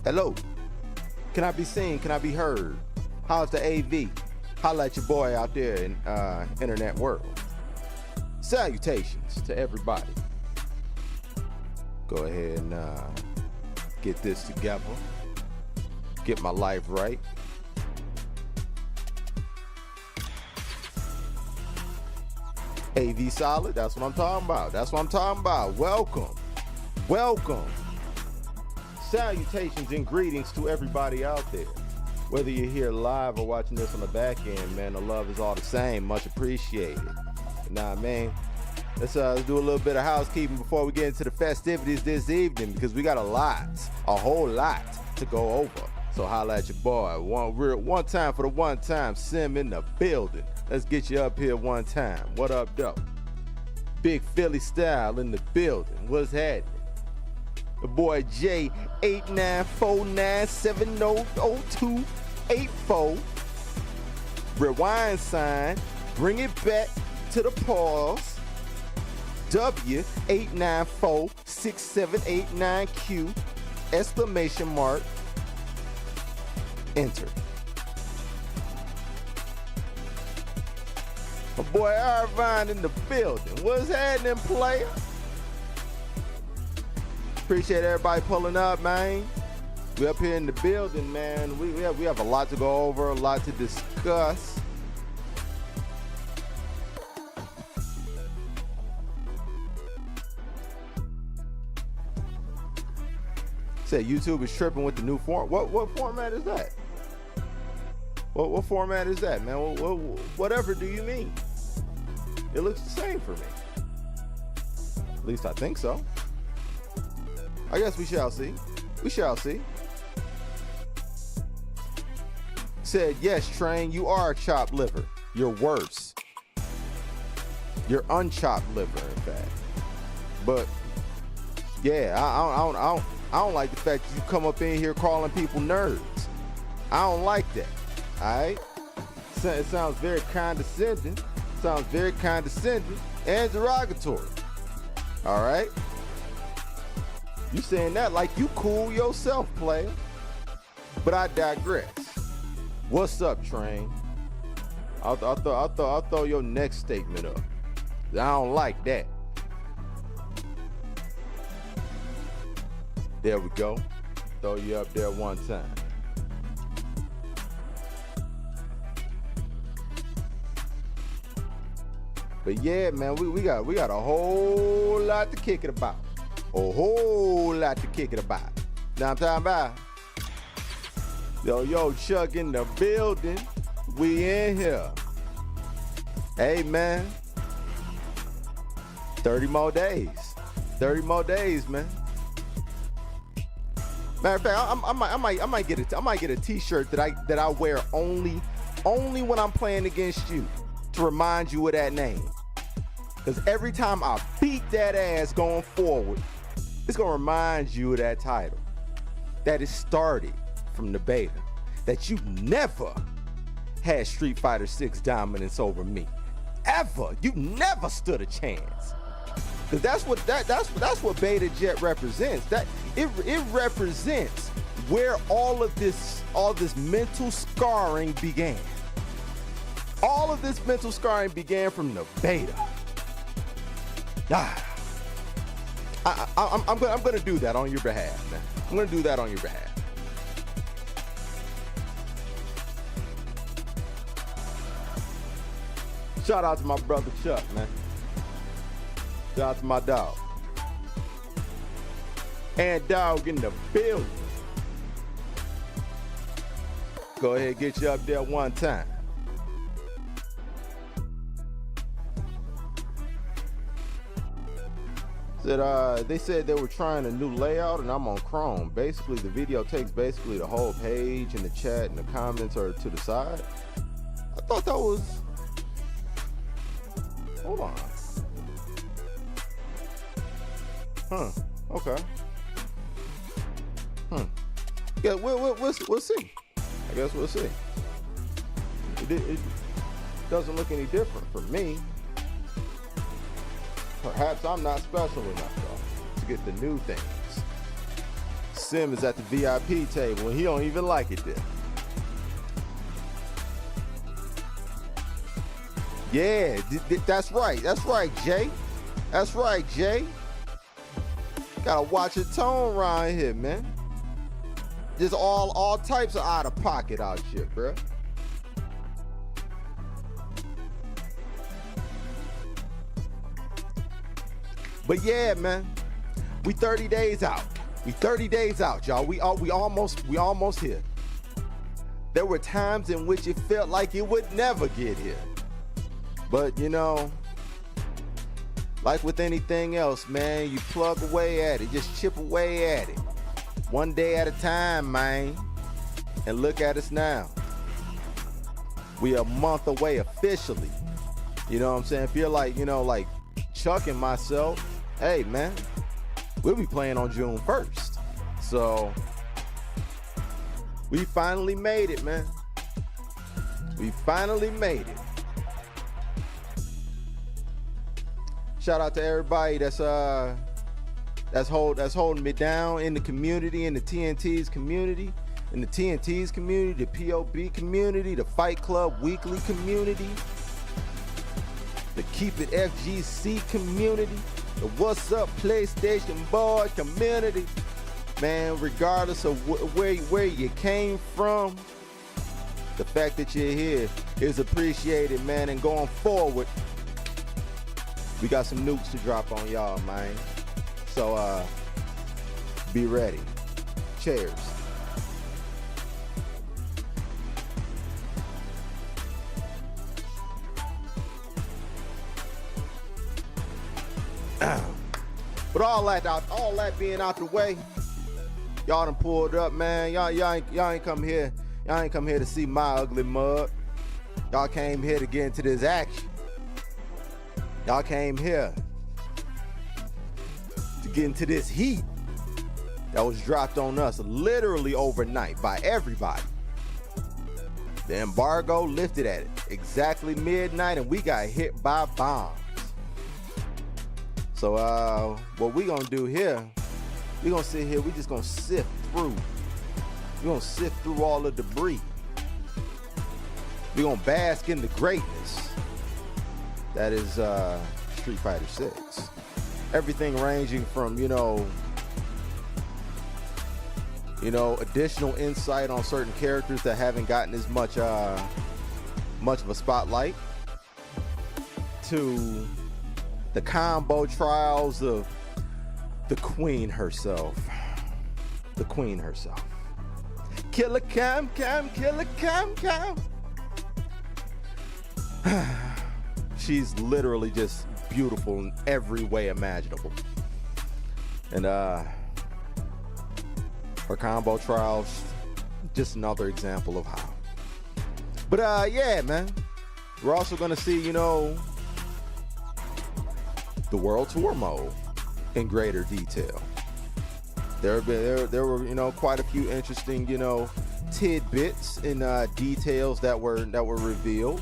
Hello. Can I be seen? Can I be heard? How's the AV? Holla at your boy out there in internet world. Salutations to everybody. Go ahead and get this together. Get my life right. AV solid, that's what I'm talking about. That's what I'm talking about. Welcome. Welcome. Salutations and greetings to everybody out there. Whether you're here live or watching this on the back end, man, the love is all the same. Much appreciated. You know what I mean? Let's do a little bit of housekeeping before we get into the festivities this evening, because we got a whole lot to go over. So holla at your boy. One time for the one time. Sim in the building. Let's get you up here one time. What up, though? Big Philly style in the building. What's happening? The boy J8949700284. Rewind sign. Bring it back to the pause. W894678 exclamation mark. Enter. My boy Irvine in the building. What's happening, player? Appreciate everybody pulling up, man. We up here in the building, man. We have a lot to go over, a lot to discuss. Said YouTube is tripping with the new form. What format is that? What format is that, man? Whatever do you mean? It looks the same for me. At least I think so. I guess we shall see. We shall see. Said, yes, Train, you are a chopped liver. You're worse. You're unchopped liver, in fact. But yeah, I don't like the fact that you come up in here calling people nerds. I don't like that. Alright? It sounds very condescending. Sounds very condescending and derogatory. Alright? You saying that like you cool yourself, player. But I digress. What's up, Train? I'll throw your next statement up. I don't like that. There we go. Throw you up there one time. But yeah, man, we got a whole lot to kick it about. A whole lot to kick it about. Now I'm talking about. Yo, Chuck in the building. We in here. Hey, man. 30 more days. 30 more days, man. Matter of fact, I might get a T-shirt that I wear only when I'm playing against you to remind you of that name. Because every time I beat that ass going forward, it's gonna remind you of that title. That it started from the beta. That you never had Street Fighter 6 dominance over me. Ever. You never stood a chance. Because that's what Beta Jet represents. That it represents where all this mental scarring began. All of this mental scarring began from the beta. I'm gonna do that on your behalf, man. I'm gonna do that on your behalf. Shout out to my brother Chuck, man. Shout out to my dog. And dog in the building. Go ahead, get you up there one time. They said they were trying a new layout and I'm on Chrome. Basically, the video takes basically the whole page and the chat and the comments are to the side. I thought that was... Hold on. Huh. Okay. Yeah, we'll see. I guess we'll see. It doesn't look any different for me. Perhaps I'm not special enough, though, to get the new things. Sim is at the VIP table, and he don't even like it there. Yeah, that's right. That's right, Jay. That's right, Jay. Gotta watch your tone around here, man. Just all types of out of pocket out shit, bro. But yeah, man, we 30 days out. We 30 days out, y'all. We almost here. There were times in which it felt like it would never get here. But you know, like with anything else, man, you plug away at it, just chip away at it. One day at a time, man. And look at us now. We a month away officially. You know what I'm saying? Feel like, you know, like chucking myself. Hey, man, we'll be playing on June 1st. So we finally made it, man. We finally made it. Shout out to everybody that's holding me down in the community, in the TNT's community, the POB community, the Fight Club Weekly community, the Keep It FGC community, the What's Up PlayStation Boy community. Man, regardless of where you came from, the fact that you're here is appreciated, man. And going forward, we got some nukes to drop on y'all, man. So be ready. Cheers. But all that being out the way, y'all done pulled up, man. Y'all ain't come here. Y'all ain't come here to see my ugly mug. Y'all came here to get into this action. Y'all came here to get into this heat that was dropped on us literally overnight by everybody. The embargo lifted at exactly midnight, and we got hit by bombs. So what we gonna do here, we gonna sit here, we just gonna sift through. We gonna sift through all the debris. We gonna bask in the greatness that is Street Fighter 6. Everything ranging from, you know, additional insight on certain characters that haven't gotten as much of a spotlight, to the combo trials of the queen herself. The queen herself. Killer Cam. She's literally just beautiful in every way imaginable. And her combo trials, just another example of how. But yeah, man, we're also gonna see, you know, the World Tour mode in greater detail. There were, you know, quite a few interesting, you know, tidbits and details that were revealed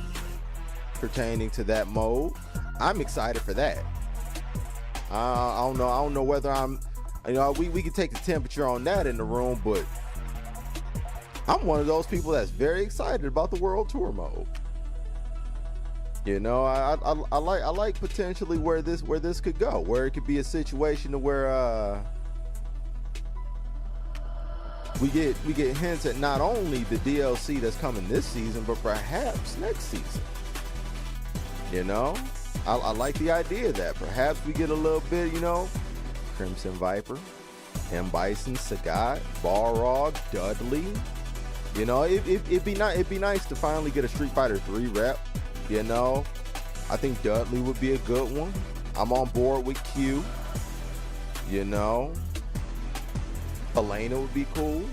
pertaining to that mode. I'm excited for that. I don't know whether I'm, you know, we can take the temperature on that in the room, but I'm one of those people that's very excited about the World Tour mode. You know, I like potentially where this could go, where it could be a situation where we get hints at not only the DLC that's coming this season, but perhaps next season. You know, I like the idea that perhaps we get a little bit, you know, Crimson Viper, M. Bison, Sagat, Balrog, Dudley. You know, it'd be nice to finally get a Street Fighter 3 rep. You know, I think Dudley would be a good one. I'm on board with Q. You know, Elena would be cool.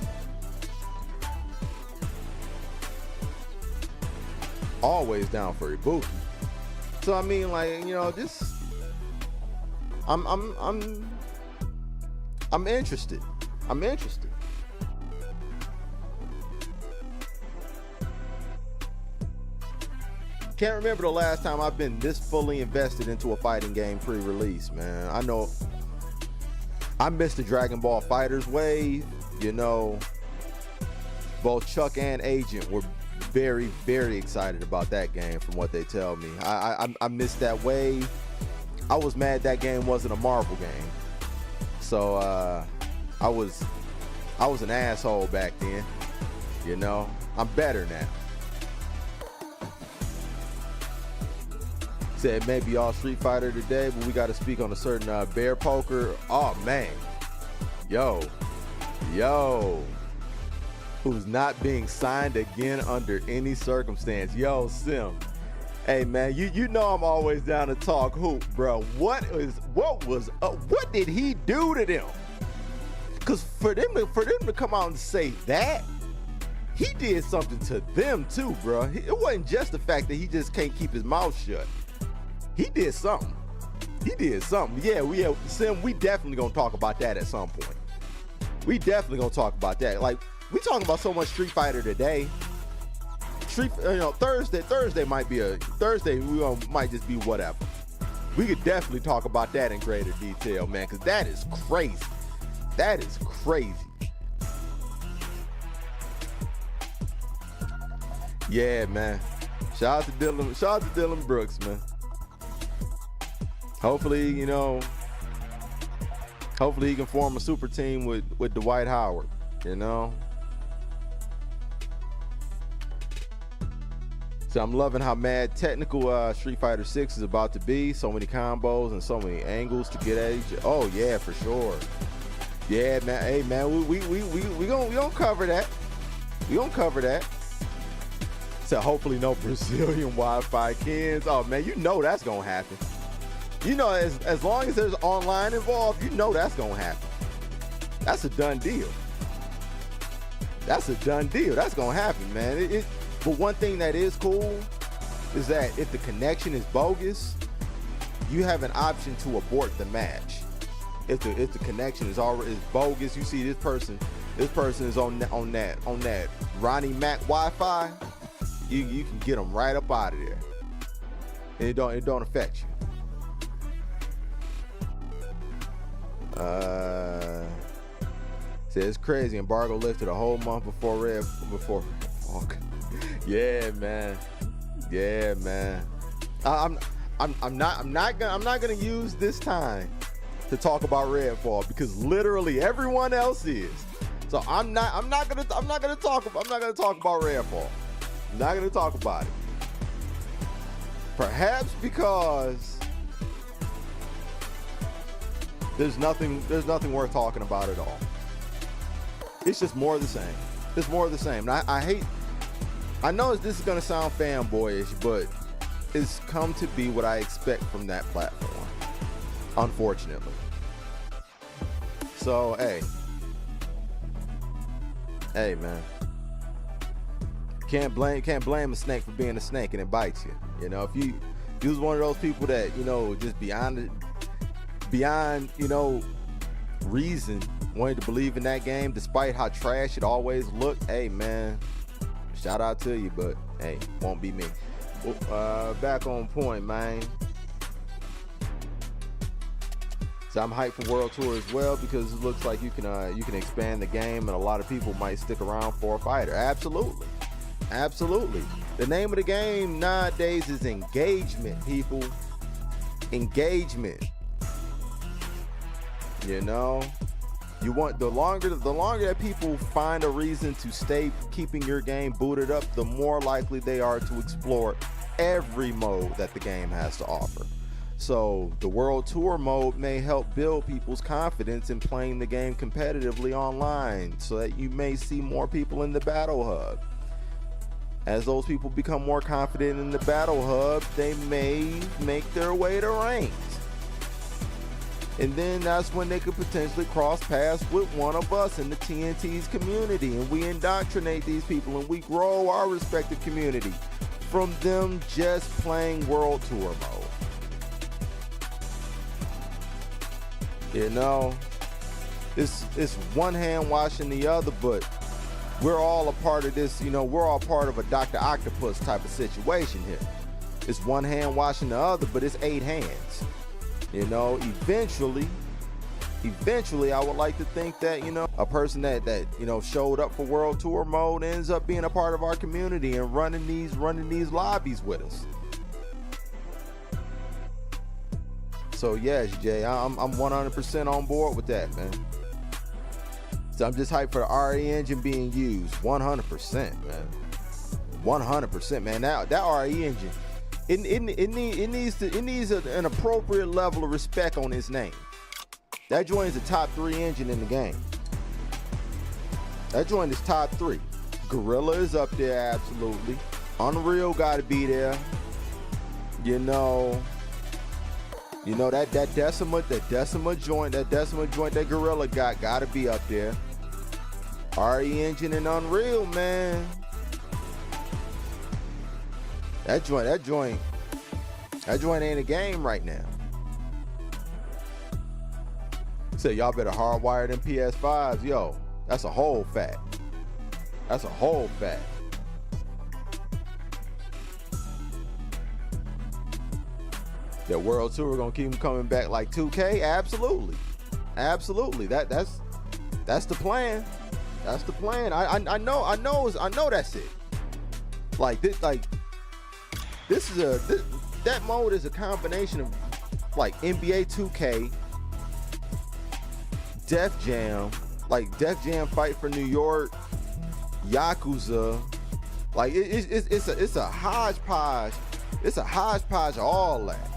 Always down for Ibuki. So I mean, like, you know, just I'm interested. I'm interested. Can't remember the last time I've been this fully invested into a fighting game pre-release, man. I know I missed the Dragon Ball Fighters wave. You know, both Chuck and Agent were very, very excited about that game from what they tell me. I missed that wave. I was mad that game wasn't a Marvel game. So I was an asshole back then. You know, I'm better now. Said maybe all Street Fighter today, but we got to speak on a certain bear poker. Oh man, yo, who's not being signed again under any circumstance. Yo, Sim, hey man, you know I'm always down to talk hoop, bro. What did he do to them? Cause for them to come out and say that, he did something to them too, bro. It wasn't just the fact that he just can't keep his mouth shut. He did something. Yeah, Sim, we definitely gonna talk about that at some point. We definitely gonna talk about that. Like, we talking about so much Street Fighter today. Thursday might be might just be whatever. We could definitely talk about that in greater detail, man, because that is crazy. That is crazy. Yeah, man. Shout out to Dylan Brooks, man. Hopefully, you know, he can form a super team with Dwight Howard, you know. So I'm loving how mad technical Street Fighter 6 is about to be. So many combos and so many angles to get at each other. Oh yeah, for sure. Yeah, man. Hey, man, we gonna cover that. We gonna cover that. So hopefully no Brazilian Wi-Fi kids. Oh man, you know that's gonna happen. You know, as long as there's online involved, you know that's gonna happen. That's a done deal. That's gonna happen, man. But one thing that is cool is that if the connection is bogus, you have an option to abort the match. If the connection is bogus, you see this person is on that Ronnie Mac Wi-Fi, you can get them right up out of there, and it don't affect you. Says it's crazy. Embargo lifted a whole month before fuck. Yeah, man. I'm not gonna use this time to talk about Redfall because literally everyone else is. So I'm not gonna talk about Redfall. I'm not gonna talk about it. Perhaps because there's nothing worth talking about at all. It's just more of the same. It's more of the same. And I know this is gonna sound fanboyish, but it's come to be what I expect from that platform, unfortunately. So hey man, can't blame a snake for being a snake and it bites you. You know, if you was one of those people that, you know, just beyond you know, reason wanted to believe in that game despite how trash it always looked, hey man, shout out to you, but hey, won't be me. Back on point, man. So I'm hyped for World Tour as well because it looks like you can expand the game and a lot of people might stick around for a fighter. Absolutely. The name of the game nowadays is engagement, people. Engagement. You know, you want the longer that people find a reason to stay keeping your game booted up, the more likely they are to explore every mode that the game has to offer. So the World Tour mode may help build people's confidence in playing the game competitively online so that you may see more people in the Battle Hub. As those people become more confident in the Battle Hub, they may make their way to ranked. And then that's when they could potentially cross paths with one of us in the TNT's community, and we indoctrinate these people and we grow our respective community from them just playing World Tour mode. You know, it's one hand washing the other, but we're all a part of this. You know, we're all part of a Dr. Octopus type of situation here. It's one hand washing the other, but it's 8 hands. You know, eventually eventually I would like to think that, you know, a person that you know showed up for World Tour mode ends up being a part of our community and running these lobbies with us. So yeah, Jay, I'm 100% on board with that, man. So I'm just hyped for the RE engine being used. 100%, man. 100%, man. Now that RE engine, it needs an appropriate level of respect on its name. That joint is a top 3 engine in the game. That joint is top 3. Gorilla is up there, absolutely. Unreal got to be there. You know that Decima joint that Gorilla got to be up there. RE engine and Unreal, man. That joint ain't a game right now. So y'all better hardwire them PS5s. Yo, that's a whole fact. That's a whole fact. The World Tour gonna keep them coming back like 2K? Absolutely. Absolutely. That's the plan. That's the plan. I know that's it. That mode is a combination of like NBA 2K, Def Jam, like Def Jam Fight for New York, Yakuza. Like it's a hodgepodge. It's a hodgepodge of all that.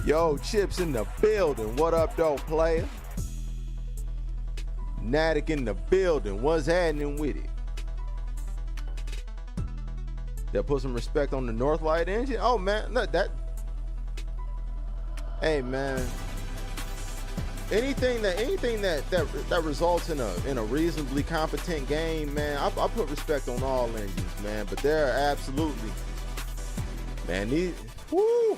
Yo, Chips in the building. What up, though, player? Natic in the building. What's happening with it? They'll put some respect on the Northlight engine. Oh man, look that. Hey man. Anything that results in a reasonably competent game, man, I put respect on all engines, man. But they're absolutely, man. These woo.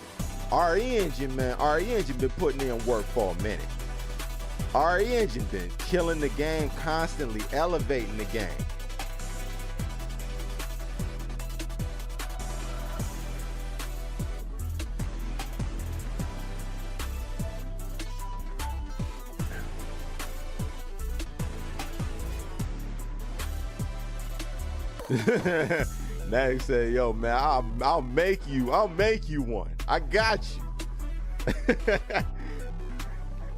RE engine, man. RE engine been putting in work for a minute. RE engine been killing the game, constantly elevating the game. Natic said, "Yo, man, I'll make you one. I got you."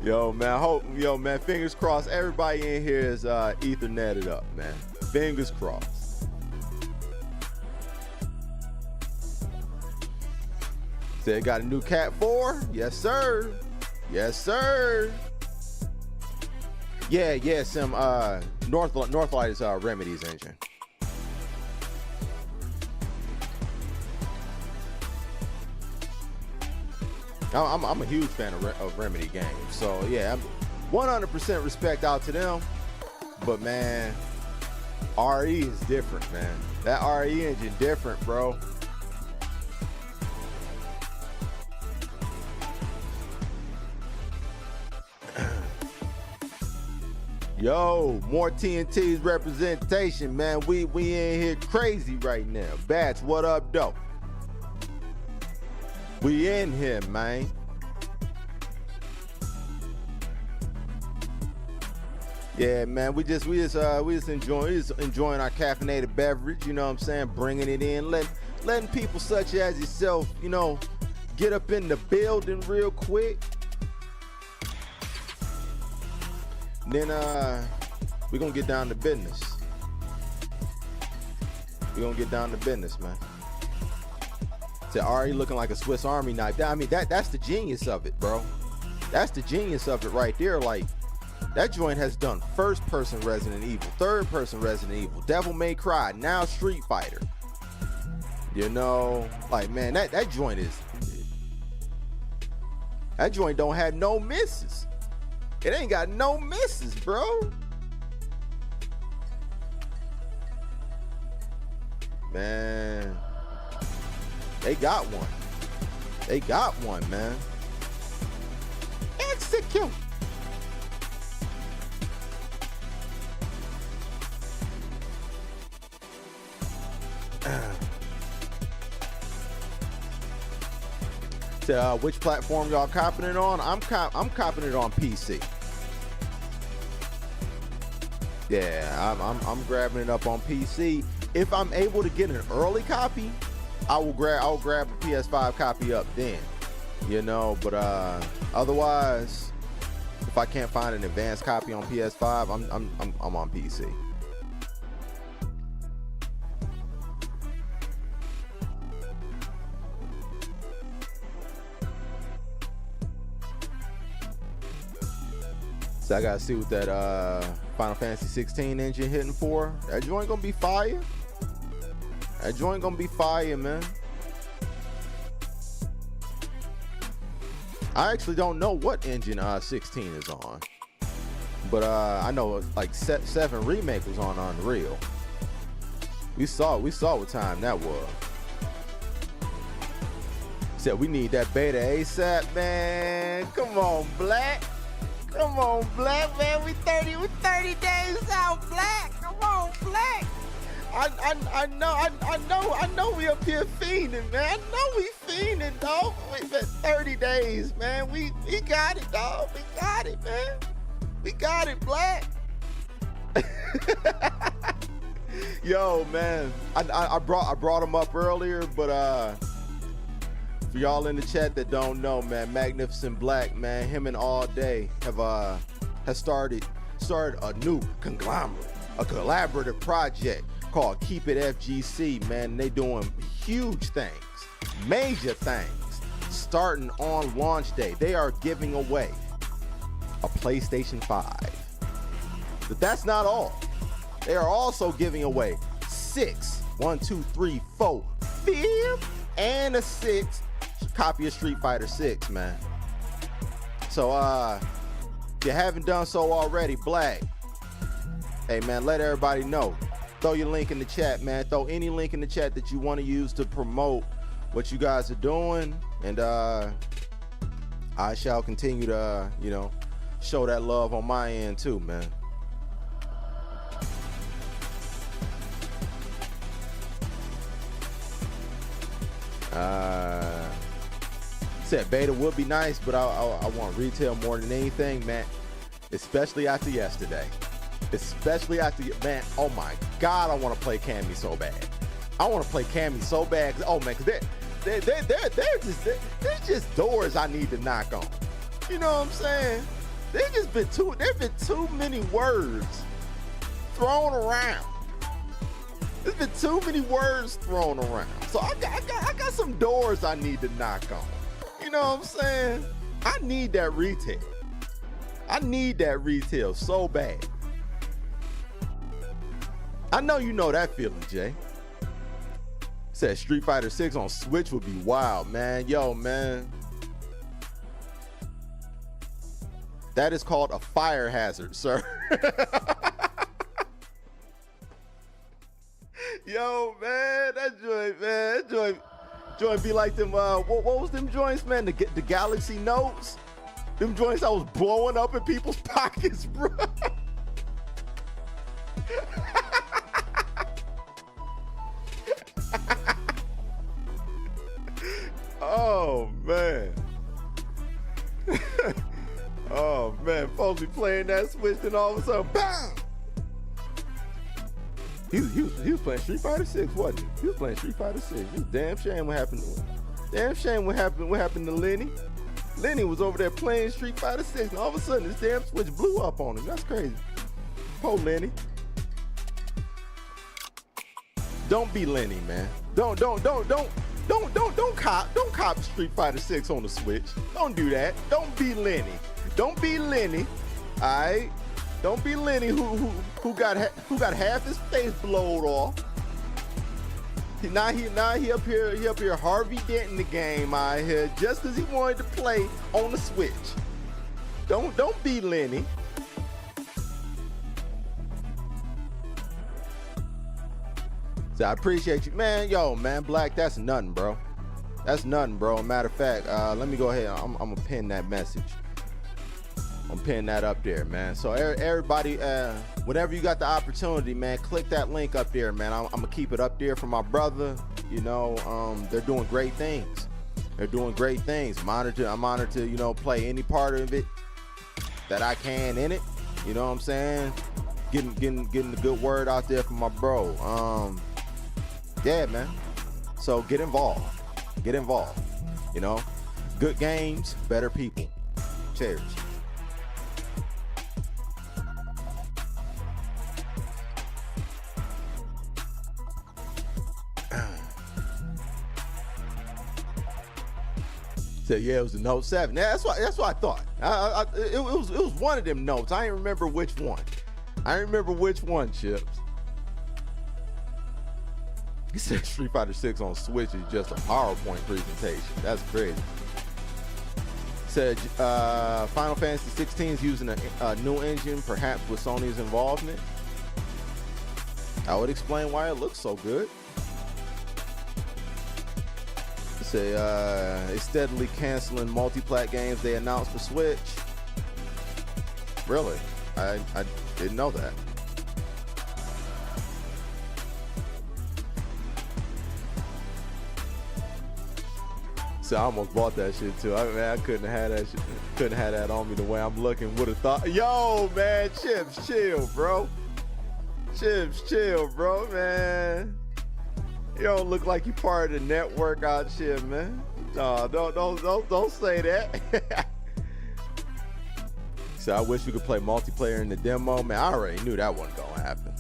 Yo, man, fingers crossed. Everybody in here is Ethernetted up, man. Fingers crossed. Said got a new Cat 4? Yes, sir. Yes, sir. Yeah, some Northlight is Remedy's engine. I'm a huge fan of Remedy games, so yeah, I'm 100% respect out to them. But man, RE is different, man. That RE engine different, bro. Yo, more TNT's representation, man. We in here crazy right now. Bats, what up, though? We in here, man. Yeah, man. We just enjoying our caffeinated beverage. You know what I'm saying? Bringing it in, letting people such as yourself, you know, get up in the building real quick. Then we're gonna get down to business. We're gonna get down to business, man. To RE looking like a Swiss Army knife. I mean, that's the genius of it, bro. That's the genius of it right there. Like, that joint has done first-person Resident Evil, third-person Resident Evil, Devil May Cry, now Street Fighter. You know, like, man, that joint don't have no misses. It ain't got no misses, bro. Man. They got one. They got one, man. Execute. To which platform y'all copping it on? I'm copping it on PC. Yeah, I'm grabbing it up on PC. If I'm able to get an early copy, I'll grab a PS5 copy up then. You know, but otherwise, if I can't find an advanced copy on PS5, I'm on PC. So I gotta see what that Final Fantasy 16 engine hitting for. That joint gonna be fire. That joint gonna be fire, man. I actually don't know what engine 16 is on, but I know like 7 Remake was on Unreal. We saw what time that was. Said we need that beta ASAP, man. Come on, Black. Come on, Black, man. We 30 days out, Black. Come on, Black. I know we up here fiending, man. I know we fiending, dog. We've been 30 days, man. We got it, dog. We got it, man. We got it, Black. Yo, man. I brought him up earlier, but for y'all in the chat that don't know, man, Magnificent Black, man, him and All Day has started a new conglomerate, a collaborative project called Keep It FGC, man. They doing huge things, major things, starting on launch day. They are giving away a PlayStation 5. But that's not all. They are also giving away 6, 1, 2, 3, 4, 5, and a 6th copy of Street Fighter 6, man. So if you haven't done so already, Black, hey man, let everybody know. Throw your link in the chat, man. Throw any link in the chat that you want to use to promote what you guys are doing, and I shall continue to show that love on my end too, man. Said beta would be nice, but I want retail more than anything, man. Especially after yesterday. Man, oh my God, I want to play Cammy so bad. I want to play Cammy so bad. Oh man, cause there's just doors I need to knock on. You know what I'm saying? There's been too many words thrown around. There's been too many words thrown around. So I got some doors I need to knock on. You know what I'm saying? I need that retail. I need that retail so bad. I know you know that feeling, Jay. Said Street Fighter 6 on Switch would be wild, man. Yo, man. That is called a fire hazard, sir. Yo, man, that joint be like them, what was them joints, man? The Galaxy Notes? Them joints that was blowing up in people's pockets, bro. Oh, man. Oh, man, folks be playing that Switch and all of a sudden, BAM! He was playing Street Fighter 6, wasn't he? He was playing Street Fighter 6. It was damn shame what happened to him. Damn shame what happened to Lenny. Lenny was over there playing Street Fighter 6, and all of a sudden this damn Switch blew up on him. That's crazy. Poor Lenny. Don't be Lenny, man. Don't cop Street Fighter 6 on the Switch. Don't do that. Don't be Lenny. Don't be Lenny. All right. Don't be Lenny who got half his face blowed off. Now he up here Harvey Denton the game out here just because he wanted to play on the Switch. Don't be Lenny. So I appreciate you, man. Yo, man, Black, that's nothing, bro. That's nothing, bro. Matter of fact, let me go ahead. I'm gonna pin that message. I'm pinning that up there, man. So everybody, whenever you got the opportunity, man, click that link up there, man. I'm gonna keep it up there for my brother. You know, they're doing great things. They're doing great things. I'm honored to, you know, play any part of it that I can in it. You know what I'm saying? Getting the good word out there from my bro. Yeah, man. So get involved. Get involved. You know? Good games, better people. Cheers. Yeah, it was the Note 7. Yeah, that's what I thought. It was one of them notes. I didn't remember which one. I didn't remember which one, Chips. He said Street Fighter 6 on Switch is just a PowerPoint presentation. That's crazy. Said Final Fantasy 16 is using a new engine, perhaps with Sony's involvement. I would explain why it looks so good. Say it's steadily canceling multi-plat games they announced for Switch. Really? I didn't know that. So I almost bought that shit too. I couldn't have had that shit. Couldn't have that on me the way I'm looking. Would have thought, yo, man, Chips, chill, bro. Chips, chill, bro, man. You don't look like you part of the network out shit, man. No, don't say that. So I wish we could play multiplayer in the demo. Man, I already knew that wasn't gonna happen.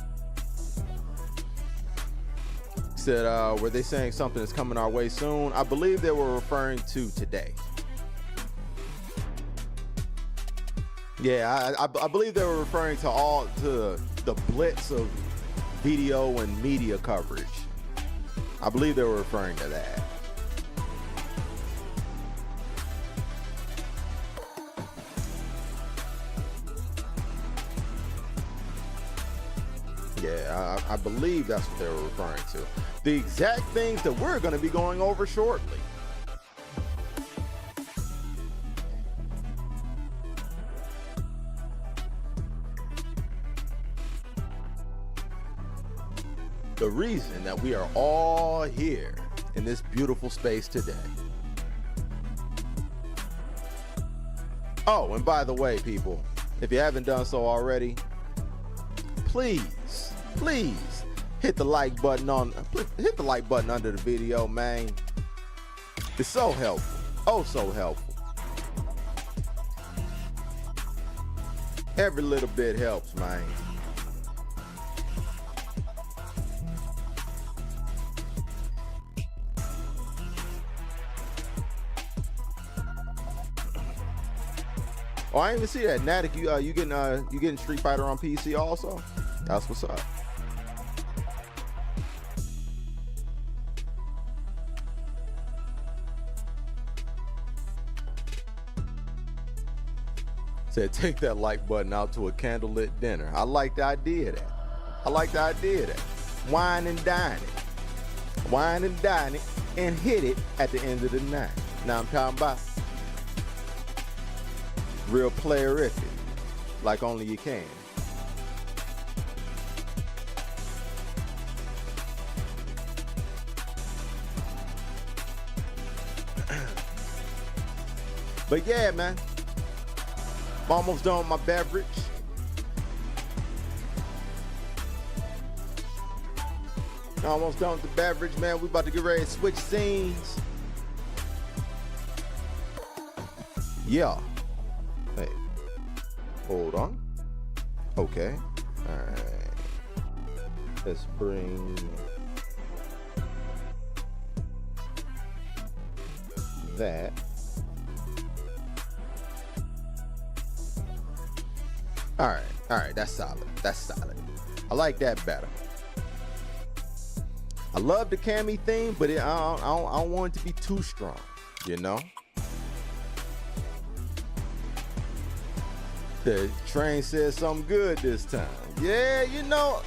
Said, were they saying something is coming our way soon? I believe they were referring to today. Yeah, I believe they were referring to the blitz of video and media coverage. I believe they were referring to that. Yeah, I believe that's what they were referring to. The exact things that we're going to be going over shortly. The reason that we are all here in this beautiful space today. Oh, and by the way, people, if you haven't done so already, please hit the like button under the video, man. It's so helpful. Oh, so helpful. Every little bit helps, man. Oh, I didn't even see that. Natic, you getting Street Fighter on PC also? That's what's up. Said take that like button out to a candlelit dinner. I like the idea of that. I like the idea of that. Wine and dine it. Wine and dine it and hit it at the end of the night. Now I'm talking about real playerific, like only you can. But yeah, man, I'm almost done with my beverage. Almost done with the beverage, man. We about to get ready to switch scenes. Yeah. Hey, hold on. Okay. All right. Let's bring that. All right. That's solid. That's solid. I like that better. I love the cami theme, but I don't want it to be too strong, you know? The train said something good this time. Yeah, you know,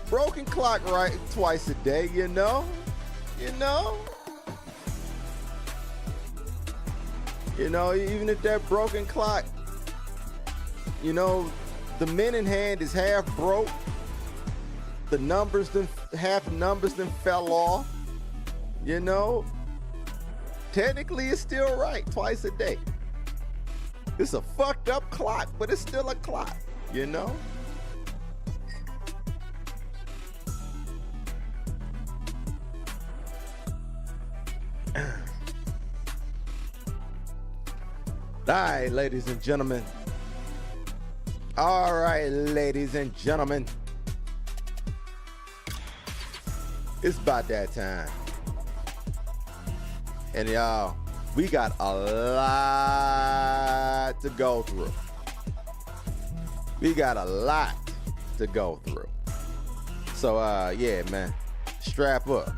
broken clock right twice a day, you know? You know? You know, even if that broken clock, you know, the minute hand is half broke, the numbers then half numbers then fell off, you know? Technically, it's still right twice a day. It's a fucked up clock, but it's still a clock, you know? All right, ladies and gentlemen. All right, ladies and gentlemen. It's about that time. And y'all, we got a lot to go through. We got a lot to go through. So, yeah, man, strap up.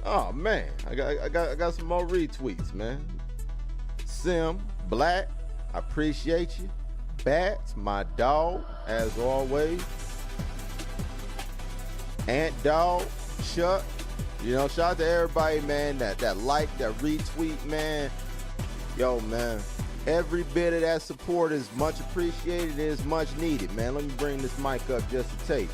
Oh man, I got some more retweets, man. Sim, Black, I appreciate you. Bats, my dog, as always. Ant Dog, Chuck. You know, shout out to everybody, man, that like, that retweet, man. Yo, man, every bit of that support is much appreciated and is much needed, man. Let me bring this mic up just a taste.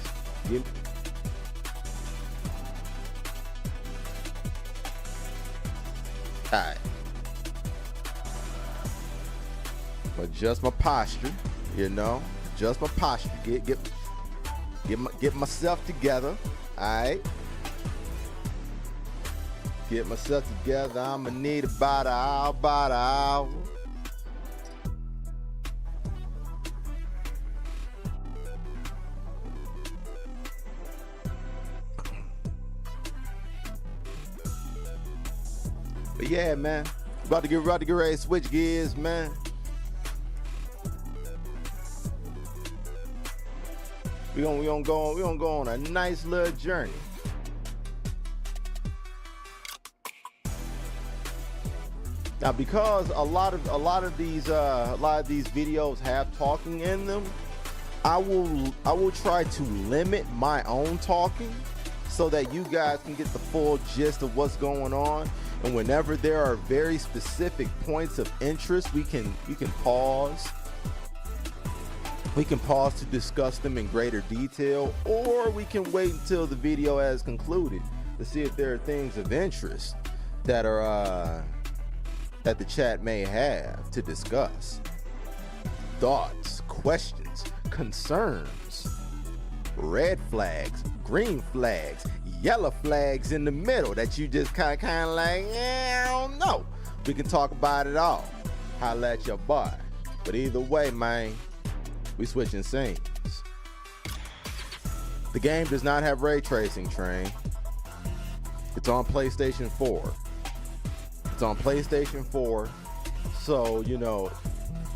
All right. But just my posture, you know, just my posture. Get myself together. All right. Get myself together. I'ma need about an hour. But yeah, man, about to get ready to switch gears, man. We gonna go on a nice little journey. Now, because a lot of these videos have talking in them, I will try to limit my own talking so that you guys can get the full gist of what's going on. And whenever there are very specific points of interest, we can pause. We can pause to discuss them in greater detail, or we can wait until the video has concluded to see if there are things of interest that are that the chat may have to discuss. Thoughts, questions, concerns, red flags, green flags, yellow flags in the middle that you just kind of like, yeah, I don't know. We can talk about it all. Holla at your boy. But either way, man, we switching scenes. The game does not have ray tracing, Train. It's on PlayStation 4. It's on PlayStation 4. So, you know,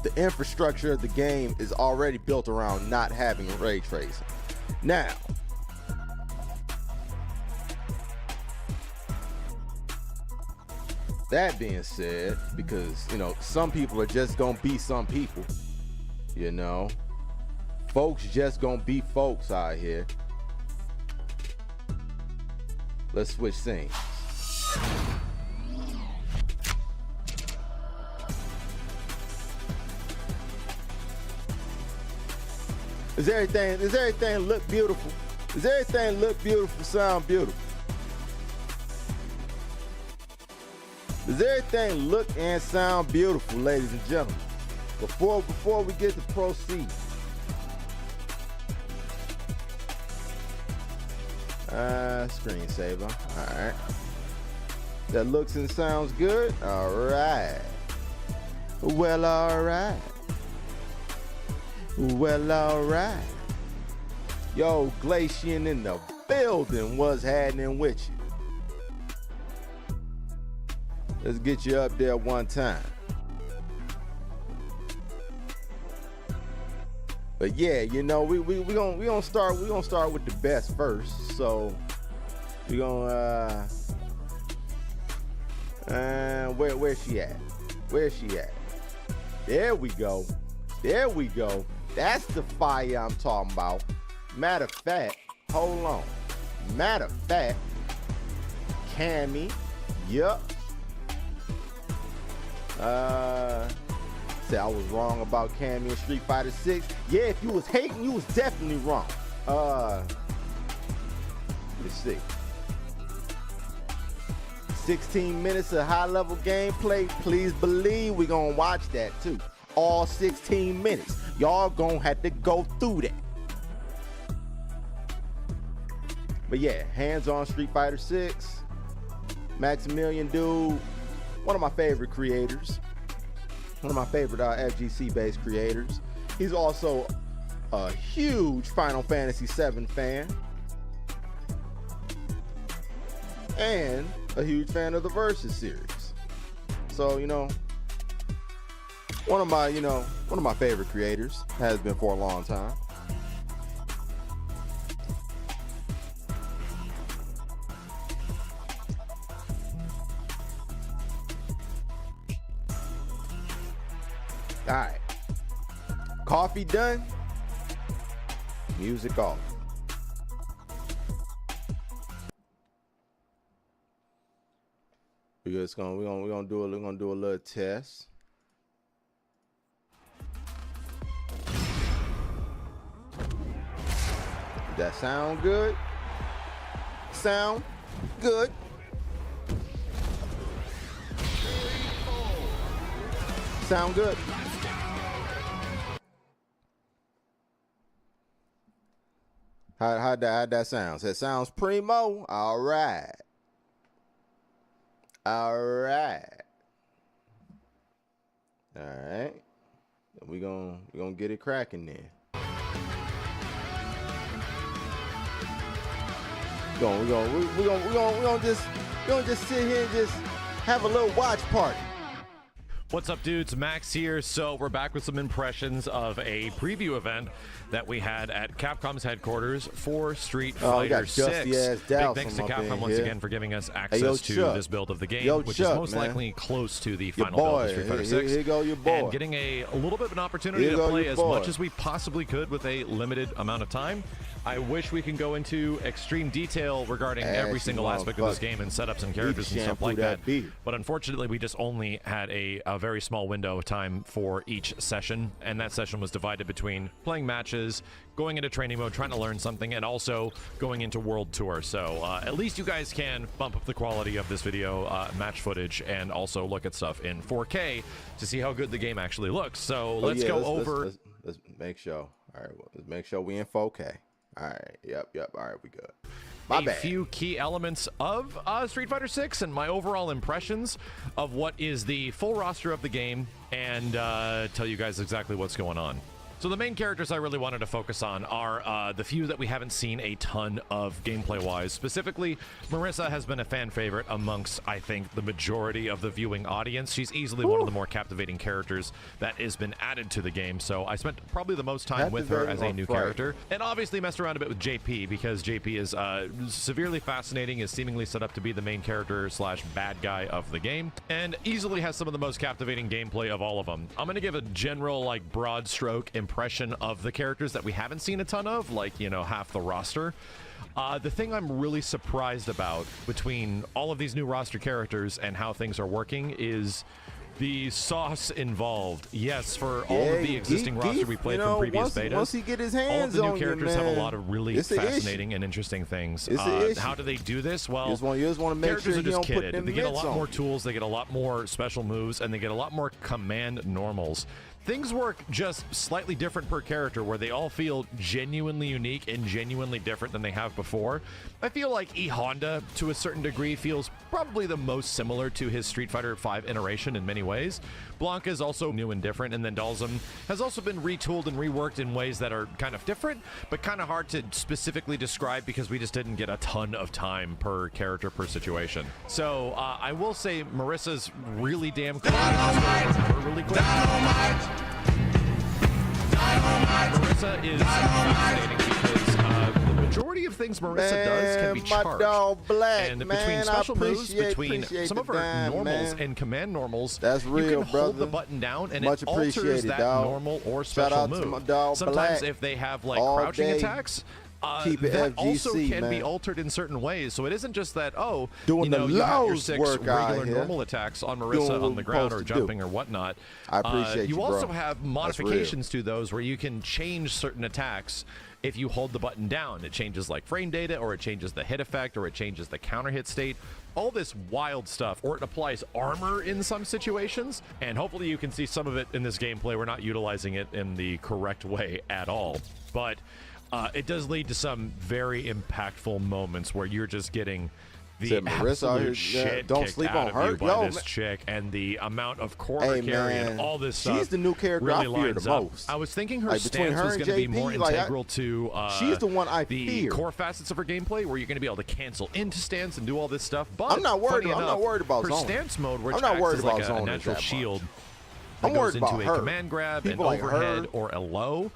the infrastructure of the game is already built around not having ray tracing. Now, that being said, because, you know, some people are just gonna be some people, you know, folks just gonna be folks out here. Let's switch scenes. Does everything look beautiful? Does everything look beautiful, sound beautiful? Does everything look and sound beautiful, ladies and gentlemen? Before we get to proceed. Screensaver. All right. That looks and sounds good. All right. Well, all right. Well, all right. Yo, Glacian in the building. What's happening with you? Let's get you up there one time. But yeah, you know, we gonna start with the best first. So we gonna where's she at? Where's she at? There we go. There we go. That's the fire I'm talking about. Matter of fact, hold on. Matter of fact, Cammy, yup. said I was wrong about Cammy and Street Fighter 6. Yeah, if you was hating, you was definitely wrong. Let's see. 16 minutes of high-level gameplay. Please believe we're gonna watch that too. All 16 minutes. Y'all gonna have to go through that. But yeah, hands-on Street Fighter 6. Maximilian dude, one of my favorite creators. One of my favorite FGC-based creators. He's also a huge Final Fantasy VII fan. And a huge fan of the Versus series. So, you know, one of my favorite creators, has been for a long time. All right, coffee done, music off. We're gonna do a little test. Did that sound good? Sound good? Sound good? How'd that sound? It sounds primo. All right. All right. All right. We gonna get it cracking then. We're gonna just sit here and just have a little watch party. What's up, dudes? Max here. So we're back with some impressions of a preview event that we had at Capcom's headquarters for Street Fighter 6. Big thanks to Capcom once again for giving us access to this build of the game, which is most likely close to the final build of Street Fighter 6. Here go your boy. And getting a little bit of an opportunity to play as much as we possibly could with a limited amount of time. I wish we can go into extreme detail regarding every single aspect of this game and setups and characters and stuff like that. But unfortunately, we just only had a very small window of time for each session, and that session was divided between playing matches, going into training mode, trying to learn something, and also going into World Tour. So at least you guys can bump up the quality of this video, match footage, and also look at stuff in 4K to see how good the game actually looks. So let's go over. Let's make sure. All right, well, let's make sure we in 4K. All right, yep, all right, we good. My bad. A few key elements of Street Fighter 6 and my overall impressions of what is the full roster of the game, and tell you guys exactly what's going on. So the main characters I really wanted to focus on are the few that we haven't seen a ton of gameplay-wise. Specifically, Marissa has been a fan favorite amongst, I think, the majority of the viewing audience. She's easily one of the more captivating characters that has been added to the game, so I spent probably the most time with her as a new character. And obviously messed around a bit with JP, because JP is severely fascinating, is seemingly set up to be the main character slash bad guy of the game, and easily has some of the most captivating gameplay of all of them. I'm going to give a general, like, broad stroke impression of the characters that we haven't seen a ton of, like, you know, half the roster. The thing I'm really surprised about between all of these new roster characters and how things are working is the sauce involved. Yes, for all of the existing roster we played from previous betas, once he get his hands all of the new characters have a lot of really fascinating and interesting things. How do they do this? Well, you just want to make characters sure are just you don't put kitted. them They get a lot mitts more on. tools, they get a lot more special moves, and they get a lot more command normals. Things work just slightly different per character, where they all feel genuinely unique and genuinely different than they have before. I feel like E Honda, to a certain degree, feels probably the most similar to his Street Fighter V iteration in many ways. Blanca is also new and different, and then Dalsum has also been retooled and reworked in ways that are kind of different, but kind of hard to specifically describe because we just didn't get a ton of time per character per situation. So I will say Marissa's really damn cool. Really quick. Marissa is fascinating because the majority of things Marissa does can be charged. And between special moves, between some of her normals and command normals, that's real, you can hold the brother. button down and Much it alters that dog. normal or Shout special out to move. my dog Sometimes Black. if they have like All crouching day. attacks, Keep it that FGC, also can man. be altered in certain ways. So it isn't just that, oh, Doing you know, the you have your Lowe's 6 work out regular here. normal attacks on Doing Marissa what on the we're ground or supposed to jumping do. or whatnot. I appreciate you, You also bro. have That's modifications to those where you can change certain attacks if you hold the button down. It changes like frame data, or it changes the hit effect, or it changes the counter hit state. All this wild stuff, or it applies armor in some situations, and hopefully you can see some of it in this gameplay. We're not utilizing it in the correct way at all, but it does lead to some very impactful moments where you're just getting the Said Marissa out here, absolute shit don't kicked sleep out on of her. you by Yo, this man. chick, and the amount of corner Hey, carry and man. all this stuff. She's the new character really I fear lines the up. most. I was thinking her Like, between stance her was and going to be JP, more like, integral to she's the one I the fear. core facets of her gameplay, where you're going to be able to cancel into stance and do all this stuff. But I'm not worried. funny I'm not enough, worried about her zoning. stance mode, which I'm not acts worried as about like a zoning natural that much. shield. I'm that worried goes into about a her. command grab, an People like overhead, her. or a low,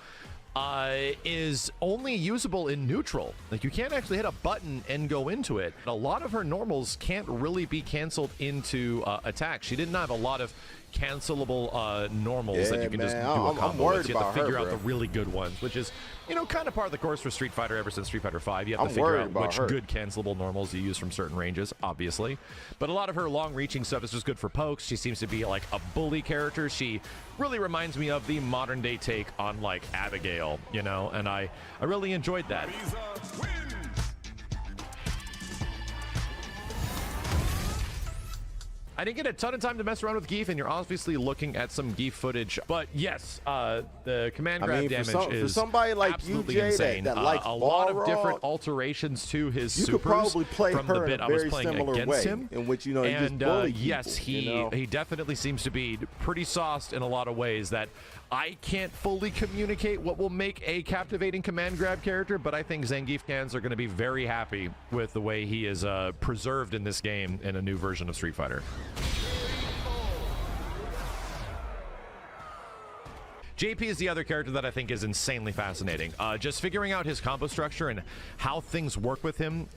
is only usable in neutral. Like, you can't actually hit a button and go into it. A lot of her normals can't really be canceled into attacks. She didn't have a lot of cancelable normals that Yeah, you can just do man. a I'm combo worried with. You have about to figure her, out bro. the really good ones, which is, you know, kind of part of the course for Street Fighter ever since Street Fighter 5. You have to I'm figure worried out about which her. good cancelable normals you use from certain ranges, obviously. But a lot of her long-reaching stuff is just good for pokes. She seems to be like a bully character. She really reminds me of the modern-day take on, like, Abigail, you know, and I really enjoyed that. I didn't get a ton of time to mess around with Geef, and you're obviously looking at some Geef footage. But yes, the command grab damage is for somebody like absolutely you, Jay, insane. that likes a lot of Balrog, different alterations to his you supers could probably play from her the in bit a I was very playing similar against way, him. in which, you know, you just bully yes, people, you know? he definitely seems to be pretty sauced in a lot of ways that I can't fully communicate what will make a captivating command grab character, but I think Zangief fans are going to be very happy with the way he is preserved in this game in a new version of Street Fighter. JP is the other character that I think is insanely fascinating. Just figuring out his combo structure and how things work with him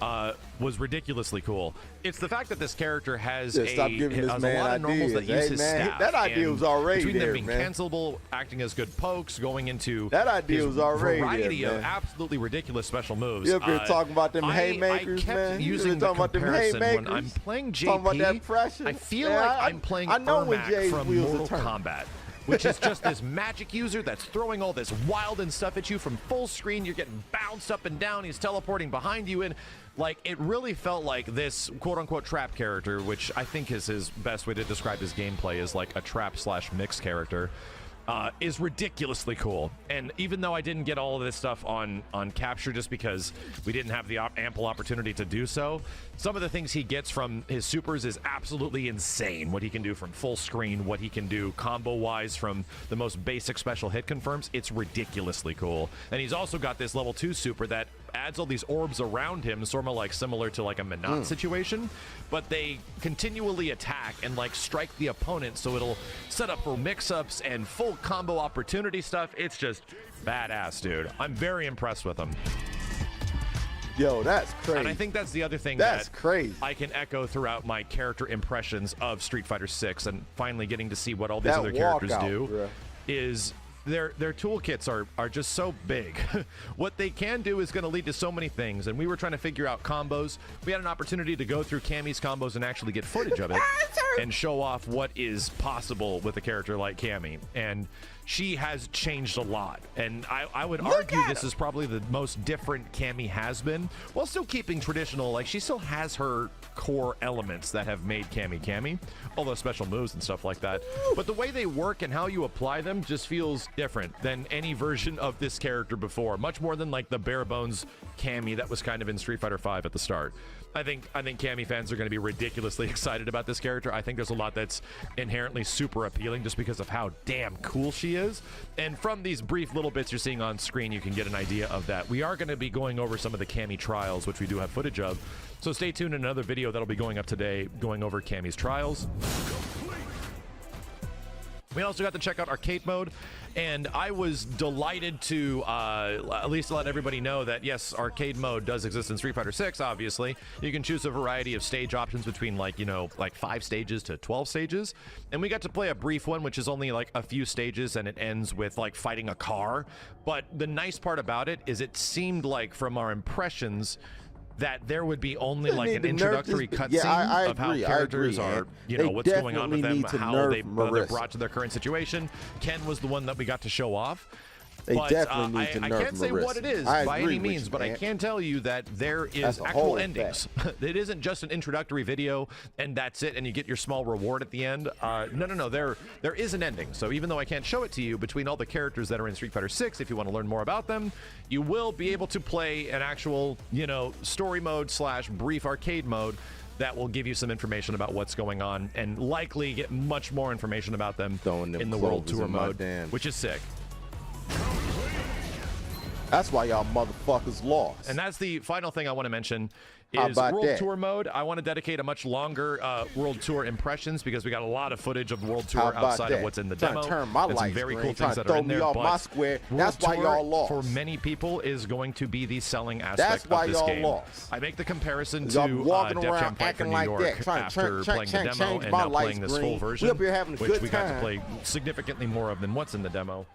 was ridiculously cool. It's the fact that this character has, Stop giving this has man a lot of normals that ideas. use Hey, his man, staff. that idea And was already between there, them being man. cancelable, acting as good pokes, going into That idea his was already variety there, of man. absolutely ridiculous special moves. You up here talking about them haymakers, I kept man? You using been the talking about them comparison when haymakers? I'm playing JP. Talking about that pressure? I feel Man, like I- I'm playing I know when Ermac Jay's from wheels are Mortal turning. Kombat, which is just this magic user that's throwing all this wild and stuff at you from full screen. You're getting bounced up and down. He's teleporting behind you. And like, it really felt like this quote unquote trap character, which I think is his best way to describe his gameplay, is like a trap / mix character, is ridiculously cool. And even though I didn't get all of this stuff on capture just because we didn't have the ample opportunity to do so, some of the things he gets from his supers is absolutely insane. What he can do from full screen, what he can do combo wise from the most basic special hit confirms, it's ridiculously cool. And he's also got this level 2 super that adds all these orbs around him, sort of like similar to like a Minot situation, but they continually attack and like strike the opponent, so it'll set up for mix-ups and full combo opportunity stuff. It's just badass, dude. I'm very impressed with him. Yo, that's crazy. And I think that's the other thing That's that crazy. I can echo throughout my character impressions of Street Fighter 6, and finally getting to see what all these That other characters walkout, do bruh. is their toolkits are just so big. What they can do is going to lead to so many things, and we were trying to figure out combos. We had an opportunity to go through Cammy's combos and actually get footage of it and show off what is possible with a character like Cammy. And she has changed a lot, and I would argue this is probably the most different Cammy has been, while still keeping traditional. Like, she still has her core elements that have made Cammy, all those special moves and stuff like that, but the way they work and how you apply them just feels different than any version of this character before, much more than like the bare bones Cammy that was kind of in Street Fighter 5 at the start. I think Cammy fans are going to be ridiculously excited about this character. I think there's a lot that's inherently super appealing just because of how damn cool she is. And from these brief little bits you're seeing on screen, you can get an idea of that. We are going to be going over some of the Cammy trials, which we do have footage of. So stay tuned in another video that'll be going up today, going over Cammy's trials. We also got to check out arcade mode, and I was delighted to at least let everybody know that, yes, arcade mode does exist in Street Fighter 6, obviously. You can choose a variety of stage options between, like, you know, like 5 stages to 12 stages. And we got to play a brief one, which is only like a few stages, and it ends with, like, fighting a car. But the nice part about it is it seemed like, from our impressions, that there would be only like an introductory cutscene of how characters are, you know, what's going on with them, how they're brought to their current situation. Ken was the one that we got to show off. But I can't say what it is by any means, but I can tell you that there is actual endings. It isn't just an introductory video and that's it, and you get your small reward at the end. No. There is an ending. So even though I can't show it to you, between all the characters that are in Street Fighter 6, if you want to learn more about them, you will be able to play an actual, you know, story mode / brief arcade mode that will give you some information about what's going on, and likely get much more information about them in the World Tour mode, which is sick. That's why y'all motherfuckers lost. And that's the final thing I want to mention is World Tour mode. I want to dedicate a much longer World Tour impressions, because we got a lot of footage of World Tour outside of what's in the demo. Turn my and some very cool things that are in there. But my square. That's why y'all lost. For many people, is going to be the selling aspect of this game. Lost. I make the comparison to Def Jam Fight for New York after playing the demo and now playing this full version, which we got to play significantly more of than what's in the demo.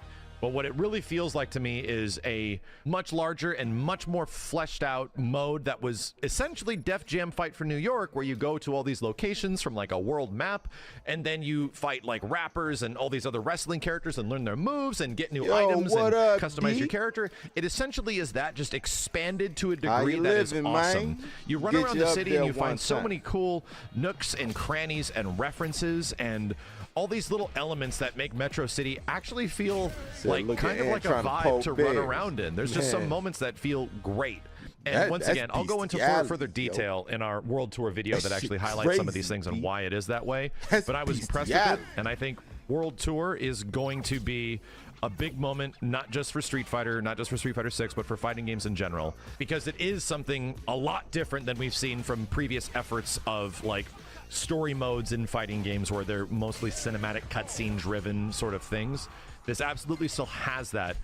But what it really feels like to me is a much larger and much more fleshed out mode that was essentially Def Jam Fight for New York, where you go to all these locations from like a world map, and then you fight like rappers and all these other wrestling characters and learn their moves and get new items and customize your character. It essentially is that, just expanded to a degree that is awesome. You run around the city and you find so many cool nooks and crannies and references and all these little elements that make Metro City actually feel like kind of like a vibe to run around in. There's just some moments that feel great. And once again, I'll go into further detail in our World Tour video that actually highlights some of these things and why it is that way. But I was impressed with it, and I think World Tour is going to be a big moment, not just for Street Fighter, not just for Street Fighter 6, but for fighting games in general, because it is something a lot different than we've seen from previous efforts of like story modes in fighting games where they're mostly cinematic cutscene driven sort of things. This absolutely still has that,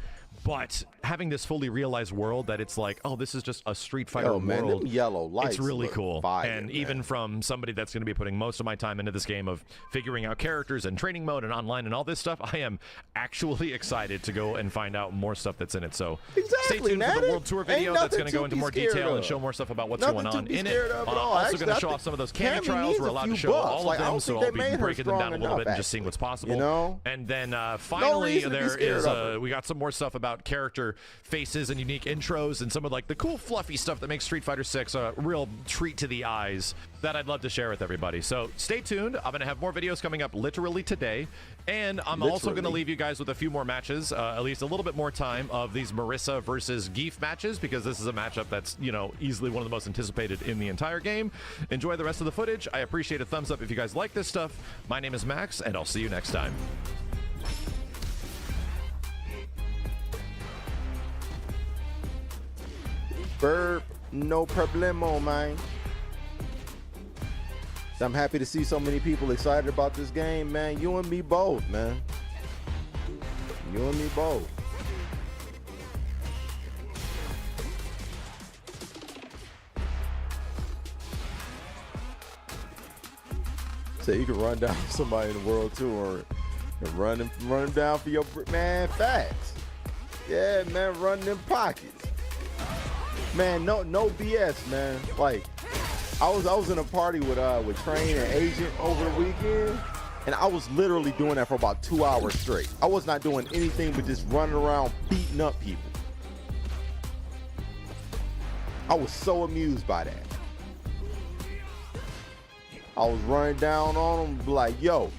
but having this fully realized world that it's like, oh, this is just a Street Fighter world. Yellow lights, it's really cool. Fire, and even from somebody that's going to be putting most of my time into this game of figuring out characters and training mode and online and all this stuff, I am actually excited to go and find out more stuff that's in it. So stay tuned for the World Tour video that's going to go into more detail and show more stuff about what's going on in it. Also going to show off some of those candy trials. We're allowed to show all of them, so I'll be breaking them down a little bit and just seeing what's possible. And then finally, there is we got some more stuff about character faces and unique intros and some of like the cool fluffy stuff that makes Street Fighter 6 a real treat to the eyes that I'd love to share with everybody. So stay tuned. I'm going to have more videos coming up literally today, and I'm also going to leave you guys with a few more matches, at least a little bit more time of these Marissa versus Geef matches, because this is a matchup that's, you know, easily one of the most anticipated in the entire game. Enjoy the rest of the footage. I appreciate a thumbs up if you guys like this stuff. My name is Max, and I'll see you next time. Burp, no problemo, man. I'm happy to see so many people excited about this game, man. You and me both, man. You and me both. So you can run down somebody in the World Tour and run them down for your man. Facts. Yeah, man, run them pockets. Man, no BS, man. Like, I was in a party with Train and Agent over the weekend, and I was literally doing that for about 2 hours straight. I was not doing anything but just running around beating up people. I was so amused by that. I was running down on them like, yo,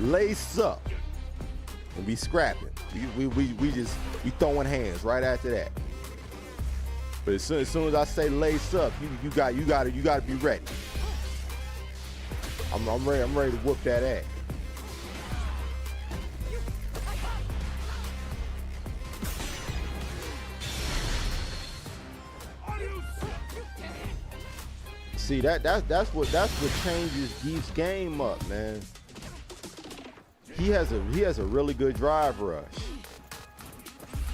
lace up and be scrapping. We throwing hands right after that. But as soon as I say lace up, you got to be ready. I'm ready to whoop that ass. See, that's what changes Geef's game up, man. he has a really good drive rush.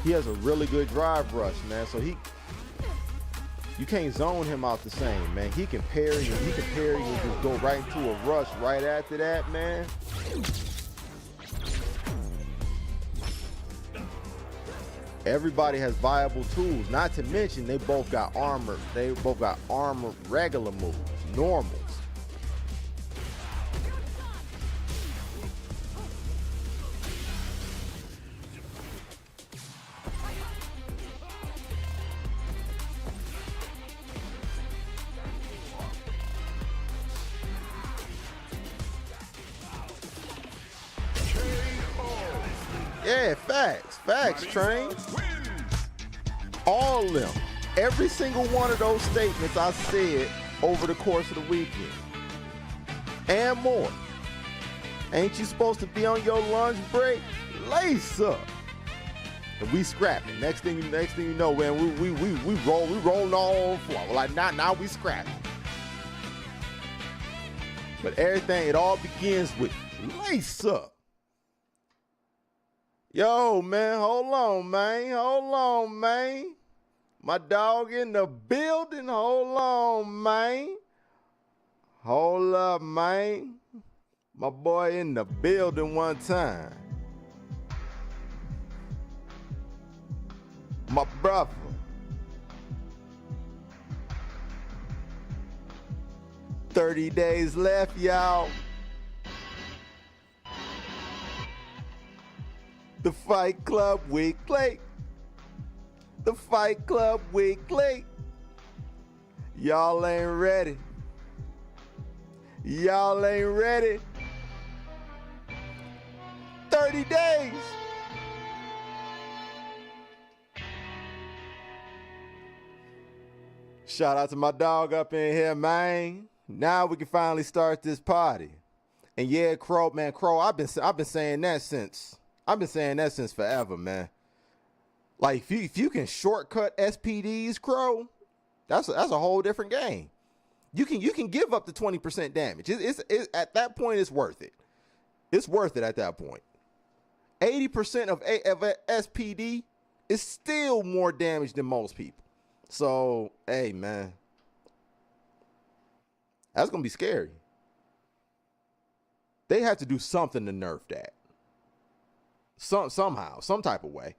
He has a really good drive rush, man. So you can't zone him out the same, man. He can parry and just go right into a rush right after that, man. Everybody has viable tools. Not to mention they both got armor. They both got armor regular moves, normals. Yeah, facts, Train. All of them. Every single one of those statements I said over the course of the weekend. And more. Ain't you supposed to be on your lunch break? Lace up. And we scrapping. Next thing you know, man, we rolling on floor. Like now we scrapping. But everything, it all begins with lace up. Yo, man, hold on, man. My dog in the building, hold on, man. Hold up, man. My boy in the building one time. My brother. $30 days left, y'all. The Fight Club Weekly. The Fight Club Weekly. Y'all ain't ready. Y'all ain't ready. 30 days. Shout out to my dog up in here, man. Now we can finally start this party. And yeah, Crow, I've been saying that since forever, man. Like if you can shortcut SPDs, Crow, that's a whole different game. You can give up to 20% damage. It's at that point it's worth it. It's worth it at that point. 80% of SPD is still more damage than most people. So, hey, man, that's gonna be scary. They have to do something to nerf that. Somehow, some type of way.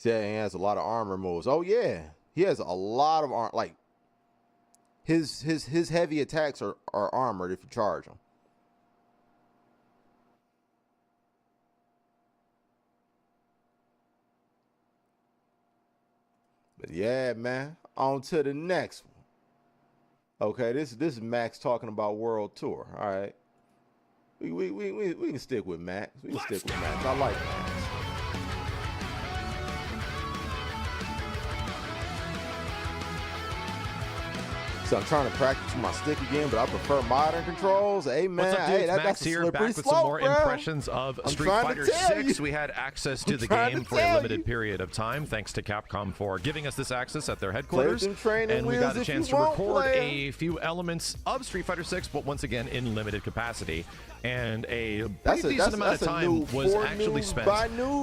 He has a lot of armor moves. Oh yeah, he has a lot of like his heavy attacks are armored if you charge them. But yeah, man, on to the next one. Okay, this is Max talking about World Tour. All right, we can stick with Max. We can stick with Max. I like Max. So I'm trying to practice my stick again, but I prefer modern controls. Hey, man. What's up, dudes? Hey, Max that's here, back with some more impressions of Street Fighter 6. We had access to the game for a limited period of time, thanks to Capcom for giving us this access at their headquarters. And we got a chance to record a few elements of Street Fighter 6, but once again in limited capacity. And a pretty decent amount of time was actually spent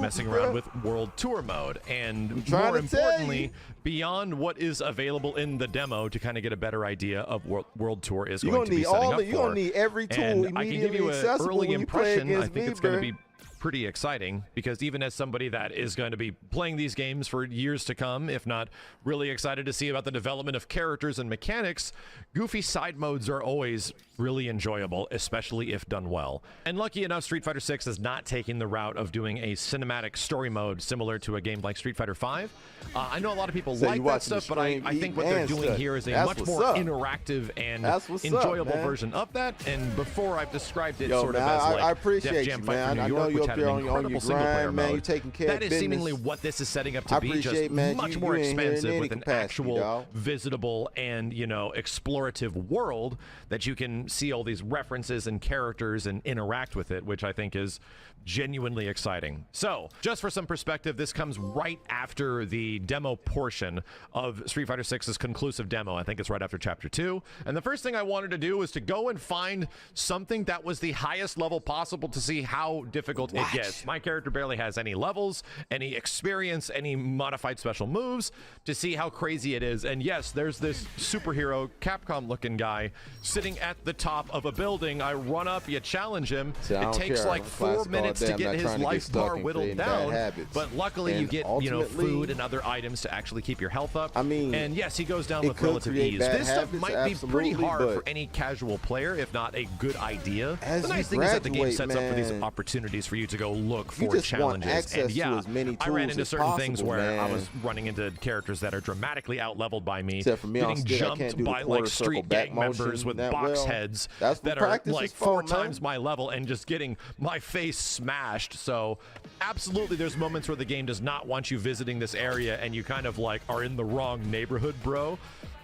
messing around with World Tour mode. And more importantly, beyond what is available in the demo to kind of get a better idea of what World Tour is going to be setting up for. You're going to need every tool and I can give you an early impression. I think it's going to be pretty exciting, because even as somebody that is going to be playing these games for years to come, if not really excited to see about the development of characters and mechanics, goofy side modes are always really enjoyable, especially if done well. And lucky enough, Street Fighter 6 is not taking the route of doing a cinematic story mode similar to a game like Street Fighter 5. I know a lot of people like that stuff, but I think what they're doing here is a much more interactive and enjoyable version of that. And before I've described it sort of as like I appreciate Def Jam you, Fight man. for I New know York, you're which up had there an incredible single-player man. You're mode. taking care of That is business. seemingly what this is setting up to be, appreciate, just man, much you more ain't here in expansive any with an capacity, actual dog. visitable and, you know, explorative world that you can see all these references and characters and interact with it, which I think is genuinely exciting. So, just for some perspective, this comes right after the demo portion of Street Fighter 6's conclusive demo. I think it's right after Chapter 2. And the first thing I wanted to do was to go and find something that was the highest level possible to see how difficult it gets. My character barely has any levels, any experience, any modified special moves, to see how crazy it is. And yes, there's this superhero, Capcom-looking guy, sitting at the top of a building. I run up, you challenge him. It takes like 4 minutes to get his life bar whittled down, but luckily you get, you know, food and other items to actually keep your health up. I mean, and yes, he goes down with relative ease. This stuff might be pretty hard for any casual player, if not a good idea. The nice thing is that the game sets up for these opportunities for you to go look for challenges. And yeah, I ran into certain things where I was running into characters that are dramatically out-leveled by me, getting jumped by like street gang members with box heads that are like 4 times my level, and just getting my face smashed. So absolutely, there's moments where the game does not want you visiting this area and you kind of like are in the wrong neighborhood, bro.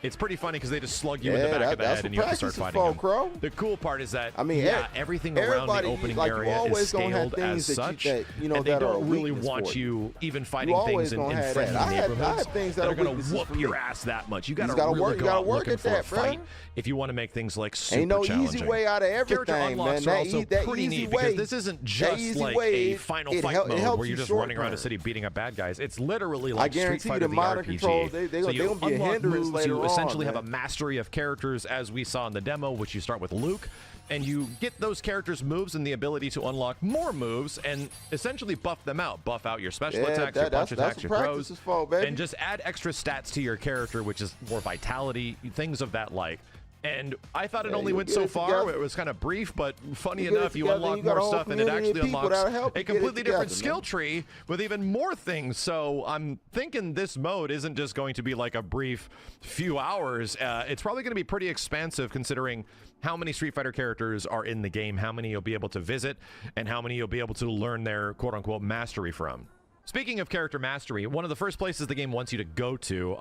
It's pretty funny because they just slug you in the back of the head and you have to start fighting them. The cool part is that, I mean, yeah, everything around the opening area is scaled as such, and they don't really want you even fighting things in friendly neighborhoods that are going to whoop your ass that much. You got to really go out looking for a fight if you want to make things like super challenging. Ain't no easy way out of everything, character unlocks are also pretty neat because this isn't just like a final fight mode where you're just running around a city beating up bad guys. It's literally like Street Fighter the RPG. So you unlock moves, you essentially have a mastery of characters, as we saw in the demo, which you start with Luke, and you get those characters' moves and the ability to unlock more moves and essentially buff them out. Buff out your special attacks, your punch attacks, your throws, and just add extra stats to your character, which is more vitality, things of that like. And I thought it only went so far. It was kind of brief, but funny enough, you unlock more stuff, and it actually unlocks a completely different skill tree with even more things. So I'm thinking this mode isn't just going to be like a brief few hours. It's probably going to be pretty expansive, considering how many Street Fighter characters are in the game, how many you'll be able to visit, and how many you'll be able to learn their quote-unquote mastery from. Speaking of character mastery, one of the first places the game wants you to go to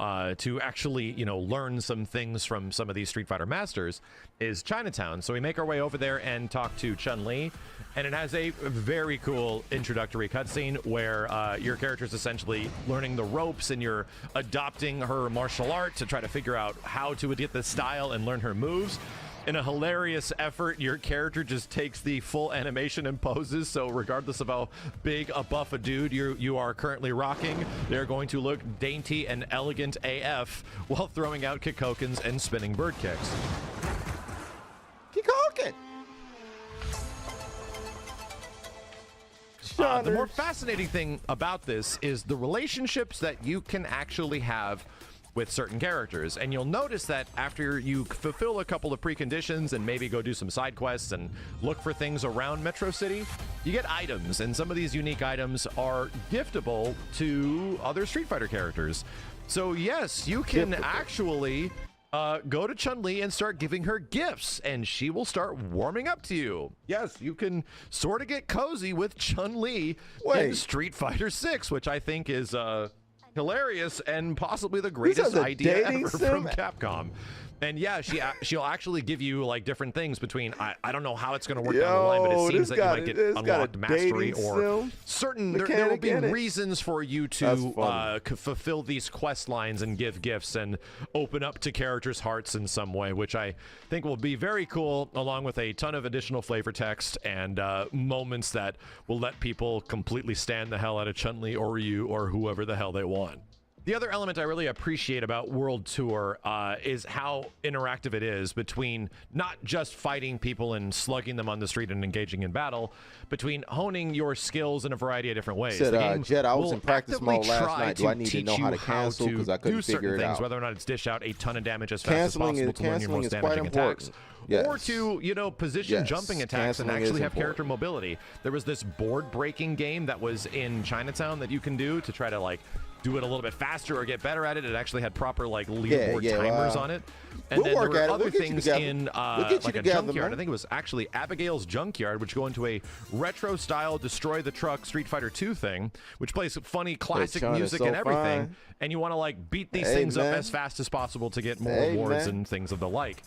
actually, you know, learn some things from some of these Street Fighter masters is Chinatown. So we make our way over there and talk to Chun-Li, and it has a very cool introductory cutscene where your character is essentially learning the ropes and you're adopting her martial art to try to figure out how to get the style and learn her moves. In a hilarious effort, your character just takes the full animation and poses, so regardless of how big a buff a dude you are currently rocking, they're going to look dainty and elegant AF while throwing out Kikokens and spinning bird kicks. Kikoken! The more fascinating thing about this is the relationships that you can actually have with certain characters, and you'll notice that after you fulfill a couple of preconditions and maybe go do some side quests and look for things around Metro City, you get items, and some of these unique items are giftable to other Street Fighter characters. So yes, you can actually go to Chun-Li and start giving her gifts, and she will start warming up to you. Yes, you can sort of get cozy with Chun-Li in Street Fighter 6, which I think is hilarious and possibly the greatest idea ever from Capcom. And yeah, she'll actually give you like different things between, I don't know how it's going to work down the line, but it seems that you might get unlocked mastery or certain, there will be reasons for you to fulfill these quest lines and give gifts and open up to characters' hearts in some way, which I think will be very cool, along with a ton of additional flavor text and moments that will let people completely stand the hell out of Chun-Li or Ryu or whoever the hell they want. The other element I really appreciate about World Tour is how interactive it is between not just fighting people and slugging them on the street and engaging in battle, between honing your skills in a variety of different ways. The game Jet, I was in practice mode last night. Do I need to know how to cancel because I couldn't figure it out? Whether or not it's dish out a ton of damage as fast as possible to learn your most damaging attacks. Yes. Or to, you know, position jumping attacks and actually have character mobility. There was this board breaking game that was in Chinatown that you can do to try to like do it a little bit faster or get better at it. It actually had proper like leaderboard timers on it. And then there were other things in like a junkyard. I think it was actually Abigail's Junkyard, which go into a retro style destroy the truck Street Fighter 2 thing, which plays funny classic music and everything. And you want to like beat these things up as fast as possible to get more rewards and things of the like.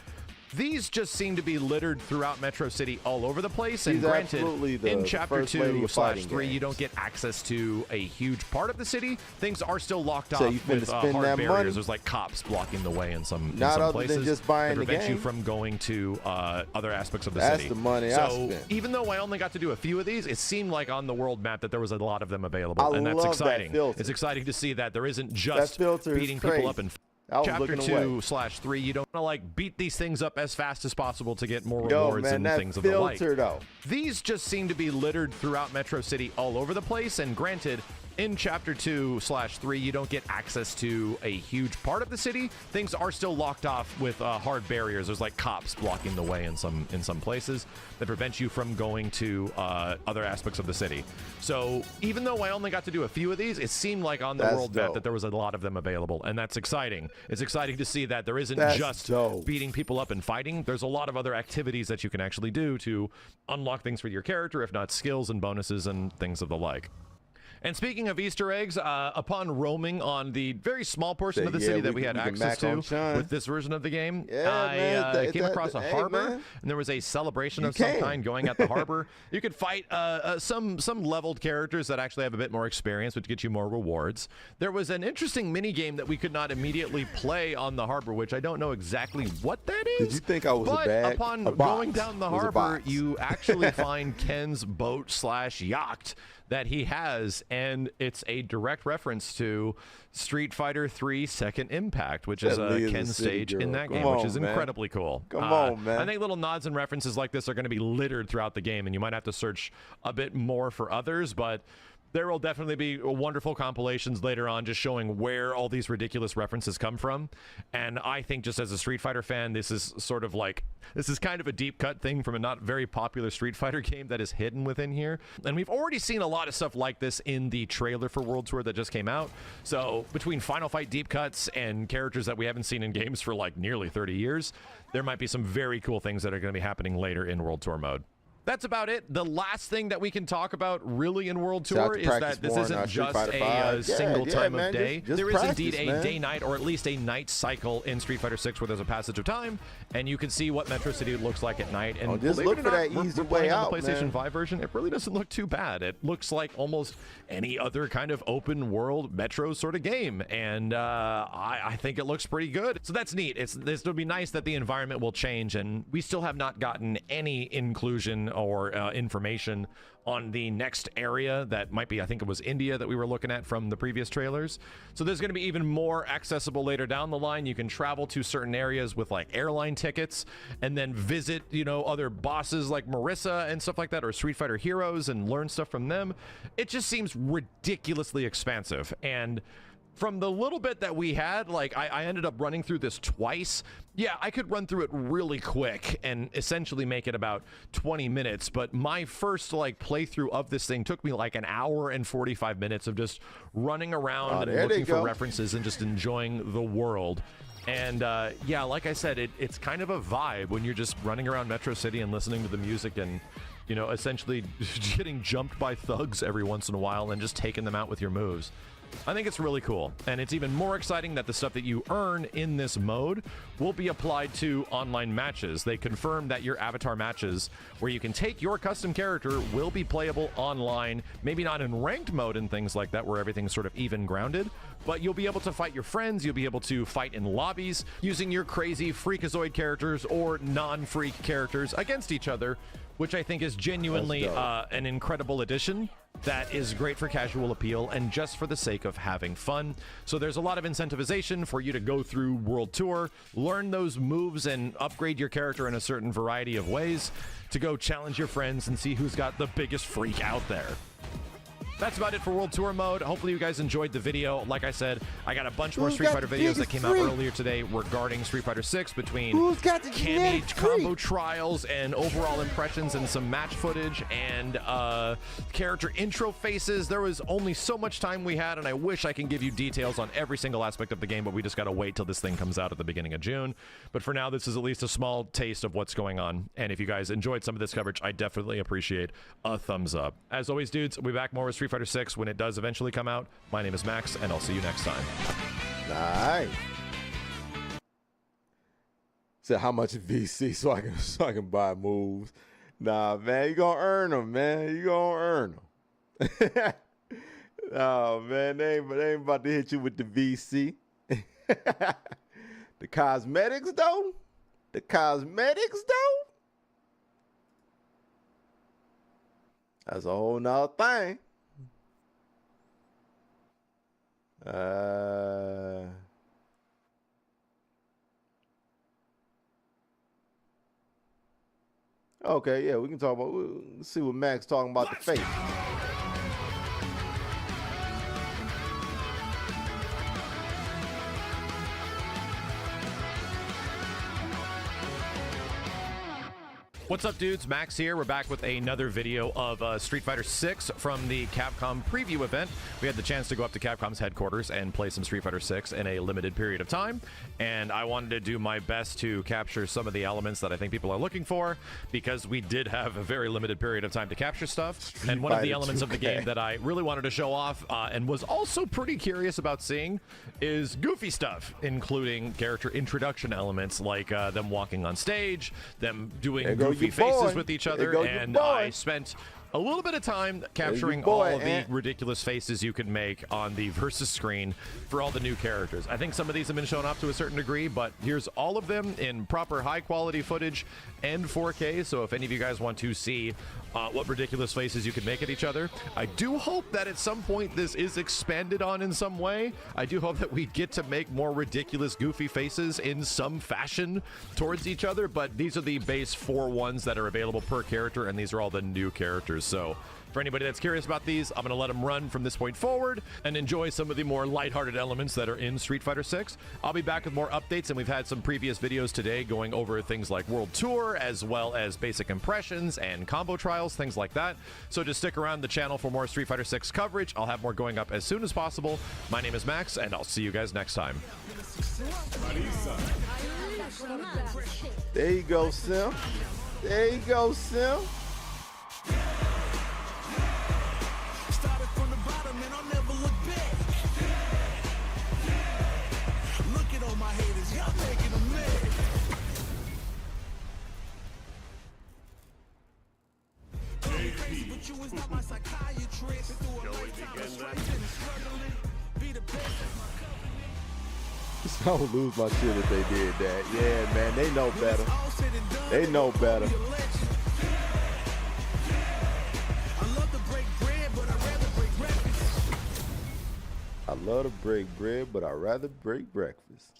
These just seem to be littered throughout Metro City all over the place. And She's granted, absolutely the in Chapter first lady of fighting 2/3, you games. don't get access to a huge part of the city. Things are still locked So off you finna with spend hard that barriers. money? There's like cops blocking the way in some Not other places than just buying that the prevent you game. from going to other aspects of the That's city. the money I So spent. even though I only got to do a few of these, it seemed like on the world map that there was a lot of them available, and that's love exciting. that filter. It's exciting to see that there isn't just filter is beating people up in I was Chapter looking away. 2/3, you don't want to like beat these things up as fast as possible to get more Yo, rewards man, and that things of the like. filter, though. These just seem to be littered throughout Metro City all over the place, and granted, in Chapter 2/3, you don't get access to a huge part of the city. Things are still locked off with hard barriers. There's like cops blocking the way in some places that prevent you from going to other aspects of the city. So even though I only got to do a few of these, it seemed like on the That's world map dope. that there was a lot of them available, and that's exciting. It's exciting to see that there isn't That's just dope. beating people up and fighting. There's a lot of other activities that you can actually do to unlock things for your character, if not skills and bonuses and things of the like. And speaking of Easter eggs, upon roaming on the very small portion of the city that we had access to with this version of the game, I came across a harbor, and there was a celebration of some kind going at the harbor. You could fight some leveled characters that actually have a bit more experience, which gets you more rewards. There was an interesting mini game that we could not immediately play on the harbor, which I don't know exactly what that is. Did you think I was but a bag? upon A box. going down the It was a harbor, box. you actually find Ken's boat/yacht that he has, and it's a direct reference to Street Fighter 3 Second Impact, which is Leah Ken's the City stage girl. in that Come game, which on, is man. incredibly cool. Come on, man. I think little nods and references like this are going to be littered throughout the game, and you might have to search a bit more for others, but there will definitely be wonderful compilations later on just showing where all these ridiculous references come from. And I think just as a Street Fighter fan, this is sort of like, this is kind of a deep cut thing from a not very popular Street Fighter game that is hidden within here. And we've already seen a lot of stuff like this in the trailer for World Tour that just came out. So between Final Fight deep cuts and characters that we haven't seen in games for like nearly 30 years, there might be some very cool things that are going to be happening later in World Tour mode. That's about it. The last thing that we can talk about really in World Tour is that this isn't just a single time of day. There is indeed a day-night, or at least a night cycle in Street Fighter 6 where there's a passage of time, and you can see what Metro City looks like at night. And just look for that easy way out, on the PlayStation man. 5 version, it really doesn't look too bad. It looks like almost any other kind of open world Metro sort of game, and I think it looks pretty good. So that's neat. It'll be nice that the environment will change, and we still have not gotten any inclusion or information on the next area that might be, I think it was India that we were looking at from the previous trailers. So there's going to be even more accessible later down the line. You can travel to certain areas with like airline tickets and then visit, you know, other bosses like Marissa and stuff like that, or Street Fighter heroes, and learn stuff from them. It just seems ridiculously expansive. And from the little bit that we had, like I ended up running through this twice. Yeah, I could run through it really quick and essentially make it about 20 minutes. But my first like playthrough of this thing took me like an hour and 45 minutes of just running around and looking for references and just enjoying the world. And yeah, like I said, it's kind of a vibe when you're just running around Metro City and listening to the music and, you know, essentially getting jumped by thugs every once in a while and just taking them out with your moves. I think it's really cool, and it's even more exciting that the stuff that you earn in this mode will be applied to online matches. They confirmed that your avatar matches, where you can take your custom character, will be playable online, maybe not in ranked mode and things like that, where everything's sort of even grounded, but you'll be able to fight your friends, you'll be able to fight in lobbies using your crazy freakazoid characters or non-freak characters against each other, which I think is genuinely an incredible addition that is great for casual appeal and just for the sake of having fun. So there's a lot of incentivization for you to go through World Tour, learn those moves, and upgrade your character in a certain variety of ways to go challenge your friends and see who's got the biggest freak out there. That's about it for World Tour mode. Hopefully you guys enjoyed the video. Like I said, I got a bunch more Street Fighter videos that came out earlier today regarding Street Fighter 6 between Cammy combo trials and overall impressions and some match footage and character intro faces. There was only so much time we had, and I wish I can give you details on every single aspect of the game, but we just got to wait till this thing comes out at the beginning of June. But for now, this is at least a small taste of what's going on. And if you guys enjoyed some of this coverage, I definitely appreciate a thumbs up. As always, dudes, we'll be back more with Street Fighter 6 when it does eventually come out. My name is Max, and I'll see you next time. Nice. Said how much VC so I can buy moves. Nah, man, you gonna earn them, man. You gonna earn them. Oh man, they ain't about to hit you with the VC. The cosmetics though. The cosmetics though. That's a whole nother thing. Okay, yeah, we can talk about. We'll see what Mac's talking about the face. What's up, dudes? Max here. We're back with another video of Street Fighter 6 from the Capcom preview event. We had the chance to go up to Capcom's headquarters and play some Street Fighter 6 in a limited period of time, and I wanted to do my best to capture some of the elements that I think people are looking for, because we did have a very limited period of time to capture stuff. And one of the elements of the game that I really wanted to show off and was also pretty curious about seeing is goofy stuff, including character introduction elements like them walking on stage, them doing goofy faces with each other, and I spent a little bit of time capturing all the ridiculous faces you can make on the versus screen for all the new characters. I think some of these have been shown off to a certain degree, but here's all of them in proper high quality footage and 4K. So if any of you guys want to see what ridiculous faces you can make at each other, I do hope that at some point this is expanded on in some way. I do hope that we get to make more ridiculous goofy faces in some fashion towards each other, but these are the base 4 ones that are available per character, and these are all the new characters. So for anybody that's curious about these, I'm going to let them run from this point forward and enjoy some of the more lighthearted elements that are in Street Fighter 6. I'll be back with more updates, and we've had some previous videos today going over things like World Tour, as well as basic impressions and combo trials, things like that. So just stick around the channel for more Street Fighter 6 coverage. I'll have more going up as soon as possible. My name is Max, and I'll see you guys next time. There you go, Sim. There you go, Sim. Started from the bottom and I'll never look back. Look at all my haters, y'all making them mad. Crazy, but you is not my psychiatrist. Through a lifetime of strife and struggling. Be the best, that's my covenant. I would lose my shit if they did that. Yeah, man, they know better. They know better. I love to break bread, but I'd rather break breakfast.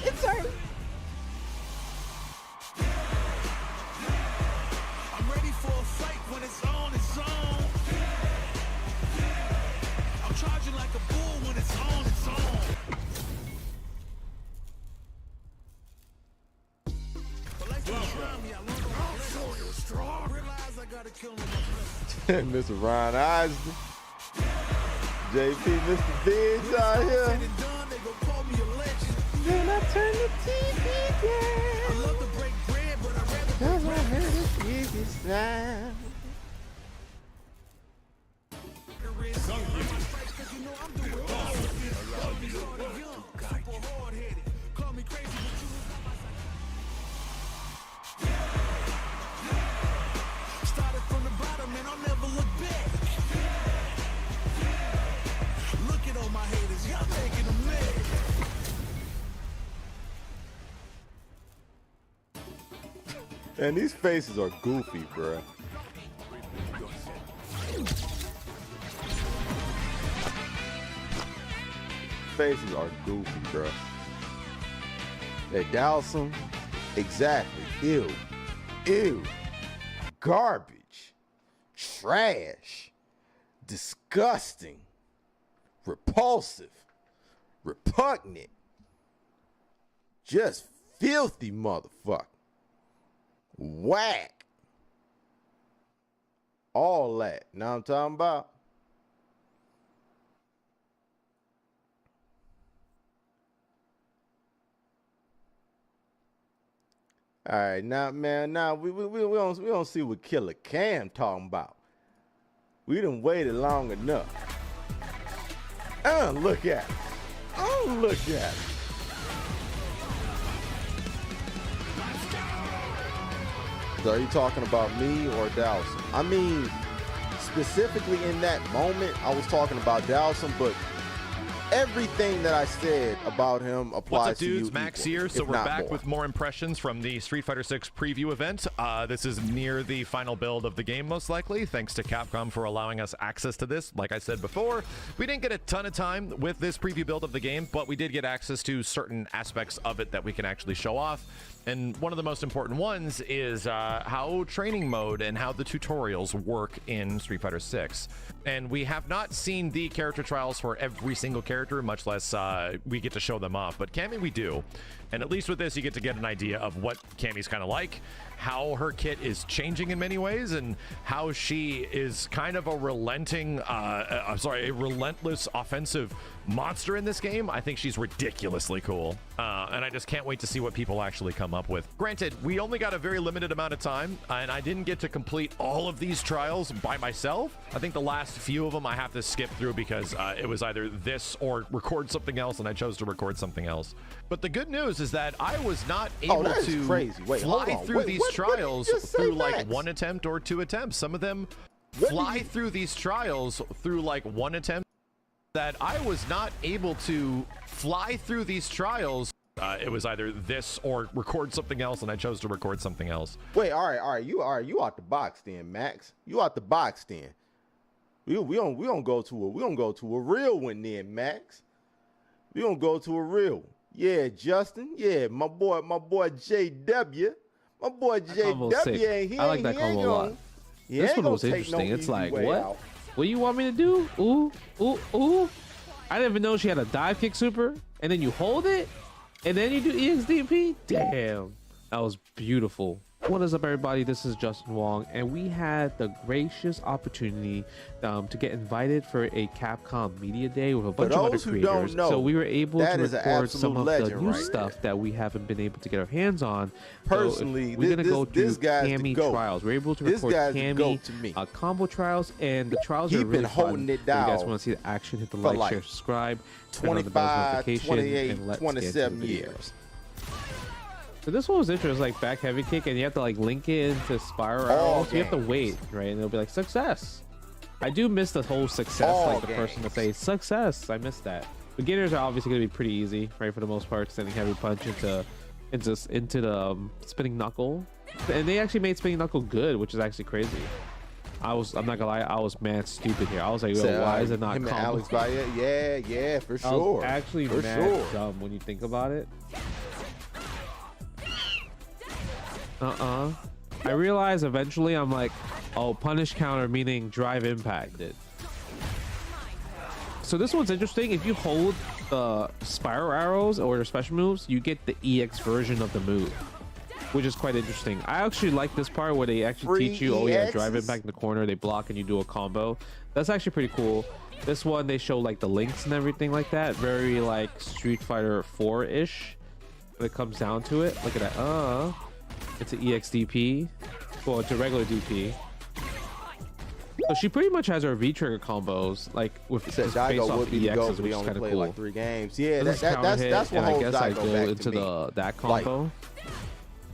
It's hurt. I'm ready for a fight when it's on, it's on. I'm charging like a bull when it's on, it's on. Mr. Ron Eisner, JP, Mr. Biggs out here. Then I turn the TV down. I love to break bread, but I'd rather Cause I heard the biggest sound. Started from the bottom and I'll never look back. Look at all my haters, y'all making them mad. And these faces are goofy, bruh. Faces are goofy, bruh. They douse them. Exactly. Ew. Ew. Garbage. Trash. Disgusting. Repulsive. Repugnant. Just filthy motherfucker. Whack. All that. Know what I'm talking about? All right, now, man, now we don't see what Killer Cam talking about. We done waited long enough. Look at it. Oh, look at it. So are you talking about me or Dowson? I mean, specifically in that moment, I was talking about Dowson, but everything that I said about him applies What's up, dudes? to you. Max equally, here. So if we're not back more. with more impressions from the Street Fighter 6 preview event. This is near the final build of the game, most likely. Thanks to Capcom for allowing us access to this. Like I said before, we didn't get a ton of time with this preview build of the game, but we did get access to certain aspects of it that we can actually show off. And one of the most important ones is how training mode and how the tutorials work in Street Fighter 6. And we have not seen the character trials for every single character, much less we get to show them off. But Cammy, we do. And at least with this, you get to get an idea of what Cammy's kind of like, how her kit is changing in many ways, and how she is kind of a relentless offensive monster in this game. I think she's ridiculously cool. And I just can't wait to see what people actually come up with. Granted, we only got a very limited amount of time, and I didn't get to complete all of these trials by myself. I think the last few of them I have to skip through because it was either this or record something else, and I chose to record something else. But the good news is that I was not able to fly through these trials through like one attempt or two attempts. Some of them fly through these trials through like one attempt. That I was not able to fly through these trials. It was either this or record something else, and I chose to record something else. Wait, all right, you out the box then, Max. You out the box then. We don't go to a real one then, Max. We gonna go to a real one. Yeah, Justin. Yeah, my boy JW. My boy JW ain't here. I like that combo a lot. This one was interesting. It's like, what? What do you want me to do? Ooh. I didn't even know she had a dive kick super, and then you hold it, and then you do EXDP. Damn, that was beautiful. What is up, everybody? This is Justin Wong, and we had the gracious opportunity to get invited for a Capcom Media Day with a bunch of other creators. So we were able to record some of the new stuff that we haven't been able to get our hands on. Personally, so we're gonna go through Cammy trials. We're able to record Cammy combo trials, and the trials are really fun. If you guys want to see the action, hit the like, share, subscribe, 25, 28, 27 years. So this one was interesting. Like back heavy kick, and you have to like link it into spiral arrows. So you have to wait, right? And it'll be like success. I do miss the whole success, like the person to say success. I miss that. Beginners are obviously going to be pretty easy, right? For the most part, sending heavy punch into the spinning knuckle, and they actually made spinning knuckle good, which is actually crazy. I'm not gonna lie, I was mad stupid here. I was like, yo, why is it not combo? Yeah, for sure. Actually, mad dumb when you think about it. I realized eventually I'm like, oh, punish counter meaning drive impacted. So this one's interesting. If you hold the spiral arrows or the special moves, you get the EX version of the move, which is quite interesting. I actually like this part where they actually teach you, oh yeah, drive impact in the corner, they block and you do a combo. That's actually pretty cool. This one, they show like the links and everything like that. Very like Street Fighter 4-ish when it comes down to it. Look at that. It's an EXDP. Well, it's a regular DP. So she pretty much has her V-trigger combos, like with just based off EXs, which is kind of cool. Like 3 games. Yeah, that's what I holds guess I go back into that combo. Like,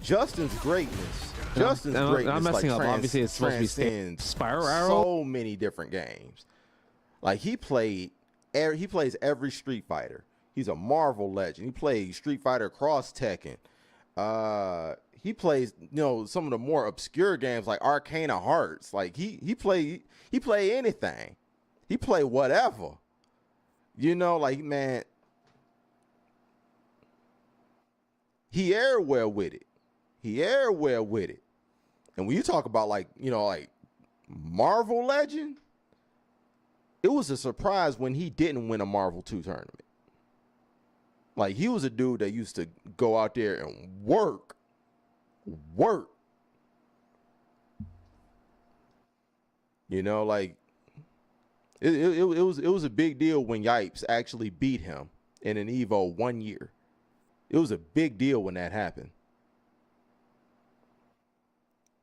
Justin's greatness. I'm messing up. Obviously, it's supposed to be spiral arrow. So many different games. Like he plays every Street Fighter. He's a Marvel legend. He plays Street Fighter Cross Tekken. He plays, some of the more obscure games like Arcana Hearts. Like he play anything. He play whatever. Like, man, he everywhere with it. And when you talk about like Marvel legend, it was a surprise when he didn't win a Marvel 2 tournament. Like he was a dude that used to go out there and work. Like it was a big deal when Yipes actually beat him in an Evo 1 year. It was a big deal when that happened.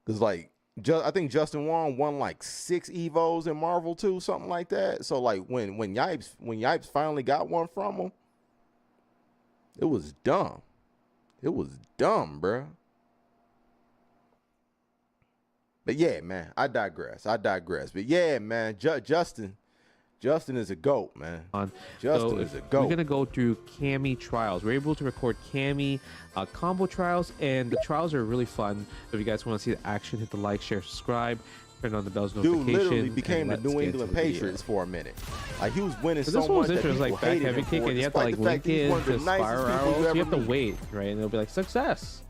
Cause like I think Justin won like 6 Evos in Marvel too, something like that. So like when Yipes finally got one from him, it was dumb. It was dumb, bruh. But yeah, man, I digress. But yeah, man, Justin is a GOAT, man. Justin is a GOAT. We're gonna go through Cammy trials. We're able to record Cammy combo trials, and the trials are really fun. If you guys want to see the action, hit the like, share, subscribe, turn on the bells notifications. Dude literally became the New England Patriots for a minute. Like he was winning so this one was much that interesting, people like back hated heavy him kick, for it, and you have to despite like the fact link he's it one of the into nicest spiral people arrows. you You have to ever meet. wait, right? And it'll be like success.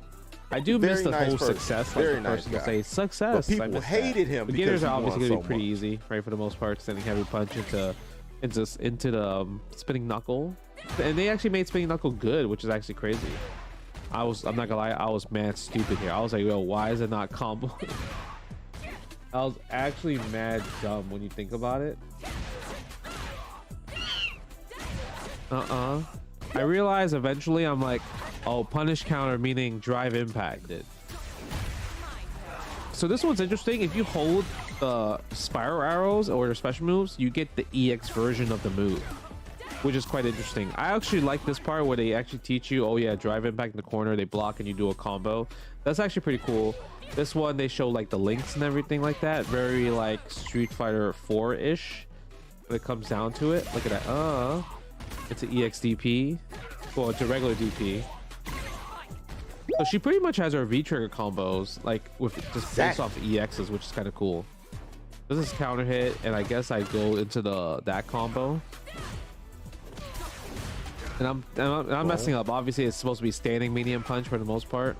I do Very miss the nice whole person. success. Like Very the nice person will guy. say success. But people hated him Beginners because he are obviously won gonna be so pretty much. easy, right? For the most part, sending heavy punch into the spinning knuckle, and they actually made spinning knuckle good, which is actually crazy. I'm not gonna lie, I was mad stupid here. I was like, yo, why is it not combo? I was actually mad dumb when you think about it. I realized eventually, I'm like, oh, punish counter meaning drive impacted. So this one's interesting. If you hold the spiral arrows or the special moves, you get the EX version of the move, which is quite interesting. I actually like this part where they actually teach you, oh yeah, drive impact in the corner, they block and you do a combo. That's actually pretty cool. This one, they show like the links and everything like that. Very like Street Fighter 4-ish when it comes down to it. Look at that. It's an EX DP. Well, it's a regular DP. So she pretty much has her V-trigger combos, like with just based off the EXs, which is kind of cool. This is counter hit, and I guess I go into that combo. And I'm messing up. Obviously, it's supposed to be standing medium punch for the most part.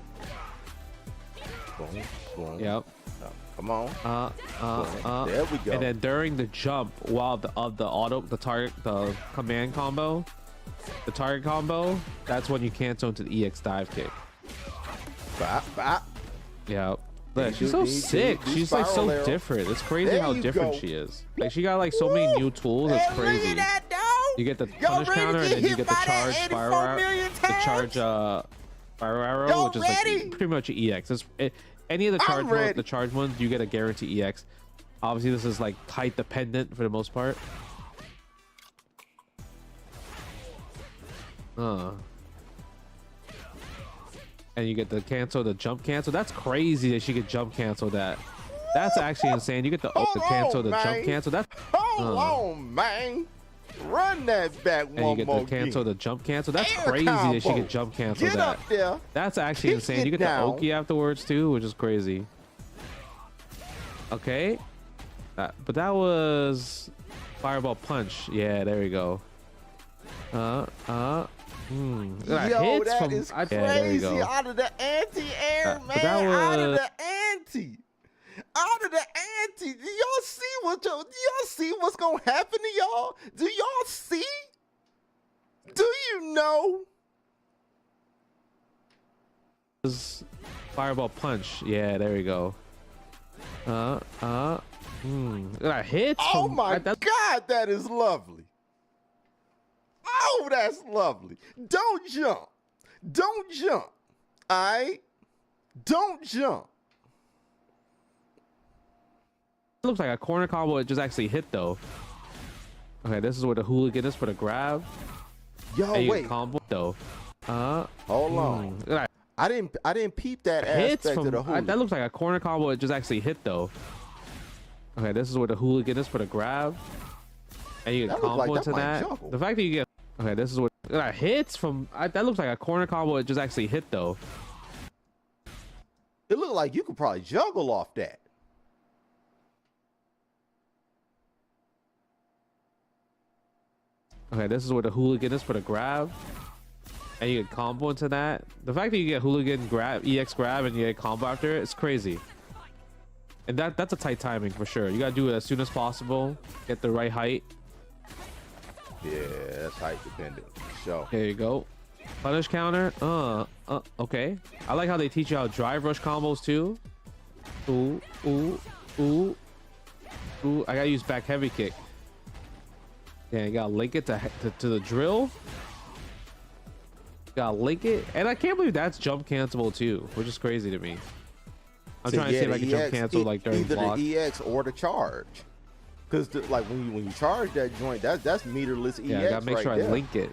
Yep. Come on. There we go. And then during the jump, while the command combo, the target combo, that's when you cancel into the EX dive kick. Yeah. Look, she's so sick. She's like so different. It's crazy how different she is. Like she got like so many new tools. It's crazy. You get the punish counter, and then you get the charge spiral arrow, which is like pretty much an EX. Any of the charge ones, you get a guarantee EX. Obviously, this is like height dependent for the most part. And you get the jump cancel. That's crazy that she could jump cancel that. That's actually insane. You get the cancel, the jump cancel. That's hold on, man. Run that back one more. And you get the cancel, the jump cancel. That's crazy that she could jump cancel that. Up there. That's actually insane. You get the Oki afterwards too, which is crazy. Okay. But that was fireball punch. Yeah, there we go. Yo, that is crazy. Out of the anti-air, man. Out of the anti. Do y'all see what's gonna happen to y'all? Do y'all see? Do you know? Fireball punch. Yeah, there we go. That hits. Oh my God, that is lovely. Oh, that's lovely. Don't jump. Don't jump. Alright? Don't jump. It looks like a corner combo. It just actually hit though. Okay, this is where the hooligan is for the grab. Yo, wait. Combo though. Hold on. I didn't peep that aspect of the hooligan. That looks like a corner combo. It just actually hit though. Okay, this is where the hooligan is for the grab. And you get combo into that. The fact that you get this is what hits from. That looks like a corner combo. It just actually hit though. It looked like you could probably juggle off that. Okay, this is where the hooligan is for the grab. And you get combo into that. The fact that you get hooligan grab, EX grab, and you get combo after it, it's crazy. And that's a tight timing for sure. You gotta do it as soon as possible. Get the right height. Yeah, that's height dependent. So there you go. Punish counter. Okay. I like how they teach you how drive rush combos too. Ooh. I gotta use back heavy kick. Yeah, you gotta link it to the drill. Gotta link it, and I can't believe that's jump cancelable too, which is crazy to me. I'm trying to see if I can jump cancel like during either block. the EX or the charge. Because like when you charge that joint, that's meterless EX. Yeah, I gotta make sure I there. link it.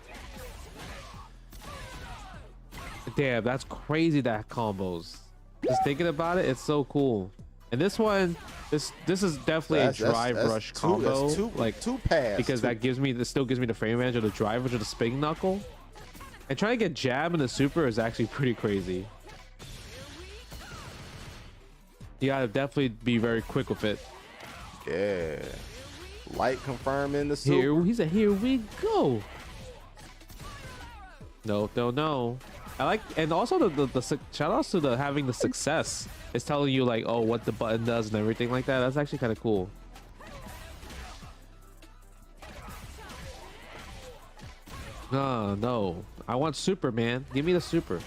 Damn, that's crazy that combos. Just thinking about it, it's so cool. And this one, this is definitely a drive rush combo. Like two pass. Because that gives me, this still gives me the frame advantage of the drive rush of the spin knuckle. And trying to get jab in the super is actually pretty crazy. You gotta definitely be very quick with it. Yeah. Light confirming the super. He said, here we go. No. I like, and also the shout outs to the having the success. It's telling you like, oh, what the button does and everything like that. That's actually kind of cool. No. I want super, man. Give me the super.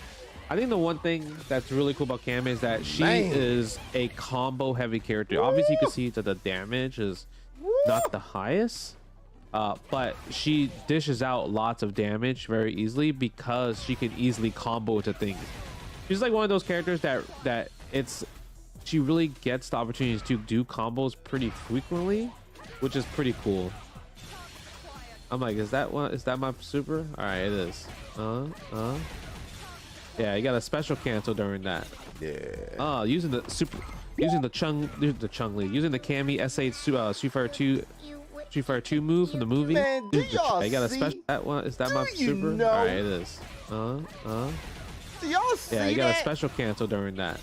I think the one thing that's really cool about Cam is that she is a combo heavy character. Obviously, you can see that the damage is not the highest, but she dishes out lots of damage very easily because she can easily combo to things. She's like one of those characters that she really gets the opportunities to do combos pretty frequently, which is pretty cool. I'm like, is that my super? All right, it is. Yeah, you got a special cancel during that. Yeah. Using the super, using the chun-li, using the Cammy S8 Street Fighter 2 move from the movie. Man, do y'all I got a see? special. That one is that my you super? know? All right, it is. Do y'all see Yeah, you got that? a special cancel during that.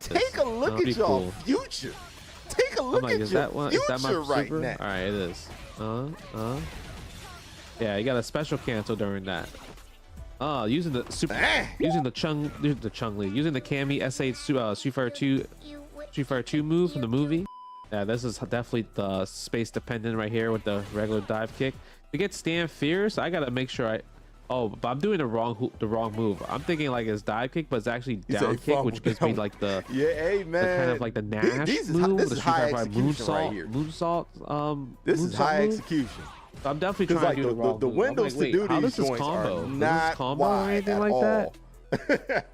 Take a look at Pretty y'all cool. future. Take a I'm look like, at is your that one? Is that my future right super? now. All right, it is. Yeah, you got a special cancel during that. Using the super, using the chun-li, using the Cammy S8 Street Fighter 2 move from the movie. Yeah, this is definitely the space dependent right here with the regular dive kick. To get stand fierce, I gotta make sure but I'm doing the wrong move. I'm thinking like it's dive kick, but it's actually down kick, which gives me like the hey man, the kind of like the Nash move, this the is Street high Fighter execution right here. moonsault. This is high execution. So I'm definitely trying Like to do the wrong move. I'm windows like, wait, to do how these does this joints combo? are Does this not combo or wide anything at like all. that?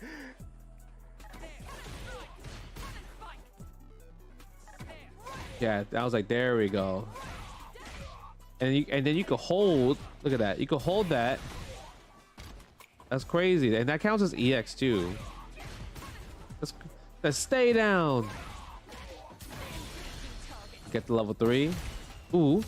Yeah, I was like, there we go. And then you can hold. Look at that. You can hold that. That's crazy, and that counts as EX too. Let's stay down. Get to level 3. Ooh.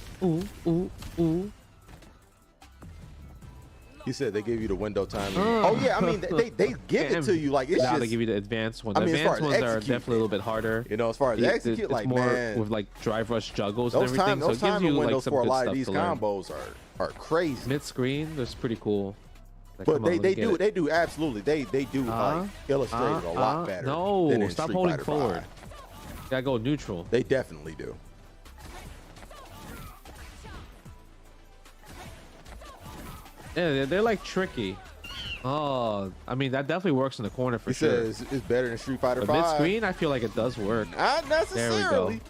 He said they gave you the window time. Oh yeah, I mean they give it to you like it's now just. they give you the advanced ones. I The mean, as far advanced as ones are execute, definitely a little bit harder. You know, as far as execute, it's like more man, with like drive rush juggles those and everything. So those it gives timing you like windows some for a good lot stuff of these to learn. combos are crazy. Mid screen, that's pretty cool. Like, But come on, they let's get do it. absolutely they do like illustrate it a lot better. No, than in stop Street holding Fighter forward. 5. Gotta go neutral. They definitely do. Yeah, they're like tricky. Oh, I mean that definitely works in the corner for He sure. says it's better than Street Fighter But 5. mid screen, I feel like it does work. Not necessarily.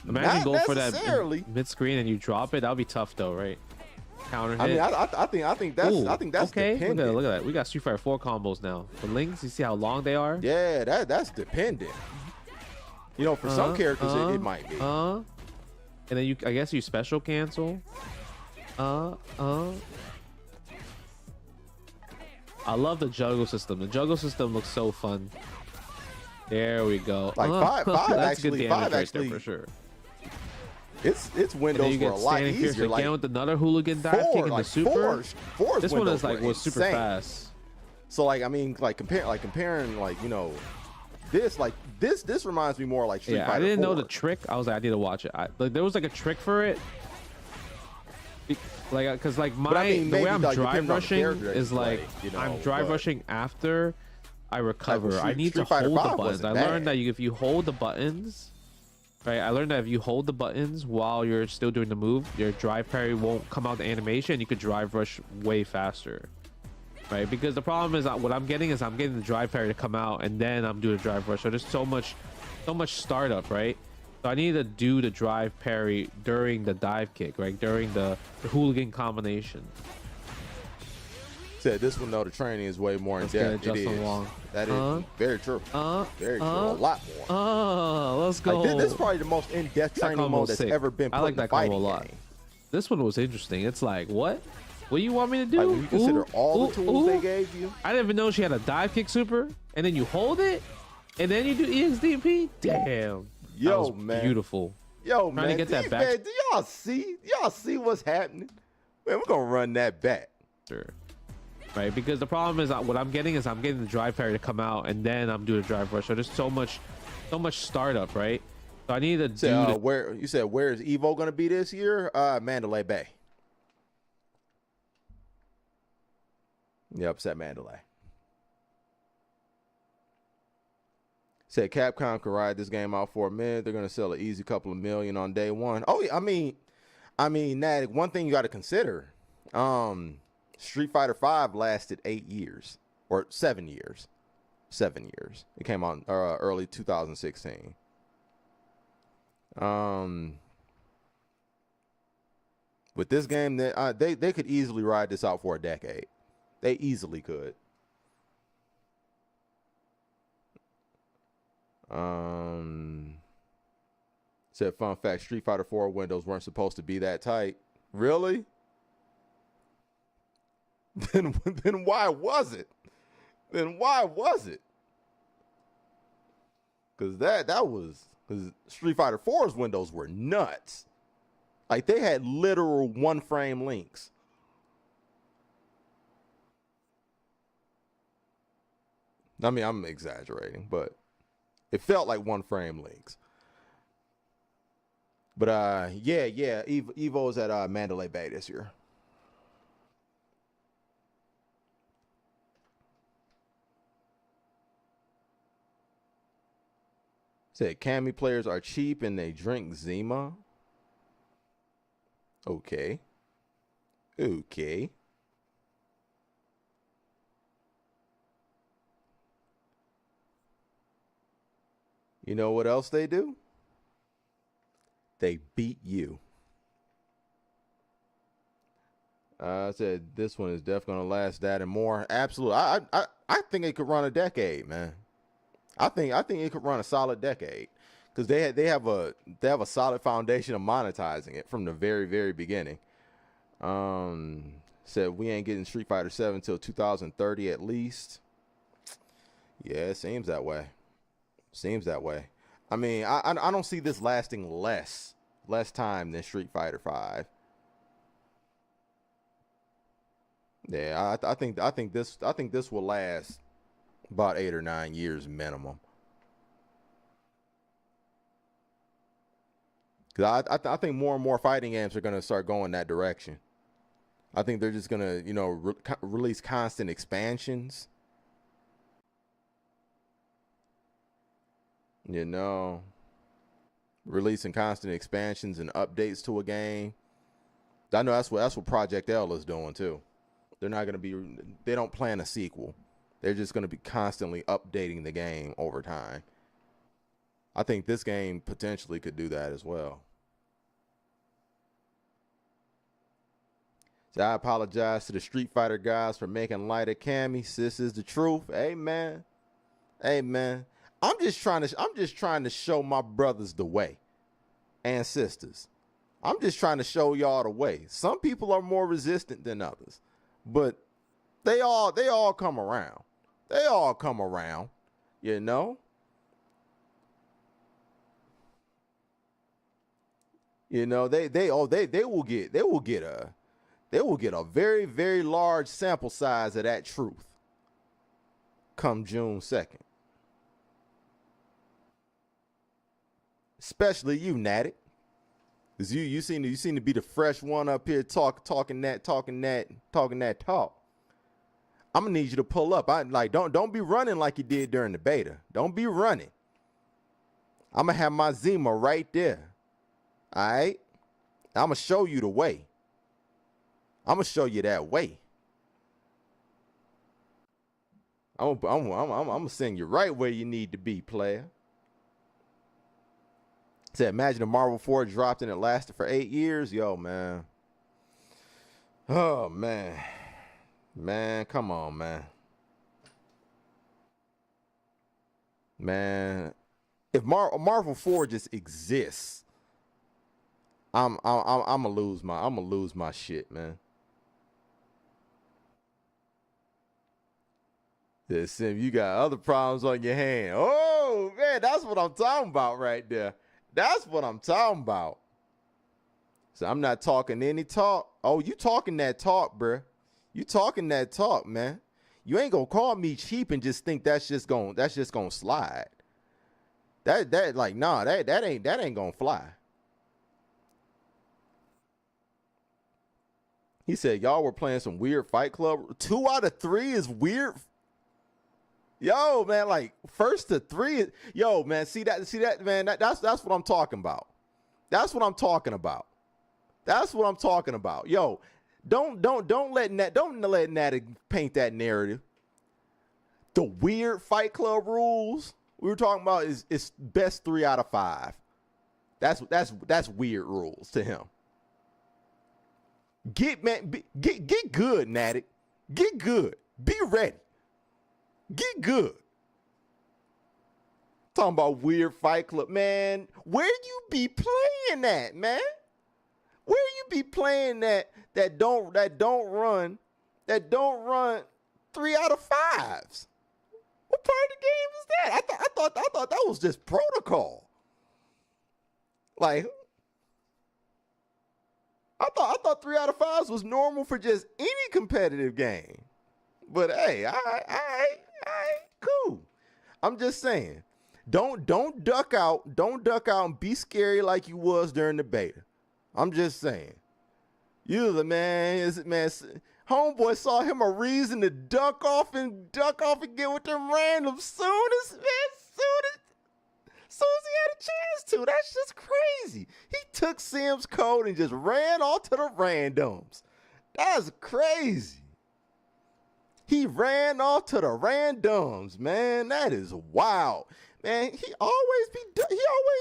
Imagine Not go for that necessarily. mid screen and you drop it. That'll be tough though, right? Counter hit. I mean, I think that's Ooh, okay. dependent. Look at that. We got Street Fighter 4 combos now. The links, you see how long they are? Yeah, that's dependent. You know, for some characters it might be. And then I guess you special cancel. I love the juggle system. The juggle system looks so fun. There we go. Like five that's good actually, damage five right actually, there for sure. It's And then windows you were get a lot standing fierce easier. again Like with another hooligan dive kick in the super. Four's This one windows is like were was super insane. fast. So like I mean comparing like you know this reminds me more like Street Yeah, Fighter I didn't know 4. the trick. I was like, I need to watch it. Like there was like a trick for it. Like, cause like But I mean, the way maybe, I'm like, drive depending on the rushing character that is you play, like you know, I'm drive but- rushing after I recover. Like, I need to Street Fighter hold the 5 buttons. I wasn't learned bad. that if you hold the buttons, right? I learned that if you hold the buttons while you're still doing the move, your drive parry won't come out the animation. You could drive rush way faster, right? Because the problem is what I'm getting is I'm getting the drive parry to come out and then I'm doing the drive rush. So there's so much startup, right? So I need to do the drive parry during the dive kick, right? During the hooligan combination. Said this one though, the training is way more in Let's get depth. it It just is. along. That is very true. Very true. A lot more. Let's go. Like, this is probably the most in-depth training mode that's ever been put I like in a that combo a fighting lot. game. This one was interesting. It's like, what? What do you want me to do? Like when you consider all the tools they ooh. gave you. I didn't even know she had a dive kick super, and then you hold it, and then you do EXDP. Damn. Yo, that was man. beautiful. Yo, Trying man. to get that back. Man, do y'all see? Y'all see what's happening? Man, we're gonna run that back. Sure. Right, because the problem is what I'm getting the drive parry to come out, and then I'm doing a drive rush. So there's so much startup, right? So I need to do. Where you said where is Evo gonna be this year? Mandalay Bay. Yep, it's at Mandalay. Said Capcom can ride this game out for a minute. They're gonna sell an easy couple of million on day one. Oh yeah, I mean, Nat, one thing you got to consider. Street Fighter V lasted 8 years or 7 years. 7 years. It came out early 2016. With this game, they could easily ride this out for a decade. They easily could. Said fun fact: Street Fighter 4 windows weren't supposed to be that tight. Really? Then why was it? Then why was it? Because because Street Fighter 4's windows were nuts. Like they had literal one frame links. I mean, I'm exaggerating, but it felt like one frame links. But yeah, Evo's at Mandalay Bay this year. Said Cammy players are cheap and they drink Zima. Okay. Okay. You know what else they do? They beat you. I said this one is definitely gonna last that and more. Absolutely. I think it could run a decade, man. I think it could run a solid decade because they have a solid foundation of monetizing it from the very, very beginning. Said we ain't getting Street Fighter 7 till 2030 at least. Yeah, it seems that way. Seems that way. I mean, I don't see this lasting less time than Street Fighter 5. Yeah, I think this will last about 8 or 9 years minimum. Cause I think more and more fighting games are gonna start going that direction. I think they're just gonna release constant expansions. Releasing constant expansions and updates to a game. I know that's what Project L is doing too. They don't plan a sequel. They're just going to be constantly updating the game over time. I think this game potentially could do that as well. So I apologize to the Street Fighter guys for making light of Cammy. Sis is the truth. Amen. Amen. I'm just trying to show my brothers the way and sisters. I'm just trying to show y'all the way. Some people are more resistant than others, but they all come around. They all come around, you know. You know, they will get a very, very large sample size of that truth come June 2nd. Especially you, Natty. Cause you seem to be the fresh one up here talking that talk. I'm gonna need you to pull up. Don't be running like you did during the beta. Don't be running. I'm gonna have my Zima right there. All right. I'm gonna show you the way. I'm gonna show you that way. I'm gonna send you right where you need to be, player. Said, imagine if Marvel 4 dropped and it lasted for 8 years. Yo, man. Oh, man. Man, come on, man. Man, if Marvel 4 just exists, I'm gonna lose my shit, man. Yeah, Sim, you got other problems on your hand. Oh man, that's what I'm talking about right there. That's what I'm talking about. So I'm not talking any talk. Oh, you talking that talk, bruh. You talking that talk, man. You ain't gonna call me cheap and just think that's just gonna slide. That like nah, that ain't gonna fly. He said y'all were playing some weird Fight Club. 2 out of 3 is weird. Yo, man, like first to 3. Yo, man, see that, man. That's what I'm talking about. That's what I'm talking about. That's what I'm talking about. Yo, don't let Nat paint that narrative. The weird Fight Club rules we were talking about is best 3 out of 5. That's weird rules to him. Get good, Natick. Get good. Be ready. Get good. Talking about weird Fight Club, man. Where you be playing that, man? Where you be playing that don't run 3 out of 5s? What part of the game is that? I thought that was just protocol. Like, I thought 3 out of 5s was normal for just any competitive game. But hey, all right, cool. I'm just saying, don't duck out and be scary like you was during the beta. I'm just saying. You the man, homeboy saw him a reason to duck off and get with them random soon as he had a chance to. That's just crazy. He took Sim's code and just ran off to the randoms. That's crazy. He ran off to the randoms, man. That is wild. Man, he always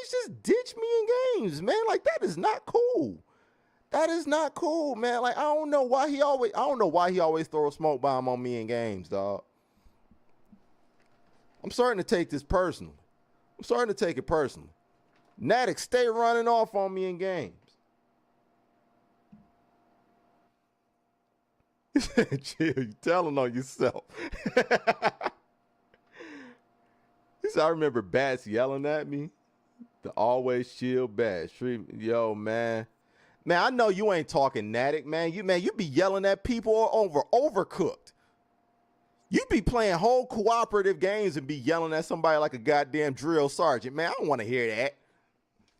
just ditch me in games, man. Like, that is not cool. That is not cool, man. Like, I don't know why he always throw a smoke bomb on me in games, dog. I'm starting to take this personally. I'm starting to take it personally. Natick, stay running off on me in games. He said, chill, you telling on yourself. He said, I remember Bats yelling at me. The always chill Bats. Yo, man. Man, I know you ain't talking Natick, man. You be yelling at people over Overcooked. You be playing whole cooperative games and be yelling at somebody like a goddamn drill sergeant. Man, I don't want to hear that.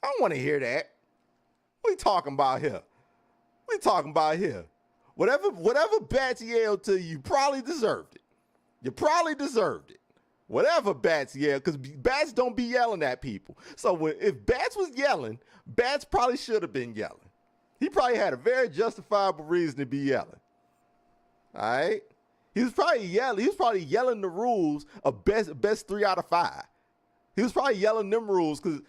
I don't want to hear that. What we talking about here? What we talking about here? Whatever Bats yelled to you, probably deserved it. You probably deserved it. Whatever Bats yelled, because Bats don't be yelling at people. So if Bats was yelling, Bats probably should have been yelling. He probably had a very justifiable reason to be yelling. All right? He was probably yelling the rules of best 3 out of 5. He was probably yelling them rules because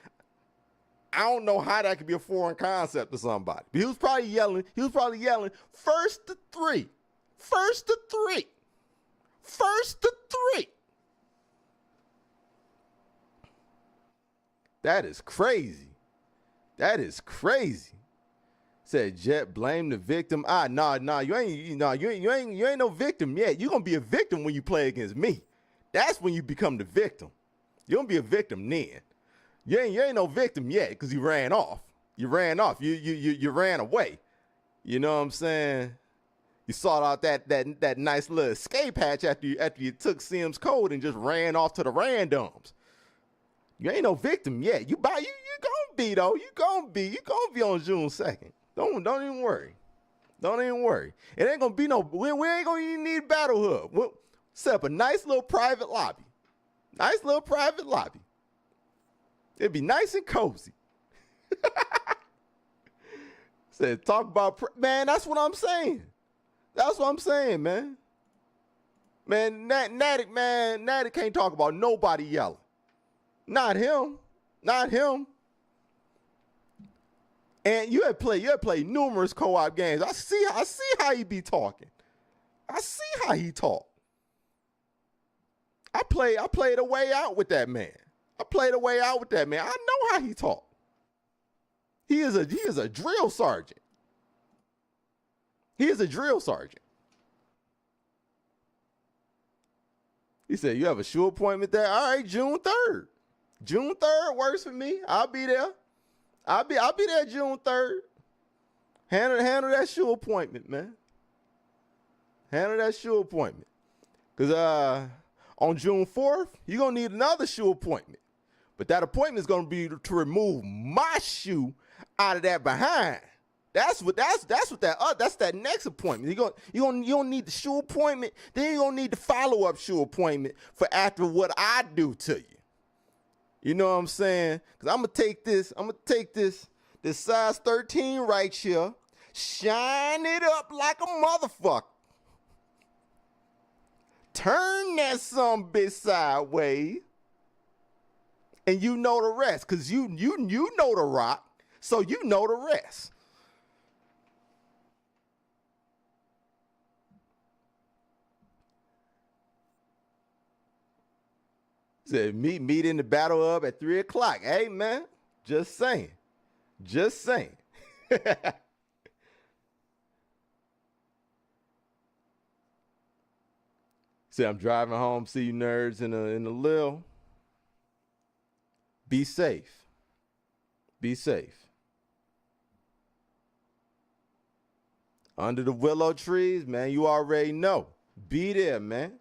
I don't know how that could be a foreign concept to somebody. But he was probably yelling first to 3. First to 3. First to 3. That is crazy. That is crazy. Said Jet, blame the victim. Nah, you ain't no victim yet. You gonna be a victim when you play against me. That's when you become the victim. You gonna be a victim then. You ain't no victim yet because you ran off. You ran off. You ran away. You know what I'm saying? You sought out that nice little escape hatch after you took Sim's code and just ran off to the randoms. You ain't no victim yet. You gonna be though. You gonna be on June 2nd. Don't even worry. Don't even worry. It ain't gonna be no. We ain't gonna even need Battle Hub. We'll set up a nice little private lobby. Nice little private lobby. It'd be nice and cozy. Said talk about man. That's what I'm saying. That's what I'm saying, man. Man, Natick can't talk about nobody yelling. Not him. Not him. And you had played numerous co-op games. I see how you be talking. I see how he talk. I played a way out with that man. I know how he talk. He is a drill sergeant. He is a drill sergeant. He said, "You have a shoe appointment there? All right, June 3rd. June 3rd works for me. I'll be there. I'll be there June 3rd. Handle that shoe appointment, man. Handle that shoe appointment. Cause on June 4th, you're gonna need another shoe appointment. But that appointment is gonna be to remove my shoe out of that behind. That's that next appointment. You don't need the shoe appointment, then you're gonna need the follow-up shoe appointment for after what I do to you. You know what I'm saying? Because I'm gonna take this size 13 right here, shine it up like a motherfucker. Turn that sumbitch sideways, and you know the rest, because you know the rock, so you know the rest. Said meet in the battle hub at 3 o'clock. Hey man, just saying. See, I'm driving home. See you nerds in a lil. Be safe. Be safe. Under the willow trees, man, you already know. Be there, man.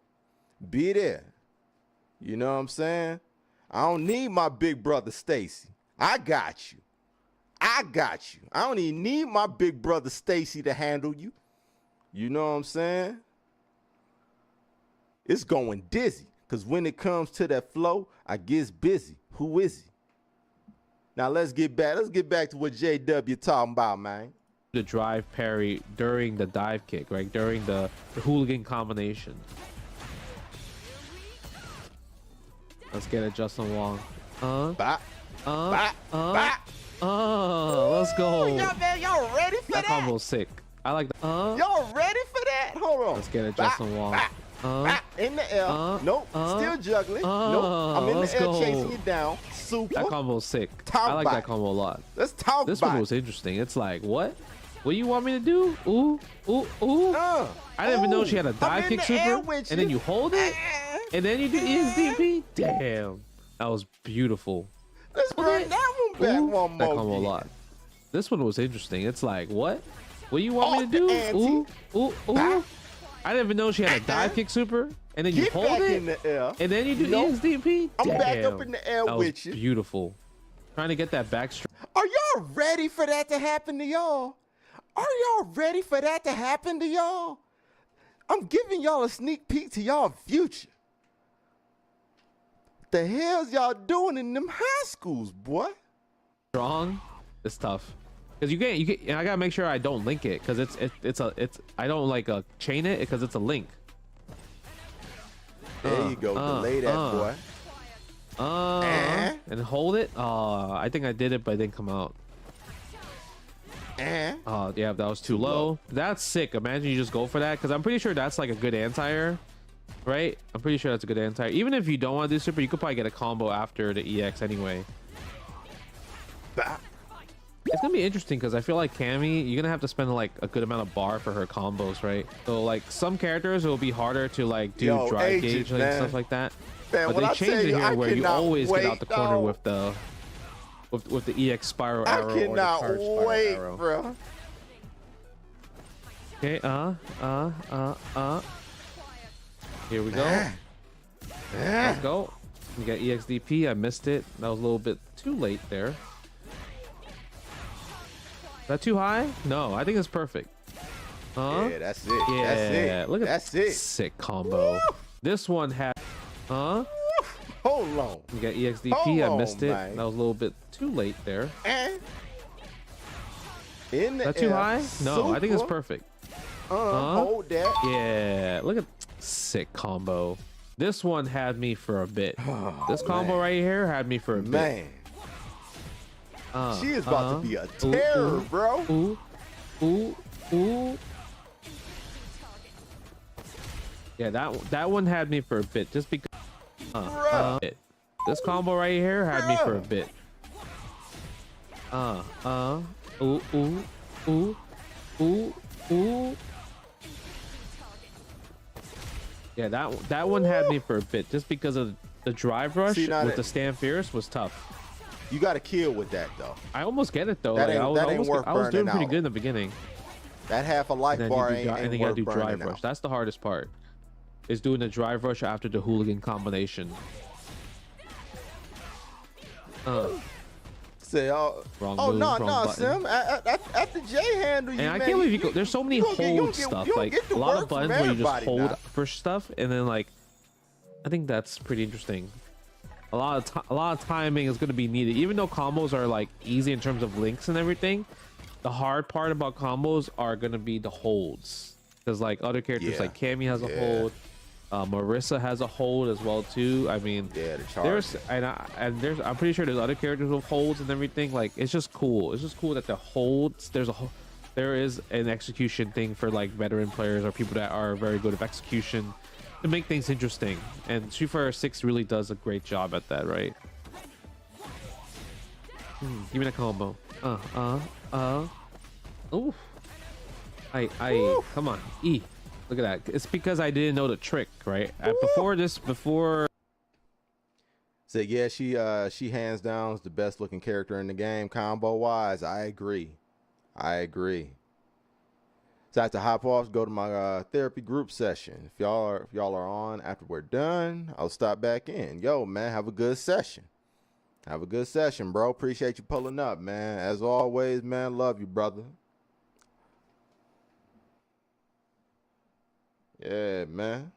Be there. You know what I'm saying? I don't need my big brother Stacy. I got you. I don't even need my big brother Stacy to handle you. You know what I'm saying? It's going dizzy, because when it comes to that flow, I gets busy. Who is he? Now let's get back to what JW talking about, man. The drive parry during the dive kick, right? During the hooligan combination. Let's get it, Justin Wong. Let's go. Y'all ready for that? That combo's sick. I like that. Y'all ready for that? Hold on. Let's get it, Justin Wong. In the air. Nope. Still juggling. Nope. I'm in the air chasing you down. Super. That combo's sick. Talk I like about that combo a lot. Let's talk This about one was interesting. It's like, what? What do you want me to do? Ooh. I didn't even know she had a dive kick super. And then you hold it. And then you do ESDP. Damn. That was beautiful. Let's bring that one back one more. That combo a lot. This one was interesting. It's like, what? What do you want me to do? Ooh. I didn't even know she had a dive kick super. And then you hold it. In the air. And then you do ESDP. I'm back up in the air with you. Beautiful. Trying to get that backstroke. Are y'all ready for that to happen to y'all? I'm giving y'all a sneak peek to y'all future. The hell's y'all doing in them high schools, boy? Strong. It's tough. Because you can't, I gotta make sure I don't link it, because I don't like chain it, because it's a link. There you go, delay that, boy. And hold it. I think I did it, but it didn't come out. Yeah, that was too low. That's sick. Imagine you just go for that, because I'm pretty sure that's like a good anti-air, right? I'm pretty sure that's a good anti-air. Even if you don't want to do super, you could probably get a combo after the EX anyway. It's gonna be interesting, because I feel like Cammy, you're gonna have to spend like a good amount of bar for her combos, right? So like some characters, it will be harder to like do drive gauge and stuff like that. Man, but they changed it here where you always get out the corner with the EX spiral arrow. I cannot or the charge wait, arrow. bro. Okay, here we go. Let's go. We got EXDP. I missed it. That was a little bit too late there. Is that too high? No, I think it's perfect. Yeah, that's it. Yeah, that's it. Look at that's that it. Sick combo. Woo! This one had. Hold on. We got EXDP. I missed it. That was a little bit too late there. In the Is that too high? No, I think it's perfect. Hold that. Yeah, look at sick combo. This one had me for a bit. This combo right here had me for a bit. She is about to be a terror, bro. Yeah, that one had me for a bit, just because. This combo right here had me for a bit. Ooh, ooh, ooh, ooh, ooh. Yeah, that one had me for a bit, just because of the drive rush with the stand fierce was tough. You got to kill with that though. I almost get it though. That Like, ain't worth I was doing pretty out. good in the beginning. That half a life bar ain't And then you gotta do drive out. rush. That's the hardest part. Is doing the drive rush after the hooligan combination. Say, Wrong oh move, no, wrong no, button. Sim. At the J handle, you And I man, can't believe you you go. There's so many hold stuff, like a lot of buttons where you just hold for stuff, and then like, I think that's pretty interesting. A lot of timing is going to be needed, even though combos are like easy in terms of links and everything. The hard part about combos are going to be the holds, because like other characters like Cammy has a hold, Marissa has a hold as well too. I mean, the charge. I'm pretty sure there's other characters with holds and everything. Like, it's just cool. It's just cool that the holds, there is an execution thing for like veteran players or people that are very good at execution to make things interesting. And Street Fighter 6 really does a great job at that, right? Give me that combo. Ooh. Come on, E. Look at that. It's because I didn't know the trick, right? Before. So yeah, she hands down is the best looking character in the game, combo wise. I agree. So I have to hop off, go to my therapy group session. If y'all are on after we're done, I'll stop back in. Yo, man, have a good session. Have a good session, bro. Appreciate you pulling up, man. As always, man, love you, brother. Yeah, man.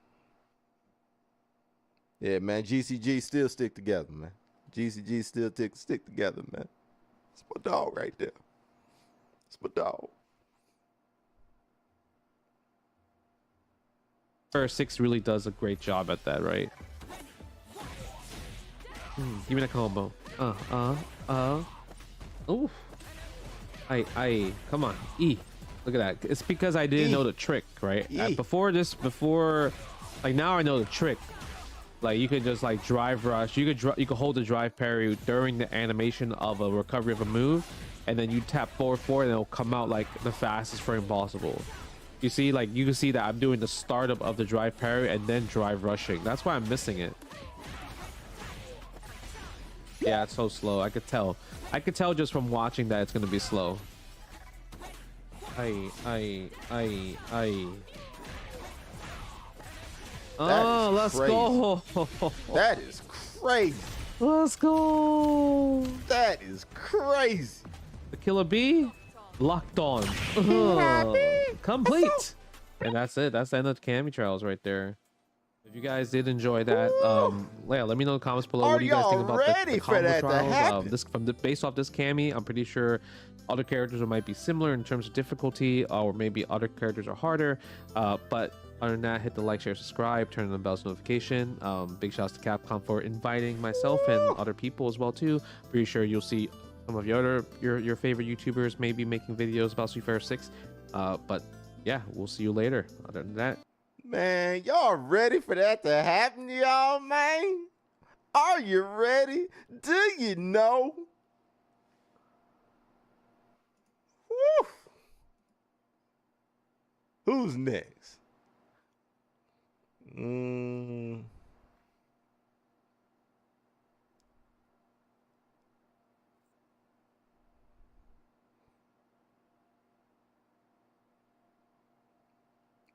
Yeah, man. GCG still stick together, man. GCG still stick together, man. It's my dog right there. It's my dog. Fighter 6 really does a great job at that, right? Give me that combo. Ooh. Come on, E. Look at that. It's because I didn't know the trick, right? Before, like, now I know the trick. Like, you could just like drive rush. You could hold the drive parry during the animation of a recovery of a move, and then you tap forward, and it'll come out like the fastest frame possible. You see, like, you can see that I'm doing the startup of the drive parry and then drive rushing. That's why I'm missing it. Yeah, it's so slow. I could tell. I could tell just from watching that it's gonna be slow. Oh, let's go. That is crazy. Let's go. That is crazy. The Killer Bee locked on. Complete. And that's it. That's the end of the Cammy trials right there. If you guys did enjoy that, yeah, let me know in the comments below. What do you guys think about the combo trials? Based off this Cammy, I'm pretty sure other characters might be similar in terms of difficulty, or maybe other characters are harder. But other than that, hit the like, share, subscribe, turn on the bell's notification. Big shouts to Capcom for inviting myself and other people as well too. Pretty sure you'll see some of your favorite YouTubers maybe making videos about Street Fighter 6. But yeah, we'll see you later. Other than that, man, y'all ready for that to happen to y'all, man? Are you ready? Do you know? Woo. Who's next?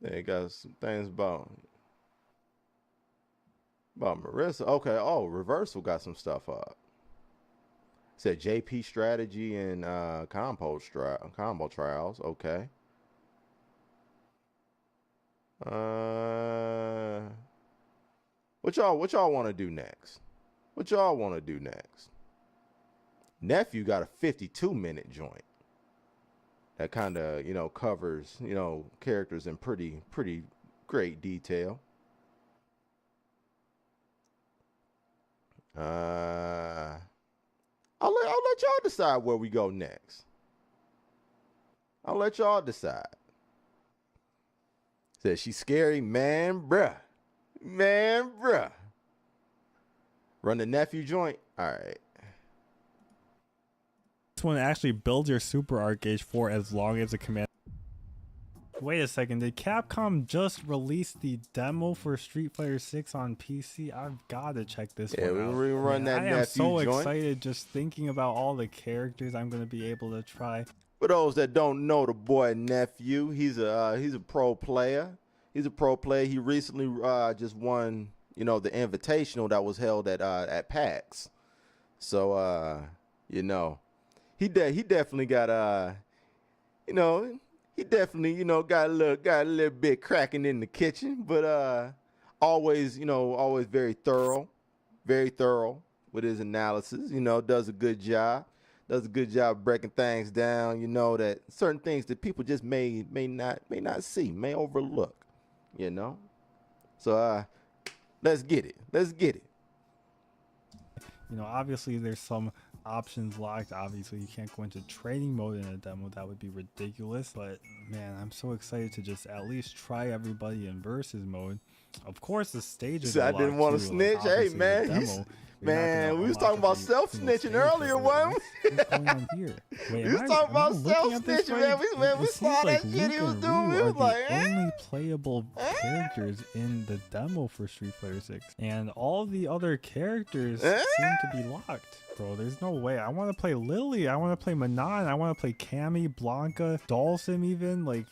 They got some things about Marissa. Okay. Oh, Reversal got some stuff up. Said JP strategy and combo trials. Okay. What y'all want to do next? What y'all want to do next? Nephew got a 52-minute joint that kind of, covers, characters in pretty great detail. I'll let y'all decide where we go next. I'll let y'all decide. Says she's scary, man, bruh. Man, bruh. Run the nephew joint. All right. This one actually builds your super art gauge for as long as a command. Wait a second, did Capcom just release the demo for Street Fighter 6 on PC? I've got to check this one out. We run that I nephew am so joint. excited just thinking about all the characters I'm going to be able to try. For those that don't know the boy nephew, he's a pro player. He's a pro player. He recently just won, you know, the invitational that was held at PAX. So you know, he definitely got you know, he definitely, you know, got a little bit cracking in the kitchen, but always, you know, always very thorough with his analysis. You know, does a good job breaking things down. You know, that certain things that people just may not see, may overlook. You know, so let's get it. You know, obviously there's some options locked. Obviously you can't go into training mode in a demo. That would be ridiculous. But man, I'm so excited to just at least try everybody in versus mode. Of course the stages So are I didn't want to locked too. Like, snitch. Hey obviously, man, the demo, man, we was talking about self-snitching earlier, wasn't we? What's going on here? Wait, We was talking about self-snitching, man. We saw that shit he was doing. We was like, only playable characters in the demo for Street Fighter 6, and all the other characters seem to be locked. Bro, there's no way. I want to play Lily. I want to play Manon. I want to play Cammy, Blanca, Dalsim even. Like,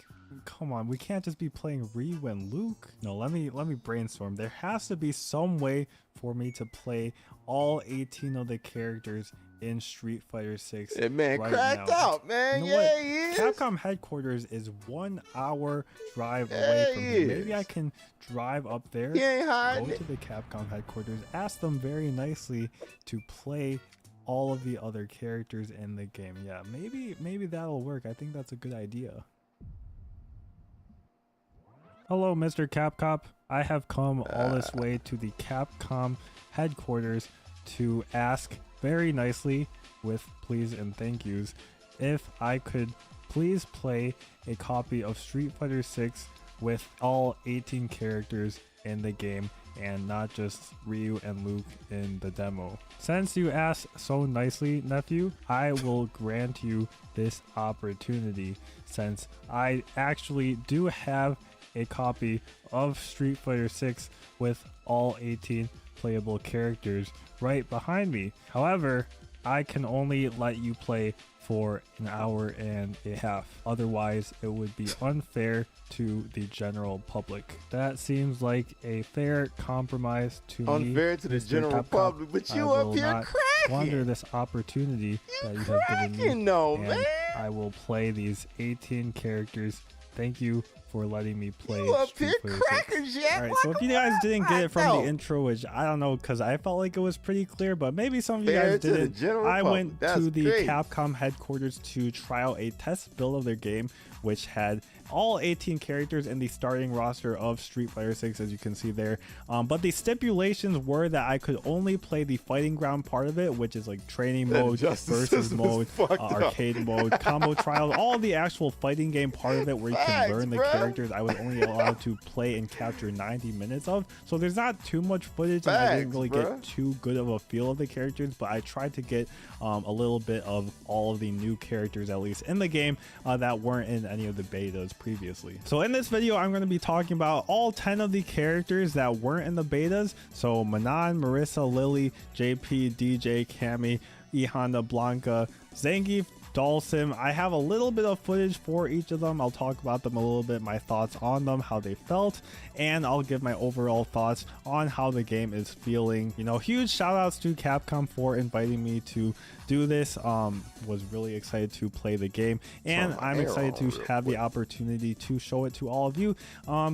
come on, we can't just be playing Ryu and Luke. No, let me brainstorm. There has to be some way for me to play all 18 of the characters in Street Fighter 6. That man right cracked now. out, man. You know Yeah, what? he is. Capcom headquarters is 1 hour drive away from he here. Maybe is. I can drive up there, He ain't hiding go it. to the Capcom headquarters, ask them very nicely to play all of the other characters in the game. Yeah, maybe that'll work. I think that's a good idea. Hello, Mr. Capcom. I have come all this way to the Capcom headquarters to ask very nicely, with please and thank yous, if I could please play a copy of Street Fighter 6 with all 18 characters in the game and not just Ryu and Luke in the demo. Since you asked so nicely, nephew, I will grant you this opportunity, since I actually do have a copy of Street Fighter 6 with all 18 playable characters right behind me. However, I can only let you play for an hour and a half. Otherwise, it would be unfair to the general public. That seems like a fair compromise to me. Unfair to the Mr. general Capcom. public, but you I up will here not cracking. squander this opportunity that you have given me. Cracking though, and man. I will play these 18 characters. Thank you for letting me play. You up Street here Fighter 6. cracking, Jack. Alright, so if you guys didn't get it from No. the intro, which I don't know, because I felt like it was pretty clear, but maybe some of you Fair guys to the didn't. general I public. went That's to the great. Capcom headquarters to try out a test build of their game, which had all 18 characters in the starting roster of Street Fighter 6, as you can see there. But the stipulations were that I could only play the fighting ground part of it, which is like training That mode, justice versus system is mode, fucked up. arcade mode, combo trials, all the actual fighting game part of it where you can Facts, learn the bruh. characters. I was only allowed to play and capture 90 minutes of, so there's not too much footage, and I didn't Facts, really bruh. get too good of a feel of the characters, but I tried to get a little bit of all of the new characters, at least in the game, that weren't in any of the betas previously. So in this video, I'm going to be talking about all 10 of the characters that weren't in the betas. So Manon, Marissa, Lily, JP, DJ, Cammy, E Honda, Blanca, Zangief, Dalsim. I have a little bit of footage for each of them. I'll talk about them a little bit, my thoughts on them, how they felt, and I'll give my overall thoughts on how the game is feeling. You know, huge shout outs to Capcom for inviting me to do this. Was really excited to play the game, and I'm excited to have the opportunity to show it to all of you.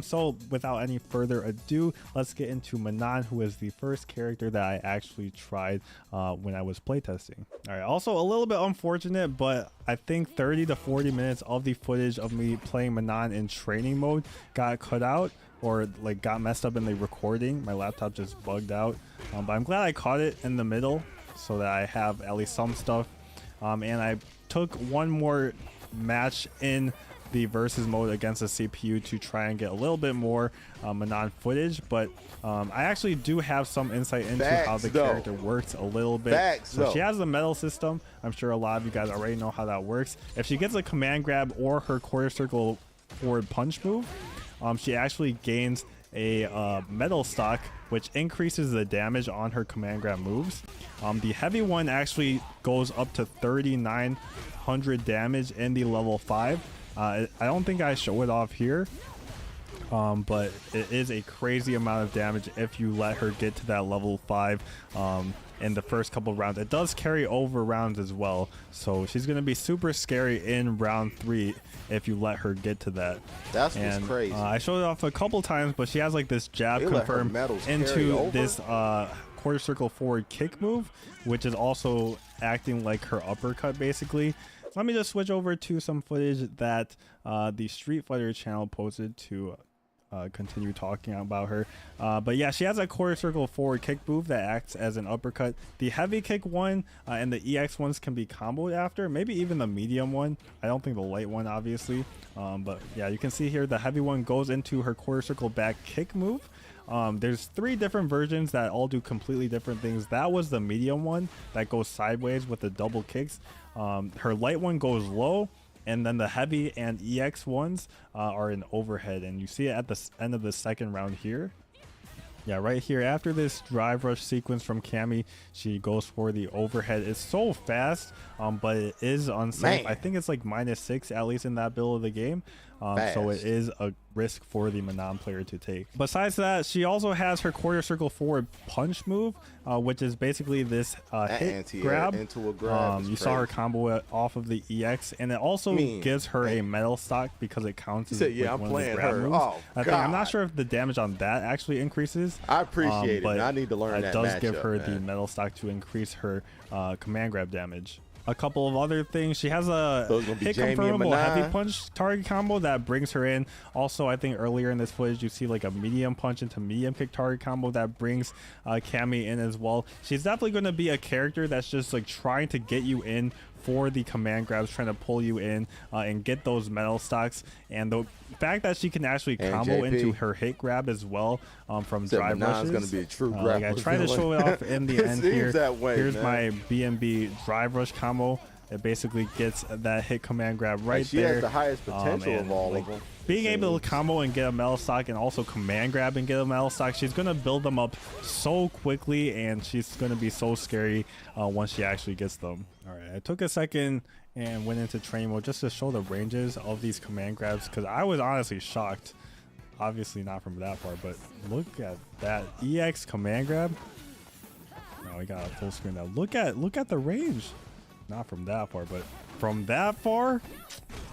So without any further ado, let's get into Manon, who is the first character that I actually tried when I was playtesting. All right, also a little bit unfortunate, but I think 30 to 40 minutes of the footage of me playing Manon in training mode got cut out, or like got messed up in the recording. My laptop just bugged out, but I'm glad I caught it in the middle so that I have at least some stuff. And I took one more match in the versus mode against the CPU to try and get a little bit more Manon footage, but I actually do have some insight into how the character works a little bit. So she has the medal system. I'm sure a lot of you guys already know how that works. If she gets a command grab or her quarter circle forward punch move, she actually gains a medal stock, which increases the damage on her command grab moves. The heavy one actually goes up to 3,900 damage in the level 5. I don't think I show it off here, but it is a crazy amount of damage if you let her get to that level 5 in the first couple rounds. It does carry over rounds as well, so she's going to be super scary in round 3 if you let her get to that. That's what's crazy. I showed it off a couple times, but she has like this jab confirm into this quarter circle forward kick move, which is also acting like her uppercut basically. Let me just switch over to some footage that the Street Fighter channel posted to continue talking about her. But yeah, she has a quarter circle forward kick move that acts as an uppercut. The heavy kick one and the EX ones can be comboed after, maybe even the medium one. I don't think the light one, obviously. But yeah, you can see here the heavy one goes into her quarter circle back kick move. There's 3 different versions that all do completely different things. That was the medium one that goes sideways with the double kicks. Her light one goes low, and then the heavy and EX ones are in overhead, and you see it at the end of the second round here. Yeah, right here after this drive rush sequence from Cammy, she goes for the overhead. It's so fast, but it is unsafe. I think it's like -6 at least in that build of the game. So it is a risk for the Manon player to take. Besides that, she also has her quarter circle forward punch move, which is basically this hit grab. Into a grab. You saw her combo it off of the EX, and it also gives her a medal stock because it counts as yeah, I'm playing her. Moves. Oh, I'm not sure if the damage on that actually increases. I appreciate it, but I need to learn that. It does give her the medal stock to increase her command grab damage. A couple of other things. She has a hit confirmable heavy punch target combo that brings her in. Also, I think earlier in this footage, you see like a medium punch into medium kick target combo that brings Cammy in as well. She's definitely going to be a character that's just like trying to get you in for the command grabs, trying to pull you in and get those medal stocks. And the fact that she can actually combo into her hit grab as well from drive rushes. Going to be a true grab. Like I tried to show it off in the end here. Here's my BMB drive rush combo. It basically gets that hit command grab right there. She has the highest potential of all of them. Being able to combo and get a medal stock and also command grab and get a medal stock, she's going to build them up so quickly, and she's going to be so scary once she actually gets them. All right, I took a second and went into training mode just to show the ranges of these command grabs, because I was honestly shocked. Obviously not from that far, but look at that EX command grab. Now we got a full screen now. Look at the range. Not from that far, but from that far,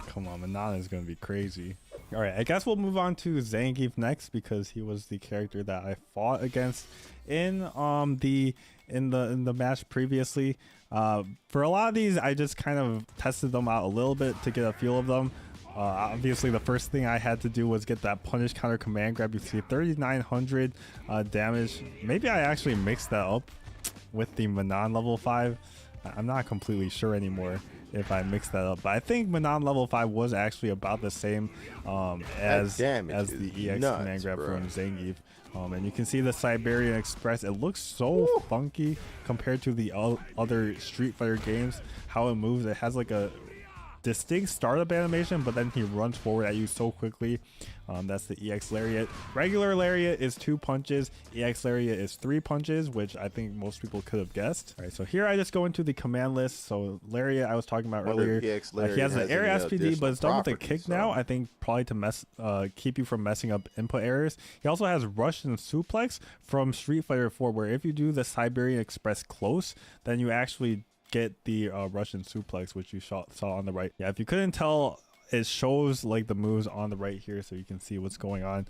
come on, Manon is going to be crazy. All right, I guess we'll move on to Zangief next, because he was the character that I fought against in the match previously. For a lot of these, I just kind of tested them out a little bit to get a feel of them. Obviously, the first thing I had to do was get that punish counter command grab. You see 3,900 damage. Maybe I actually mixed that up with the Manon level 5. I'm not completely sure anymore if I mixed that up, but I think Manon level 5 was actually about the same as the EX command grab from Zangief. And you can see the Siberian Express. It looks so funky compared to the other Street Fighter games. How it moves, it has like a distinct startup animation, but then he runs forward at you so quickly. That's the EX Lariat. Regular Lariat is 2 punches. EX Lariat is 3 punches, which I think most people could have guessed. All right, so here I just go into the command list. So Lariat, I was talking about earlier. He has an air SPD, but it's done with a kick now. I think probably to keep you from messing up input errors. He also has Russian Suplex from Street Fighter 4, where if you do the Siberian Express close, then you actually get the Russian suplex, which you saw on the right. Yeah, if you couldn't tell, it shows like the moves on the right here, so you can see what's going on.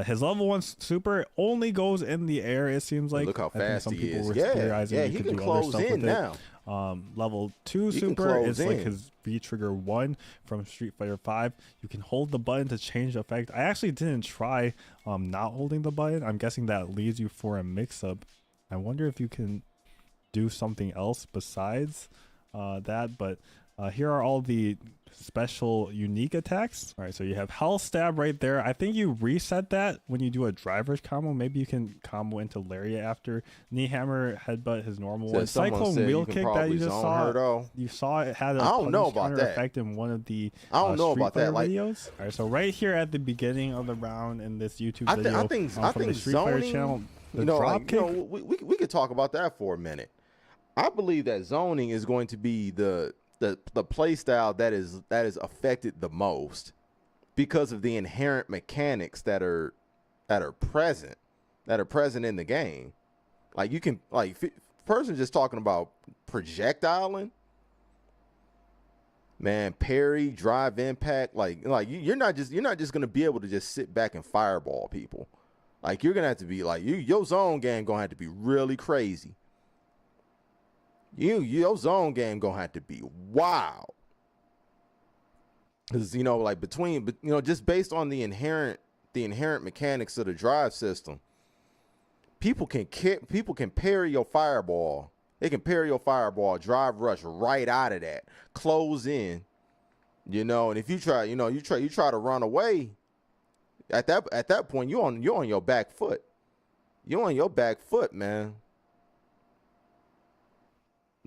His level 1 super only goes in the air, it seems like. Look how fast he is. Were theorizing he could can do close other stuff in with now. Level 2 super is like his V trigger 1 from Street Fighter 5. You can hold the button to change the effect. I actually didn't try not holding the button. I'm guessing that leads you for a mix-up. I wonder if you can do something else besides that, but Here are all the special unique attacks. All right, so you have Hell Stab right there. I think you reset that when you do a driver's combo. Maybe you can combo into Lariat after. Knee Hammer, Headbutt, his normal one. Cyclone Wheel Kick that you just saw. You saw it had a punish counter effect in one of the Street Fighter videos. All right, so right here at the beginning of the round in this YouTube video, I think the Street Fighter channel, the drop kick. We could talk about that for a minute. I believe that zoning is going to be the play style that is affected the most because of the inherent mechanics that are present in the game. Like you can person just talking about projectiling, man, parry, drive, impact. Like you're not just gonna be able to just sit back and fireball people. Like you're gonna have to be like your zone game gonna have to be really crazy. Your zone game gonna have to be wild, because just based on the inherent mechanics of the drive system, people can parry your fireball. They can parry your fireball, drive rush right out of that, close in, and if you try to run away, at that point you're on your back foot. You're on your back foot, man.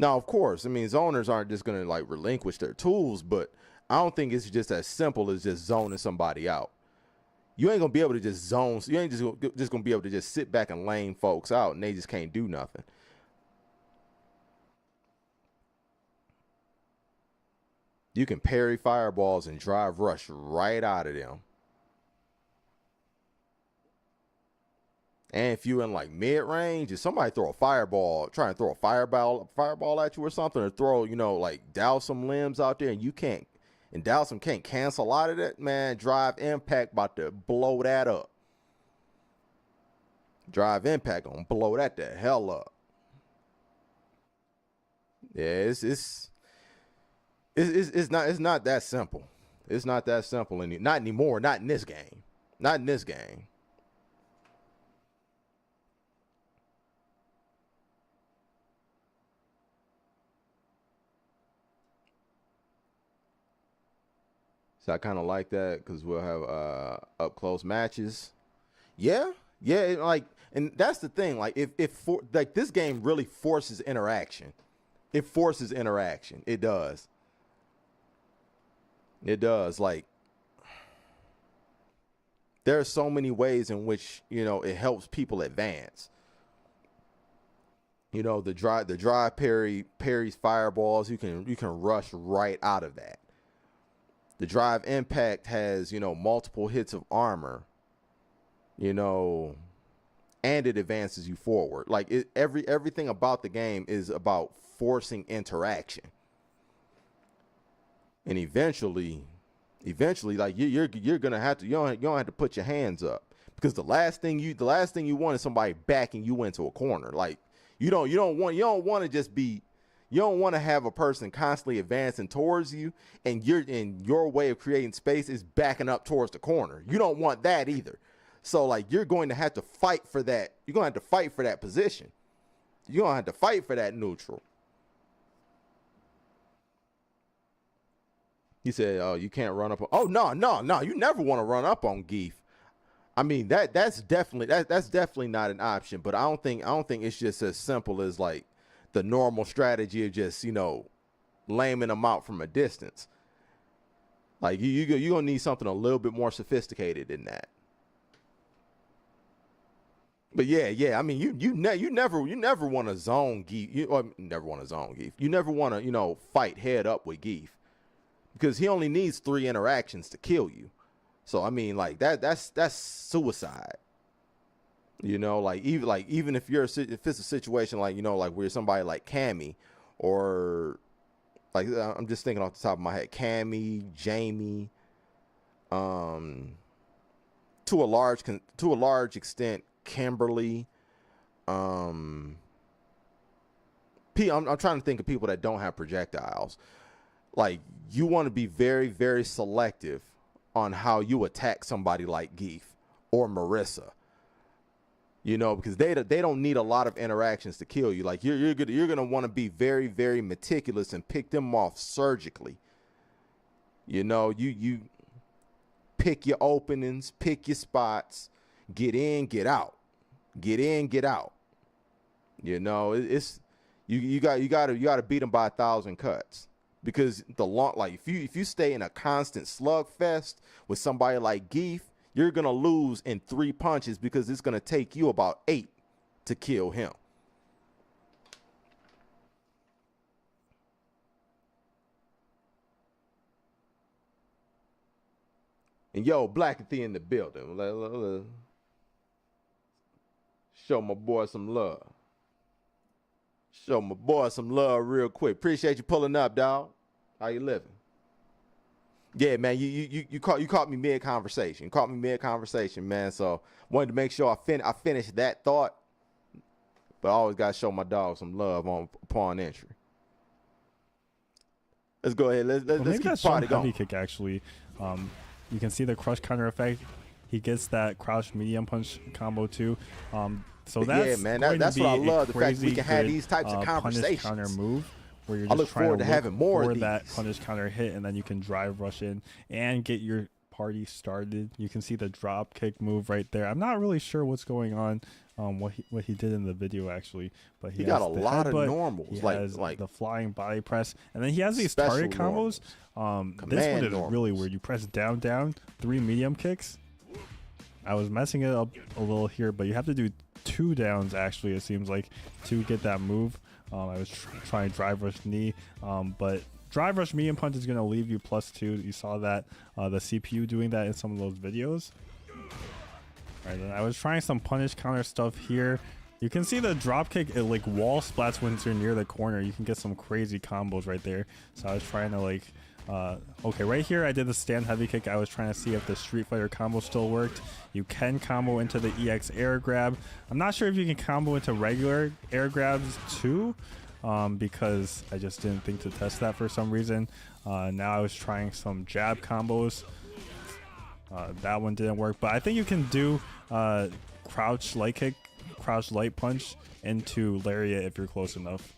Now, of course, I mean, zoners aren't just going to relinquish their tools, but I don't think it's just as simple as just zoning somebody out. You ain't going to be able to just zone. You ain't just going to be able to just sit back and lane folks out and they just can't do nothing. You can parry fireballs and drive rush right out of them. And if you're in mid range, if somebody try and throw a fireball at you or something, or throw, douse some limbs out there, and douse them can't cancel out of that, man, drive impact about to blow that up. Drive impact gonna blow that the hell up. Yeah, it's not that simple. It's not that simple not anymore. Not in this game. Not in this game. So I kind of like that because we'll have up close matches. Yeah, and that's the thing. If this game really forces interaction. It forces interaction. It does. It does. There are so many ways in which it helps people advance. The drive parries fireballs. You can rush right out of that. The drive impact has, multiple hits of armor, and it advances you forward. Everything about the game is about forcing interaction. And eventually, you're gonna have to you don't have to put your hands up, because the last thing you want is somebody backing you into a corner. You don't want to have a person constantly advancing towards you, and your way of creating space is backing up towards the corner. You don't want that either. So you're going to have to fight for that. You're going to have to fight for that position. You're going to have to fight for that neutral. He said, "Oh, you can't run up." Oh, no. You never want to run up on Geef. I mean, that's definitely not an option. But I don't think it's just as simple as the normal strategy of just, laming them out from a distance. You're going to need something a little bit more sophisticated than that. But yeah. I mean, you never want to zone Geef. You never want to zone Geef. You never want to, fight head up with Geef, because he only needs 3 interactions to kill you. So, I mean, that's suicide. Even if if it's a situation where somebody like Cammy, or I'm just thinking off the top of my head, Cammy, Jamie, to a large extent, Kimberly. I'm trying to think of people that don't have projectiles. You want to be very, very selective on how you attack somebody like Geef or Marissa. You know, because they don't need a lot of interactions to kill you. Like you're gonna want to be very, very meticulous and pick them off surgically. You know, you pick your openings, pick your spots, get in, get out, get in, get out. You know, it's you got to beat them by 1,000 cuts, because if you stay in a constant slugfest with somebody like Geef, you're going to lose in 3 punches, because it's going to take you about 8 to kill him. And yo, Blackathy in the building. Show my boy some love. Show my boy some love real quick. Appreciate you pulling up, dog. How you living? Yeah, man, you caught me mid conversation. You caught me mid conversation, man. So wanted to make sure I finished that thought. But I always gotta show my dog some love upon entry. Let's go ahead. Let's keep the party going. Heavy kick actually. You can see the crush counter effect. He gets that crouch medium punch combo too. So that's, yeah, man, that's what I love. The fact that we can have these types of conversations. Punish counter move, where you're I just look forward to having more of these. that punish counter hit, and then you can drive rush in and get your party started. You can see the drop kick move right there. I'm not really sure what's going on, what he did in the video actually, but he got a lot of normals, he has like the flying body press, and then he has these target combos. This one is really weird. You press down, 3 medium kicks. I was messing it up a little here, but you have to do 2 downs actually, it seems like, to get that move. I was trying drive rush knee, but drive rush medium punch is going to leave you +2. You saw that the CPU doing that in some of those videos. All right, then I was trying some punish counter stuff here. You can see the drop kick, it like wall splats when you're near the corner. You can get some crazy combos right there. So I was trying to like okay, right here I did the stand heavy kick. I was trying to see if the Street Fighter combo still worked. You can combo into the EX air grab. I'm not sure if you can combo into regular air grabs too, because I just didn't think to test that for some reason. Now I was trying some jab combos. That one didn't work, but I think you can do crouch light kick, crouch light punch into lariat if you're close enough.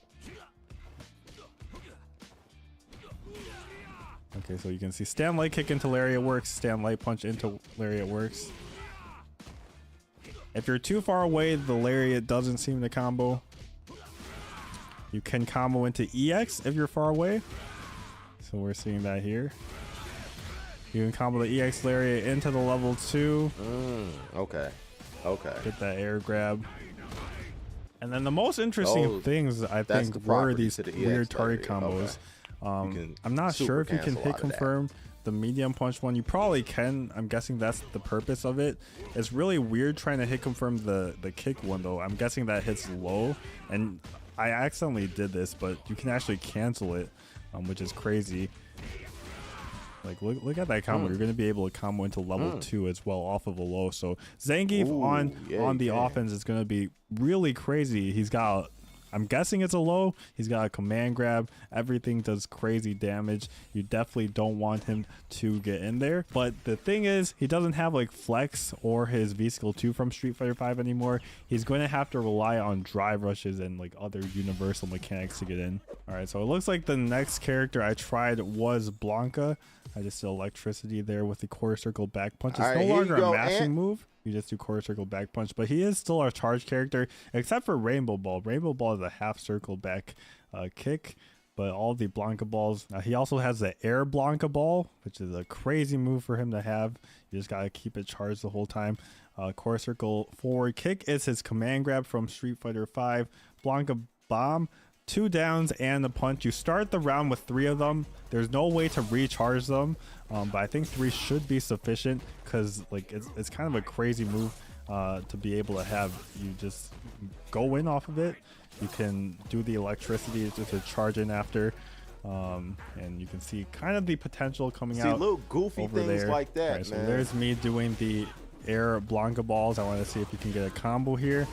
Okay, so you can see stand light kick into lariat works, stand light punch into lariat works. If you're too far away, the lariat doesn't seem to combo. You can combo into EX if you're far away. So we're seeing that here. You can combo the EX lariat into the level 2. Okay. Get that air grab. And then the most interesting things I think were these weird target combos. I'm not sure if you can hit confirm the medium punch one. You probably can. I'm guessing that's the purpose of it. It's really weird trying to hit confirm the kick one though. I'm guessing that hits low, and I accidentally did this, but you can actually cancel it, which is crazy. Like look at that combo. You're going to be able to combo into level 2 as well off of a low. So Zangief on the offense is going to be really crazy. He's got I'm guessing it's a low. He's got a command grab. Everything does crazy damage. You definitely don't want him to get in there. But the thing is, he doesn't have like flex or his V-Skill 2 from Street Fighter 5 anymore. He's going to have to rely on drive rushes and like other universal mechanics to get in. All right, so it looks like the next character I tried was Blanca. I just did electricity there with the quarter circle back punch. It's no longer a mashing move. You just do quarter circle back punch, but he is still a charge character, except for Rainbow Ball. Rainbow Ball is a half circle back kick, but all the Blanca balls. He also has the air Blanca ball, which is a crazy move for him to have. You just gotta keep it charged the whole time. Quarter circle forward kick is his command grab from Street Fighter 5. Blanca bomb. 2 downs and a punch. You start the round with 3 of them. There's no way to recharge them, but I think 3 should be sufficient because like it's kind of a crazy move to be able to have. You just go in off of it. You can do the electricity just to charge in after, and you can see kind of the potential coming out. Little goofy over things there. like that, right, so man. there's me doing the air Blanca balls. I want to see if you can get a combo here.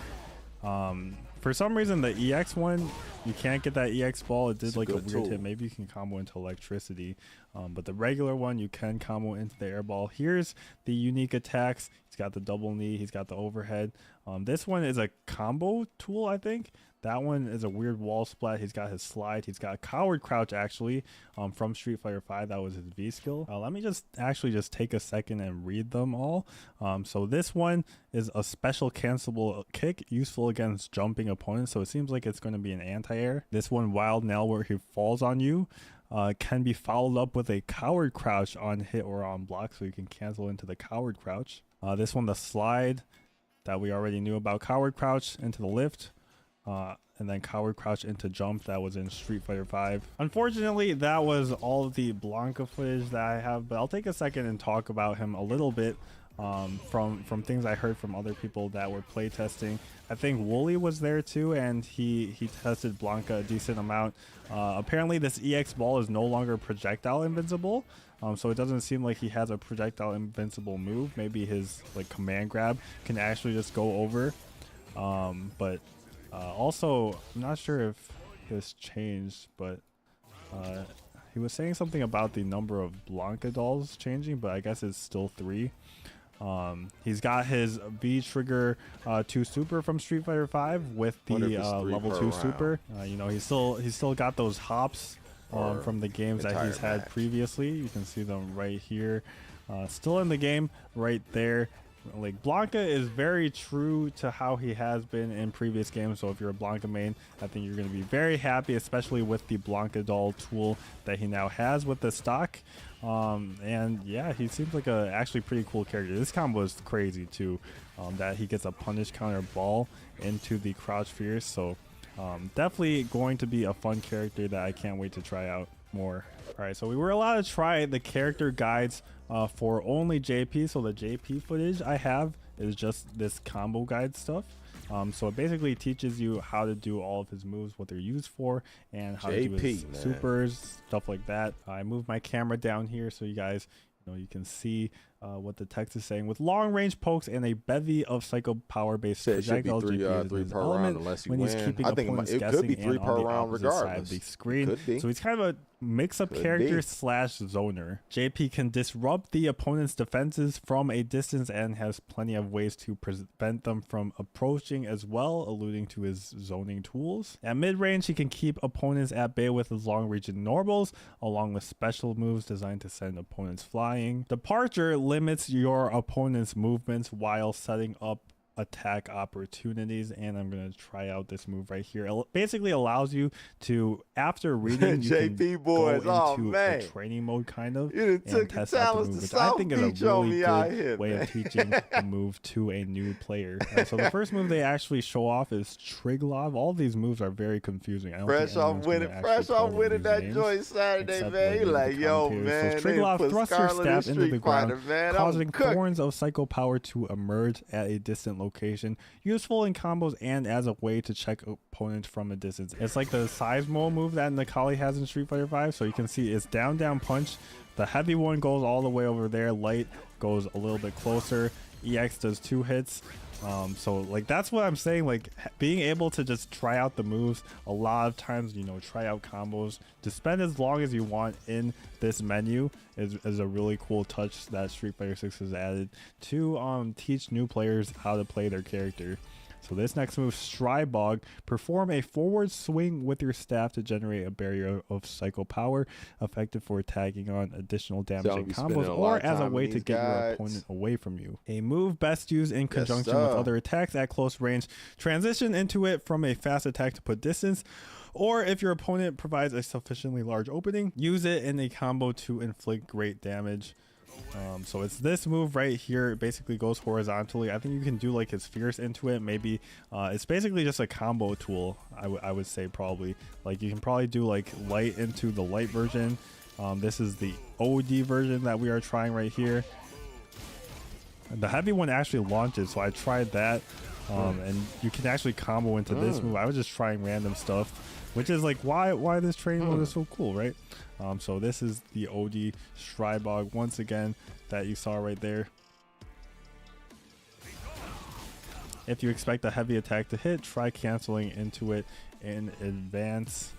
For some reason, the EX one, you can't get that EX ball. It did like a weird hit. Maybe you can combo into electricity. But the regular one, you can combo into the air ball. Here's the unique attacks. He's got the double knee. He's got the overhead. This one is a combo tool, I think. That one is a weird wall splat. He's got his slide. He's got a coward crouch, actually, from Street Fighter V. That was his V skill. Let me just take a second and read them all. So this one is a special cancelable kick, useful against jumping opponents. So it seems like it's going to be an anti-air. This one, Wild Nail, where he falls on you, can be followed up with a coward crouch on hit or on block. So you can cancel into the coward crouch. This one, the slide that we already knew about. Coward crouch into the lift. And then coward crouch into jump. That was in Street Fighter V. Unfortunately, that was all of the Blanka footage that I have, but I'll take a second and talk about him a little bit from things I heard from other people that were playtesting. I think Wooly was there too, and he tested Blanka a decent amount. Apparently, this EX ball is no longer projectile invincible. So it doesn't seem like he has a projectile invincible move. Maybe his like command grab can actually just go over. But also, I'm not sure if this changed, but he was saying something about the number of Blanka dolls changing, but I guess it's still 3. He's got his V Trigger 2 Super from Street Fighter V with the level 2 Super. You know, he's still got those hops from the games that he's had previously. You can see them right here. Still in the game right there. Like, Blanka is very true to how he has been in previous games, so if you're a Blanka main, I think you're going to be very happy, especially with the Blanka doll tool that he now has with the stock. And yeah, he seems like a actually pretty cool character. This combo is crazy too, that he gets a punish counter ball into the crouch fierce, so definitely going to be a fun character that I can't wait to try out more. All right, so we were allowed to try the character guides for only JP. So the JP footage I have is just this combo guide stuff. So it basically teaches you how to do all of his moves, what they're used for, and how to do his supers, stuff like that. I moved my camera down here so you guys, you can see what the text is saying. With long range pokes and a bevy of psycho power based projectiles, three per round unless you when win. he's keeping I think opponents it guessing could be 3 and per on the round opposite side regardless. of the screen. Could be. So he's kind of a mix-up character slash zoner. JP can disrupt the opponent's defenses from a distance and has plenty of ways to prevent them from approaching as well, alluding to his zoning tools. At mid-range, he can keep opponents at bay with his long-range normals, along with special moves designed to send opponents flying. Departure limits your opponent's movements while setting up attack opportunities, and I'm going to try out this move right here. It basically allows you to, after reading, you JP can boys, go into a training mode kind of and test out the move, which I think is a really good way of teaching the move to a new player. So the first move they actually show off is Triglov. All these moves are very confusing. I don't fresh off winning that joint Saturday, man. He like, yo, man. So Triglov thrusts your staff into the ground, causing thorns of psycho power to emerge at a distant location, useful in combos and as a way to check opponents from a distance. It's like the Seismo move that Nakali has in Street Fighter V. So you can see it's down punch. The heavy one goes all the way over there. Light goes a little bit closer. EX does 2 hits. So like that's what I'm saying, like being able to just try out the moves a lot of times, try out combos, to spend as long as you want in this menu is a really cool touch that Street Fighter 6 has added to teach new players how to play their character. So this next move, Strybog, perform a forward swing with your staff to generate a barrier of psycho power, effective for tagging on additional damaging combos or as a way to get your opponent away from you. A move best used in conjunction with other attacks at close range. Transition into it from a fast attack to put distance, or if your opponent provides a sufficiently large opening, use it in a combo to inflict great damage. So it's this move right here. It basically goes horizontally. I think you can do like his fierce into it. Maybe it's basically just a combo tool. I would say probably like you can probably do like light into the light version. This is the OD version that we are trying right here. The heavy one actually launches, so I tried that. And you can actually combo into this move. I was just trying random stuff, which is like why this training mode is so cool, right? So this is the OD Strybog once again that you saw right there. If you expect a heavy attack to hit, try canceling into it in advance.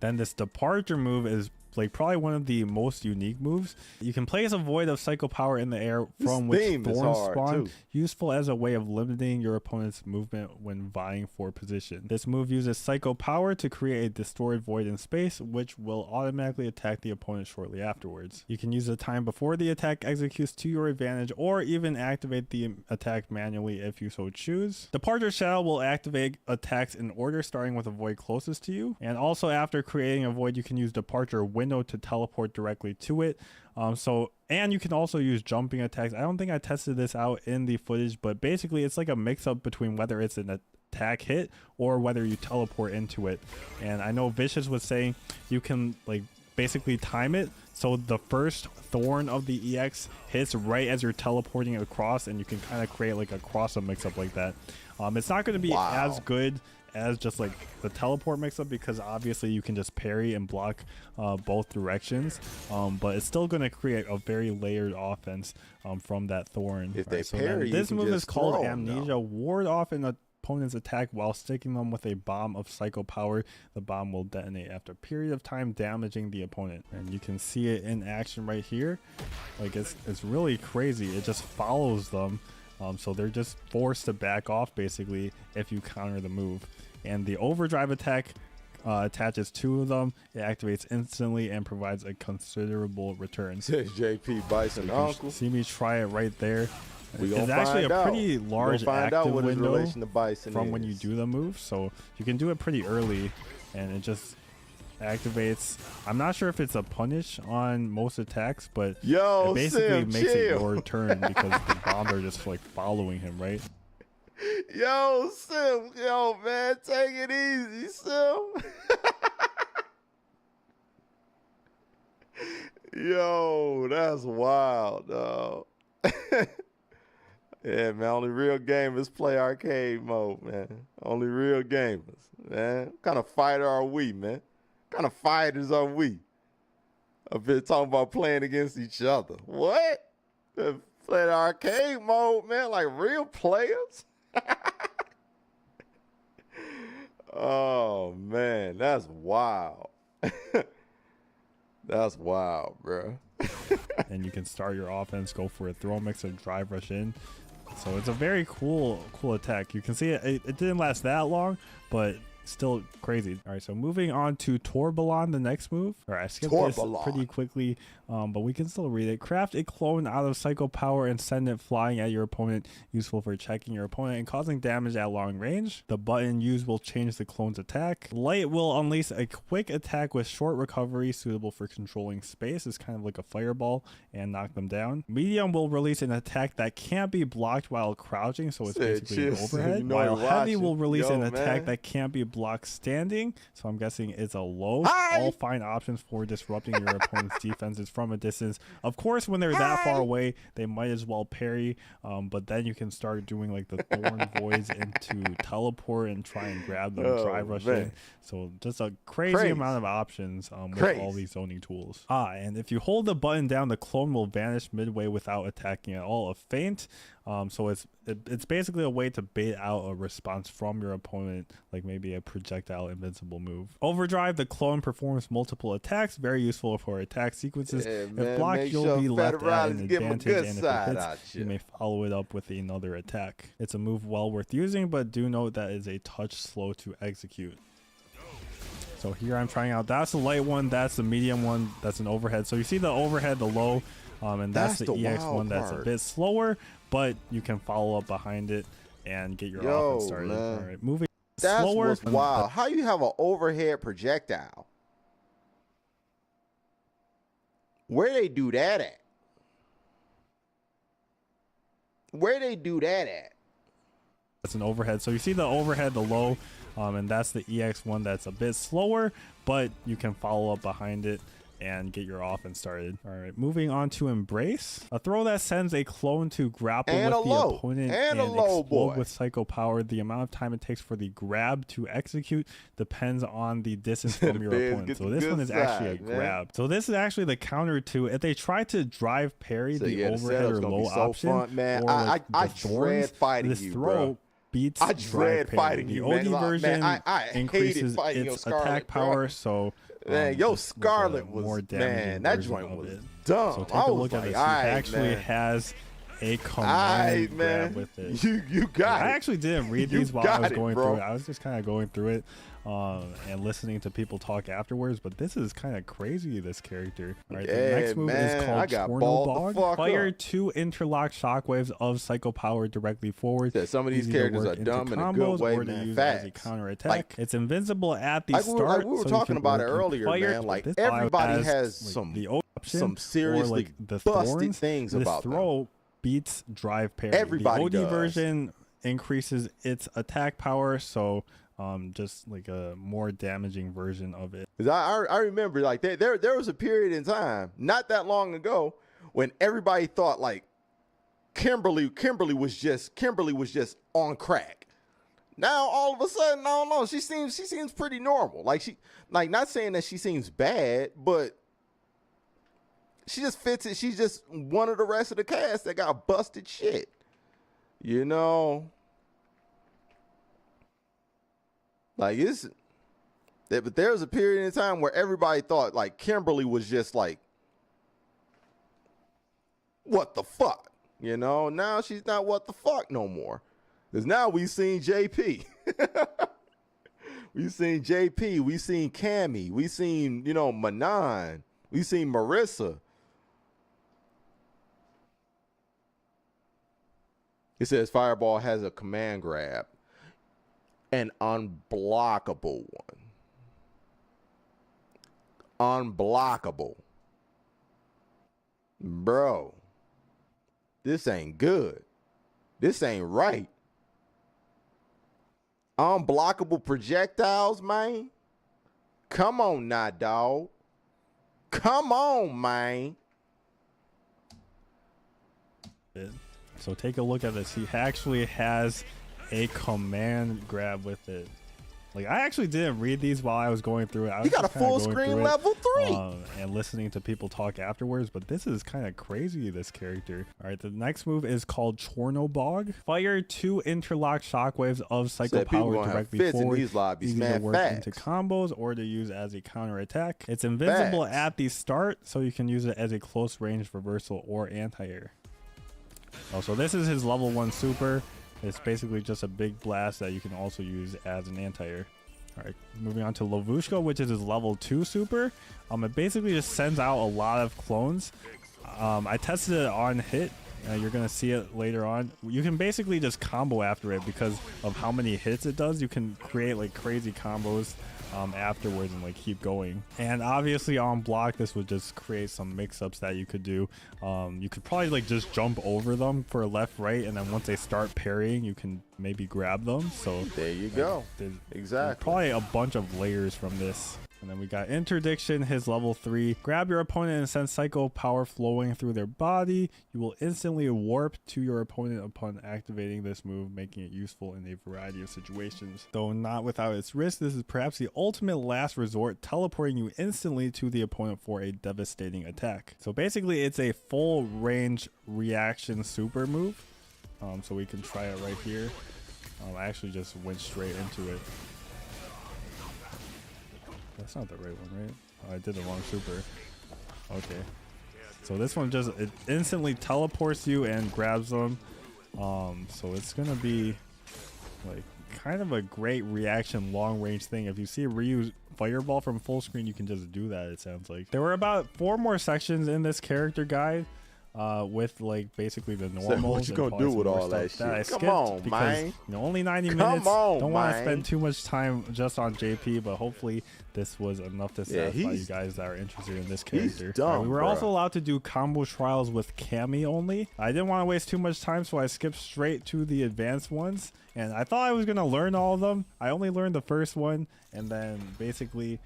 Then this departure move is like probably one of the most unique moves. You can place a void of psycho power in the air from which thorns spawn, useful as a way of limiting your opponent's movement when vying for position. This move uses psycho power to create a distorted void in space, which will automatically attack the opponent shortly afterwards. You can use the time before the attack executes to your advantage, or even activate the attack manually if you so choose. Departure Shadow will activate attacks in order, starting with a void closest to you, and also after creating a void you can use Departure Window to teleport directly to it. And you can also use jumping attacks. I don't think I tested this out in the footage, but basically it's like a mix-up between whether it's an attack hit or whether you teleport into it. And I know Vicious was saying you can like basically time it so the first thorn of the EX hits right as you're teleporting across, and you can kind of create like a cross-up mix-up like that. It's not going to be as good as just like the teleport mix-up, because obviously you can just parry and block both directions, but it's still going to create a very layered offense from that thorn. If they parry, this move is called Amnesia. Ward off an opponent's attack while sticking them with a bomb of psycho power. The bomb will detonate after a period of time, damaging the opponent. And you can see it in action right here. Like it's really crazy. It just follows them. So they're just forced to back off basically if you counter the move. And the overdrive attack attaches two of them. It activates instantly and provides a considerable return. Says JP Bison Uncle. See me try it right there. It's actually a pretty large active window from when is. you do the move, so you can do it pretty early, and it just activates. I'm not sure if it's a punish on most attacks, but it basically makes it your turn because the bombs are just like following him, right? Yo, Sim, yo, man, take it easy, Sim. Yo, that's wild, dog. Yeah, man, only real gamers play arcade mode, man. Only real gamers, man. What kind of fighter are we, man? What kind of fighters are we? I've been talking about playing against each other. What? Play the arcade mode, man, like real players? Oh, man, that's wild. That's wild, bro. And you can start your offense, go for a throw mix and drive rush in. So it's a very cool attack. You can see it didn't last that long, but still crazy. All right, so moving on to Tourbillon, the next move. All right, I skipped this pretty quickly, but we can still read it. Craft a clone out of psycho power and send it flying at your opponent, useful for checking your opponent and causing damage at long range. The button used will change the clone's attack. Light will unleash a quick attack with short recovery, suitable for controlling space. It's kind of like a fireball, and knock them down. Medium will release an attack that can't be blocked while crouching, so it's basically an overhead. While heavy will release an attack that can't be blocked standing, so I'm guessing it's a low. All fine options for disrupting your opponent's defenses from a distance. Of course, when they're that far away, they might as well parry, but then you can start doing like the thorn voids into teleport and try and grab them, drive rush in. So just a crazy amount of options with all these zoning tools. And if you hold the button down, the clone will vanish midway without attacking at all. A feint, so it's basically a way to bait out a response from your opponent, like maybe a projectile invincible move. Overdrive, the clone performs multiple attacks, very useful for attack sequences. If blocked, you'll be left at an advantage, and if it hits, you may follow it up with another attack. It's a move well worth using, but do note that it's a touch slow to execute. So here I'm trying out, that's the light one, that's the medium one, that's an overhead. So you see the overhead, the low, and that's the EX one that's a bit slower, but you can follow up behind it and get your offense started. All right, moving slower. That's wild. How you have an overhead projectile? Where they do that at? Where they do that at? That's an overhead. So you see the overhead, the low, and that's the EX one that's a bit slower, but you can follow up behind it and get your offense started. All right, moving on to Embrace. A throw that sends a clone to grapple with the opponent and explode with psycho power. The amount of time it takes for the grab to execute depends on the distance from your opponent. So this one is actually a grab. So this is actually the counter to if they try to drive parry the overhead or low option, man. or like I dread fighting this you, throw bro. beats I drive dread parry. fighting The you, OD man. version I hated increases fighting your its Scarlet, attack bro. power, so Man, yo, just like a Scarlet more was, damaging man, that version joint of was it. dumb. So take I a was look at like, this. all He right, actually man. has a All command right, grab man. with it. You got I it. actually didn't read You these while I got was it, going bro. through it. I was just kind of going through it and listening to people talk afterwards. But this is kind of crazy, this character. All right, the Yeah, next move man, is I called got balled the Chornobog. fuck Fire up. 2 interlock shockwaves of psycho power directly forward. Said some of these Easy to characters work are into dumb in a combos good way, or to man. use as a Facts. counter attack. Like- It's invincible at the Like start. we were so you talking can about it work into earlier, fire, man. but Like this style everybody has like, the option some or, seriously like, the busted thorns. things This about them. throw beats drive parry. Everybody the OD does. version increases its attack power, so just like a more damaging version of it. 'Cause I remember like there was a period in time not that long ago when everybody thought like Kimberly was just on crack. Now all of a sudden, I don't know, she seems pretty normal. Like not saying that she seems bad, but she just fits it. She's just one of the rest of the cast that got busted shit. You know? Like but there was a period in time where everybody thought like Kimberly was just like, what the fuck? You know, now she's not what the fuck no more. Because now we've seen JP. We've seen JP. We've seen Cammy. We've seen, Manon. We've seen Marissa. It says Fireball has a command grab. An unblockable one. Unblockable. Bro. This ain't good. This ain't right. Unblockable projectiles, man. Come on now, dog. Come on, man. So take a look at this. He actually has a command grab with it. Like, I actually didn't read these while I was going through it. I was You got a just kinda full going screen through it, level 3. and listening to people talk afterwards, but this is kind of crazy, this character. All right, the next move is called Chornobog. Fire 2 interlock shockwaves of psycho Said people power gonna have directly fits in forward. these lobbies, Easy man. to work Facts. into combos or to use as a counter attack. It's invincible Facts. at the start, so you can use it as a close range reversal or anti-air. Oh, so this is his level 1 super. It's basically just a big blast that you can also use as an anti-air. All right, moving on to Lavushka, which is his level 2 super. It basically just sends out a lot of clones. I tested it on hit. You're going to see it later on. You can basically just combo after it because of how many hits it does. You can create like crazy combos afterwards and like keep going. And obviously on block, this would just create some mix-ups that you could do. You could probably like just jump over them for left, right, and then once they start parrying, you can maybe grab them. So There you go. there's Exactly. probably a bunch of layers from this. And then we got Interdiction, his level 3. Grab your opponent and send psycho power flowing through their body. You will instantly warp to your opponent upon activating this move, making it useful in a variety of situations. Though not without its risk, this is perhaps the ultimate last resort, teleporting you instantly to the opponent for a devastating attack. So basically, it's a full range reaction super move. So we can try it right here. I actually just went straight into it. That's not the right one, right? Oh, I did the wrong super. Okay. So this one just, it instantly teleports you and grabs them. So it's going to be like kind of a great reaction long range thing. If you see Ryu's fireball from full screen, you can just do that, it sounds like. There were about 4 more sections in this character guide. With like basically the normals. what you gonna do with all that shit? I Come skipped on, because, man. Only 90 Come minutes. on, Don't want to man. spend too much time just on JP, but hopefully this was enough to satisfy you he's- guys that are interested in this he's character. dumb, we were bruh. also allowed to do combo trials with Cammy only. I didn't want to waste too much time, so I skipped straight to the advanced ones. And I thought I was gonna learn all of them. I only learned the first one, and then basically,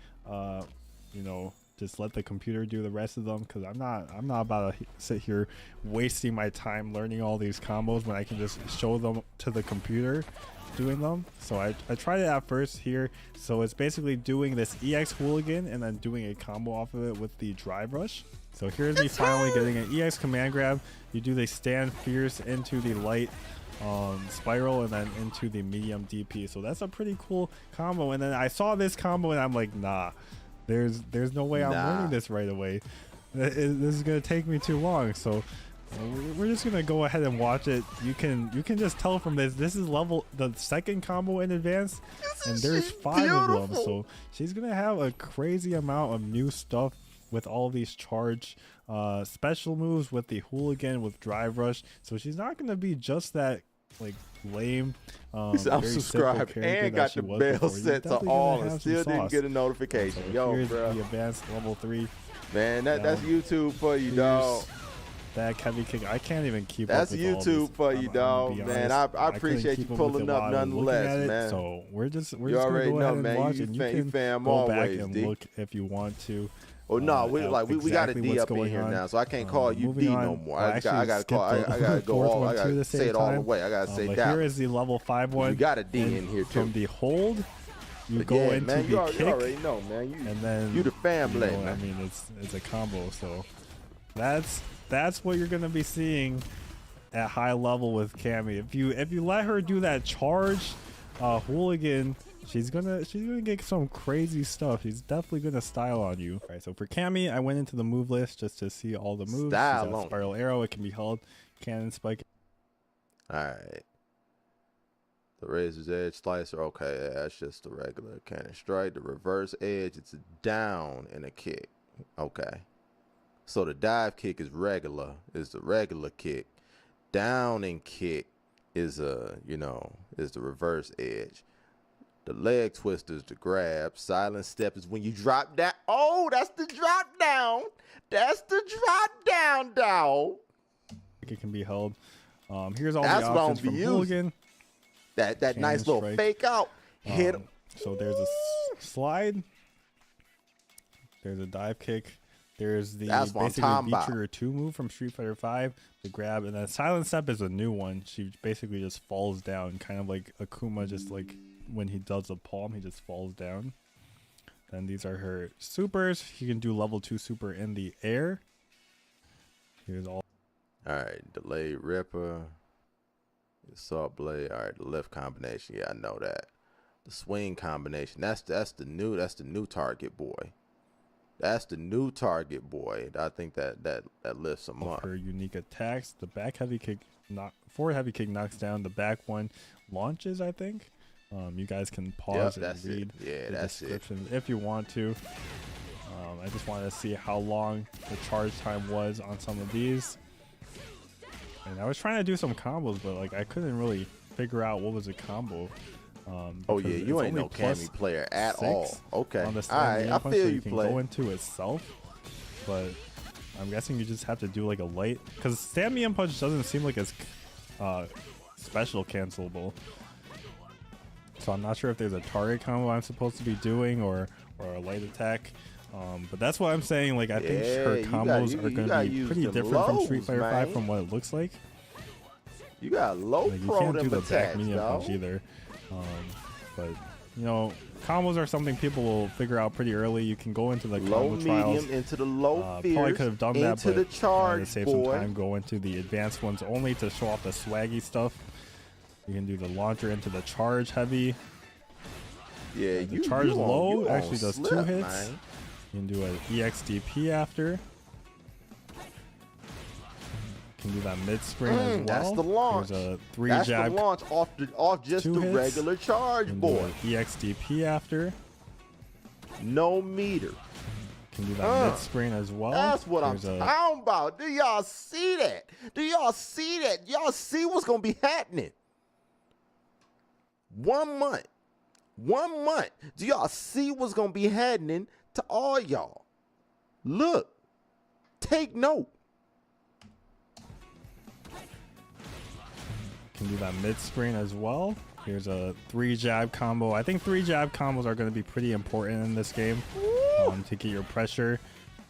just let the computer do the rest of them, because I'm not about to sit here wasting my time learning all these combos when I can just show them to the computer doing them. So I tried it at first here. So it's basically doing this EX Hooligan and then doing a combo off of it with the Drive Rush. So here's me finally getting an EX command grab. You do the Stand Fierce into the light spiral and then into the medium DP. So that's a pretty cool combo. And then I saw this combo and I'm like, nah, there's no way I'm learning this right away. This is gonna take me too long. So we're just gonna go ahead and watch it. You can just tell from this is the second combo in advance, and there's 5 of them. So she's gonna have a crazy amount of new stuff with all these charge special moves, with the hooligan, with drive rush. So she's not gonna be just that like lame. I'm subscribed and got the bell set to all and still didn't get a notification. So yo, here's bro. the advanced level 3. Man, that's YouTube for you, dog. Back heavy kick. I can't even keep up That's with all YouTube these. for you, dog. Man, I appreciate you pulling up nonetheless, man. So we're just you gonna already go know, ahead and man. watch, You and you can fam go back always, and D. look if you want to. Oh no, we got a exactly D what's up in going here on. now, so I can't call you D no more. Well, I gotta go all. I gotta say it all the way. I gotta say but that. here is the level 5 one. You got a D in here too. From the hold, you But go yeah, into man, the you kick, already know, man. and then you the family, you know, man. I mean, it's a combo. So that's what you're gonna be seeing at high level with Cammy. If you let her do that charge hooligan, she's gonna get some crazy stuff. She's definitely gonna style on you. All right, so for Cammy, I went into the move list just to see all the moves. Style She's got on. spiral arrow, it can be held, cannon spike. All right. The razor's edge slicer. Okay, that's just the regular cannon strike. The reverse edge, it's a down and a kick. Okay. So the dive kick is the regular kick. Down and kick is the reverse edge. The leg twist is the grab. Silent step is when you drop down. Oh, that's the drop down. That's the drop down, dog. It can be held. Here's all That's the what I'm options from using. hooligan. That Cannon nice little strike. fake out. Hit him. So there's a slide. There's a dive kick. There's the That's what I'm basically talking B about. trigger 2 move from Street Fighter 5, the grab, and then silent step is a new one. She basically just falls down, kind of like Akuma, just like when he does a palm, he just falls down. Then these are her supers. She can do level 2 super in the air. Here's all. All right, delayed ripper, assault blade. All right, the lift combination. Yeah, I know that. The swing combination. That's the new target boy. That's the new target boy. I think that lifts him up. Her unique attacks. The back heavy kick, forward heavy kick knocks down. The back one launches, I think. You guys can pause and read the description if you want to. I just wanted to see how long the charge time was on some of these. And I was trying to do some combos, but like I couldn't really figure out what was a combo. Oh yeah, you ain't no Cammy player at all. Okay, on the all right, I feel you can play. go into itself, but I'm guessing you just have to do like a light, because stand me and punch doesn't seem like as special cancelable. So I'm not sure if there's a target combo I'm supposed to be doing or a light attack. But that's what I'm saying. Like I think her combos are going to be pretty different from Street Fighter 5 from what it looks like. You got low like, you pro can't do them the back attacks, medium dog. punch either. But you know, combos are something people will figure out pretty early. You can go into the Low combo trials. medium into the low fierce. Probably could have done that, into but the charge, to save boy. some time, go into the advanced ones only to show off the swaggy stuff. You can do the launcher into the charge heavy. Yeah, The you charge you low on actually does slip, 2 hits. man. You can do an EXDP after. You can do that mid spring as well. That's the launch. There's a 3 That's jab. the launch off just 2 the hits. regular charge, You can do boy. an EXDP after. No meter. You can do that mid spring as well. That's what I'm There's a talking about. Do y'all see that? Do y'all see that? Y'all see what's gonna be happening? 1 month. 1 month. Do y'all see what's gonna be happening to all y'all? Look. Take note. can do that mid spring as well. Here's a 3 jab combo. I think 3 jab combos are going to be pretty important in this game to get your pressure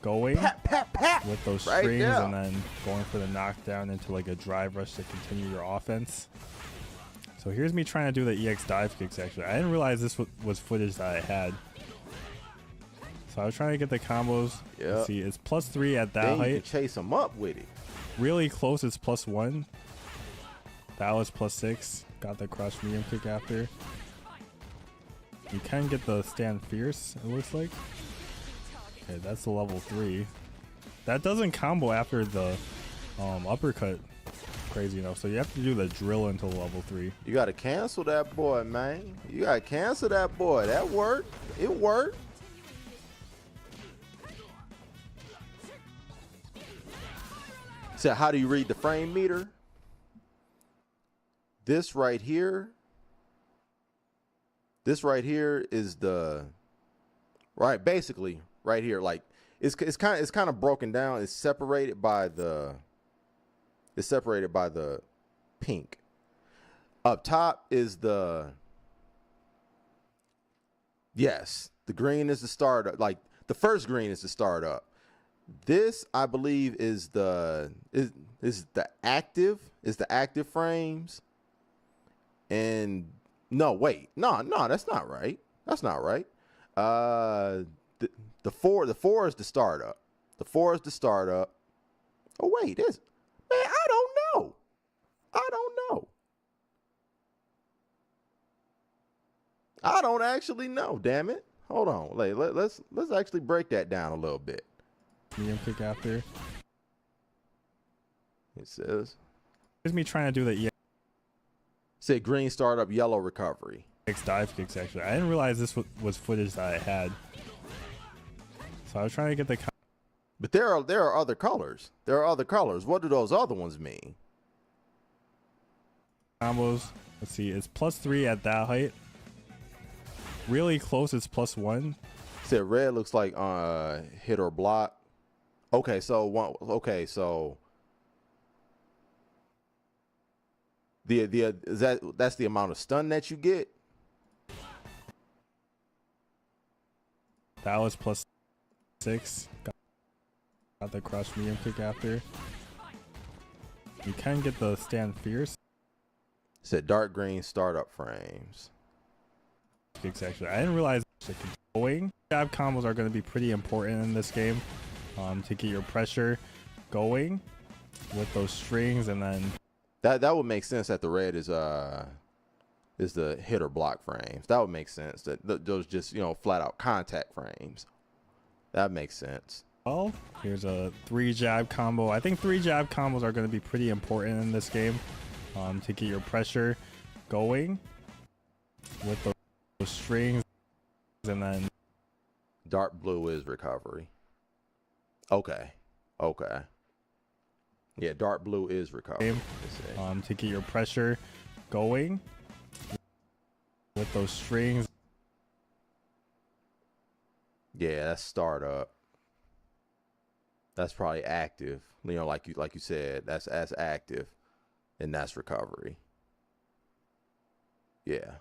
going Pat, pat, pat. with those Right strings, there. and then going for the knockdown into like a drive rush to continue your offense. So here's me trying to do the EX dive kicks. Actually, I didn't realize this was footage that I had. So I was trying to get the combos. Yep. Let's see, it's +3 at that Then you height. can chase them up with it. Really close, it's +1. That was +6. Got the crush medium kick after. You can get the stand fierce, it looks like. Okay, that's the level 3. That doesn't combo after the uppercut crazy enough, so you have to do the drill until level 3. You gotta cancel that boy, man. You gotta cancel that boy. That worked. It worked. So how do you read the frame meter? This right here is the basically right here, like it's kind of broken down. It's separated by the pink. Up top is the the green is the startup. Like the first green is the startup. This I believe is the active frames. And no, wait, no, that's not right. That's not right. The 4 is the startup. The 4 is the startup. Oh wait, man, I don't know. I don't actually know. Damn it. Hold on. Let's actually break that down a little bit. Medium kick after. It says. Here's me trying to do the Say green startup, yellow recovery. dive kicks actually. I didn't realize this was footage that I had. So I was trying to get the. But there are other colors. There are other colors. What do those other ones mean? Combos. Let's see. It's +3 at that height. Really close. It's +1. Said red looks like hit or block. Okay, so one. Okay, so that's the amount of stun that you get. That was +6. Got the crush medium kick after. You can get the stand fierce. Said dark green startup frames. Kicks actually. I didn't realize going. Jab combos are going to be pretty important in this game to get your pressure going with those strings, and then That would make sense that the red is the hit or block frames. That would make sense. That those just flat out contact frames. That makes sense. well, here's a 3 jab combo. I think 3 jab combos are going to be pretty important in this game to get your pressure going with those strings, and then Dark blue is recovery. Okay. Yeah, dark blue is recovery. To get your pressure going with those strings. Yeah, that's startup. That's probably active. Like you said, that's active, and that's recovery. Yeah,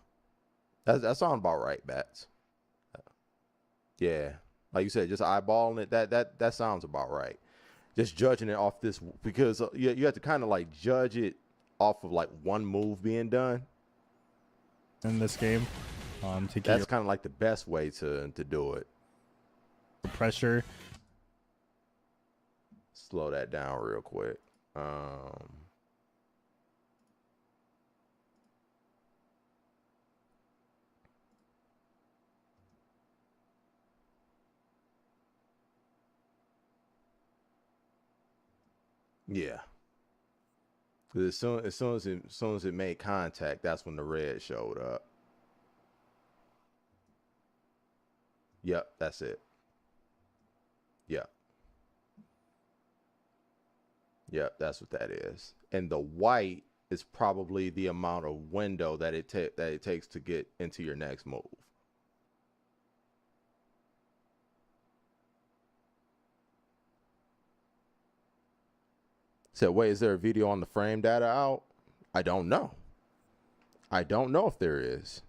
that sounds about right, Bats. Yeah, like you said, just eyeballing it. That sounds about right. Just judging it off this, because you have to kind of like judge it off of like one move being done In this game, to get that's kind of like the best way to do it. your pressure. Slow that down real quick. Yeah. 'Cause as soon as it made contact, that's when the red showed up. Yep, that's it. Yep, that's what that is. And the white is probably the amount of window that it takes to get into your next move. So wait, is there a video on the frame data out? I don't know. I don't know if there is.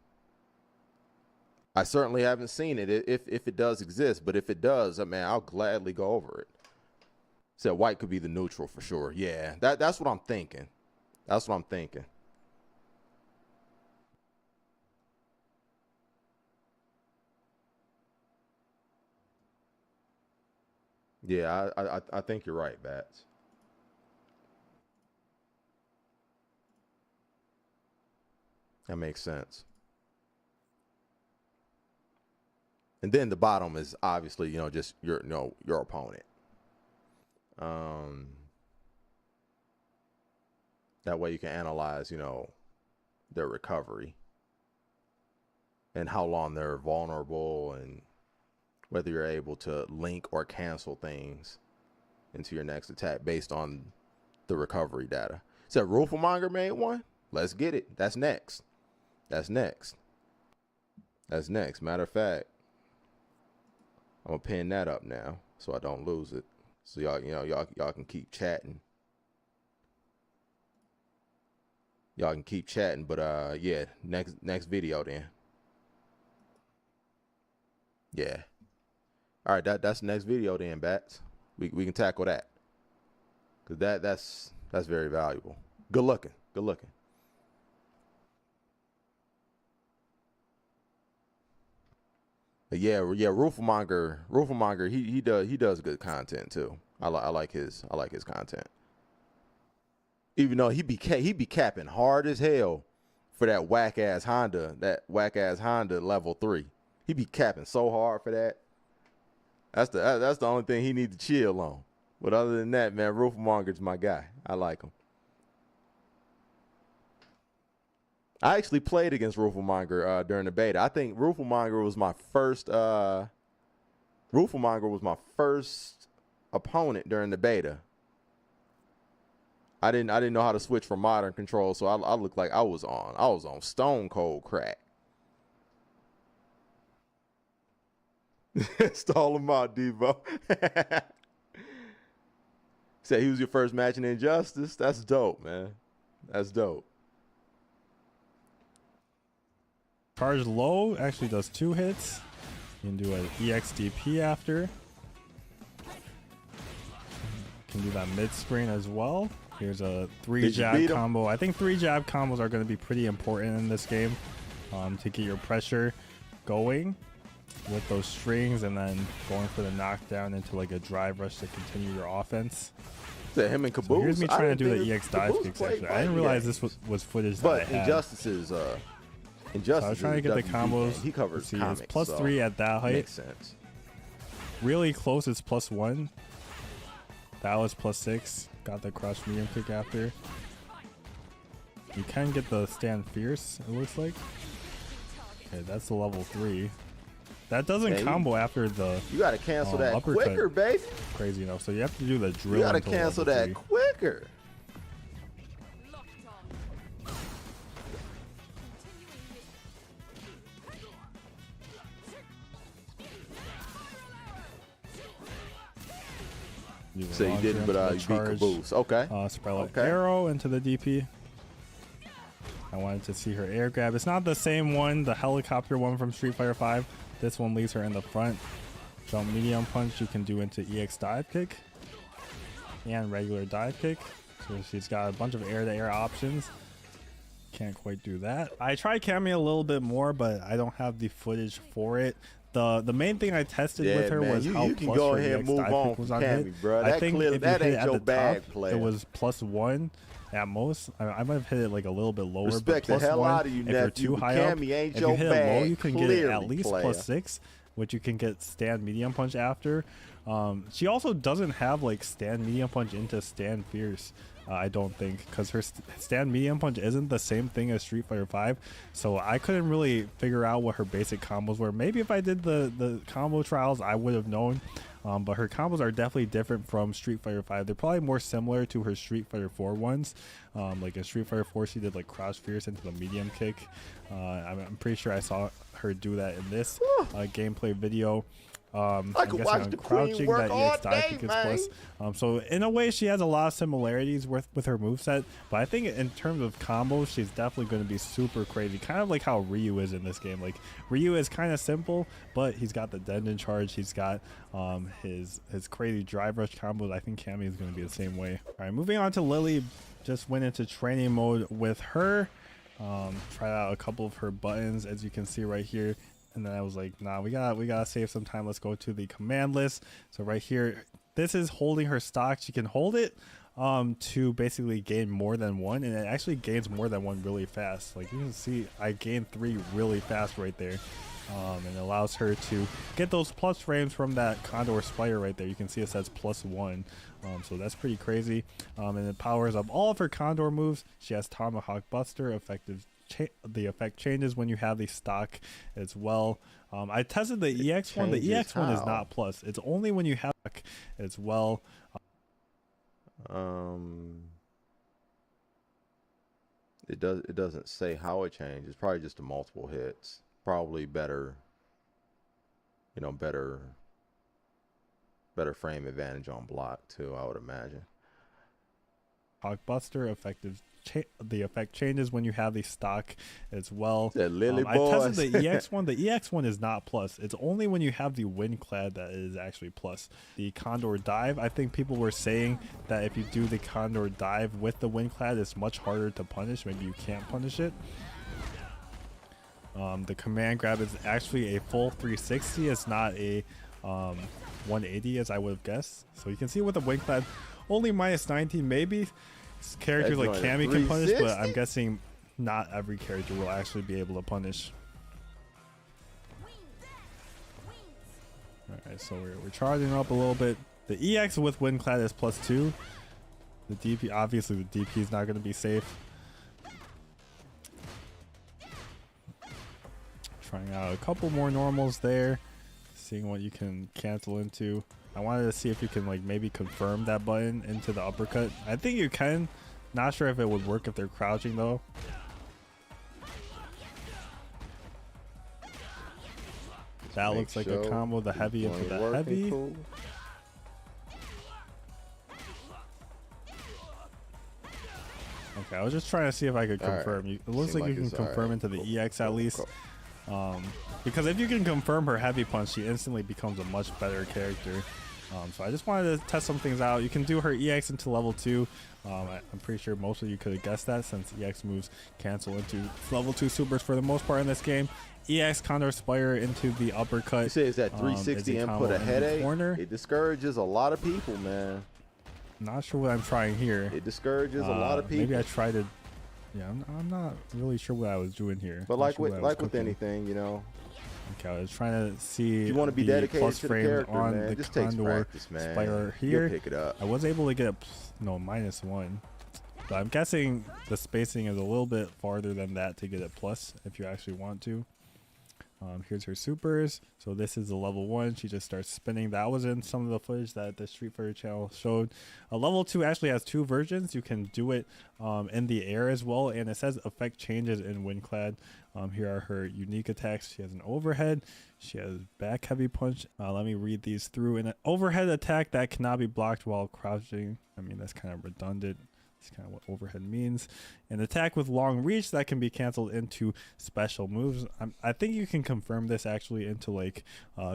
I certainly haven't seen it if it does exist, but if it does, man, I'll gladly go over it. So white could be the neutral for sure. Yeah, that's what I'm thinking. That's what I'm thinking. Yeah, I think you're right, Bats. That makes sense. And then the bottom is obviously, you know, just your opponent. That way you can analyze, you know, their recovery and how long they're vulnerable and whether you're able to link or cancel things into your next attack based on the recovery data. So Roofelmonger made one. Let's get it. That's next. That's next. That's next. Matter of fact, I'm gonna pin that up now so I don't lose it. So y'all can keep chatting. Y'all can keep chatting, but yeah, next video then. Yeah. All right, that's the next video then, Bats. We can tackle that. Cause that's very valuable. Good looking. Good looking. But yeah, Roofelmonger, he does good content too. I like his content. Even though he be capping hard as hell for that whack ass Honda level 3. He be capping so hard for that. That's the only thing he need to chill on. But other than that, man, Roofelmonger's my guy. I like him. I actually played against Roofelmonger during the beta. I think Roofelmonger was my first opponent during the beta. I didn't know how to switch from modern control, so I looked like I was on stone cold crack. Stall him out, Devo. Said he was your first match in Injustice. That's dope, man. That's dope. Charge low actually does 2 hits. You can do an EXDP after. Can do that mid screen as well. Here's a 3 jab combo. I think 3 jab combos are going to be pretty important in this game to get your pressure going with those strings and then going for the knockdown into like a drive rush to continue your offense. Is him and Caboose? So here's me trying to do the EX dive kicks actually. I didn't realize this was footage that I had. Injustice. So I was trying to get the combos. He covers comics, it's +3 at that height. Makes sense. Really close, it's +1. That was +6. Got the crush medium kick after. You can get the stand fierce, it looks like. Okay, that's the level 3. That doesn't combo after the. You gotta cancel that uppercut. quicker, baby. Crazy enough. So you have to do the drill. You gotta cancel that 3. quicker. So you didn't, but you beat Caboose. Okay. Sprout arrow into the DP. I wanted to see her air grab. It's not the same one, the helicopter one from Street Fighter 5. This one leaves her in the front. Jump medium punch you can do into EX dive kick and regular dive kick. So she's got a bunch of air-to-air options. Can't quite do that. I tried Cammy a little bit more, but I don't have the footage for it. The main thing I tested with her was how you can plus go her ahead and EX move dive on kick was from on Cammy, hit. bro. I think if that you hit ain't it your at the bag, top, player. it was +1 at most. I might have hit it like a little bit lower. Respect but the hell +1 out of you, if you're nephew, too but high up. Cammy ain't If your you hit it bag, low, you can get it at clearly, least player. +6, which you can get stand medium punch after. She also doesn't have like stand medium punch into stand fierce. I don't think, because her stand medium punch isn't the same thing as Street Fighter 5, so I couldn't really figure out what her basic combos were. Maybe if I did the combo trials, I would have known, but her combos are definitely different from Street Fighter 5. They're probably more similar to her Street Fighter 4 ones. Like in Street Fighter 4, she did like cross fierce into the medium kick. I'm pretty sure I saw her do that in this gameplay video. I could watch the queen work all day, man. So in a way, she has a lot of similarities with her moveset, but I think in terms of combos, she's definitely going to be super crazy, kind of like how Ryu is in this game. Like Ryu is kind of simple, but he's got the Denden charge, he's got his crazy drive rush combos. I think Cammy is going to be the same way. All right, moving on to Lily. Just went into training mode with her. Tried out a couple of her buttons, as you can see right here. And then I was like, nah, we gotta save some time. Let's go to the command list. So right here, this is holding her stock. She can hold it to basically gain more than one, and it actually gains more than one really fast. Like you can see, I gained 3 really fast right there. And it allows her to get those plus frames from that Condor Spire right there. You can see it says +1, so that's pretty crazy. And it powers up all of her Condor moves. She has Tomahawk Buster, the effect changes when you have the stock as well. I tested the EX one. The EX one is not plus. It's only when you have as well. It doesn't say how it changes. It's probably just the multiple hits. Probably better, you know, better frame advantage on block too, I would imagine. Hawk Buster, the effect changes when you have the stock as well. I tested the EX one. The EX one is not plus. It's only when you have the Windclad that is actually plus. The Condor Dive, I think people were saying that if you do the Condor Dive with the Windclad, it's much harder to punish. Maybe you can't punish it. The command grab is actually a full 360. It's not a 180 as I would have guessed. So you can see with the Windclad, only -19. Maybe characters like Cammy can punish, but I'm guessing not every character will actually be able to punish. Alright, so we're charging up a little bit. The EX with Windclad is +2. The DP, obviously the DP is not going to be safe. Trying out a couple more normals there, seeing what you can cancel into. I wanted to see if you can like maybe confirm that button into the uppercut. I think you can. Not sure if it would work if they're crouching though. That looks like a combo. The heavy into the heavy. Cool. Okay, I was just trying to see if I could confirm. It looks like you can confirm into the EX at least. Because if you can confirm her heavy punch, she instantly becomes a much better character. So I just wanted to test some things out. You can do her EX into level 2. I'm pretty sure most of you could have guessed that since EX moves cancel into level 2 supers for the most part in this game. EX Condor Spire into the uppercut. You say is that 360 input a headache? Corner. It discourages a lot of people, man. Not sure what I'm trying here. It discourages a lot of people. Maybe I tried to. Yeah, I'm not really sure what I was doing here. But like with anything, you know. Okay, I was trying to see. You want to be dedicated to the character, on man. the Just takes Condor practice, man. Spire here. You'll pick it up. I was able to get a -1, but I'm guessing the spacing is a little bit farther than that to get it plus if you actually want to. Here's her supers. So this is the level 1. She just starts spinning. That was in some of the footage that the Street Fighter channel showed. Level 2 actually has 2 versions. You can do it in the air as well, and it says effect changes in Windclad. Here are her unique attacks. She has an overhead. She has back heavy punch. Let me read these through. An overhead attack that cannot be blocked while crouching. I mean, that's kind of redundant. That's kind of what overhead means. An attack with long reach that can be canceled into special moves. I think you can confirm this actually into like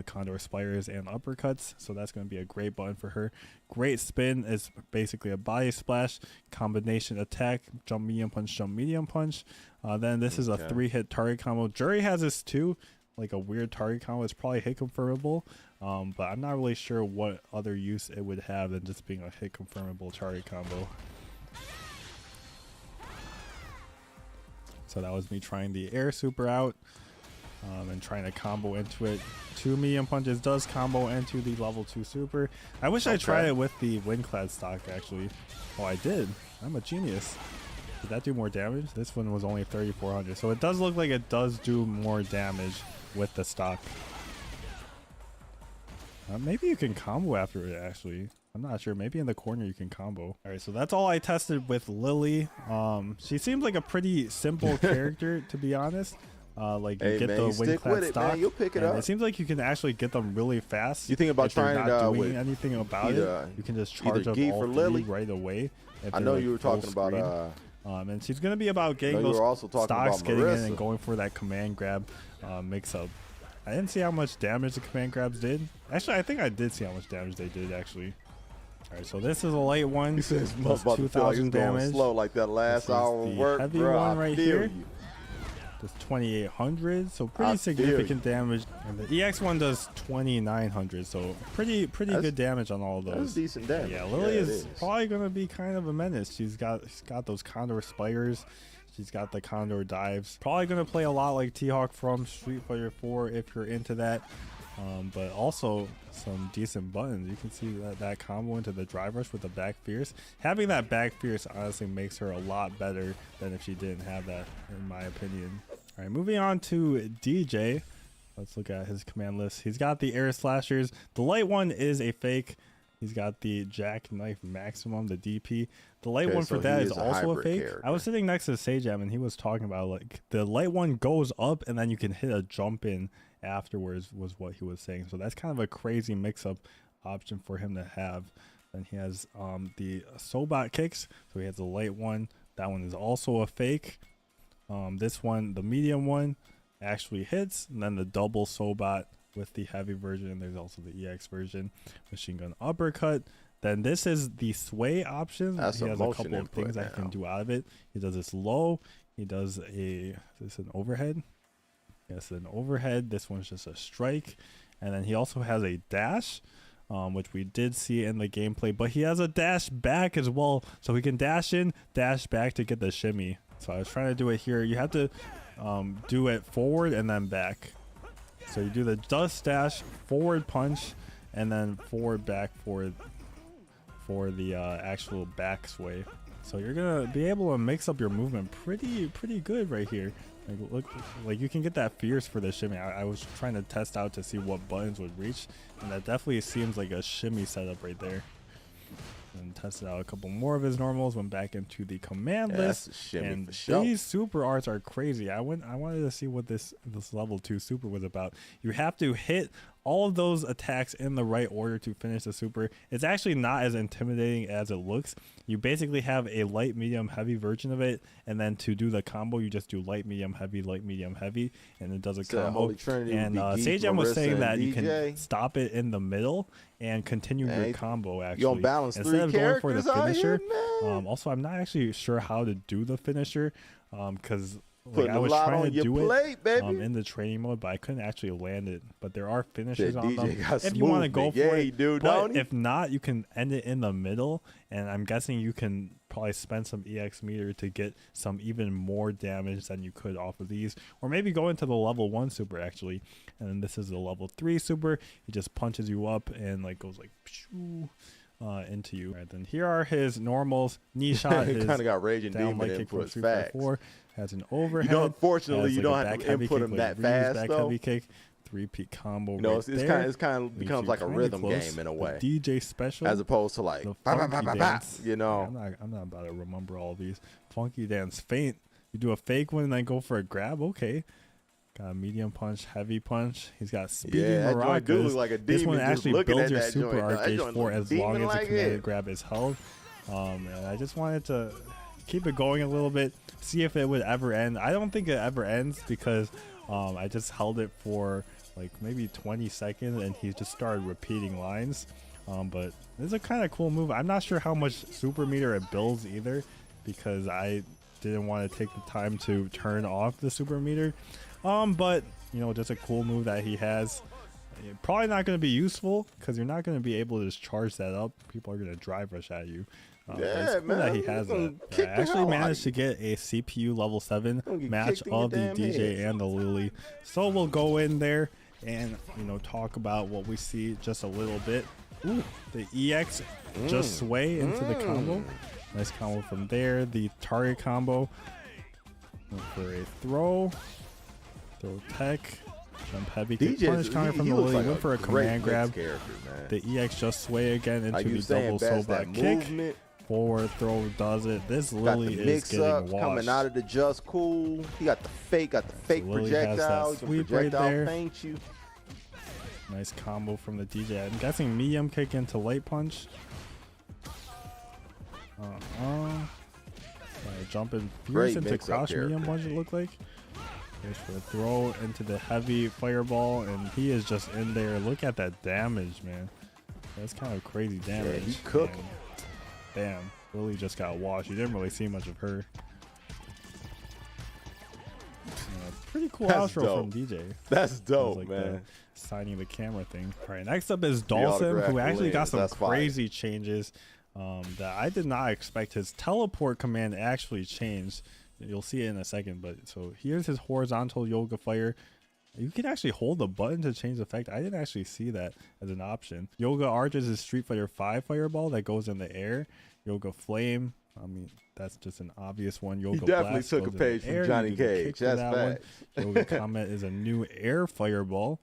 Condor Spires and uppercuts. So that's going to be a great button for her. Great spin is basically a body splash combination attack, jump medium punch. Then this is a 3-hit target combo. Jury has this too, like a weird target combo. It's probably hit confirmable, but I'm not really sure what other use it would have than just being a hit confirmable target combo. So that was me trying the air super out and trying to combo into it. 2 medium punches does combo into the level 2 super. I wish I tried it with the Windclad stock actually. Oh, I did. I'm a genius. Did that do more damage? This one was only 3,400. So it does look like it does do more damage with the stock. Maybe you can combo after it actually. I'm not sure. Maybe in the corner you can combo. All right, so that's all I tested with Lily. She seems like a pretty simple character, to be honest. Like you get the Windclad stock. Man, you'll pick it up. It seems like you can actually get them really fast. You think about trying not it doing anything about it? You can just charge up all 3 right away. I know you were talking about. And she's gonna be about getting those stocks, getting in and going for that command grab mix up. I didn't see how much damage the command grabs did. Actually, I think I did see how much damage they did actually. All right, so this is a light one. He says plus 2,000 damage. Slow like that last hour of work, heavy bro, one right here. does 2800, so pretty I significant damage. And the EX one does 2900, so pretty good damage on all of That's those. decent damage. Yeah, Lily it is probably gonna be kind of a menace. She's got those condor spires. She's got the condor dives. Probably gonna play a lot like T-Hawk from Street Fighter 4 if you're into that. But also some decent buttons. You can see that combo into the drive rush with the back fierce. Having that back fierce honestly makes her a lot better than if she didn't have that, in my opinion. All right, moving on to DJ. Let's look at his command list. He's got the air slashers. The light one is a fake. He's got the jackknife maximum, the DP. The light one for that is also a fake. I was sitting next to Sajam and he was talking about like the light one goes up and then you can hit a jump in afterwards was what he was saying. So that's kind of a crazy mix-up option for him to have. Then he has the Sobot kicks. So he has the light one. That one is also a fake. This one, the medium one, actually hits. And then the double Sobot with the heavy version. There's also the EX version. Machine gun uppercut. Then this is the sway option. That's he has a couple of things now. that he can do out of it. He does this low. He does is this an overhead? Yes, an overhead. This one's just a strike. And then he also has a dash, which we did see in the gameplay. But he has a dash back as well. So he can dash in, dash back to get the shimmy. So I was trying to do it here. You have to do it forward and then back. So you do the dust dash, forward punch, and then forward back for the actual back sway. So you're gonna be able to mix up your movement pretty good right here. Like, look, like you can get that fierce for the shimmy. I was trying to test out to see what buttons would reach, and that definitely seems like a shimmy setup right there. And tested out a couple more of his normals, went back into the command list, and these super arts are crazy. I wanted to see what this level 2 super was about. You have to hit all of those attacks in the right order to finish the super. It's actually not as intimidating as it looks. You basically have a light, medium, heavy version of it, and then to do the combo, you just do light, medium, heavy, and it does a combo. And Sajam was saying that you can stop it in the middle and continue your combo actually. You don't balance instead of going for the finisher. Here, also, I'm not actually sure how to do the finisher because like, I was trying to do it in the training mode, but I couldn't actually land it. But there are finishers on them if you want to go for it. Dude, but if not, you can end it in the middle, and I'm guessing you can probably spend some EX meter to get some even more damage than you could off of these, or maybe go into the level 1 super actually. And then this is the level 3 super. He just punches you up and like goes like into you. Right, then here are his normals. Knee shot is kind of got raging demon input. Facts. Has an overhead. Unfortunately, you don't have to input him that fast back though. Heavy kick, 3-peat combo. You know, it's kind of becomes like a rhythm game in a way. The DJ special, as opposed to like dance. You know, I'm not about to remember all these. Funky dance, feint. You do a fake one and then go for a grab. Okay. Got a medium punch, heavy punch. He's got speedy maracas. Like this one actually builds your super art gauge for as long as the command grab is held. And I just wanted to keep it going a little bit, see if it would ever end. I don't think it ever ends because I just held it for like maybe 20 seconds and he just started repeating lines. But it's a kind of cool move. I'm not sure how much super meter it builds either because I didn't want to take the time to turn off the super meter. But you know, just a cool move that he has. Probably not going to be useful because you're not going to be able to just charge that up. People are going to drive rush at you. It's cool that he has that. I actually managed to get a CPU level 7 match of the DJ and the Lily. So we'll go in there and talk about what we see just a little bit. Ooh, the EX just sway into the combo. Nice combo from there. The target combo. Went for a throw tech, jump heavy, kick punish counter from the Lily. Went for a command grab. The EX just sway again into the double Sobot kick. Forward throw does it. This Lily is getting washed. Coming out of the just cool. He got the fake projectile. Sweep right there. Feint you. Nice combo from the DJ. I'm guessing medium kick into light punch. Jumping fierce into crouch medium punch, it looked like. There's for the throw into the heavy fireball, and he is just in there. Look at that damage, man. That's kind of crazy damage. Yeah, he's cooking. Damn, Lily just got washed. You didn't really see much of her. pretty cool That's outro dope. from DJ. That's dope, Like man. the signing the camera thing. All right, next up is Dawson, who actually got some crazy changes that I did not expect. His teleport command actually changed. You'll see it in a second, but so here's his horizontal yoga fire. You can actually hold the button to change the effect. I didn't actually see that as an option. Yoga Arch is his Street Fighter 5 fireball that goes in the air. Yoga Flame, I mean, that's just an obvious one. Yoga He definitely Blast took a goes in page the from air. Johnny You do the Cage. kick for That's that one. facts. Yoga Comet is a new air fireball.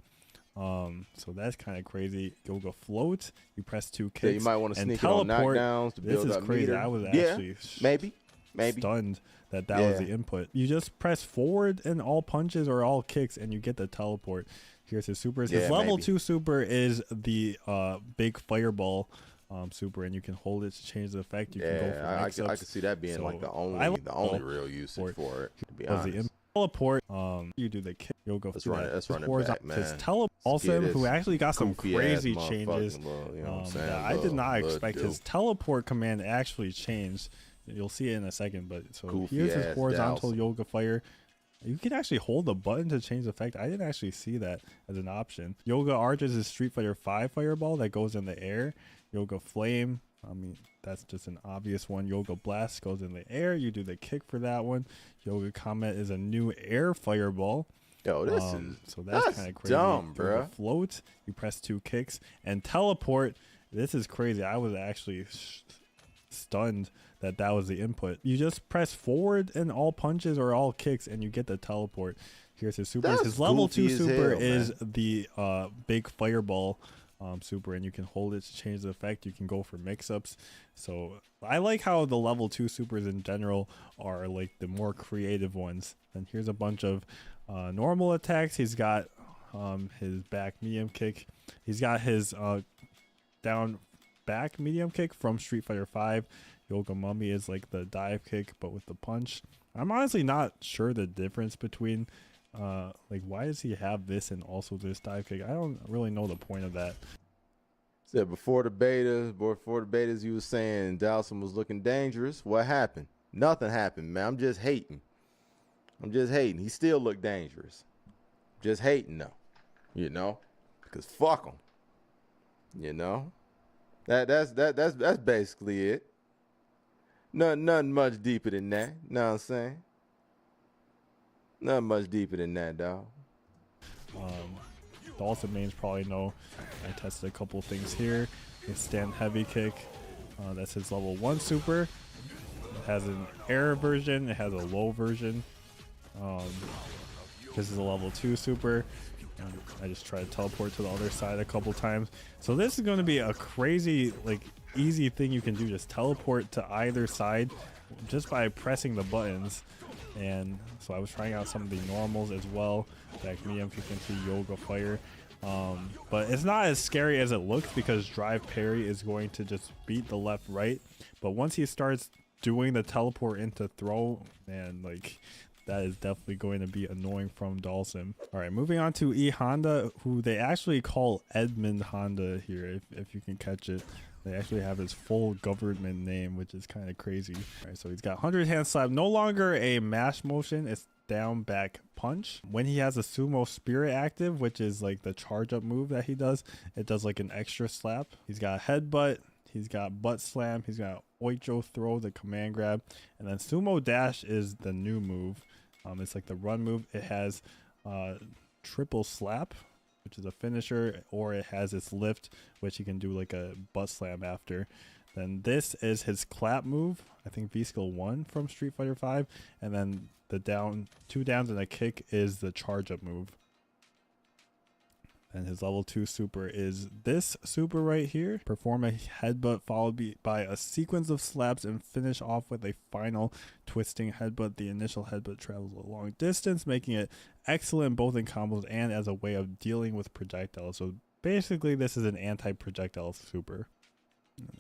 So that's kind of crazy. Yoga Float, you press 2 kicks. Yeah, you might want to and sneak it on teleport. knockdowns to This build is up crazy. meter. I was Yeah, actually maybe. stunned that was the input. You just press forward in all punches or all kicks and you get the teleport. Here's his supers. His level 2 super is the big fireball super, and you can hold it to change the effect. You can go for I mix-ups. could see that being like the only real usage for it, to be Was the honest. teleport. You do the kick. You'll go Let's through run it. that. Let's run it Horizontal- back, His man. teleport, also, who actually got some Goofy-ass crazy motherfucking changes little, you know what I'm saying? that I did not Little expect. His dude. teleport command actually changed. You'll see it in a second, but so here's his Goofy-ass horizontal douse. yoga fire. You can actually hold the button to change the effect. I didn't actually see that as an option. Yoga Arch is his Street Fighter 5 fireball that goes in the air. Yoga Flame, I mean, that's just an obvious one. Yoga Blast goes in the air. You do the kick for that one. Yoga Comet is a new air fireball. Yo, this So that's kind of crazy. dumb, Yoga bro. Float, you press 2 kicks. And teleport, this is crazy. I was actually stunned that was the input. You just press forward in all punches or all kicks and you get the teleport. Here's his supers. That's His level 2 goofy as super hell, is the big fireball super, and you can hold it to change the effect. You can go for mix-ups. So I like how the level 2 supers in general are like the more creative ones. And here's a bunch of normal attacks. He's got his back medium kick. He's got his down back medium kick from Street Fighter 5. Yoga Mummy is like the dive kick but with the punch. I'm honestly not sure the difference between like why does he have this and also this dive kick. I don't really know the point of that. Said before the betas, you was saying Dawson was looking dangerous. What happened? Nothing happened, man. I'm just hating. He still looked dangerous. Just hating though, you know, because fuck him. You know, that's basically it. Nothing much deeper than that. Know what I'm saying? Nothing much deeper than that, dog. Dawson mains probably know. I tested a couple things here. His stand heavy kick. That's his level 1 super. It has an air version. It has a low version. This is a level 2 super. I just tried to teleport to the other side a couple times. So this is going to be a crazy, like, easy thing you can do. Just teleport to either side just by pressing the buttons. And so I was trying out some of the normals as well. Back medium kick into yoga fire. But it's not as scary as it looks because drive parry is going to just beat the left right. But once he starts doing the teleport into throw, man, like that is definitely going to be annoying from Dawson. All right, moving on to E Honda, who they actually call Edmund Honda here, if you can catch it. They actually have his full government name, which is kind of crazy. All right, so he's got 100 hand slap, no longer a mash motion. It's down back punch. When he has a sumo spirit active, which is like the charge up move that he does, it does like an extra slap. He's got headbutt. He's got butt slam. He's got oicho throw, the command grab. And then sumo dash is the new move. It's like the run move. It has triple slap, which is a finisher, or it has its lift, which he can do like a butt slam after. Then this is his clap move, I think V-Skill 1 from Street Fighter 5. And then the down, 2 downs and a kick is the charge up move. And his level 2 super is this super right here. Perform a headbutt followed by a sequence of slaps and finish off with a final twisting headbutt. The initial headbutt travels a long distance, making it excellent both in combos and as a way of dealing with projectiles. So basically this is an anti-projectile super.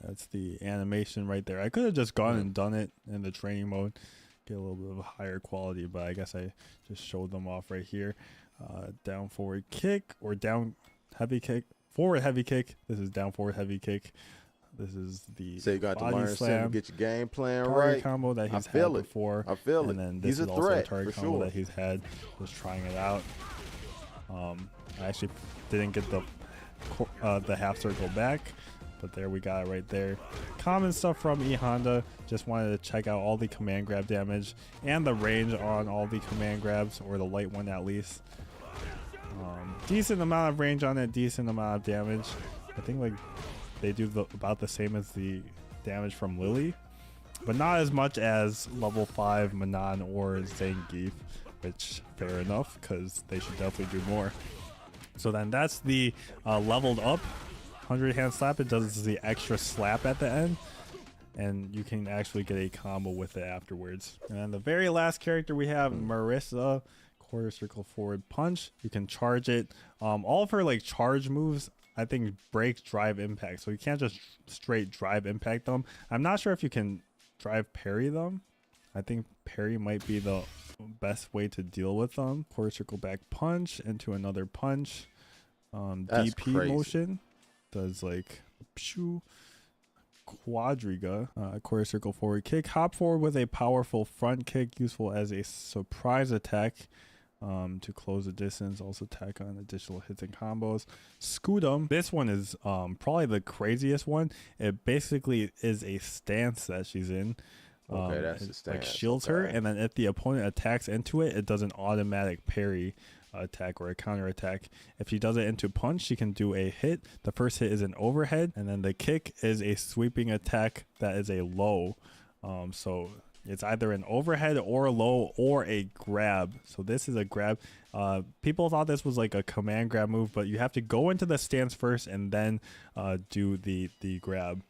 That's the animation right there. I could have just gone and done it in the training mode, get a little bit of a higher quality, but I guess I just showed them off right here. Down forward kick or down heavy kick, forward heavy kick. This is down forward heavy kick. This is the So you got to body learn slam to get your game plan target right. combo that I he's feel had it. before. I feel it. And then He's this a is also a threat, target for combo sure. that he's had. Just trying it out. I actually didn't get the half circle back, but there we got it right there. Common stuff from E Honda. Just wanted to check out all the command grab damage and the range on all the command grabs, or the light one at least. Decent amount of range on it, decent amount of damage. I think like they do about the same as the damage from Lily, but not as much as level 5 Manon or Zangief, which fair enough, because they should definitely do more. So then that's the leveled up 100 hand slap. It does the extra slap at the end, and you can actually get a combo with it afterwards. And then the very last character we have, Marissa, quarter circle forward punch. You can charge it. All of her like charge moves, I think, break drive impact, so you can't just straight drive impact them. I'm not sure if you can drive parry them. I think parry might be the best way to deal with them. Quarter circle back punch into another punch. That's DP crazy. motion does like pshoo. Quadriga, quarter circle forward kick. Hop forward with a powerful front kick, useful as a surprise attack to close the distance. Also tack on additional hits and combos. Scudum. This one is probably the craziest one. It basically is a stance that she's in. Okay, that's it, the stance. like shields her, Okay. and then if the opponent attacks into it, it does an automatic parry attack or a counter attack. If she does it into punch, she can do a hit. The first hit is an overhead, and then the kick is a sweeping attack that is a low. So it's either an overhead or a low or a grab. So this is a grab. People thought this was like a command grab move, but you have to go into the stance first and then do the grab.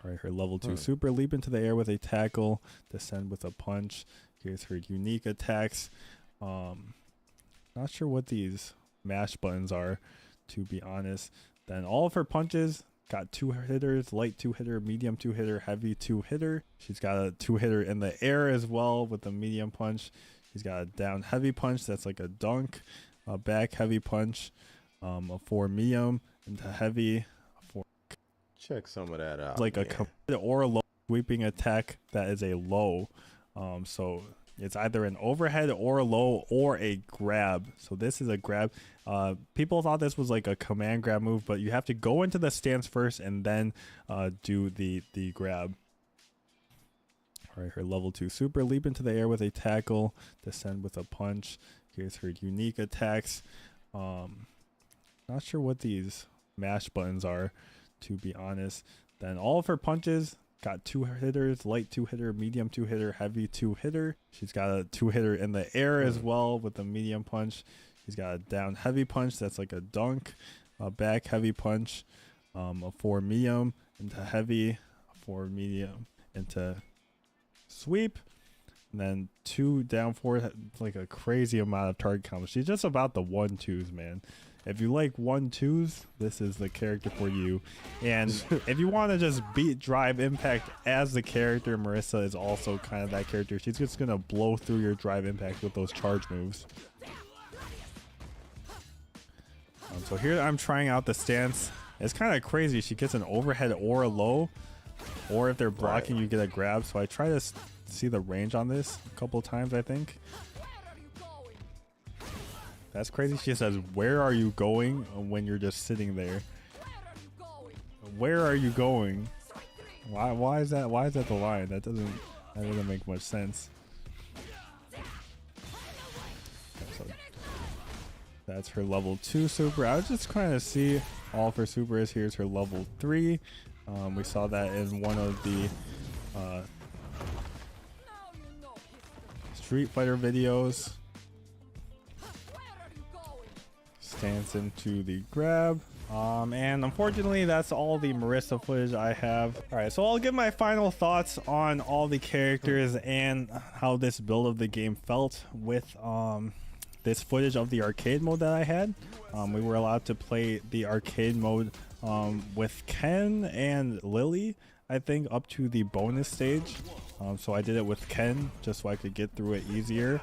All right, her level 2 super, leap into the air with a tackle, descend with a punch. Here's her unique attacks. Not sure what these mash buttons are, to be honest. Then all of her punches got 2 hitters, light 2 hitter, medium 2 hitter, heavy 2 hitter. She's got a 2 hitter in the air as well with a medium punch. She's got a down heavy punch that's like a dunk, a back heavy punch, a 4 medium into heavy, Check some of that out. like a man. complete or a low sweeping attack that is a low. So it's either an overhead or a low or a grab. So this is a grab. People thought this was like a command grab move, but you have to go into the stance first and then do the grab. All right, her level 2 super, leap into the air with a tackle, descend with a punch. Here's her unique attacks. Not sure what these mash buttons are, to be honest. Then all of her punches got 2 hitters, light 2 hitter, medium 2 hitter, heavy 2 hitter. She's got a 2 hitter in the air as well with a medium punch. She's got a down heavy punch that's like a dunk, a back heavy punch, a 4 medium into heavy, a 4 medium into sweep, and then 2 down forward, like a crazy amount of target combos. She's just about the 1-2s, man. If you like 1-2s, this is the character for you. And if you want to just beat drive impact as the character, Marissa is also kind of that character. She's just going to blow through your drive impact with those charge moves. So here I'm trying out the stance. It's kind of crazy. She gets an overhead or a low, or if they're blocking, you get a grab. So I try to see the range on this a couple times, I think. That's crazy. She says, "Where are you going?" when you're just sitting there. Where are you going? Why is that? Why is that the line? That doesn't make much sense. So that's her level 2 super. I was just trying to see all of her supers. Here's her level 3. We saw that in one of the Street Fighter videos. Stance into the grab. And unfortunately, that's all the Marissa footage I have. All right, so I'll give my final thoughts on all the characters and how this build of the game felt with this footage of the arcade mode that I had. We were allowed to play the arcade mode with Ken and Lily, I think, up to the bonus stage. So I did it with Ken just so I could get through it easier.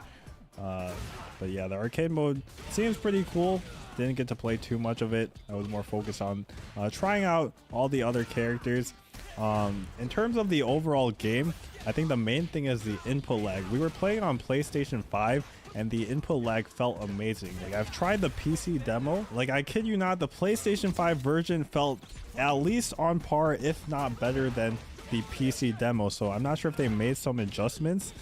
But yeah, the arcade mode seems pretty cool. Didn't get to play too much of it. I was more focused on trying out all the other characters. In terms of the overall game, I think the main thing is the input lag. We were playing on PlayStation 5 and the input lag felt amazing. Like, I've tried the PC demo. Like, I kid you not, the PlayStation 5 version felt at least on par, if not better than the PC demo. So I'm not sure if they made some adjustments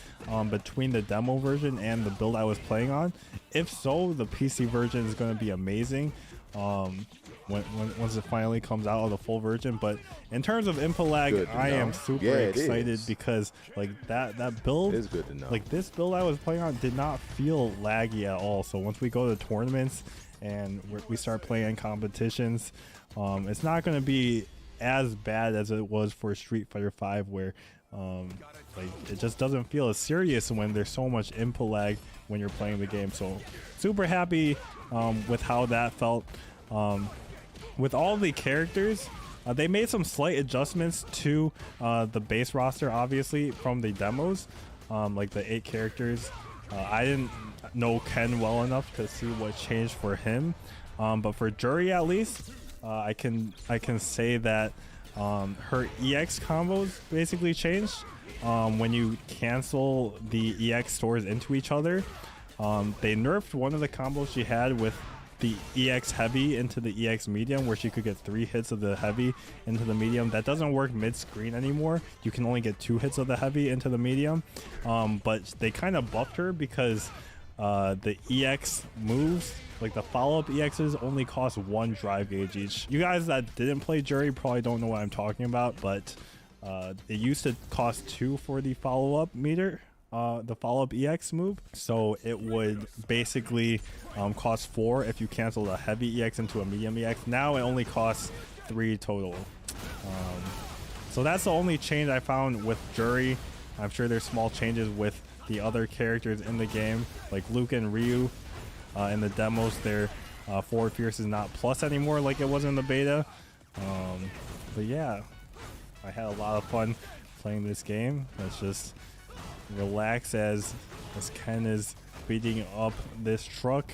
between the demo version and the build I was playing on. If so, the PC version is going to be amazing once it finally comes out of the full version. But in terms of input lag, I am super excited because like that build is good to know. Like, this build I was playing on did not feel laggy at all. So once we go to tournaments and we start playing competitions, it's not going to be as bad as it was for Street Fighter 5, where like, it just doesn't feel as serious when there's so much input lag when you're playing the game. So super happy with how that felt. With all the characters, they made some slight adjustments to the base roster, obviously, from the demos, like the 8 characters. I didn't know Ken well enough to see what changed for him, but for Juri at least, I can say that her EX combos basically changed when you cancel the EX stores into each other. They nerfed one of the combos she had with the EX heavy into the EX medium, where she could get 3 hits of the heavy into the medium. That doesn't work mid-screen anymore. You can only get 2 hits of the heavy into the medium. But they kind of buffed her because the EX moves, like the follow-up EXs, only cost 1 drive gauge each. You guys that didn't play Juri probably don't know what I'm talking about, but it used to cost 2 for the follow-up meter, the follow-up EX move. So it would basically cost 4 if you cancel a heavy EX into a medium EX. Now it only costs 3 total. So that's the only change I found with Juri. I'm sure there's small changes with the other characters in the game, like Luke and Ryu. In the demos, their forward fierce is not plus anymore like it was in the beta. But yeah, I had a lot of fun playing this game. Let's just relax as Ken is beating up this truck.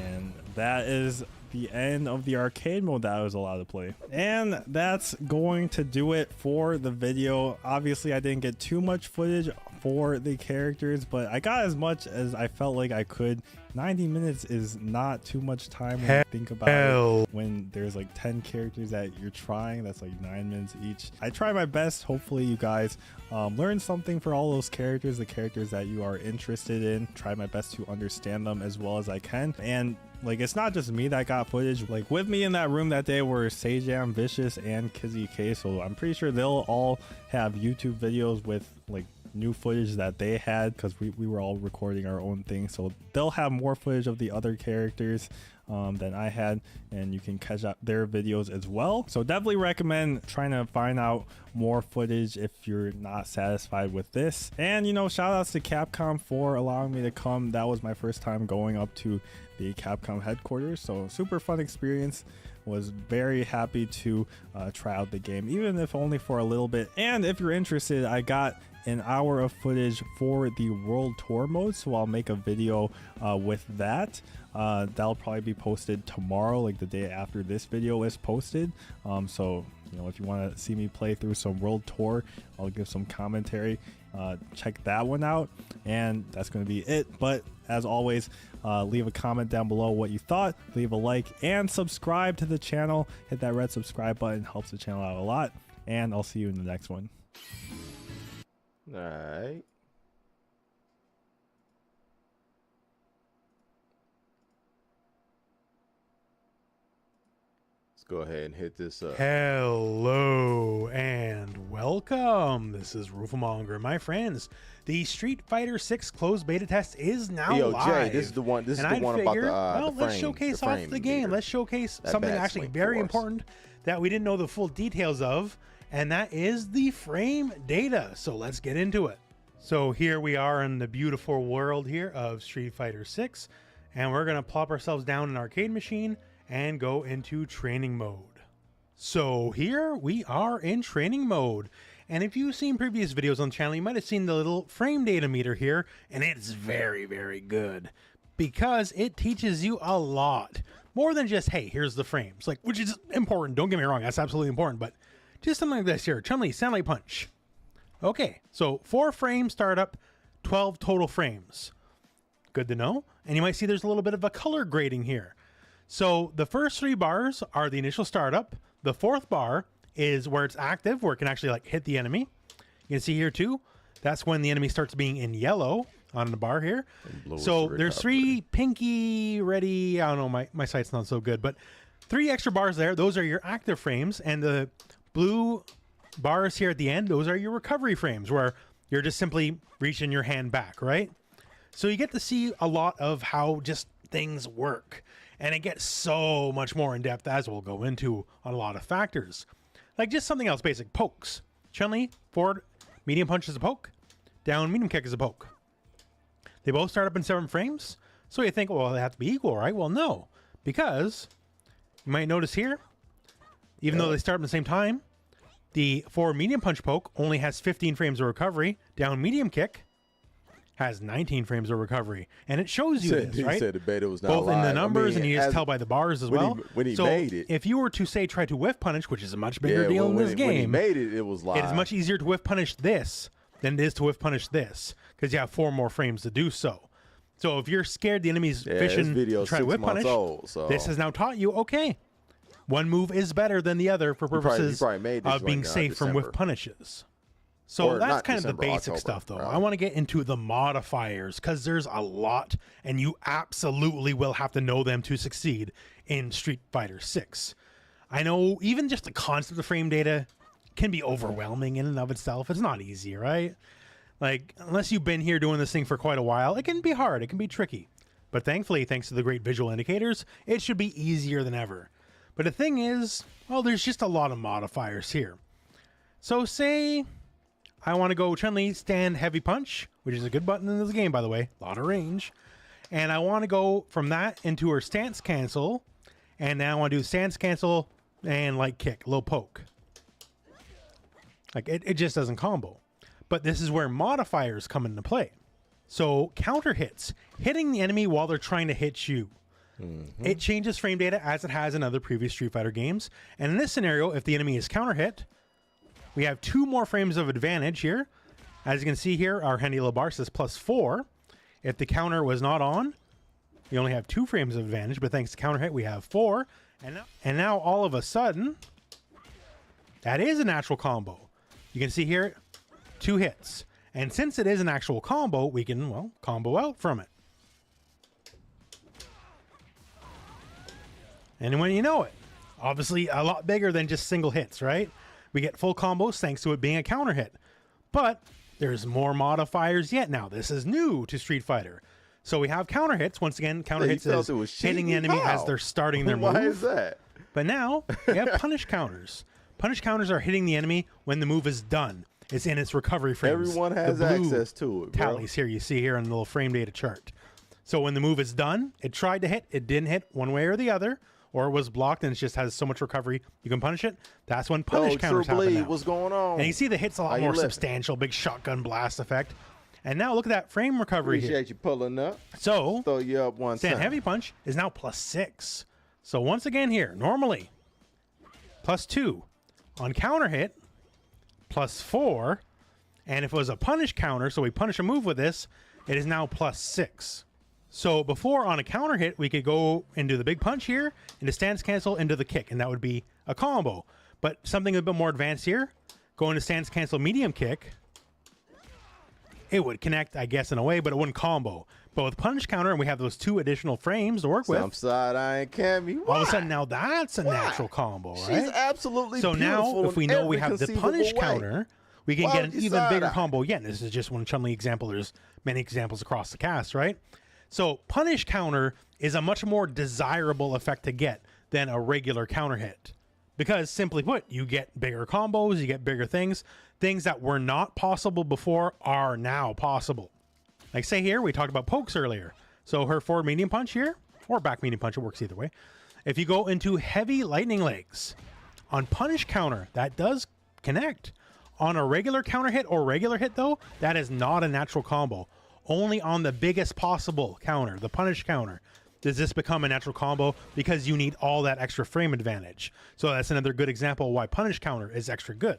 And that is the end of the arcade mode that I was allowed to play. And that's going to do it for the video. Obviously, I didn't get too much footage for the characters, but I got as much as I felt like I could. 90 minutes is not too much time when you think about it. When there's like 10 characters that you're trying, that's like 9 minutes each. I try my best. Hopefully you guys learn something for all those characters, the characters that you are interested in. Try my best to understand them as well as I can. And like, it's not just me that got footage. Like, with me in that room that day were Sejam, Vicious, and Kizzy K. So I'm pretty sure they'll all have YouTube videos with like new footage that they had, because we were all recording our own thing. So they'll have more footage of the other characters than I had, and you can catch up their videos as well. So definitely recommend trying to find out more footage if you're not satisfied with this. And, you know, shout outs to Capcom for allowing me to come. That was my first time going up to the Capcom headquarters, so super fun experience. Was very happy to try out the game, even if only for a little bit. And if you're interested, I got an hour of footage for the world tour mode, so I'll make a video with that. That'll probably be posted tomorrow, like the day after this video is posted. So, you know, if you want to see me play through some world tour, I'll give some commentary. Check that one out, and that's going to be it. But as always, leave a comment down below what you thought, leave a like, and subscribe to the channel. Hit that red subscribe button, helps the channel out a lot. And I'll see you in the next one. All right. Let's go ahead and hit this up. Hello and welcome. This is Roofamonger, my friends. The Street Fighter 6 closed beta test is now Yo, live. Jay, this is the one. This and is the one about figured, the let's showcase off the game. meter. Let's showcase That something bad actually swing very force. important that we didn't know the full details of, and that is the frame data. So let's get into it. So here we are in the beautiful world here of Street Fighter 6, and we're gonna plop ourselves down in arcade machine and go into training mode. So here we are in training mode, And if you've seen previous videos on the channel, you might have seen the little frame data meter here, and it's very, very good because it teaches you a lot. More than just, hey, here's the frames, like, which is important. Don't get me wrong, that's absolutely important, but just something like this here. Chun-Li, Satellite Punch. Okay, so 4 frames startup, 12 total frames. Good to know. And you might see there's a little bit of a color grading here. So the first 3 bars are the initial startup. The 4th bar is where it's active, where it can actually like hit the enemy. You can see here too, that's when the enemy starts being in yellow on the bar here. So there's 3 pinky, ready, I don't know, my sight's not so good, but 3 extra bars there. Those are your active frames, and the blue bars here at the end, those are your recovery frames, where you're just simply reaching your hand back, right? So you get to see a lot of how just things work, and it gets so much more in depth, as we'll go into, on a lot of factors. Like just something else basic, pokes. Chun-Li, forward, medium punch is a poke, down, medium kick is a poke. They both start up in 7 frames, so you think, well, they have to be equal, right? Well, no, because you might notice here, even though they start at the same time, the forward medium punch poke only has 15 frames of recovery, down medium kick has 19 frames of recovery, and it shows you this, right? He said the beta was not both in the live. numbers, I mean, and you just tell by the bars as well. When he so made it, if you were to say try to whiff punish, which is a much bigger deal in this game, when he made it, it was live. it is much easier to whiff punish this than it is to whiff punish this, because you have 4 more frames to do so. So if you're scared the enemy's fishing to try to whiff punish, this has now taught you, okay, one move is better than the other for purposes of being safe from whiff punishes. So that's kind of the basic stuff, though. I want to get into the modifiers, because there's a lot, and you absolutely will have to know them to succeed in Street Fighter 6. I know even just the concept of frame data can be overwhelming in and of itself. It's not easy, right? Like, unless you've been here doing this thing for quite a while, it can be hard. It can be tricky. But thankfully, thanks to the great visual indicators, it should be easier than ever. But the thing is, well, there's just a lot of modifiers here. So say I want to go Chun-Li stand heavy punch, which is a good button in this game, by the way. A lot of range. And I want to go from that into her stance cancel. And now I want to do stance cancel and light kick, low poke. Like, it just doesn't combo. But this is where modifiers come into play. So counter hits, hitting the enemy while they're trying to hit you. It changes frame data as it has in other previous Street Fighter games. And in this scenario, if the enemy is counter hit, we have 2 more frames of advantage here. As you can see here, our handy little bar says +4. If the counter was not on, we only have 2 frames of advantage, but thanks to counter hit, we have 4. And now all of a sudden, that is an actual combo. You can see here, 2 hits. And since it is an actual combo, we can, well, combo out from it. And when you know it, obviously a lot bigger than just single hits, right? We get full combos thanks to it being a counter hit. But there's more modifiers yet now. This is new to Street Fighter. So we have counter hits. Once again, counter hits is hitting the enemy as they're starting their move. Why is that? But now we have punish counters. Punish counters are hitting the enemy when the move is done. It's in its recovery frames. Everyone has access to it, bro. Tallies here you see here on the little frame data chart. So when the move is done, it tried to hit, it didn't hit one way or the other, or it was blocked and it just has so much recovery you can punish it. That's when punish counters happen now. What's going on? And you see the hit's a lot more substantial, big shotgun blast effect. And now look at that frame recovery here. Appreciate you pulling up. So throw you up one stand time. heavy punch is now +6. So once again here, normally +2. On counter hit, +4. And if it was a punish counter, so we punish a move with this, it is now +6. So before on a counter hit, we could go into the big punch here, into stance cancel, into the kick, and that would be a combo. But something a bit more advanced here, go into stance cancel medium kick, it would connect, I guess, in a way, but it wouldn't combo. But with punish counter, and we have those 2 additional frames to work with. Some side eye Cammy. All of a sudden, now that's a natural combo, right? She's absolutely so beautiful. Now, if we know we have the punish way. counter, we can get an even bigger combo again. This is just one Chun-Li example. There's many examples across the cast, right? So punish counter is a much more desirable effect to get than a regular counter hit. Because simply put, you get bigger combos, you get bigger things. Things that were not possible before are now possible. Like say here, we talked about pokes earlier. So her forward medium punch here, or back medium punch, it works either way. If you go into heavy lightning legs, on punish counter, that does connect. On a regular counter hit or regular hit, though, that is not a natural combo. Only on the biggest possible counter, the punish counter, does this become a natural combo because you need all that extra frame advantage. So that's another good example of why punish counter is extra good.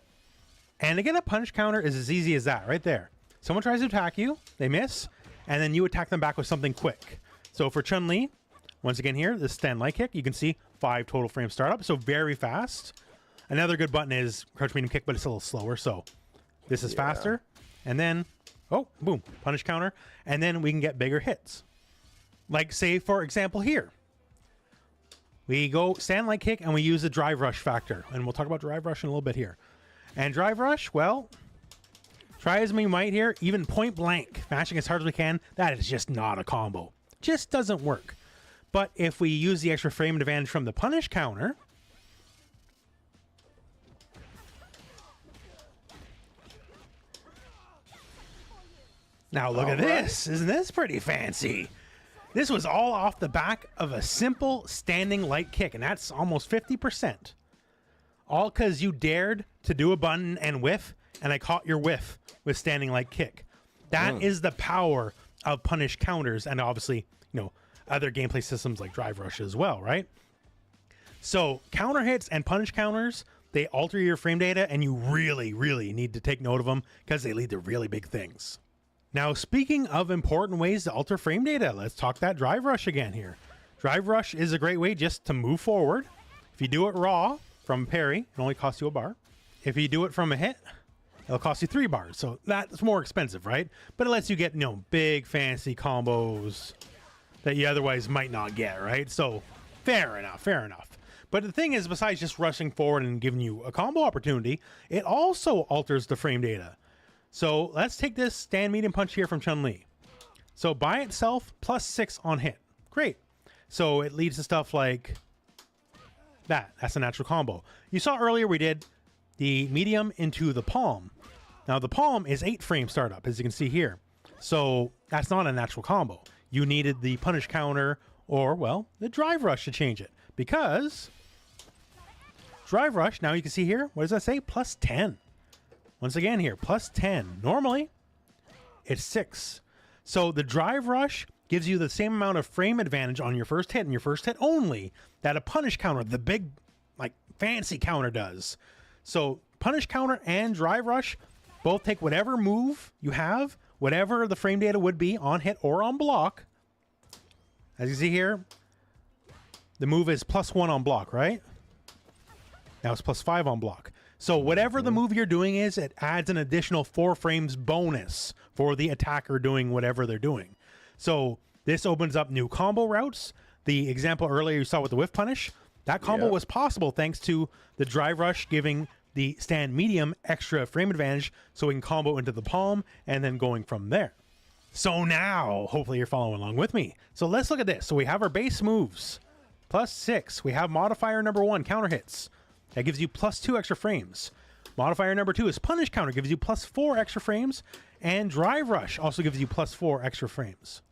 And again, a punish counter is as easy as that right there. Someone tries to attack you, they miss, and then you attack them back with something quick. So for Chun-Li, once again here, this stand light kick, you can see 5 total frame startup, so very fast. Another good button is crouch medium kick, but it's a little slower, so this is faster. And then, oh, boom, punish counter, and then we can get bigger hits. Like, say, for example, here. We go stand light kick, and we use the drive rush factor. And we'll talk about drive rush in a little bit here. And drive rush, well, try as we might here, even point blank, mashing as hard as we can, that is just not a combo. Just doesn't work. But if we use the extra frame advantage from the punish counter, now look at this. Isn't this pretty fancy? This was all off the back of a simple standing light kick, and that's almost 50%. All because you dared to do a button and whiff, and I caught your whiff with standing light kick. That is the power of punish counters, and obviously, you know, other gameplay systems like drive rush as well, right? So counter hits and punish counters, they alter your frame data, and you really, really need to take note of them because they lead to really big things. Now, speaking of important ways to alter frame data, let's talk that drive rush again here. Drive rush is a great way just to move forward. If you do it raw from parry, it only costs you a bar. If you do it from a hit, it'll cost you 3 bars. So that's more expensive, right? But it lets you get, you know, big fancy combos that you otherwise might not get, right? So fair enough, fair enough. But the thing is, besides just rushing forward and giving you a combo opportunity, it also alters the frame data. So let's take this stand medium punch here from Chun-Li. So by itself, +6 on hit. Great. So it leads to stuff like that. That's a natural combo. You saw earlier we did the medium into the palm. Now the palm is 8 frame startup, as you can see here. So that's not a natural combo. You needed the punish counter or, well, the drive rush to change it. Because drive rush, now you can see here, what does that say? +10. Once again here, +10. Normally, it's 6. So the drive rush gives you the same amount of frame advantage on your first hit and your first hit only that a punish counter, the big, like, fancy counter does. So punish counter and drive rush both take whatever move you have, whatever the frame data would be on hit or on block. As you see here, the move is +1 on block, right? Now it's +5 on block. So whatever the move you're doing is, it adds an additional 4 frames bonus for the attacker doing whatever they're doing. So this opens up new combo routes. The example earlier you saw with the whiff punish, that combo was possible thanks to the drive rush giving the stand medium extra frame advantage so we can combo into the palm and then going from there. So now, hopefully you're following along with me. So let's look at this. So we have our base moves, +6. We have modifier number 1, counter hits. That gives you +2 extra frames. Modifier number 2 is punish counter, gives you +4 extra frames. And drive rush also gives you +4 extra frames.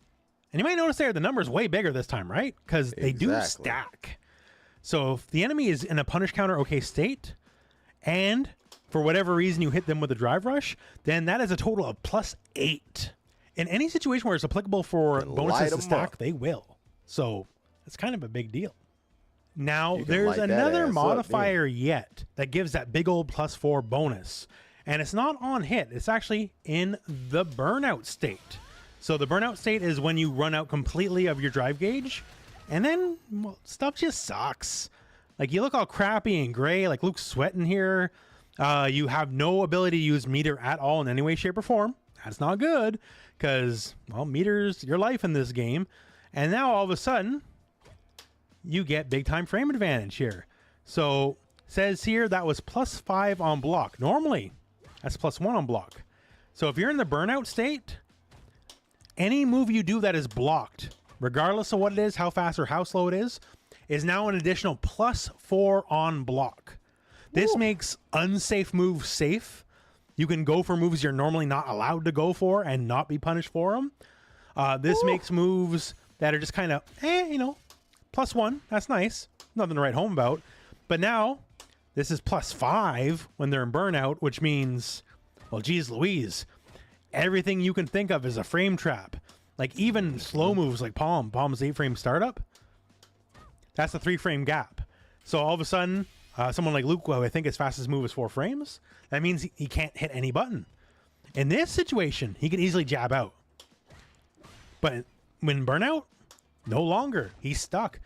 And you might notice there, the number's way bigger this time, right? Because they do stack. So if the enemy is in a punish counter okay state, and for whatever reason you hit them with a drive rush, then that is a total of +8. In any situation where it's applicable for bonuses to stack, they will. So it's kind of a big deal. Now, there's another modifier yet that gives that big old +4 bonus. And it's not on hit. It's actually in the burnout state. So the burnout state is when you run out completely of your drive gauge. And then, well, stuff just sucks. Like, you look all crappy and gray, like Luke's sweating here. You have no ability to use meter at all in any way, shape, or form. That's not good, because, well, meter's your life in this game. And now, all of a sudden, you get big time frame advantage here. So, says here that was +5 on block. Normally, that's +1 on block. So if you're in the burnout state, any move you do that is blocked, regardless of what it is, how fast or how slow it is now an additional +4 on block. This makes unsafe moves safe. You can go for moves you're normally not allowed to go for and not be punished for them. This makes moves that are just kind of, you know, +1. That's nice. Nothing to write home about. But now, This is +5 when they're in burnout, which means, well, geez Louise, everything you can think of is a frame trap. Like even slow moves like Palm's 8-frame startup, that's a 3-frame gap. So all of a sudden, someone like Luke, who I think his fastest move is 4 frames, that means he can't hit any button. In this situation, he can easily jab out. But when burnout, no longer. He's stuck.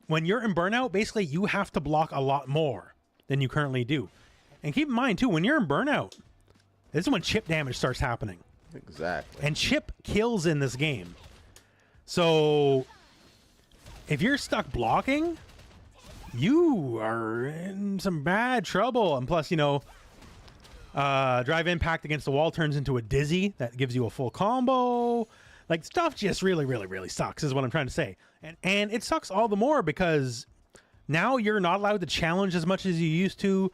When you're in burnout, basically you have to block a lot more than you currently do. And keep in mind too, when you're in burnout, this is when chip damage starts happening. Exactly. And chip kills in this game. So if you're stuck blocking, you are in some bad trouble. And plus, you know, drive impact against the wall turns into a dizzy that gives you a full combo. Like, stuff just really sucks is what I'm trying to say. And it sucks all the more because now you're not allowed to challenge as much as you used to.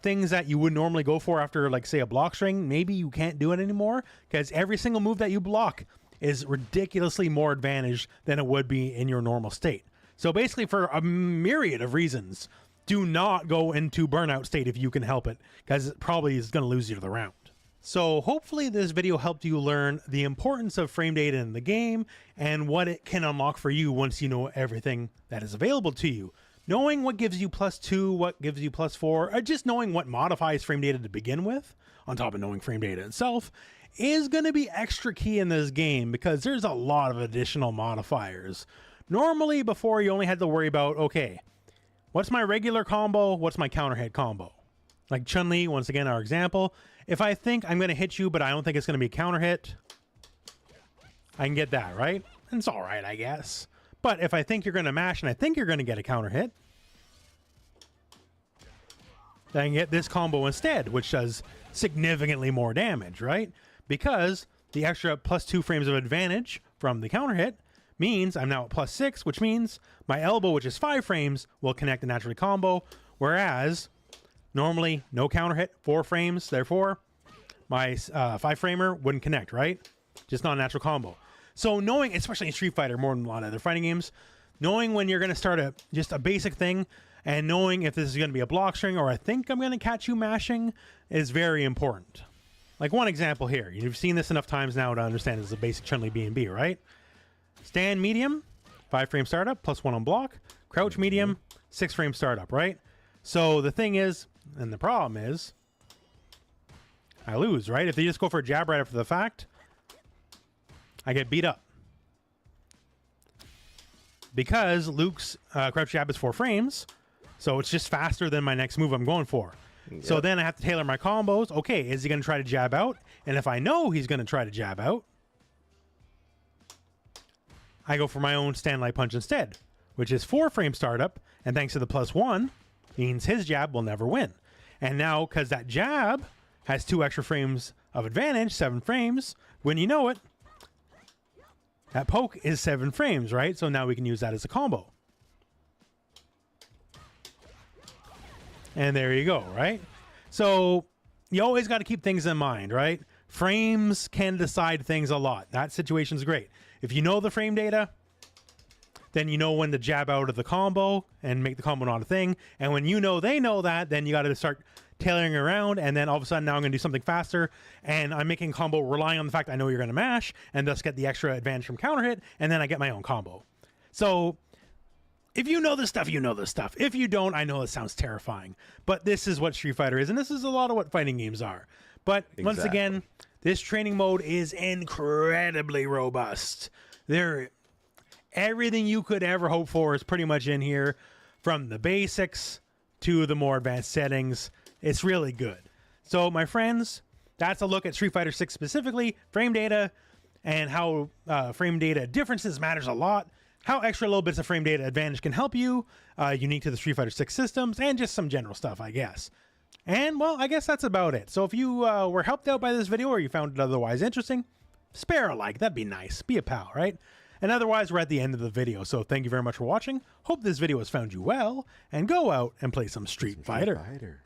Things that you would normally go for after, like, say, a block string, maybe you can't do it anymore because every single move that you block is ridiculously more advantaged than it would be in your normal state. So basically, for a myriad of reasons, do not go into burnout state if you can help it, because it probably is going to lose you to the round. So hopefully this video helped you learn the importance of frame data in the game and what it can unlock for you once you know everything that is available to you. Knowing what gives you +2, what gives you +4, or just knowing what modifies frame data to begin with, on top of knowing frame data itself, is going to be extra key in this game because there's a lot of additional modifiers. Normally, before, you only had to worry about, okay, what's my regular combo? What's my counter hit combo? Like Chun-Li, once again, our example. If I think I'm going to hit you, but I don't think it's going to be a counter hit, I can get that, right? And it's all right, I guess. But if I think you're going to mash and I think you're going to get a counter hit, then I can get this combo instead, which does significantly more damage, right? Because the extra +2 frames of advantage from the counter hit means I'm now at +6, which means my elbow, which is 5 frames, will connect the naturally combo, whereas normally no counter hit, 4 frames, therefore my 5-framer wouldn't connect, right? Just not a natural combo. So knowing, especially in Street Fighter more than a lot of other fighting games, knowing when you're going to start just a basic thing and knowing if this is going to be a block string or I think I'm going to catch you mashing is very important. Like one example here, you've seen this enough times now to understand this is a basic Chun-Li B&B, right? Stand medium, 5-frame startup, +1 on block. Crouch medium, 6-frame startup, right? So the thing is, and the problem is, I lose, right? If they just go for a jab right after the fact, I get beat up. Because Luke's crouch jab is 4 frames, so it's just faster than my next move I'm going for. Yep. So then I have to tailor my combos. Okay, is he going to try to jab out? And if I know he's going to try to jab out, I go for my own stand light punch instead, which is 4-frame startup, and thanks to the +1, means his jab will never win. And now, because that jab has 2 extra frames of advantage, 7 frames, when you know it, that poke is 7 frames, right? So now we can use that as a combo. And there you go, right? So you always got to keep things in mind, right? Frames can decide things a lot. That situation's great. If you know the frame data, then you know when to jab out of the combo and make the combo not a thing. And when you know they know that, then you got to start tailoring around. And then all of a sudden now I'm going to do something faster. And I'm making a combo relying on the fact I know you're going to mash and thus get the extra advantage from counter hit. And then I get my own combo. So if you know this stuff, you know this stuff. If you don't, I know it sounds terrifying. But this is what Street Fighter is. And this is a lot of what fighting games are. But once again, this training mode is incredibly robust. Everything you could ever hope for is pretty much in here, from the basics to the more advanced settings. It's really good. So, my friends, that's a look at Street Fighter 6 specifically, frame data, and how frame data differences matters a lot, how extra little bits of frame data advantage can help you, unique to the Street Fighter 6 systems, and just some general stuff, I guess. And, well, I guess that's about it. So if you were helped out by this video or you found it otherwise interesting, spare a like. That'd be nice. Be a pal, right? And otherwise, we're at the end of the video. So thank you very much for watching. Hope this video has found you well. And go out and play some Street Fighter.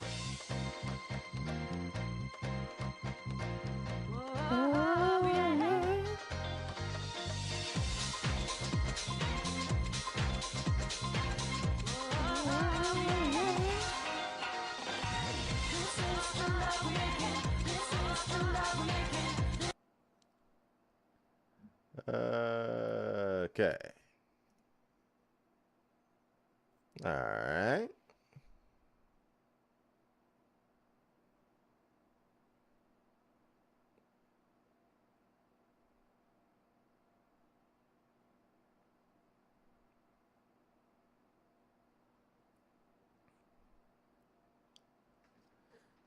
Okay. All right.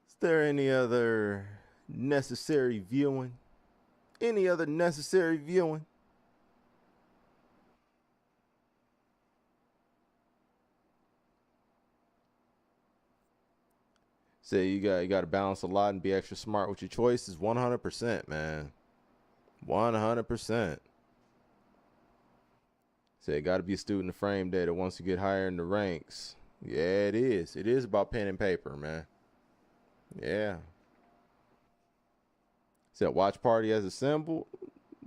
Is there any other necessary viewing? Any other necessary viewing? Say you got to balance a lot and be extra smart with your choices. 100%, man. 100%. Say got to be a student of frame data once you get higher in the ranks. Yeah, it is. It is about pen and paper, man. Yeah. Said watch party as a symbol.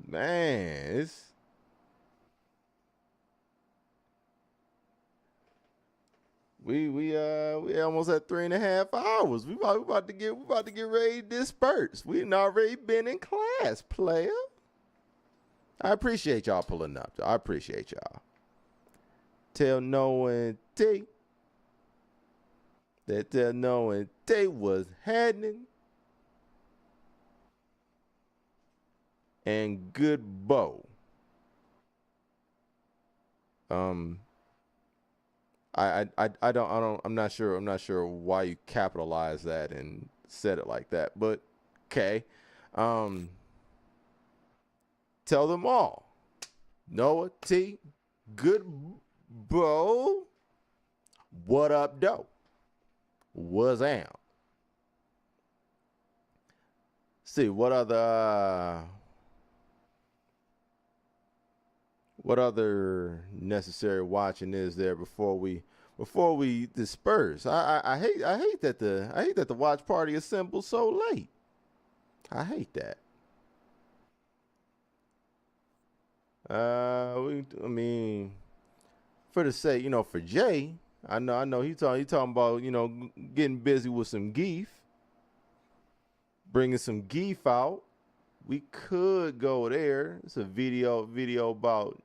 Man, it's we almost at 3.5 hours. We about to get ready to disperse. We done already been in class, player. I appreciate y'all pulling up. I appreciate y'all. Tell no and T that tell no and T was happening. And good bow. I'm not sure why you capitalized that and said it like that, but okay. Tell them all. Noah T, good bow. What up, dope? What's out? See what other necessary watching is there before we disperse? I hate that the watch party assembles so late. I hate that. I mean, for the sake, for Jay, I know he talking about, getting busy with some geef, bringing some geef out. We could go there. It's a video about,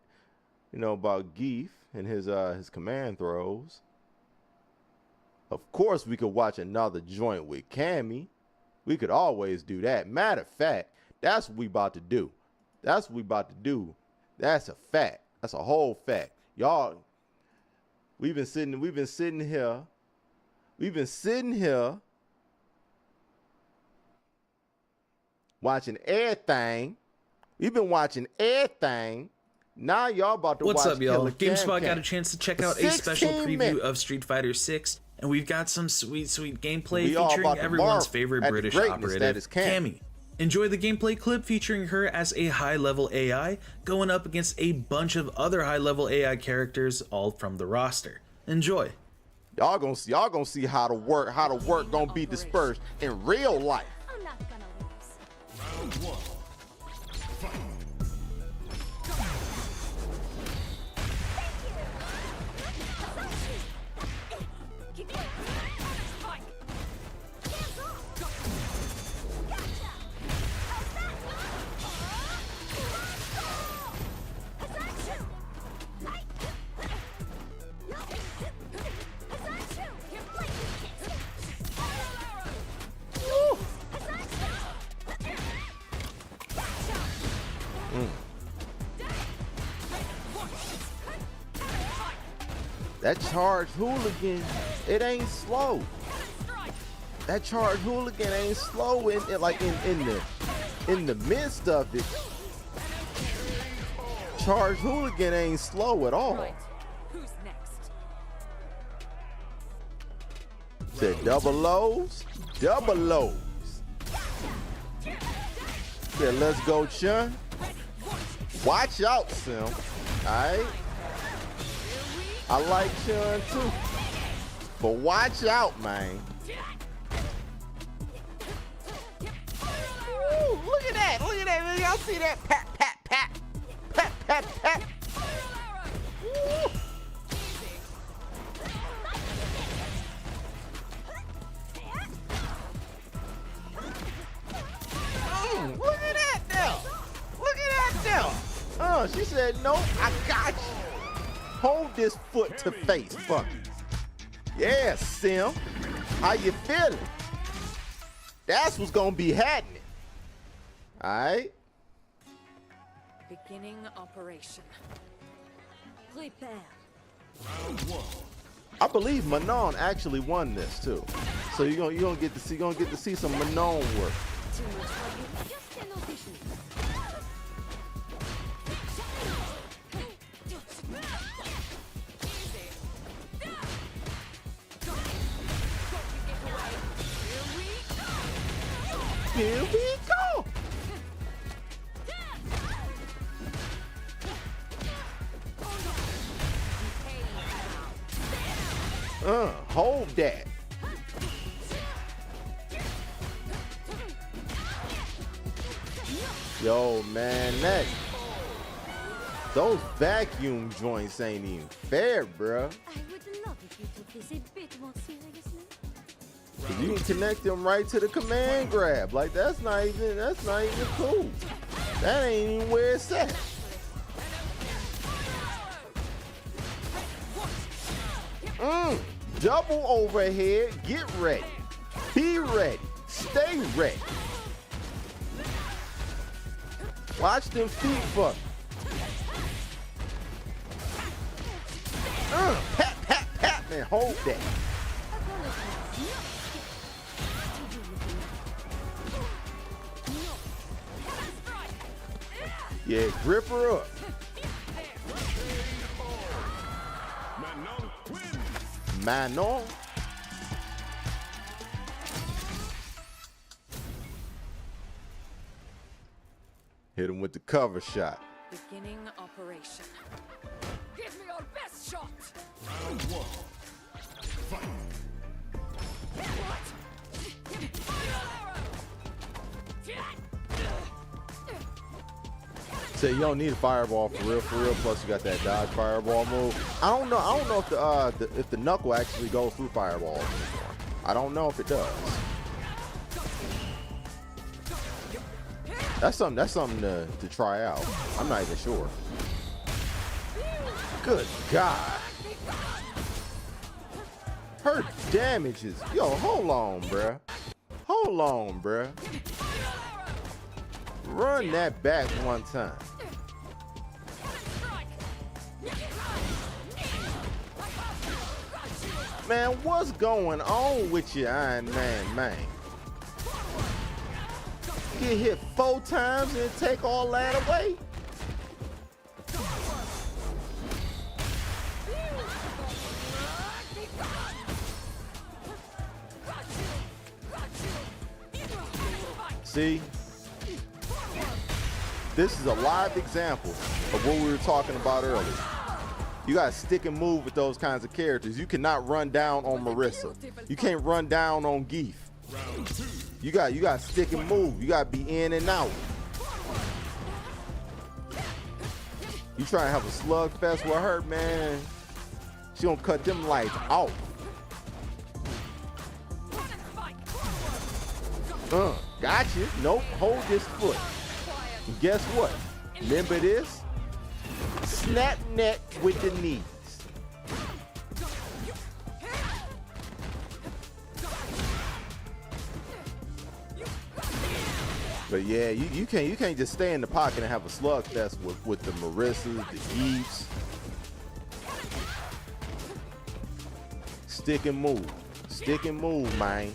about geef and his command throws. Of course, we could watch another joint with Cammy. We could always do that. Matter of fact, that's what we about to do. That's what we about to do. That's a fact. That's a whole fact. Y'all, we've been sitting here. Watching everything. We've been watching everything. Now y'all about to watch. What's up, y'all? Killer GameSpot got a chance to check out a special 16 preview minutes. of Street Fighter 6, and we've got some sweet gameplay We all featuring about to everyone's marvel favorite at the British greatness operative, that is Cammy. Cammy. Enjoy the gameplay clip featuring her as a high-level AI going up against a bunch of other high-level AI characters, all from the roster. Enjoy. Y'all gonna see how the work gonna be dispersed in real life. I'm not gonna lose. Round one. Fight. Give me a strike. Hands off. Gotcha. How's that? As I shoot. As I shoot. Here, lightning kicks. As I shoot. Gotcha. That charge hooligan, it ain't slow. That charge hooligan ain't slow in the midst of it. Charge hooligan ain't slow at all. Who's next? Said double lows. Said let's go, Chun. Watch out, Sim. Alright. I like Chun too. But watch out, man. Ooh, look at that. Y'all see that? Pat. Ooh. Look at that now. She said, nope, I got you. Hold this foot to face, fuck you. Yeah, Sim. How you feeling? That's what's gonna be happening. All right. Beginning operation. Prepare. I believe Manon actually won this too. So you're gonna get to see some Manon work. Too much for you. Just an audition. Here we go. Hold that. Yo, man, those vacuum joints ain't even fair, bruh. I would love if you took this a bit more seriously. 'Cause you can connect them right to the command grab. Like that's not even cool. That ain't even where it's at. Double overhead. Get ready. Be ready. Stay ready. Watch them feet fuck. Pat, pat, pat, man. Hold that. Yeah, grip her up. Manon. Hit him with the cover shot. Beginning operation. Give me your best shot. So you don't need a fireball for real. Plus you got that dodge fireball move. I don't know if the knuckle actually goes through fireballs anymore. I don't know if it does. That's something to try out. I'm not even sure. Good God. Her damage is, yo, hold on, bruh. Hold on, bruh. Run that back one time. Man, what's going on with you, Iron Man? Get hit 4 times and take all that away? See? This is a live example of what we were talking about earlier. You gotta stick and move with those kinds of characters. You cannot run down on Marissa. You can't run down on Geef. You got stick and move. You gotta be in and out. You try to have a slugfest with her, man. She gonna cut them lights out. Gotcha. Nope. Hold this foot. And guess what? Remember this? Snap neck with the knees. But yeah, you can't just stay in the pocket and have a slugfest with the Marissas, the Geefs. Stick and move. Stick and move, man.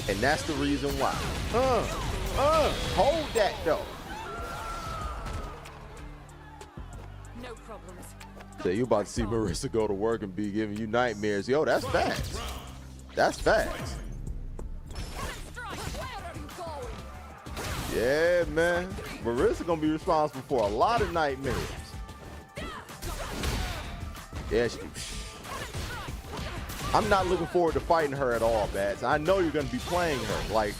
And that's the reason why. Hold that though. No problems. So you about to see Marissa go to work and be giving you nightmares. Yo, that's facts. That's facts. Yeah, man. Marissa gonna be responsible for a lot of nightmares. Yeah, I'm not looking forward to fighting her at all, Bats. I know you're gonna be playing her. Like,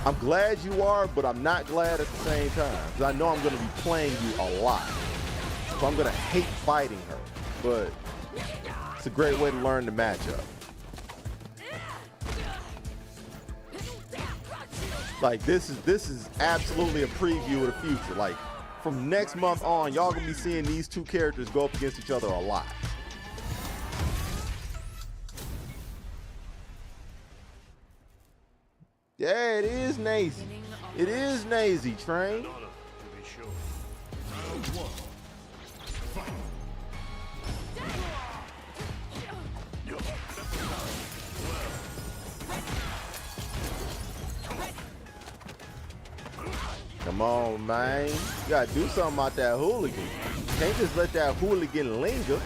I'm glad you are, but I'm not glad at the same time. Because I know I'm gonna be playing you a lot. So I'm gonna hate fighting her. But it's a great way to learn the matchup. Like this is absolutely a preview of the future. Like from next month on, y'all gonna be seeing these two characters go up against each other a lot. Yeah, it is Nazy. It is Nazy, Train. Come on, man. You gotta do something about that hooligan. Can't just let that hooligan linger.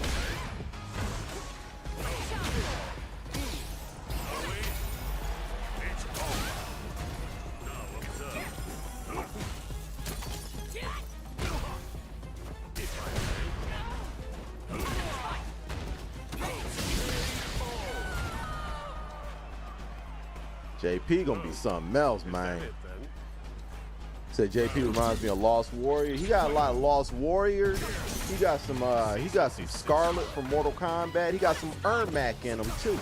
JP gonna be something else, man. Said JP reminds me of Lost Warrior. He got a lot of Lost Warriors. He got some Scarlet from Mortal Kombat. He got some Ermac in him too.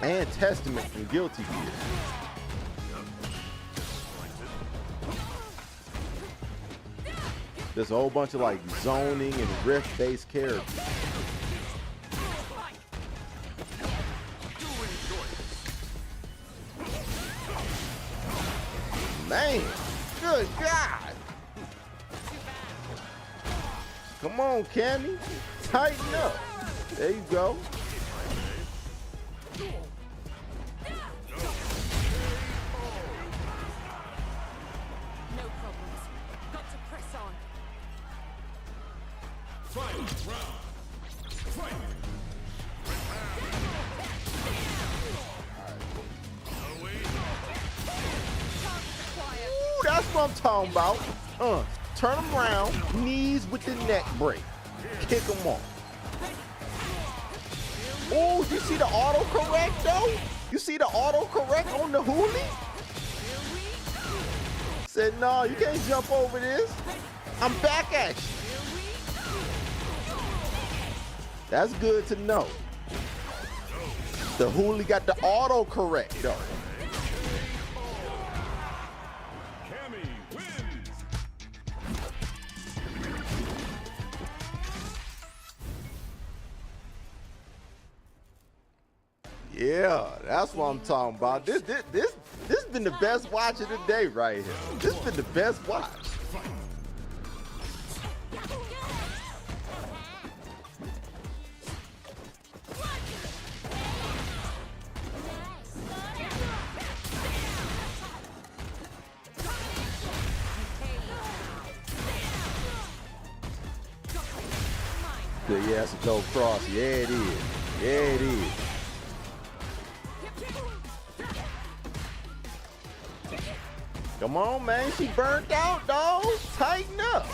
And Testament from Guilty Gear. There's a whole bunch of like zoning and rift-based characters. Man, good God. Come on, Cammy. Tighten up. There you go. No problems. Got to press on. Ooh, that's what I'm talking about. Turn them around, knees with the neck break. Kick them off. Oh, you see the autocorrect though? You see the autocorrect on the hoolie? Said, no, you can't jump over this. I'm back at you. That's good to know. The hoolie got the autocorrect though. Yeah, that's what I'm talking about. This been the best watch of the day right here. This been the best watch. Yeah, it's a dope cross. Yeah, it is. Yeah, it is. Come on, man. She burnt out, dog. Tighten up.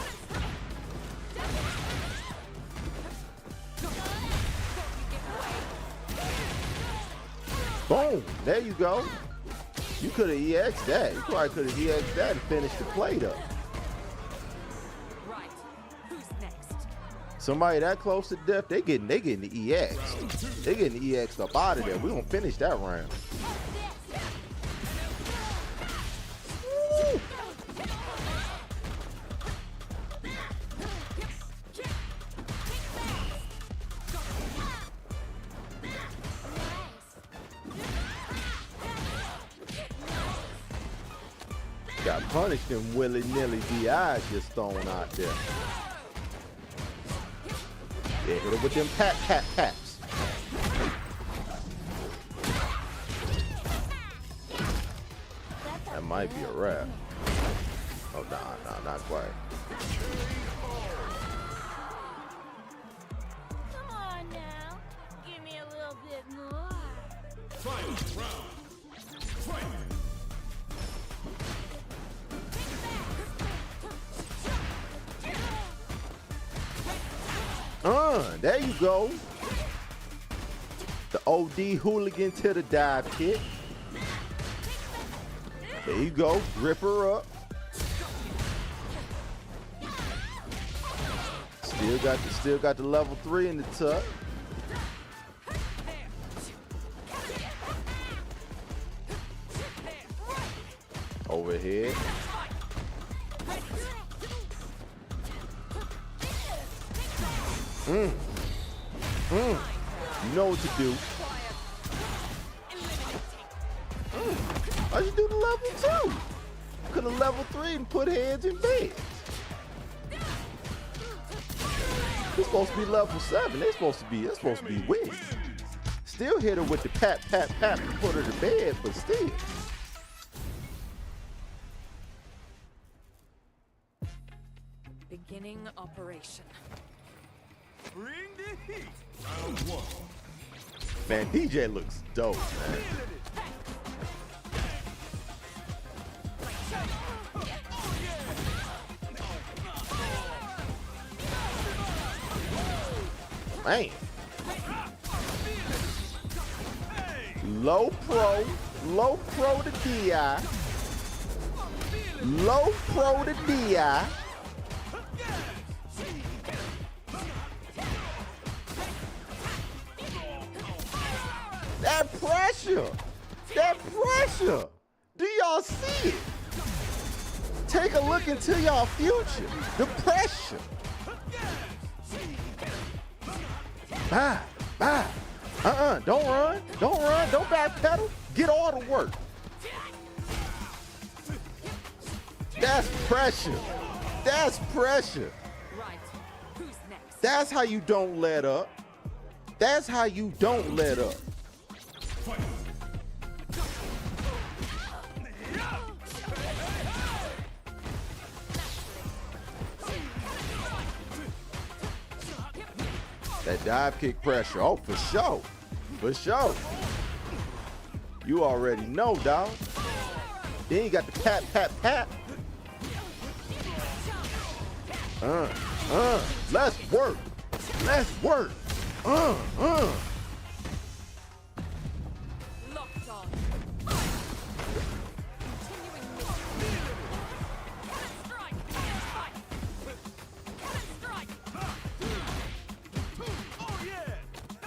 Boom. There you go. You could have EX'd that. You probably could have EX'd that and finished the plate up. Right. Who's next? Somebody that close to death, they getting the EX. They getting the EX up out of there. We gonna finish that round. Got punished and willy-nilly DI just thrown out there. Yeah, hit it with them paps. That might be a wrap. Oh, nah, not quite. Come on now. Give me a little bit more. Final round. Fight. There you go. The OD hooligan to the dive kick. There you go. Grip her up. Still got the level 3 in the tuck. head. You know what to do. Why'd you do the level 2? Could have level 3 and put heads in beds. It's supposed to be level 7. They're supposed to be weak. Still hit her with the pat to put her to bed, but still. Beginning operation. Bring the heat. Round 1. Man, DJ looks dope, man. Man. Low pro to DI. Low pro to DI. That pressure. Do y'all see it? Take a look into y'all future. The pressure. Bye. Don't run. Don't backpedal. Get all the work. That's pressure. Right. Who's next? That's how you don't let up. That dive kick pressure. Oh, for sure. You already know, dog. Then you got the pat. Let's work. Locked on. Oh yeah.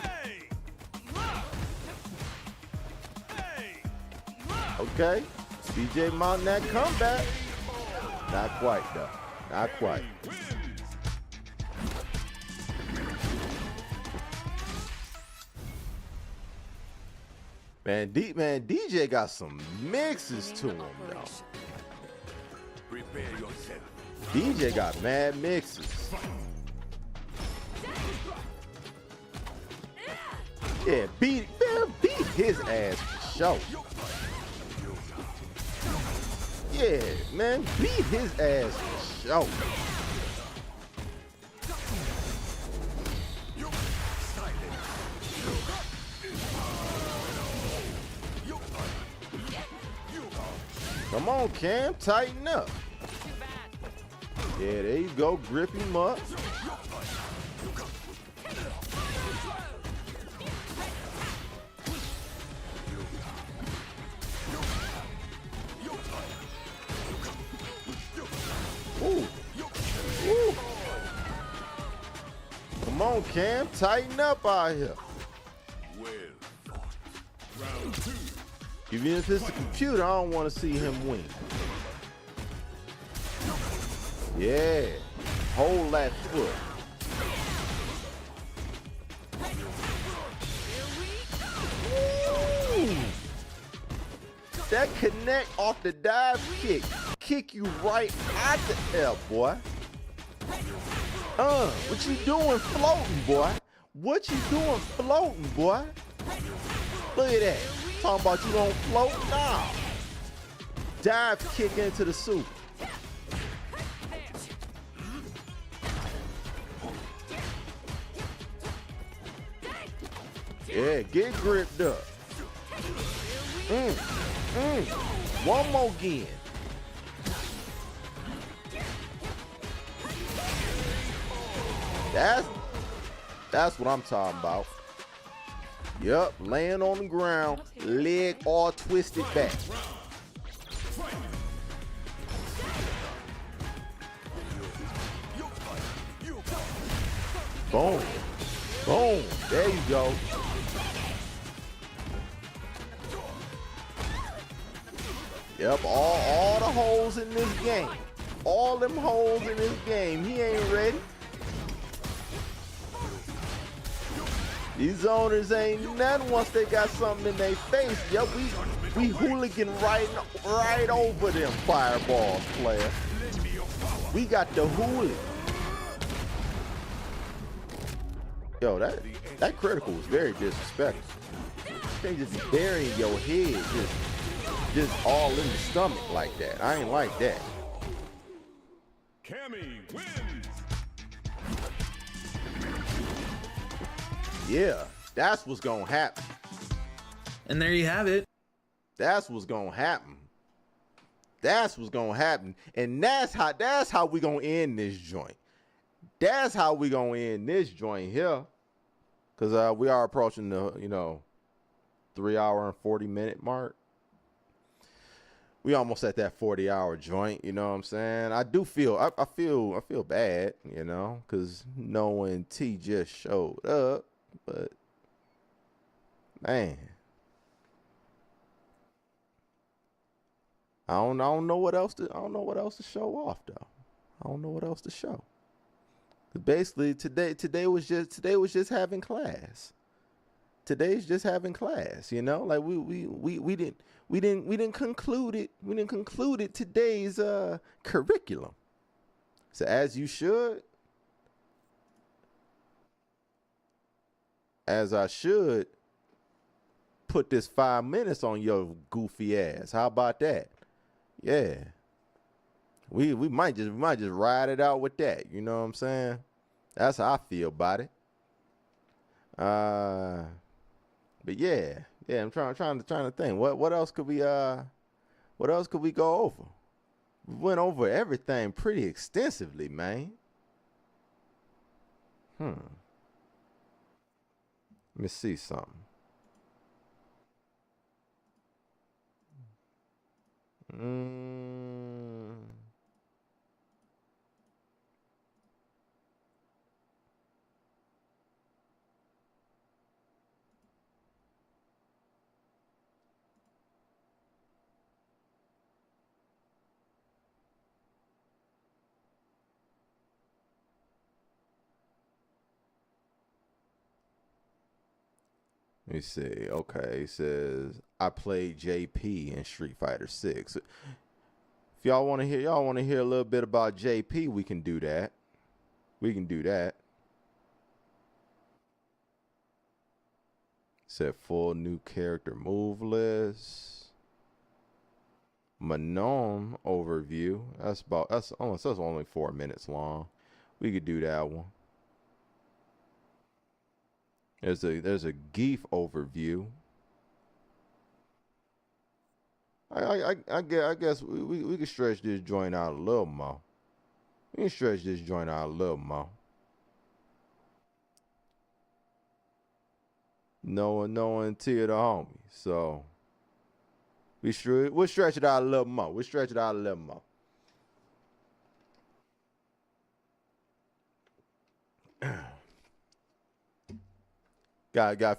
Hey. Okay. DJ mounting that comeback. Not quite, though. Not quite. Man, DJ got some mixes to him, though. Prepare yourself. DJ got mad mixes. Yeah, beat his ass for sure. Yeah, man, beat his ass for sure. Come on, Cam, tighten up. Yeah, there you go, grip him up. Ooh. Come on, Cam, tighten up out here. Well fought. Round 2. Even if it's the computer, I don't want to see him win. Yeah, hold that foot. Ooh. That connect off the dive kick you right out the air, boy. What you doing floating, boy? Look at that. Talking about you don't float? Nah. Dive kick into the soup. Yeah, get gripped up. One more again. That's what I'm talking about. Yup, laying on the ground, leg all twisted back. Boom. Boom. There you go. Yep, all the holes in this game. All them holes in this game. He ain't ready. These owners ain't nothing once they got something in their face. Yep, we hooligan right over them fireballs, player. We got the hooligan. Yo, that critical was very disrespectful. They just burying your head just all in the stomach like that. I ain't like that. Cammy wins. Yeah, that's what's gonna happen. And there you have it. That's what's gonna happen. That's what's gonna happen. And that's how we gonna end this joint. That's how we gonna end this joint here. Cause we are approaching the 3 hour and 40-minute mark. We almost at that 40-hour joint, you know what I'm saying? I do feel I feel bad, cause knowing T just showed up, but man. I don't know what else to show off though. I don't know what else to show. Basically today was just having class. Today's just having class, like we didn't conclude it. We didn't conclude it today's curriculum. So as you should, as I should, put this 5 minutes on your goofy ass. How about that? Yeah. We might just ride it out with that. You know what I'm saying? That's how I feel about it. But yeah, I'm trying to think. What else could we go over? We went over everything pretty extensively, man. Let me see something. Let me see. Okay, he says I played JP in Street Fighter 6. If y'all want to hear a little bit about JP, we can do that. Said full new character move list. Manon overview. That's only 4 minutes long. We could do that one. There's a Geef overview. I guess we can stretch this joint out a little more. Knowing T of the homie. So we'll stretch it out a little more. Got a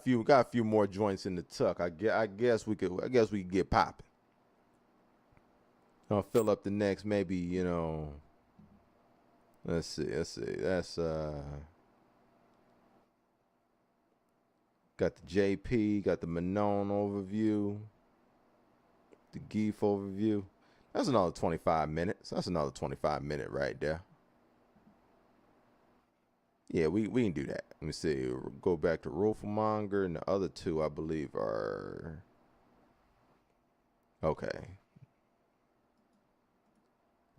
few more joints in the tuck. I guess we could get popping. I'll fill up the next maybe, let's see. That's got the JP, got the Manon overview, the Geef overview. That's another 25 minutes. That's another 25-minute right there. Yeah, we can do that. Let me see. Go back to Wolfmonger, and the other two, I believe, are okay.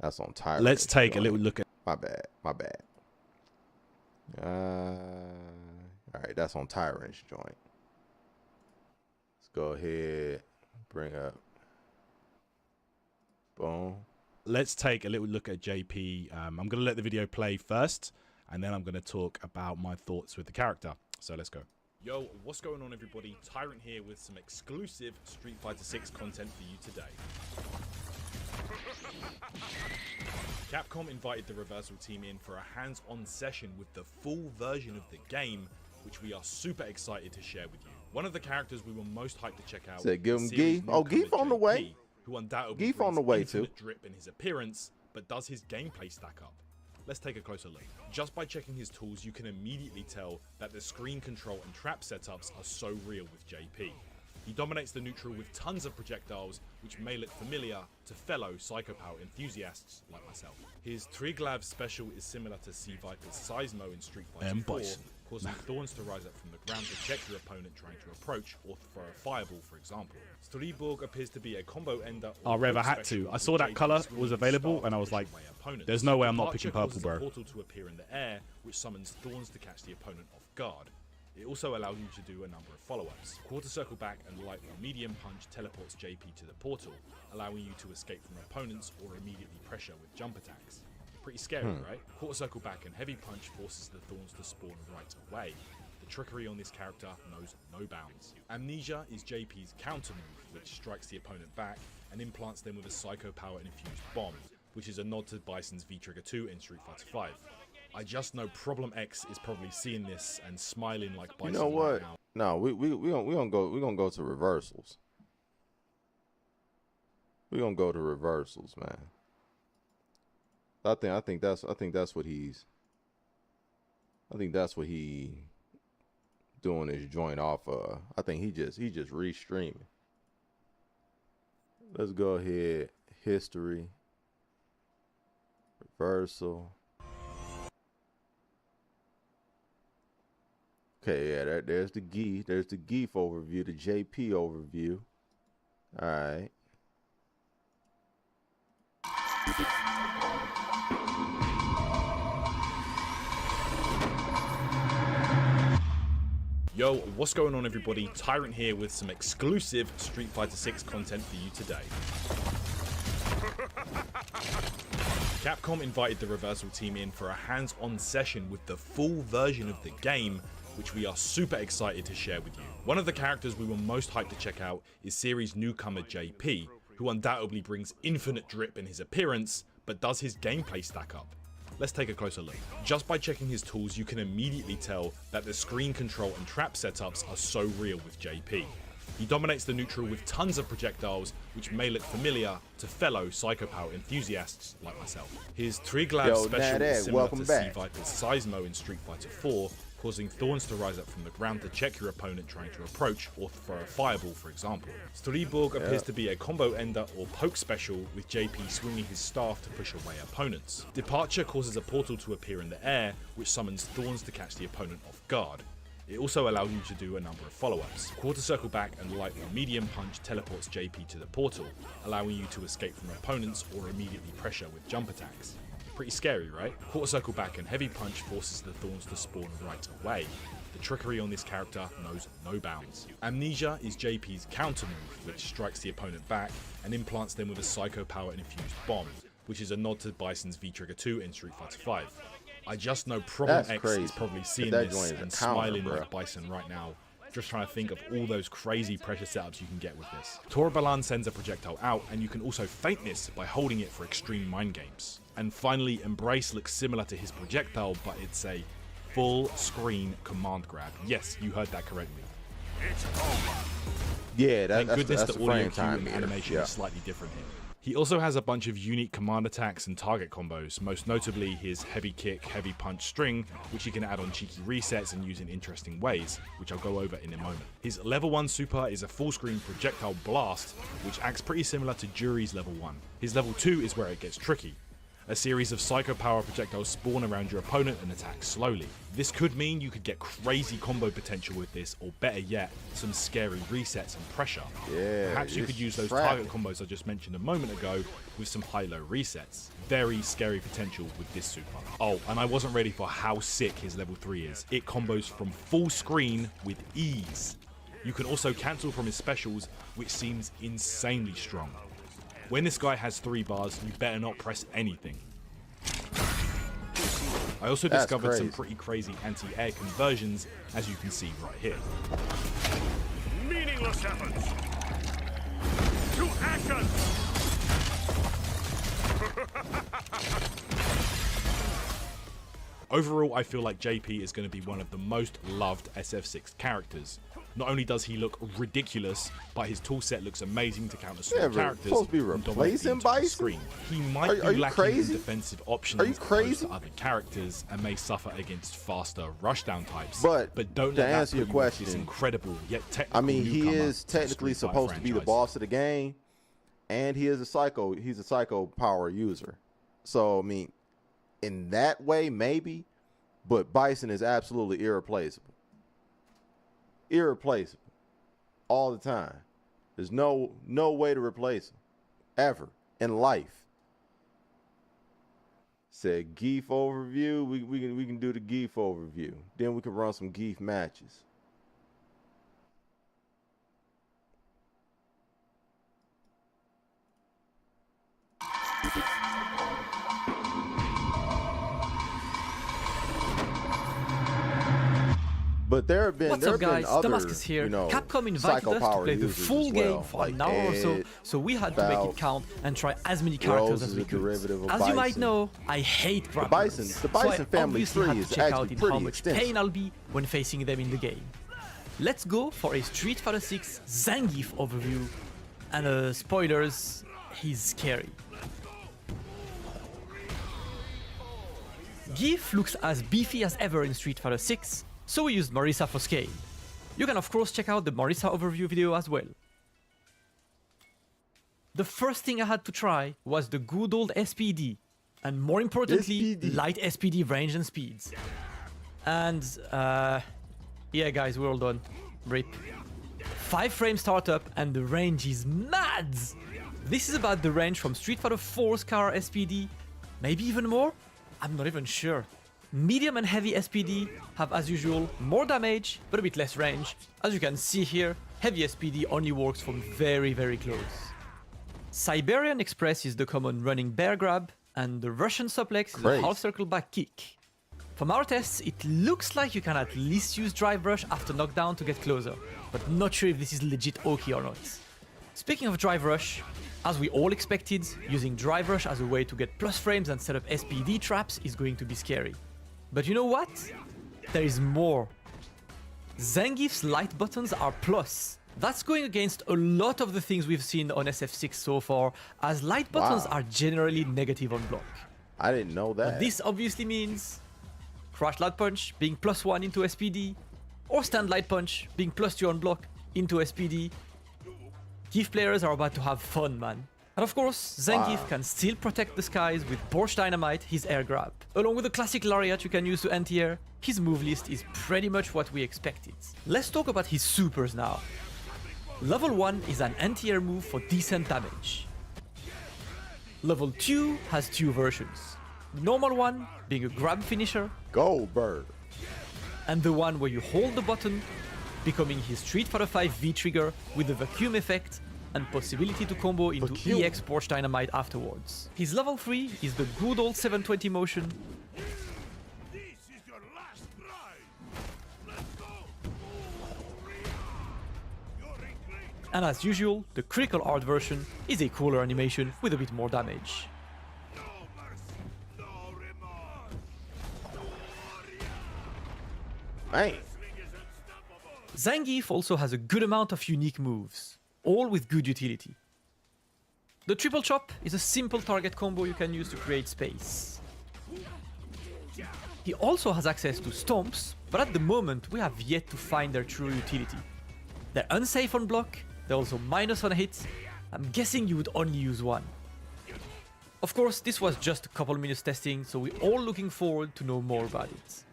That's on Tyrant. Let's take a little look at. My bad. All right, that's on Tyrant's joint. Let's go ahead, bring up. Boom. Let's take a little look at JP. I'm going to let the video play first, and then I'm going to talk about my thoughts with the character. So let's go. Yo, what's going on, everybody? Tyrant here with some exclusive Street Fighter 6 content for you today. Capcom invited the Reversal team in for a hands-on session with the full version of the game, which we are super excited to share with you. One of the characters we were most hyped to check out. Said give him Geef. Oh, Geef on the way. who undoubtedly Geef brings on the way infinite too. drip in his appearance, but does his gameplay stack up? Let's take a closer look. Just by checking his tools, you can immediately tell that the screen control and trap setups are so real with JP. He dominates the neutral with tons of projectiles, which may look familiar to fellow Psychopower enthusiasts like myself. His Triglav special is similar to Sea Viper's Seismo in Street Fighter 4, causing thorns to rise up from the ground to check your opponent trying to approach or throw a fireball, for example. Striborg appears to be a combo ender. Oh, Rev, I had to. I saw that color was available, and I was like, there's no way I'm not picking purple, bro. Portal to appear in the air, which summons thorns to catch the opponent off guard. It also allows you to do a number of follow-ups. Quarter circle back and light or medium punch teleports JP to the portal, allowing you to escape from opponents or immediately pressure with jump attacks. Pretty scary, right? Quarter circle back and heavy punch forces the thorns to spawn right away. The trickery on this character knows no bounds. Amnesia is JP's counter move, which strikes the opponent back and implants them with a Psycho Power infused bomb, which is a nod to Bison's V-Trigger 2 in Street Fighter 5. I just know Problem X is probably seeing this and smiling like Bison. You know what? Right now. No, we gonna go to reversals. We gonna go to reversals, man. I think that's what he's doing his joint off of. I think he just restreaming. Let's go ahead. History. Reversal. Okay, yeah, there's the Geef. There's the Geef overview, the JP overview. All right. Yo, what's going on everybody? Tyrant here with some exclusive Street Fighter 6 content for you today. Capcom invited the Reversal team in for a hands-on session with the full version of the game, which we are super excited to share with you. One of the characters we were most hyped to check out is series newcomer JP, who undoubtedly brings infinite drip in his appearance, but does his gameplay stack up? Let's take a closer look. Just by checking his tools, you can immediately tell that the screen control and trap setups are so real with JP. He dominates the neutral with tons of projectiles, which may look familiar to fellow Psychopower enthusiasts like myself. His Triglav special is similar to Sea Viper's Seismo in Street Fighter 4, causing thorns to rise up from the ground to check your opponent trying to approach or throw a fireball, for example. Striborg appears to be a combo ender or poke special, with JP swinging his staff to push away opponents. Departure causes a portal to appear in the air, which summons thorns to catch the opponent off guard. It also allows you to do a number of follow-ups. Quarter circle back and light or medium punch teleports JP to the portal, allowing you to escape from opponents or immediately pressure with jump attacks. Pretty scary, right? Quarter circle back and heavy punch forces the thorns to spawn right away. The trickery on this character knows no bounds. Amnesia is JP's counter move, which strikes the opponent back and implants them with a Psycho Power infused bomb, which is a nod to Bison's V-Trigger 2 in Street Fighter 5. I just know Problem X is probably seeing this and smiling like Bison right now, just trying to think of all those crazy pressure setups you can get with this. Torabalan sends a projectile out, and you can also feint this by holding it for extreme mind games. And finally, Embrace looks similar to his projectile, but it's a full screen command grab. Yes, you heard that correctly. Yeah, thank goodness that's the audio cue and animation is slightly different here. He also has a bunch of unique command attacks and target combos, most notably his heavy kick, heavy punch string, which he can add on cheeky resets and use in interesting ways, which I'll go over in a moment. His level 1 super is a full screen projectile blast, which acts pretty similar to Jury's level 1. His level 2 is where it gets tricky. A series of Psycho Power projectiles spawn around your opponent and attack slowly. This could mean you could get crazy combo potential with this, or better yet, some scary resets and pressure. Yeah, perhaps you could use those target combos I just mentioned a moment ago with some high-low resets. Very scary potential with this super. Oh, and I wasn't ready for how sick his level 3 is. It combos from full screen with ease. You can also cancel from his specials, which seems insanely strong. When this guy has 3 bars, you better not press anything. I also discovered some pretty crazy anti-air conversions, as you can see right here. Meaningless efforts to action. Overall, I feel like JP is going to be one of the most loved SF6 characters. Not only does he look ridiculous, but his toolset looks amazing to counter small Yeah, but characters. supposed to be and dominate the replacing entire Bison? screen. He might Are be you lacking in crazy? defensive options Are you as opposed crazy? to other characters and may suffer against faster rushdown types. But don't to let that answer your put you off this question, incredible yet technical I mean, he newcomer is to the technically Street Fighter supposed to be the franchise. boss of the game, and he is a psycho. He's a psycho power user. So I mean, in that way, maybe, but Bison is absolutely irreplaceable. Irreplaceable, all the time. There's no way to replace him, ever in life. Said Geef overview. We can do the Geef overview. Then we can run some Geef matches. But there have been What's there up, have been guys? other, Damascus here. you know, Capcom invited psycho us to power play the users full as game well, for like an hour or so, Ed, so we had to make Falcon, it count and try as many characters Rose as is we a could. derivative of As you might Bison. know, I hate grapplers. Bison so family I obviously tree had is to check out actually in how pretty much extensive. pain I'll be when facing them in the game. Let's go for a Street Fighter 6 Zangief overview, and spoilers, he's scary. Geef looks as beefy as ever in Street Fighter 6, so we used Marisa for scale. You can of course check out the Marisa overview video as well. The first thing I had to try was the good old SPD, and more importantly, SPD. light SPD range and speeds. And yeah guys, we're all done. RIP. 5 frame startup and the range is mad! This is about the range from Street Fighter 4's car SPD, maybe even more? I'm not even sure. Medium and heavy SPD have, as usual, more damage, but a bit less range. As you can see here, heavy SPD only works from very, very close. Siberian Express is the common running bear grab, and the Russian suplex is a Crazy. half circle back kick. From our tests, it looks like you can at least use drive rush after knockdown to get closer, but not sure if this is legit okay or not. Speaking of drive rush, as we all expected, using drive rush as a way to get plus frames and set up SPD traps is going to be scary. But you know what? There is more. Zangief's light buttons are plus. That's going against a lot of the things we've seen on SF6 so far, as light buttons Wow. are generally negative on block. I didn't know that. But this obviously means Crash Light Punch being +1 into SPD, or Stand Light Punch being +2 on block into SPD. Geef players are about to have fun, man. And of course, Zangief Wow. can still protect the skies with Borscht Dynamite, his air grab. Along with the classic lariat you can use to anti-air, his move list is pretty much what we expected. Let's talk about his supers now. Level 1 is an anti-air move for decent damage. Level 2 has 2 versions. The normal one being a grab finisher, Goldberg. and the one where you hold the button, becoming his Street Fighter 5 V-trigger with the vacuum effect and possibility to combo into Vacuum. EX Borscht Dynamite afterwards. His level 3 is the good old 720 motion, This is your last ride. Let's go. You're in great. and as usual, the critical art version is a cooler animation with a bit more damage. No mercy, no remorse. Man. Swing is unstoppable. Zangief also has a good amount of unique moves, all with good utility. The triple chop is a simple target combo you can use to create space. He also has access to stomps, but at the moment we have yet to find their true utility. They're unsafe on block, they're also minus on hits. I'm guessing you would only use one. Of course, this was just a couple minutes testing, so we're all looking forward to know more about it.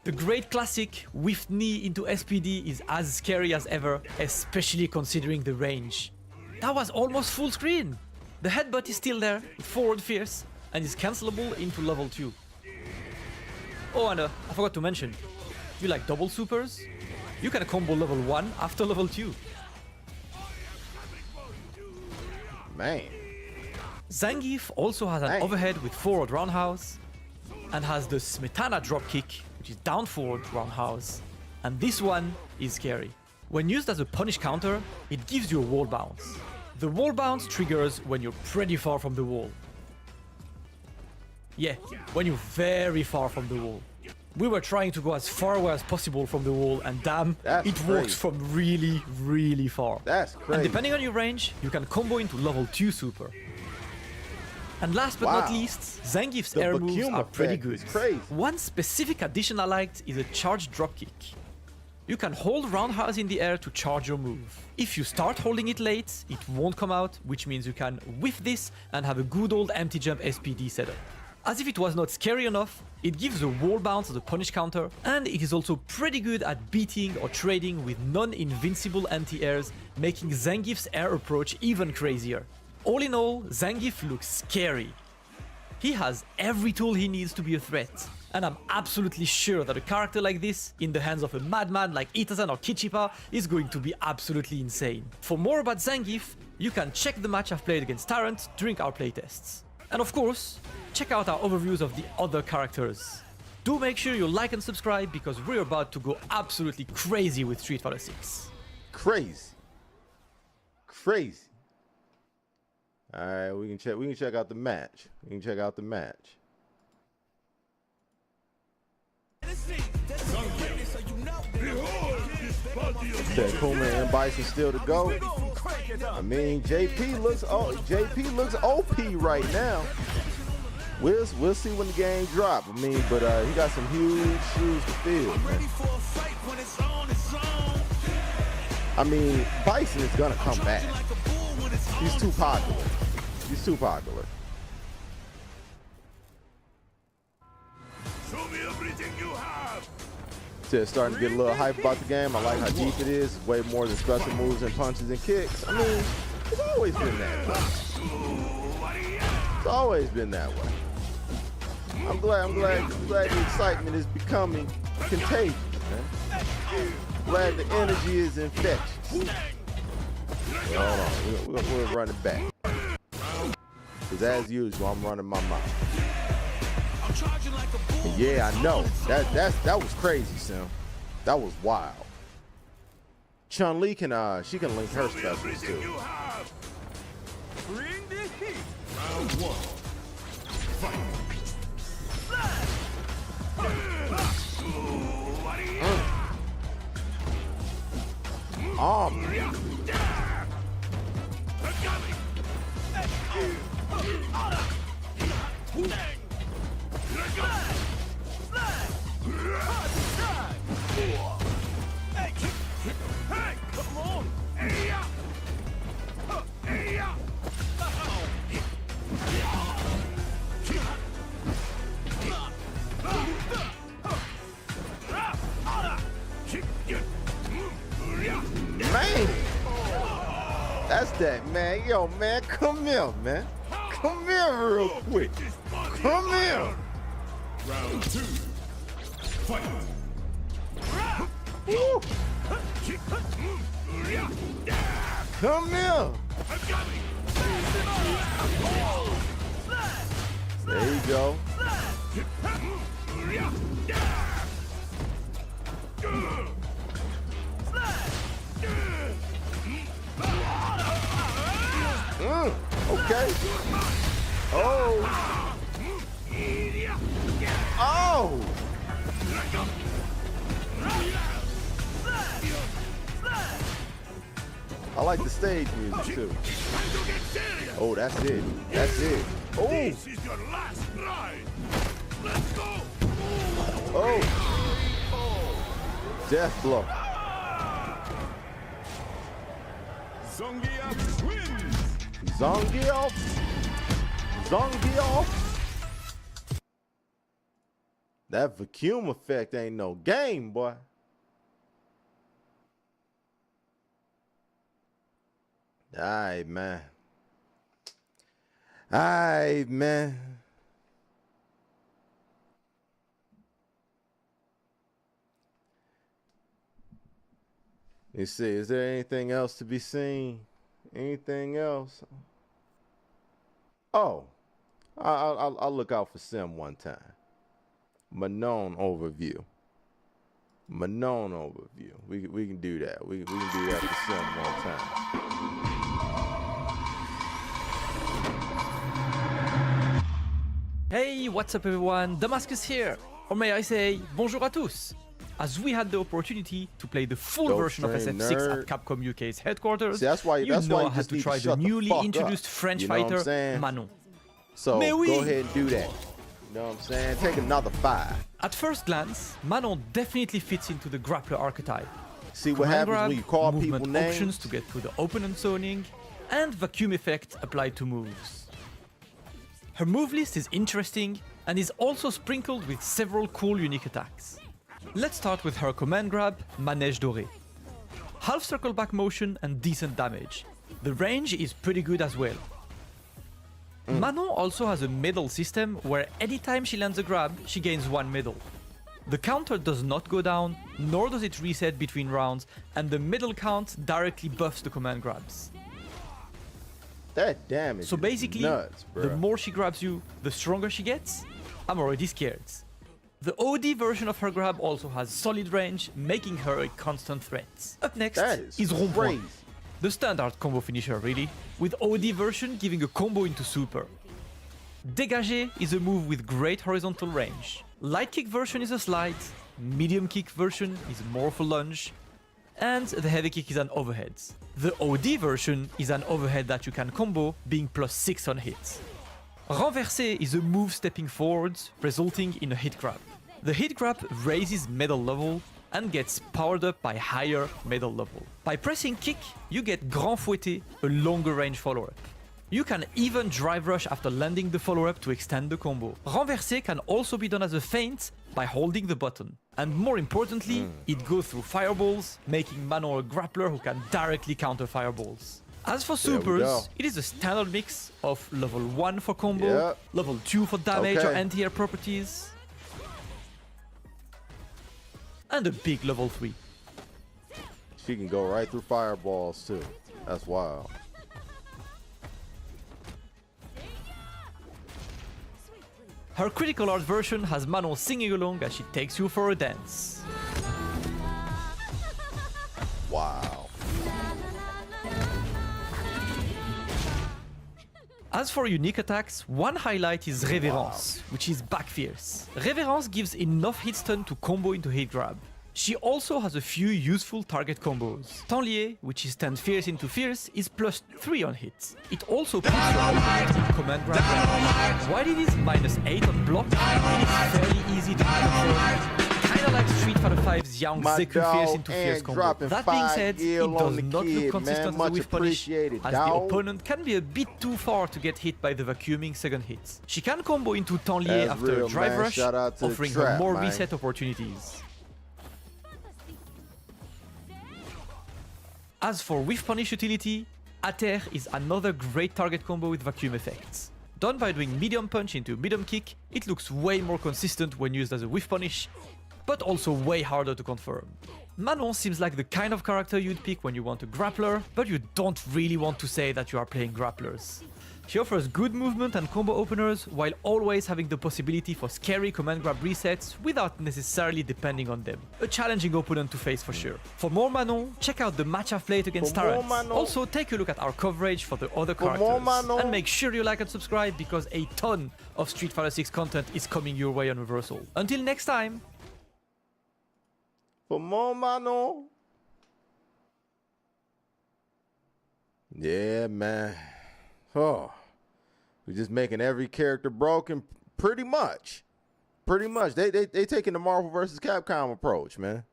The great classic whiffed knee into SPD is as scary as ever, especially considering the range. That was almost full screen! The headbutt is still there, with forward fierce, and is cancelable into level 2. Oh, and I forgot to mention, if you like double supers, you can combo level 1 after level 2. Man. Zangief also has an Dang. overhead with forward roundhouse, and has the Smetana dropkick, which is down forward roundhouse. And this one is scary. When used as a punish counter, it gives you a wall bounce. The wall bounce triggers when you're pretty far from the wall. Yeah, when you're very far from the wall. We were trying to go as far away as possible from the wall, and damn, That's it works crazy. from really, really far. That's And crazy. depending on your range, you can combo into level 2 super. And last but not Wow. least, Zangief's The air moves vacuum are pretty effect good. is crazy. One specific addition I liked is a charged dropkick. You can hold roundhouse in the air to charge your move. If you start holding it late, it won't come out, which means you can whiff this and have a good old empty jump SPD setup. As if it was not scary enough, it gives a wall bounce as a punish counter, and it is also pretty good at beating or trading with non-invincible anti-airs, making Zangief's air approach even crazier. All in all, Zangief looks scary. He has every tool he needs to be a threat, and I'm absolutely sure that a character like this, in the hands of a madman like Itazan or Kichipa, is going to be absolutely insane. For more about Zangief, you can check the match I've played against Tyrant during our playtests. And of course, check out our overviews of the other characters. Do make sure you like and subscribe because we're about to go absolutely crazy with Street Fighter 6. Crazy. Crazy. All right, we can check out the match. We can check out the match. Okay, Kuma and Bison still to go. I mean, JP looks OP right now. We'll see when the game drop. I mean, but he got some huge shoes to fill, man. I mean, Bison is gonna come back. He's too popular. He's too popular. Show me everything you have. It's starting to get a little hype about the game. I like how deep it is. It's way more than special moves and punches and kicks. I mean, it's always been that way. It's always been that way. I'm glad the excitement is becoming contagious, man. Glad the energy is infectious. Well, hold on, we'll run it back. Because as usual, I'm running my mouth. And yeah, I know. That was crazy, Sim. That was wild. Chun-Li can she can link her specials too. Bring the heat. Round 1. Fight. Man, that's that, man. Yo, man, come here, man. Come here real quick. Come here. Round 2. Fight. Woo. Come here. There you go. Okay. Oh. Oh. I like the stage music too. Oh, that's it. That's it. Oh. This is your last ride. Let's go. Oh. Death blow. Zangief wins. Zangief. That vacuum effect ain't no game, boy. Alright, man. Alright, man. Let's see, is there anything else to be seen? Anything else? Oh, I'll look out for Sim one time. Manon overview. Manon overview. We can do that. We can do that for Sim one time. Hey, what's up everyone? Damascus here. Or may I say, bonjour à tous, as we had the opportunity to play the full Dope version of train SF6 nerd. at Capcom UK's headquarters. See, that's why you that's know why I you had just to need try to the shut the newly fuck introduced up. French You know what I'm fighter, saying? Manon. So Mais oui. go ahead and do that. You know what I'm saying? Take another 5. At first glance, Manon definitely fits into the grappler archetype. See what Command happens grab, when you call people movement names? options to get through the opponent zoning, and vacuum effect applied to moves. Her move list is interesting and is also sprinkled with several cool unique attacks. Let's start with her command grab, Manège Doré. Half circle back motion and decent damage. The range is pretty good as well. Manon also has a medal system where anytime she lands a grab, she gains 1 medal. The counter does not go down, nor does it reset between rounds, and the medal count directly buffs the command grabs. That damage. So basically, nuts, bro. the more she grabs you, the stronger she gets. I'm already scared. The OD version of her grab also has solid range, making her a constant threat. Up next That is is Rond-Point. crazy. The standard combo finisher really, with OD version giving a combo into super. Dégager is a move with great horizontal range. Light kick version is a slide, medium kick version is more of a lunge, and the heavy kick is an overhead. The OD version is an overhead that you can combo, being +6 on hit. Renverser is a move stepping forwards, resulting in a hit grab. The hit grab raises medal level and gets powered up by higher medal level. By pressing kick, you get Grand Fouetté, a longer range follow-up. You can even drive rush after landing the follow-up to extend the combo. Renverser can also be done as a feint by holding the button. And more importantly, it goes through fireballs, making Manon a grappler who can directly counter fireballs. As for There we go. supers, it is a standard mix of level 1 for combo, Yep. level 2 for damage or Okay. anti-air properties, and a big level 3. She can go right through fireballs too. That's wild. Her critical art version has Manon singing along as she takes you for a dance. Wow. As for unique attacks, one highlight is Révérence, which is back fierce. Révérence gives enough hit stun to combo into hit grab. She also has a few useful target combos. Tanlier, which is stand fierce into fierce, is +3 on hit. It also puts your opponent in command grab range. While it is -8 on block, it is fairly easy to control. Kinda like Street Fighter V's Yang My Zeku fierce dog into fierce and combo. dropping That being 5 said, it gil does on the not kid, look consistent man. as a Much whiff punish, appreciated, as the dog. opponent can be a bit too far to get hit by the vacuuming second hit. She can combo into Tanlier That's after real, a drive man. rush, Shout out to the offering trap, her more man. reset opportunities. As for whiff punish utility, Ater is another great target combo with vacuum effects. Done by doing medium punch into medium kick, it looks way more consistent when used as a whiff punish, but also way harder to confirm. Manon seems like the kind of character you'd pick when you want a grappler, but you don't really want to say that you are playing grapplers. She offers good movement and combo openers while always having the possibility for scary command grab resets without necessarily depending on them. A challenging opponent to face for sure. For more Manon, check out the match I've played against For more Tarrant. Manon. Also take a look at our coverage for the other For more characters. Manon. And make sure you like and subscribe because a ton of Street Fighter 6 content is coming your way on Reversal. Until next time! For more Manon. Yeah, man. Oh. We're just making every character broken pretty much. Pretty much. They taking the Marvel versus Capcom approach, man.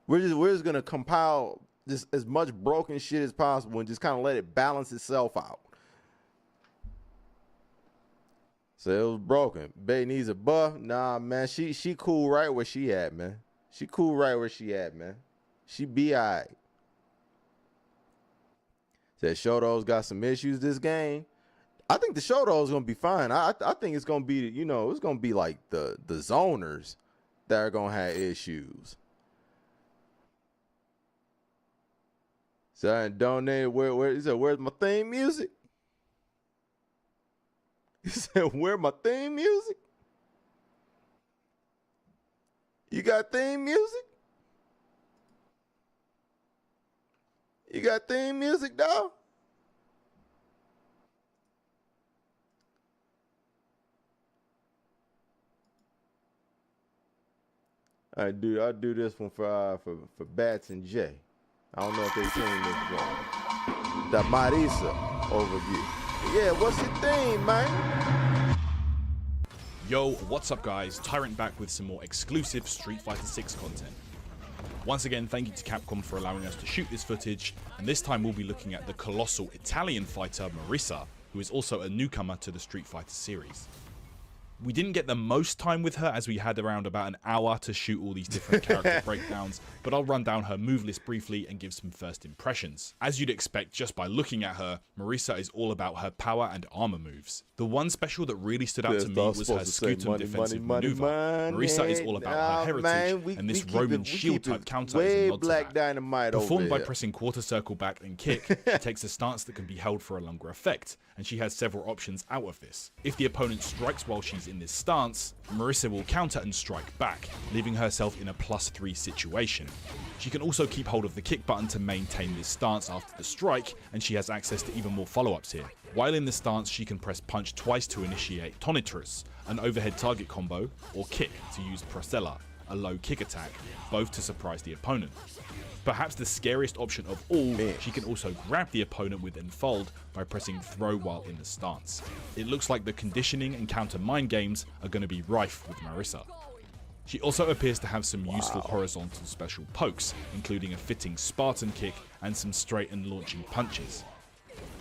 We're just gonna compile just as much broken shit as possible and just kind of let it balance itself out. So it was broken. Bay needs a buff. Nah, man. She cool right where she at, man. She cool right where she at, man. She be alright. Said Shoto's got some issues this game. I think the Shoto's gonna be fine. I think it's gonna be, you know, it's gonna be like the zoners that are gonna have issues. So I donated where he said, where's my theme music? He said, where my theme music? You got theme music? You got theme music, dog? I do this one for Bats and Jay. I don't know if they've seen this one. The Marisa overview. Yeah, what's your thing, man? Yo, what's up guys? Tyrant back with some more exclusive Street Fighter 6 content. Once again, thank you to Capcom for allowing us to shoot this footage, and this time we'll be looking at the colossal Italian fighter Marisa, who is also a newcomer to the Street Fighter series. We didn't get the most time with her as we had around about an hour to shoot all these different character breakdowns, but I'll run down her move list briefly and give some first impressions. As you'd expect just by looking at her, Marisa is all about her power and armor moves. The one special that really stood out to me was her Scutum defensive maneuver. Marisa is all about her heritage, and this Roman shield type counter is a nod to that. Dynamite Performed by pressing quarter circle back and kick, she takes a stance that can be held for a longer effect, and she has several options out of this. If the opponent strikes while she's in this stance, Marisa will counter and strike back, leaving herself in a +3 situation. She can also keep hold of the kick button to maintain this stance after the strike, and she has access to even more follow-ups here. While in this stance, she can press punch twice to initiate Tonitrus, an overhead target combo, or kick to use Prosella, a low kick attack, both to surprise the opponent. Perhaps the scariest option of all, she can also grab the opponent with Enfold by pressing throw while in the stance. It looks like the conditioning and counter mind games are going to be rife with Marisa. She also appears to have some useful horizontal special pokes, including a fitting Spartan kick and some straight and launching punches.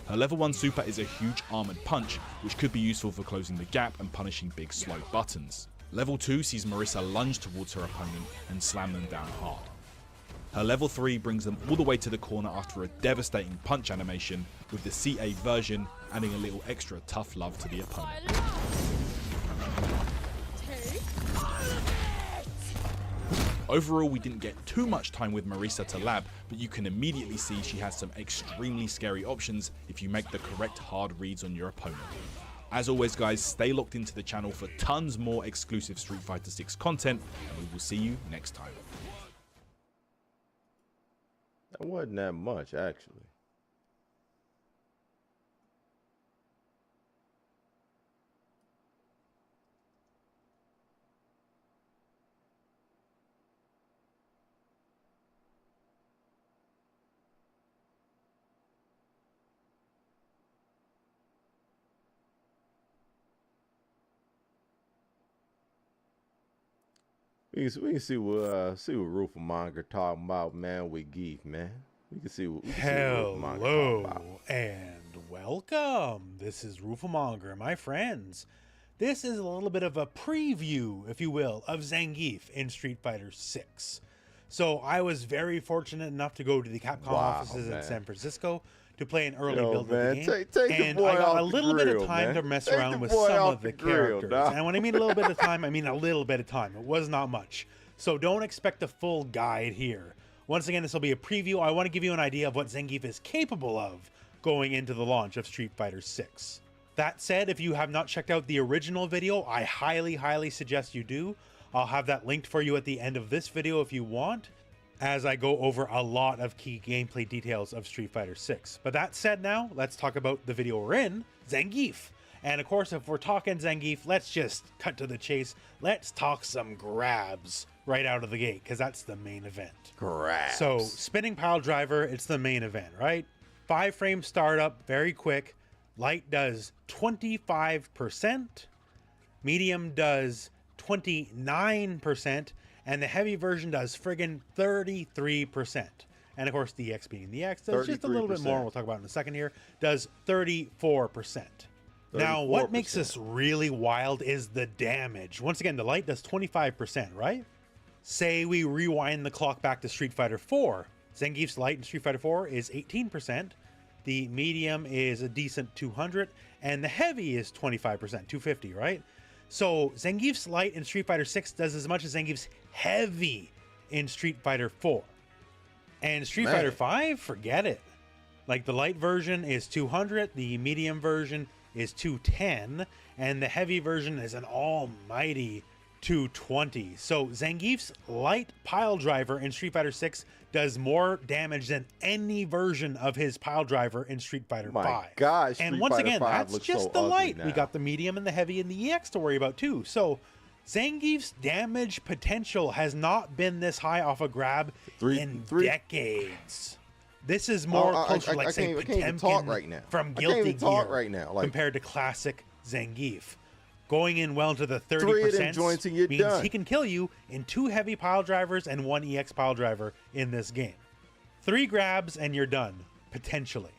Her level 1 super is a huge armored punch, which could be useful for closing the gap and punishing big slow buttons. Level 2 sees Marisa lunge towards her opponent and slam them down hard. Her level 3 brings them all the way to the corner after a devastating punch animation, with the CA version adding a little extra tough love to the opponent. Overall, we didn't get too much time with Marisa to lab, but you can immediately see she has some extremely scary options if you make the correct hard reads on your opponent. As always guys, stay locked into the channel for tons more exclusive Street Fighter 6 content, and we will see you next time. That wasn't that much, actually. We can see what Rufamonger talking about, man, with Geef, man. We can see what Hello and welcome. This is Rufamonger, my friends. This is a little bit of a preview, if you will, of Zangief in Street Fighter 6. So I was very fortunate enough to go to the Capcom offices in San Francisco to play an early build of the game. And I got a little bit of time to mess around with some of the characters. And when I mean a little bit of time, I mean a little bit of time. It was not much. So don't expect a full guide here. Once again, this will be a preview. I want to give you an idea of what Zangief is capable of going into the launch of Street Fighter 6. That said, if you have not checked out the original video, I highly suggest you do. I'll have that linked for you at the end of this video if you want, as I go over a lot of key gameplay details of Street Fighter 6. But that said, now let's talk about the video we're in, Zangief. And of course, if we're talking Zangief, let's just cut to the chase. Let's talk some grabs right out of the gate, because that's the main event. Grabs. So spinning pile driver, it's the main event, right? 5-frame startup, very quick. Light does 25%, medium does 29%, and the heavy version does friggin' 33%. And of course, the X being the X does just a little bit more. We'll talk about it in a second here. Does 34%. Now, what makes this really wild is the damage. Once again, the light does 25%, right? Say we rewind the clock back to Street Fighter 4. Zangief's light in Street Fighter 4 is 18%. The medium is a decent 200, and the heavy is 25%, 250, right? So Zangief's light in Street Fighter 6 does as much as Zangief's heavy in Street Fighter 4. And Street Fighter 5, forget it. Like, the light version is 200, the medium version is 210, and the heavy version is an almighty 220. So Zangief's light pile driver in Street Fighter 6 does more damage than any version of his pile driver in Street Fighter 5. My gosh, and once again, that's just the light. We got the medium and the heavy and the EX to worry about too. So Zangief's damage potential has not been this high off a grab in decades. This is more closer, like say, Potemkin from Guilty Gear compared to classic Zangief. Going in well into the 30% means he can kill you in 2 heavy pile drivers and 1 EX pile driver in this game. 3 grabs and you're done, potentially.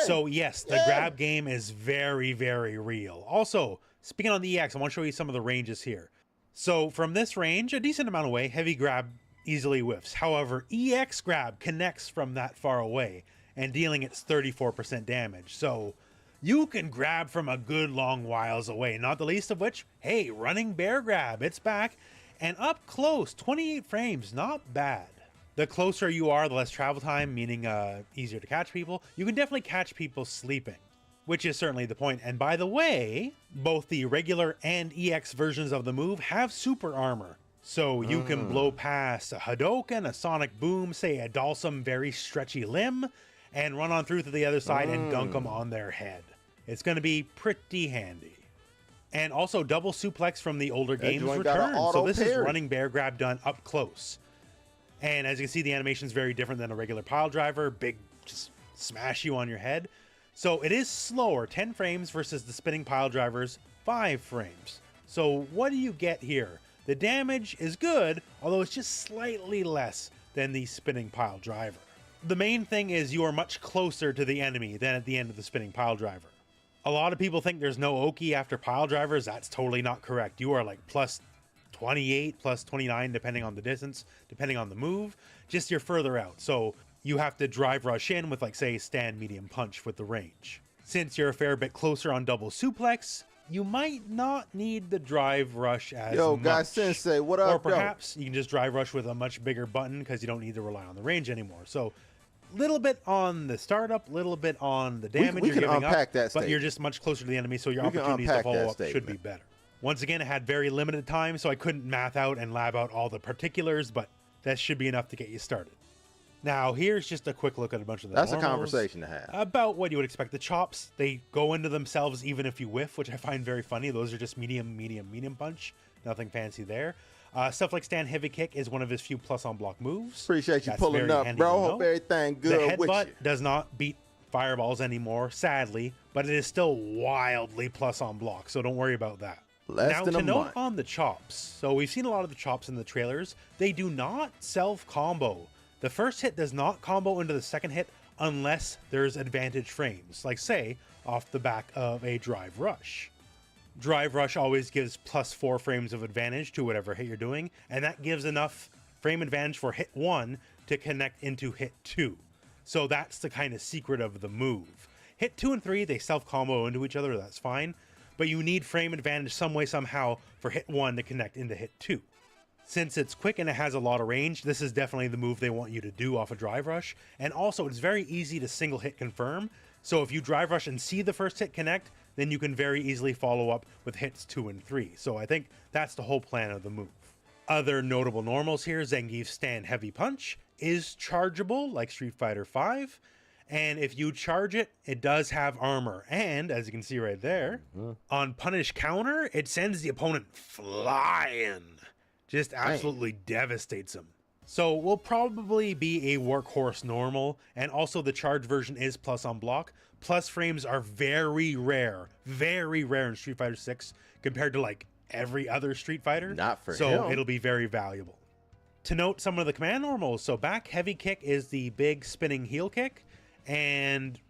So yes, the grab game is very, very real. Also, speaking on the EX, I want to show you some of the ranges here. So from this range, a decent amount away, heavy grab easily whiffs. However, EX grab connects from that far away and dealing its 34% damage. So you can grab from a good long whiles away, not the least of which, hey, running bear grab, it's back. And up close, 28 frames, not bad. The closer you are, the less travel time, meaning easier to catch people. You can definitely catch people sleeping, which is certainly the point. And by the way, both the regular and EX versions of the move have super armor. So you can blow past a Hadouken, a Sonic Boom, say a Dalsum very stretchy limb, and run on through to the other side and dunk them on their head. It's going to be pretty handy. And also double suplex from the older games return. So this is running bear grab done up close. And as you can see, the animation is very different than a regular pile driver. Big, just smash you on your head. So it is slower, 10 frames versus the spinning pile drivers, 5 frames. So what do you get here? The damage is good, although it's just slightly less than the spinning pile driver. The main thing is you are much closer to the enemy than at the end of the spinning pile driver. A lot of people think there's no Oki after pile drivers. That's totally not correct. You are like plus 28, plus 29, depending on the distance, depending on the move, just you're further out. So you have to drive rush in with, like, say, stand medium punch with the range. Since you're a fair bit closer on double suplex, you might not need the drive rush as much. Yo, Guy Sensei, what up, or perhaps you can just drive rush with a much bigger button because you don't need to rely on the range anymore. So little bit on the startup, little bit on the damage you're giving up, but you're just much closer to the enemy, so your opportunities to follow up should be better. Once again, it had very limited time, so I couldn't math out and lab out all the particulars, but that should be enough to get you started. Now, here's just a quick look at a bunch of the That's normals. a conversation to have. About what you would expect. The chops, they go into themselves even if you whiff, which I find very funny. Those are just medium, medium, medium punch. Nothing fancy there. Stuff like stand heavy kick is one of his few plus on block moves. Appreciate you pulling up, bro. Hope everything good with you. The headbutt does not beat fireballs anymore, sadly, but it is still wildly plus on block, so don't worry about that. Now, to note on the chops, so we've seen a lot of the chops in the trailers. They do not self-combo. The first hit does not combo into the second hit unless there's advantage frames, like, say, off the back of a drive rush. Drive rush always gives plus 4 frames of advantage to whatever hit you're doing, and that gives enough frame advantage for hit 1 to connect into hit 2. So that's the kind of secret of the move. Hit 2 and 3, they self-combo into each other, that's fine. But you need frame advantage some way, somehow, for hit 1 to connect into hit 2. Since it's quick and it has a lot of range, this is definitely the move they want you to do off a drive rush. And also, it's very easy to single hit confirm. So if you drive rush and see the first hit connect, then you can very easily follow up with hits 2 and 3. So I think that's the whole plan of the move. Other notable normals here, Zangief's stand heavy punch is chargeable like Street Fighter V. And if you charge it, it does have armor. And, as you can see right there, on punish counter, it sends the opponent flying. Just absolutely devastates him. So will probably be a workhorse normal. And also the charge version is plus on block. Plus frames are very rare in Street Fighter 6 compared to like every other Street Fighter. Not for him. So it'll be very valuable. To note some of the command normals. So back heavy kick is the big spinning heel kick. And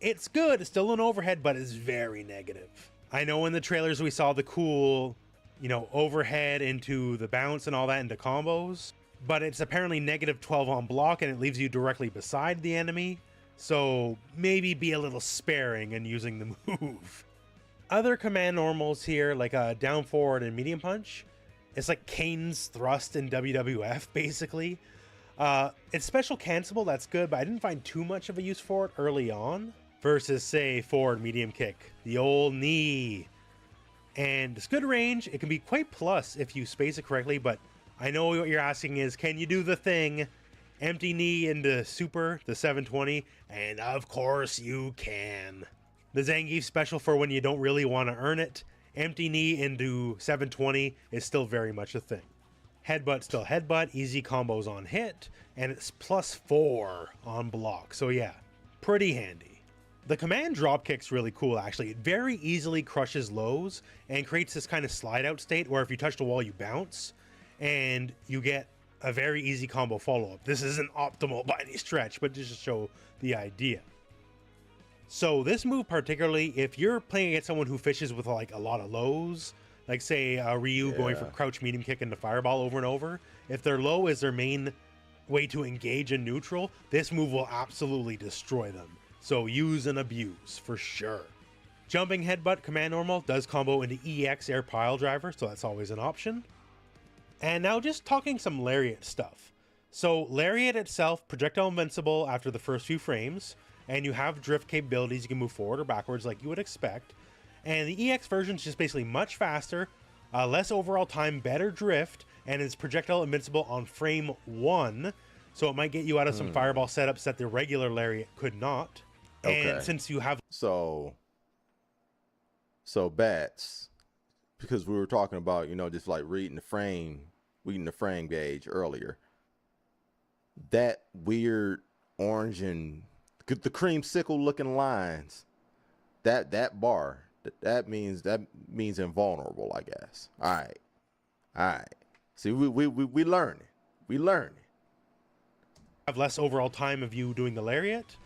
it's good. It's still an overhead, but it's very negative. I know in the trailers we saw the cool, you know, overhead into the bounce and all that into combos, but it's apparently negative 12 on block and it leaves you directly beside the enemy. So maybe be a little sparing in using the move. Other command normals here, like down forward and medium punch. It's like Kane's thrust in WWF, basically. It's special cancelable, that's good, but I didn't find too much of a use for it early on versus, say, forward medium kick, the old knee. And it's good range. It can be quite plus if you space it correctly, but I know what you're asking is, can you do the thing, empty knee into super, the 720? And of course you can. The Zangief special for when you don't really want to earn it Empty knee into 720 is still very much a thing. Headbutt, still headbutt, easy combos on hit, and it's +4 on block. So yeah, pretty handy. The command dropkick's really cool actually. It very easily crushes lows and creates this kind of slide out state where if you touch the wall you bounce and you get a very easy combo follow-up. This isn't optimal by any stretch, but just to show the idea. So this move particularly, if you're playing against someone who fishes with like a lot of lows, like say Ryu going for crouch medium kick into fireball over and over, if their low is their main way to engage in neutral, this move will absolutely destroy them. So use and abuse for sure. Jumping headbutt command normal does combo into EX air pile driver, so that's always an option. And now just talking some lariat stuff. So lariat itself, projectile invincible after the first few frames, and you have drift capabilities. You can move forward or backwards like you would expect. And the EX version is just basically much faster, less overall time, better drift, and it's projectile invincible on frame 1. So it might get you out of some fireball setups that the regular lariat could not. And since you have... So bats, because we were talking about, you know, just like reading the frame gauge earlier. That weird orange and the creamsicle looking lines, that bar, that means invulnerable, I guess. All right. See, we learning. Have less overall time of you doing the lariat.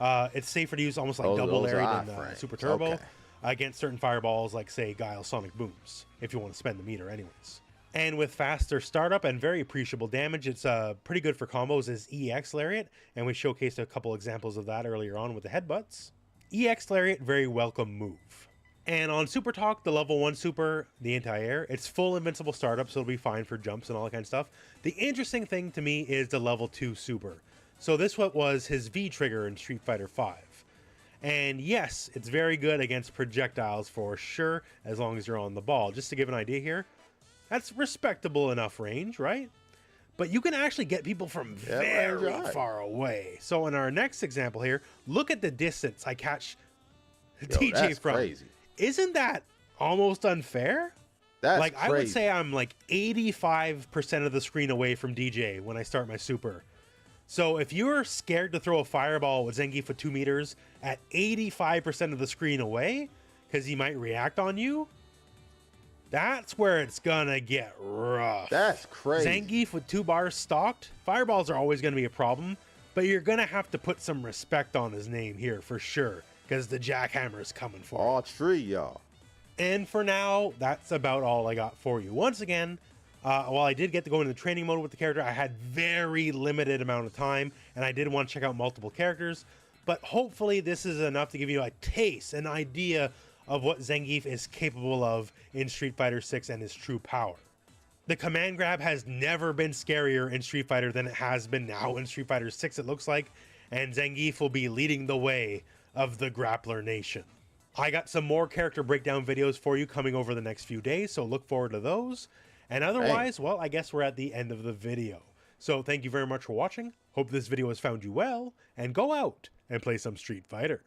It's safer to use almost like double lariat than Super Turbo against certain fireballs like say Guile Sonic Booms, if you want to spend the meter anyways. And with faster startup and very appreciable damage, it's pretty good for combos as EX Lariat, and we showcased a couple examples of that earlier on with the headbutts. EX Lariat, very welcome move. And on Super Talk, the level 1 super, the anti-air, it's full invincible startup, so it'll be fine for jumps and all that kind of stuff. The interesting thing to me is the level 2 super. So this what was his V trigger in Street Fighter V. And yes, it's very good against projectiles for sure, as long as you're on the ball. Just to give an idea here, that's respectable enough range, right? But you can actually get people from very far away. So in our next example here, look at the distance I catch DJ from. Crazy. Isn't that almost unfair? That's like crazy. I would say I'm like 85% of the screen away from DJ when I start my super. So if you're scared to throw a fireball with Zangief with 2 meters at 85% of the screen away, because he might react on you, that's where it's gonna get rough. That's crazy. Zangief with 2 bars stocked, fireballs are always gonna be a problem, but you're gonna have to put some respect on his name here for sure, because the jackhammer is coming for all tree, y'all. And for now, that's about all I got for you. Once again, while I did get to go into the training mode with the character, I had very limited amount of time, and I did want to check out multiple characters. But hopefully this is enough to give you a taste, an idea of what Zangief is capable of in Street Fighter 6 and his true power. The command grab has never been scarier in Street Fighter than it has been now in Street Fighter 6, it looks like, and Zangief will be leading the way of the Grappler Nation. I got some more character breakdown videos for you coming over the next few days, so look forward to those. And otherwise, well, I guess we're at the end of the video. So thank you very much for watching. Hope this video has found you well, and go out and play some Street Fighter.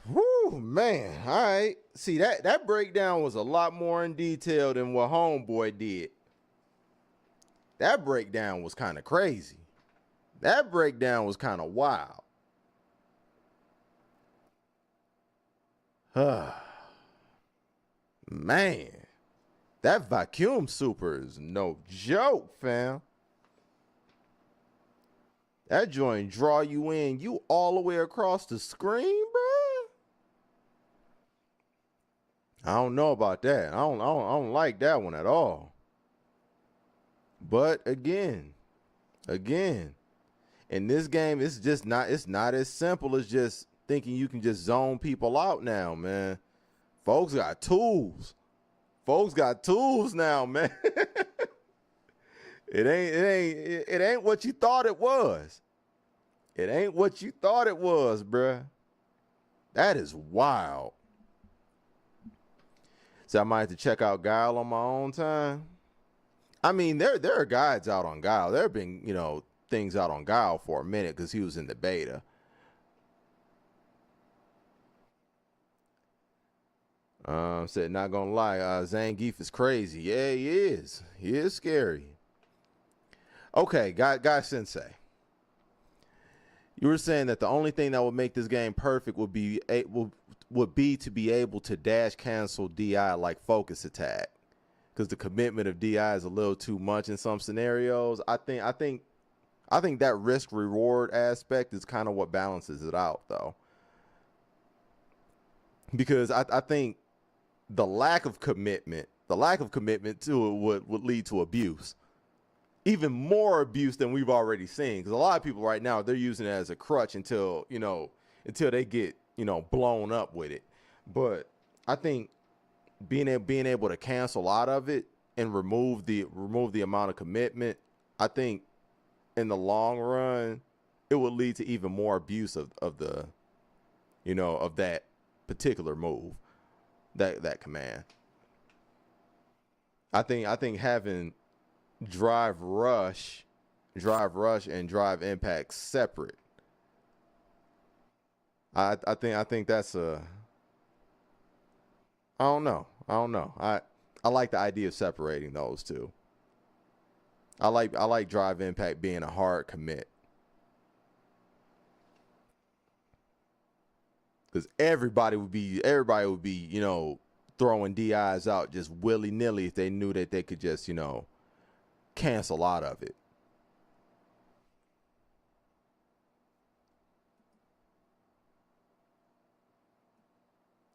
Woo, man. All right. See, that breakdown was a lot more in detail than what Homeboy did. That breakdown was kind of crazy. That breakdown was kind of wild. Man, that vacuum super is no joke, fam. That joint draw you in, you all the way across the screen, bro. I don't know about that. I don't like that one at all. But again, in this game, it's not as simple as just thinking you can just zone people out now, man. Folks got tools. Folks got tools now, man. It ain't what you thought it was. It ain't what you thought it was, bruh. That is wild. So I might have to check out Guile on my own time. I mean, there are guides out on Guile. There have been, you know, things out on Guile for a minute because he was in the beta. Said, not gonna lie, Zangief is crazy. Yeah, he is. He is scary. Okay, Guy Sensei. You were saying that the only thing that would make this game perfect would be to be able to dash cancel DI like focus attack, because the commitment of DI is a little too much in some scenarios. I think that risk reward aspect is kind of what balances it out, though, because I think the lack of commitment to it would lead to abuse. Even more abuse than we've already seen, because a lot of people right now, they're using it as a crutch until they get, you know, blown up with it. But I think being able to cancel out of it and remove the amount of commitment, I think in the long run it would lead to even more abuse of the, you know, of that particular move, that command. I think having drive rush and drive impact separate. I think that's I don't know. I like the idea of separating those two. I like drive impact being a hard commit, because everybody would be, you know, throwing DIs out just willy-nilly if they knew that they could just, you know, cancel out of it.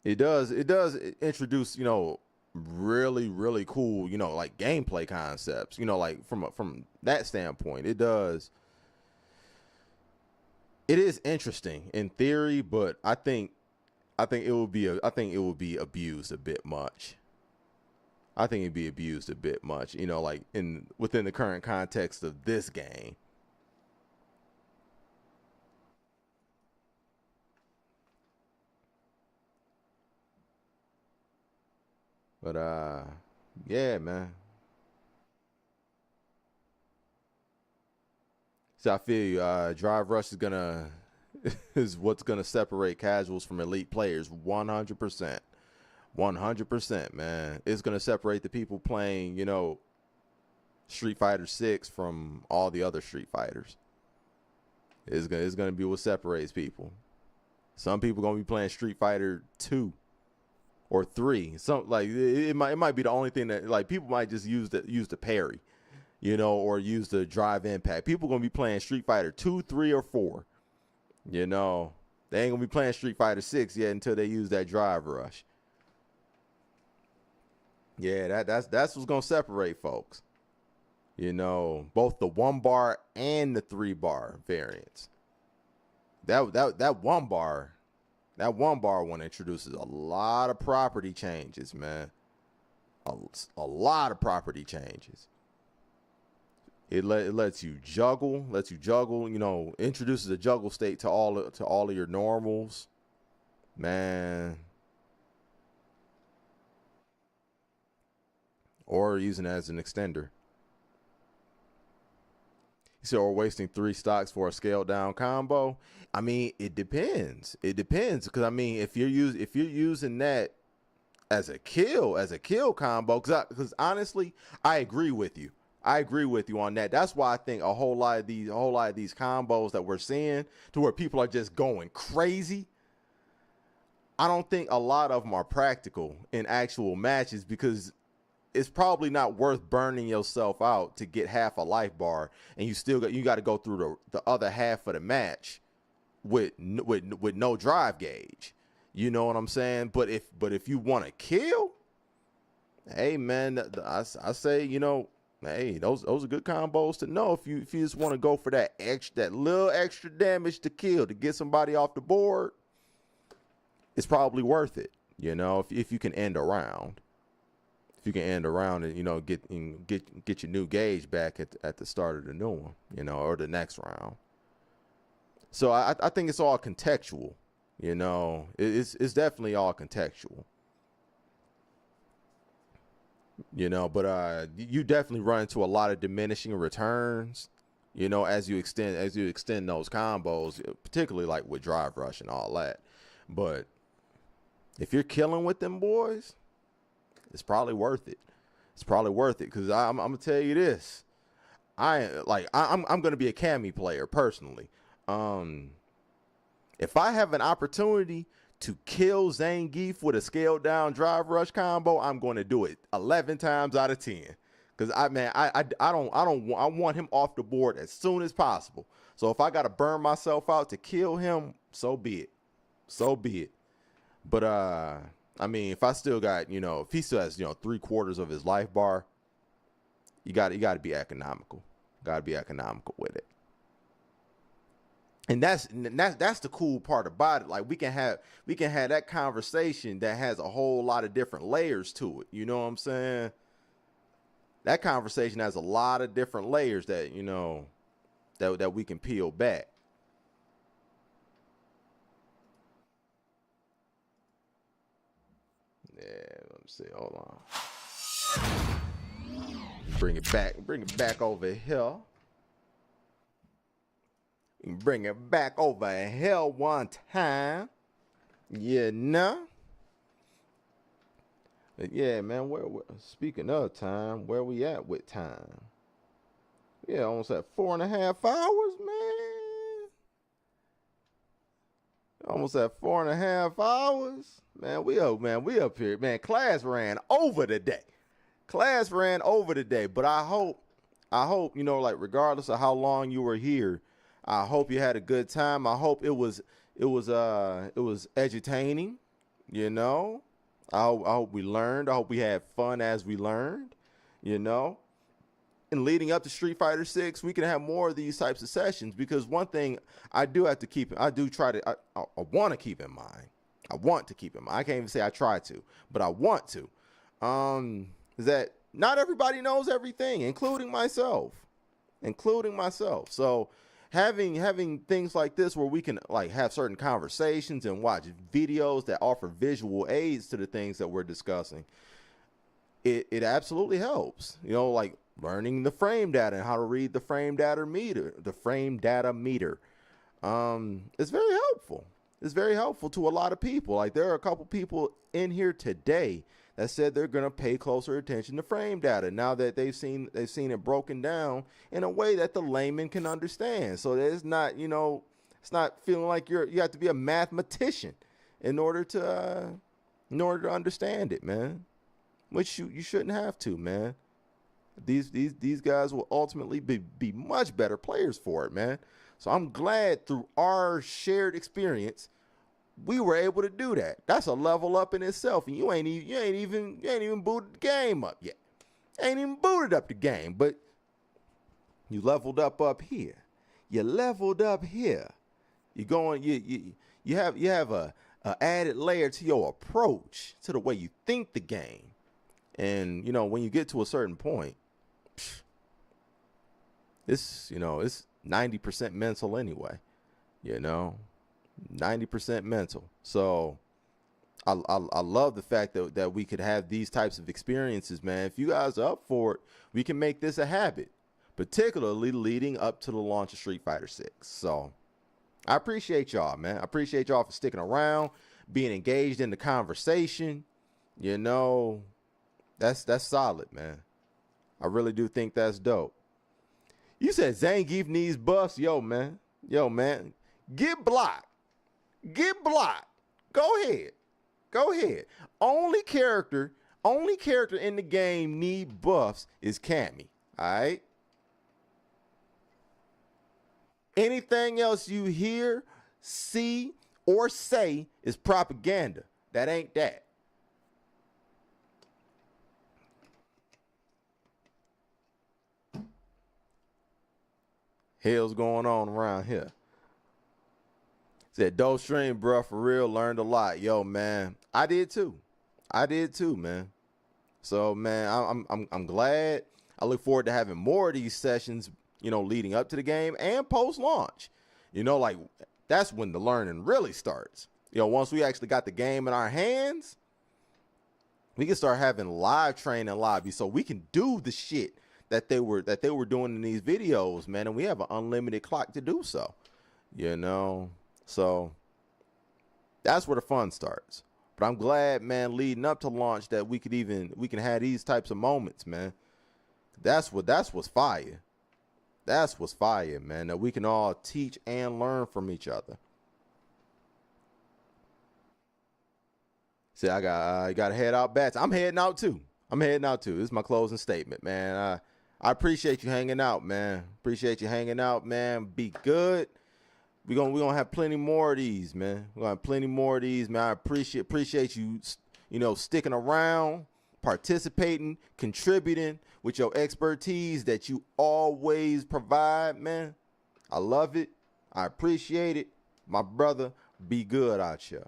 It does introduce, you know, really cool, you know, like gameplay concepts, you know, like from that standpoint. It is interesting in theory, but I think it will be abused a bit much. I think it'd be abused a bit much, you know, like within the current context of this game. But yeah, man. So I feel you. Drive rush is what's gonna separate casuals from elite players. 100%. 100%, man. It's gonna separate the people playing, you know, Street Fighter 6 from all the other Street Fighters. It's gonna be what separates people. Some people gonna be playing Street Fighter 2 or 3. Some, like, it might be the only thing that, like, people might just use the parry, you know, or use the drive impact. People gonna be playing Street Fighter 2, 3, or 4. You know, they ain't gonna be playing Street Fighter 6 yet until they use that drive rush. Yeah, that's what's gonna separate folks. You know, both the 1 bar and the 3 bar variants. That 1 bar, that 1 bar one introduces a lot of property changes, man. A lot of property changes. It lets you juggle, you know, introduces a juggle state to all of your normals, man. Or using it as an extender. So we're wasting 3 stocks for a scaled down combo. I mean, it depends. It depends, because I mean, if you're using that as a kill combo, because honestly, I agree with you. I agree with you on that. That's why I think a whole lot of these combos that we're seeing, to where people are just going crazy, I don't think a lot of them are practical in actual matches, because it's probably not worth burning yourself out to get half a life bar, and you got to go through the other half of the match with no drive gauge. You know what I'm saying? But if you want to kill, hey man, I say, you know, hey, those are good combos to know if you just want to go for that little extra damage to kill, to get somebody off the board. It's probably worth it, you know, if you can end around. If you can end around and, you know, get your new gauge back at the start of the new one, you know, or the next round. So I think it's all contextual. You know, it's definitely all contextual. You know, but you definitely run into a lot of diminishing returns, you know, as you extend those combos, particularly like with drive rush and all that. But if you're killing with them boys, it's probably worth it. It's probably worth it, because I'm gonna tell you this. I'm gonna be a Cammy player personally. If I have an opportunity to kill Zangief with a scaled down drive rush combo, I'm going to do it 11 times out of 10. Because I want him off the board as soon as possible. So if I got to burn myself out to kill him, so be it. So be it. But I mean, if I still got, you know, if he still has, you know, 3/4 of his life bar, you got to be economical. Got to be economical with it. And that's the cool part about it. Like we can have that conversation that has a whole lot of different layers to it. You know what I'm saying? That conversation has a lot of different layers that, you know, that we can peel back. Yeah, let me see. Hold on. Bring it back over here. Bring it back over here one time. Yeah, nah. But yeah, man, speaking of time, where we at with time? Yeah, almost at 4.5 hours, man. Almost at 4.5 hours. Man, we up here. Man, class ran over today. But I hope, you know, like regardless of how long you were here, I hope you had a good time. I hope it was edutaining, you know. I hope we learned. I hope we had fun as we learned, you know. And leading up to Street Fighter 6, we can have more of these types of sessions, because one thing I want to keep in mind. I can't even say I try to, but I want to. Is that not everybody knows everything, including myself. So having things like this where we can like have certain conversations and watch videos that offer visual aids to the things that we're discussing, it absolutely helps. You know, like learning the frame data and how to read the frame data meter. It's very helpful. It's very helpful to a lot of people. Like there are a couple people in here today that said they're going to pay closer attention to frame data now that they've seen it broken down in a way that the layman can understand. So that it's not, you know, it's not feeling like you have to be a mathematician in order to understand it, man. Which you shouldn't have to, man. These guys will ultimately be much better players for it, man. So I'm glad through our shared experience we were able to do that. That's a level up in itself, and you ain't even booted the game up yet. Ain't even booted up the game, but you leveled up here. You leveled up here. You have a added layer to your approach, to the way you think the game. And you know, when you get to a certain point, it's 90% mental anyway, you know, 90% mental. So I love the fact that we could have these types of experiences, man. If you guys are up for it, we can make this a habit, particularly leading up to the launch of Street Fighter 6. So I appreciate y'all, man. I appreciate y'all for sticking around, being engaged in the conversation. You know, that's solid, man. I really do think that's dope. You said Zangief needs buffs. Yo, man. Get blocked. Go ahead. Only character in the game need buffs is Cammy. All right? Anything else you hear, see, or say is propaganda. That ain't that. Hell's going on around here. Said, dope stream, bro, for real, learned a lot. Yo, man, I did too, man. So, man, I'm glad. I look forward to having more of these sessions, you know, leading up to the game and post-launch. You know, like, that's when the learning really starts. once we actually got the game in our hands, we can start having live training lobbies so we can do the shit that they were doing in these videos, man. And we have an unlimited clock to do so, So that's where the fun starts. But I'm glad, man, leading up to launch that we can have these types of moments, man. That's what's fire. That's what's fire, man. That we can all teach and learn from each other. See, I got to head out, Bats. I'm heading out too. This is my closing statement, man. I appreciate you hanging out, man. Be good. We're gonna have plenty more of these, man. I appreciate you, sticking around, participating, contributing with your expertise that you always provide, man. I love it. I appreciate it. My brother, be good out here.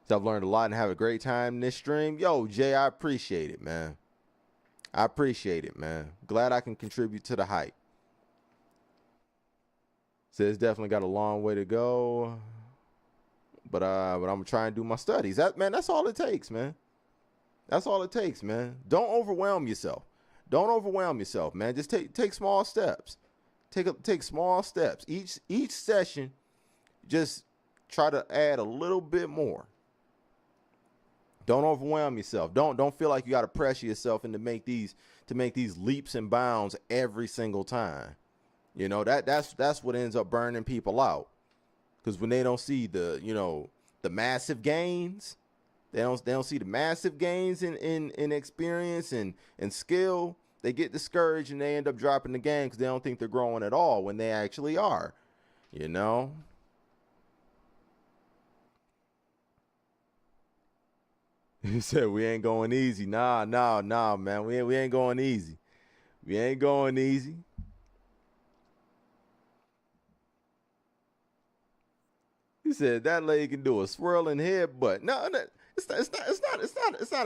So I've learned a lot and have a great time in this stream. Yo, Jay, I appreciate it, man. Glad I can contribute to the hype. Says definitely got a long way to go, but I'm gonna try and do my studies. That's all it takes, man. Don't overwhelm yourself. Man. Just take small steps. Take small steps. Each session, just try to add a little bit more. Don't overwhelm yourself. Don't feel like you got to pressure yourself and to make these leaps and bounds every single time. That's what ends up burning people out, because when they don't see the massive gains, they don't see the massive gains in experience and skill, they get discouraged and they end up dropping the game because they don't think they're growing at all when they actually are. He said we ain't going easy. Nah, man. We ain't going easy. He said that lady can do a swirling headbutt. No, it's not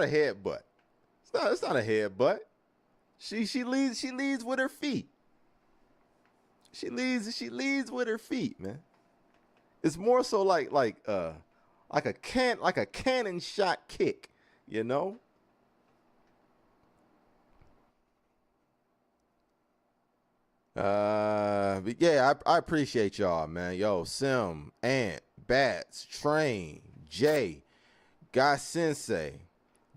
a headbutt. It's not a headbutt. She leads with her feet. She leads with her feet, man. It's more so like a cannon shot kick, But yeah, I appreciate y'all, man. Yo, Sim, Ant, Bats, Train, Jay, Guy Sensei,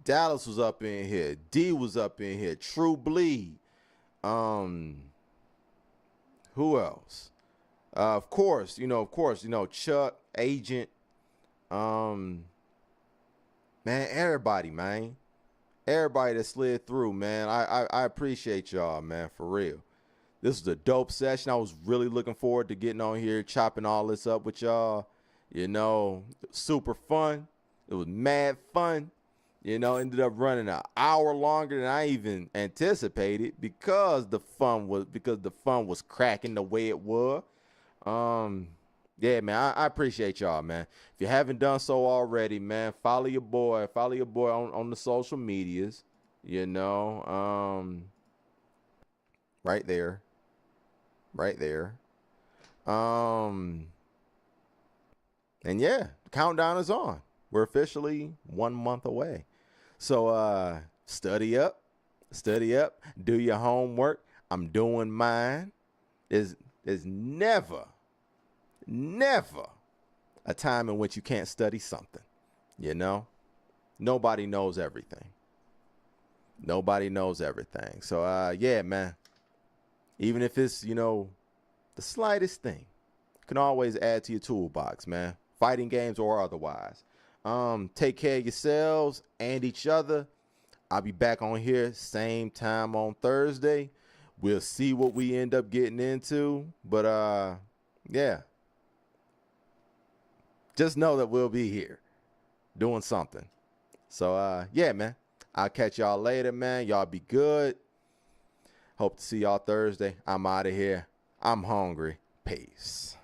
Dallas was up in here, D was up in here, True Bleed. Who else? Of course, Chuck, Agent, man, everybody that slid through, man. I appreciate y'all, man, for real. This was a dope session. I was really looking forward to getting on here, chopping all this up with y'all. Super fun. It was mad fun. Ended up running an hour longer than I even anticipated because the fun was cracking the way it was. Yeah, man, I appreciate y'all, man. If you haven't done so already, man, follow your boy on the social medias. Right there. And yeah, the countdown is on. We're officially 1 month away. So study up, do your homework. I'm doing mine. There's never a time in which you can't study something. Nobody knows everything. So yeah, man. Even if it's, the slightest thing, you can always add to your toolbox, man. Fighting games or otherwise. Take care of yourselves and each other. I'll be back on here same time on Thursday. We'll see what we end up getting into. But yeah. Just know that we'll be here doing something. So yeah, man. I'll catch y'all later, man. Y'all be good. Hope to see y'all Thursday. I'm out of here. I'm hungry. Peace.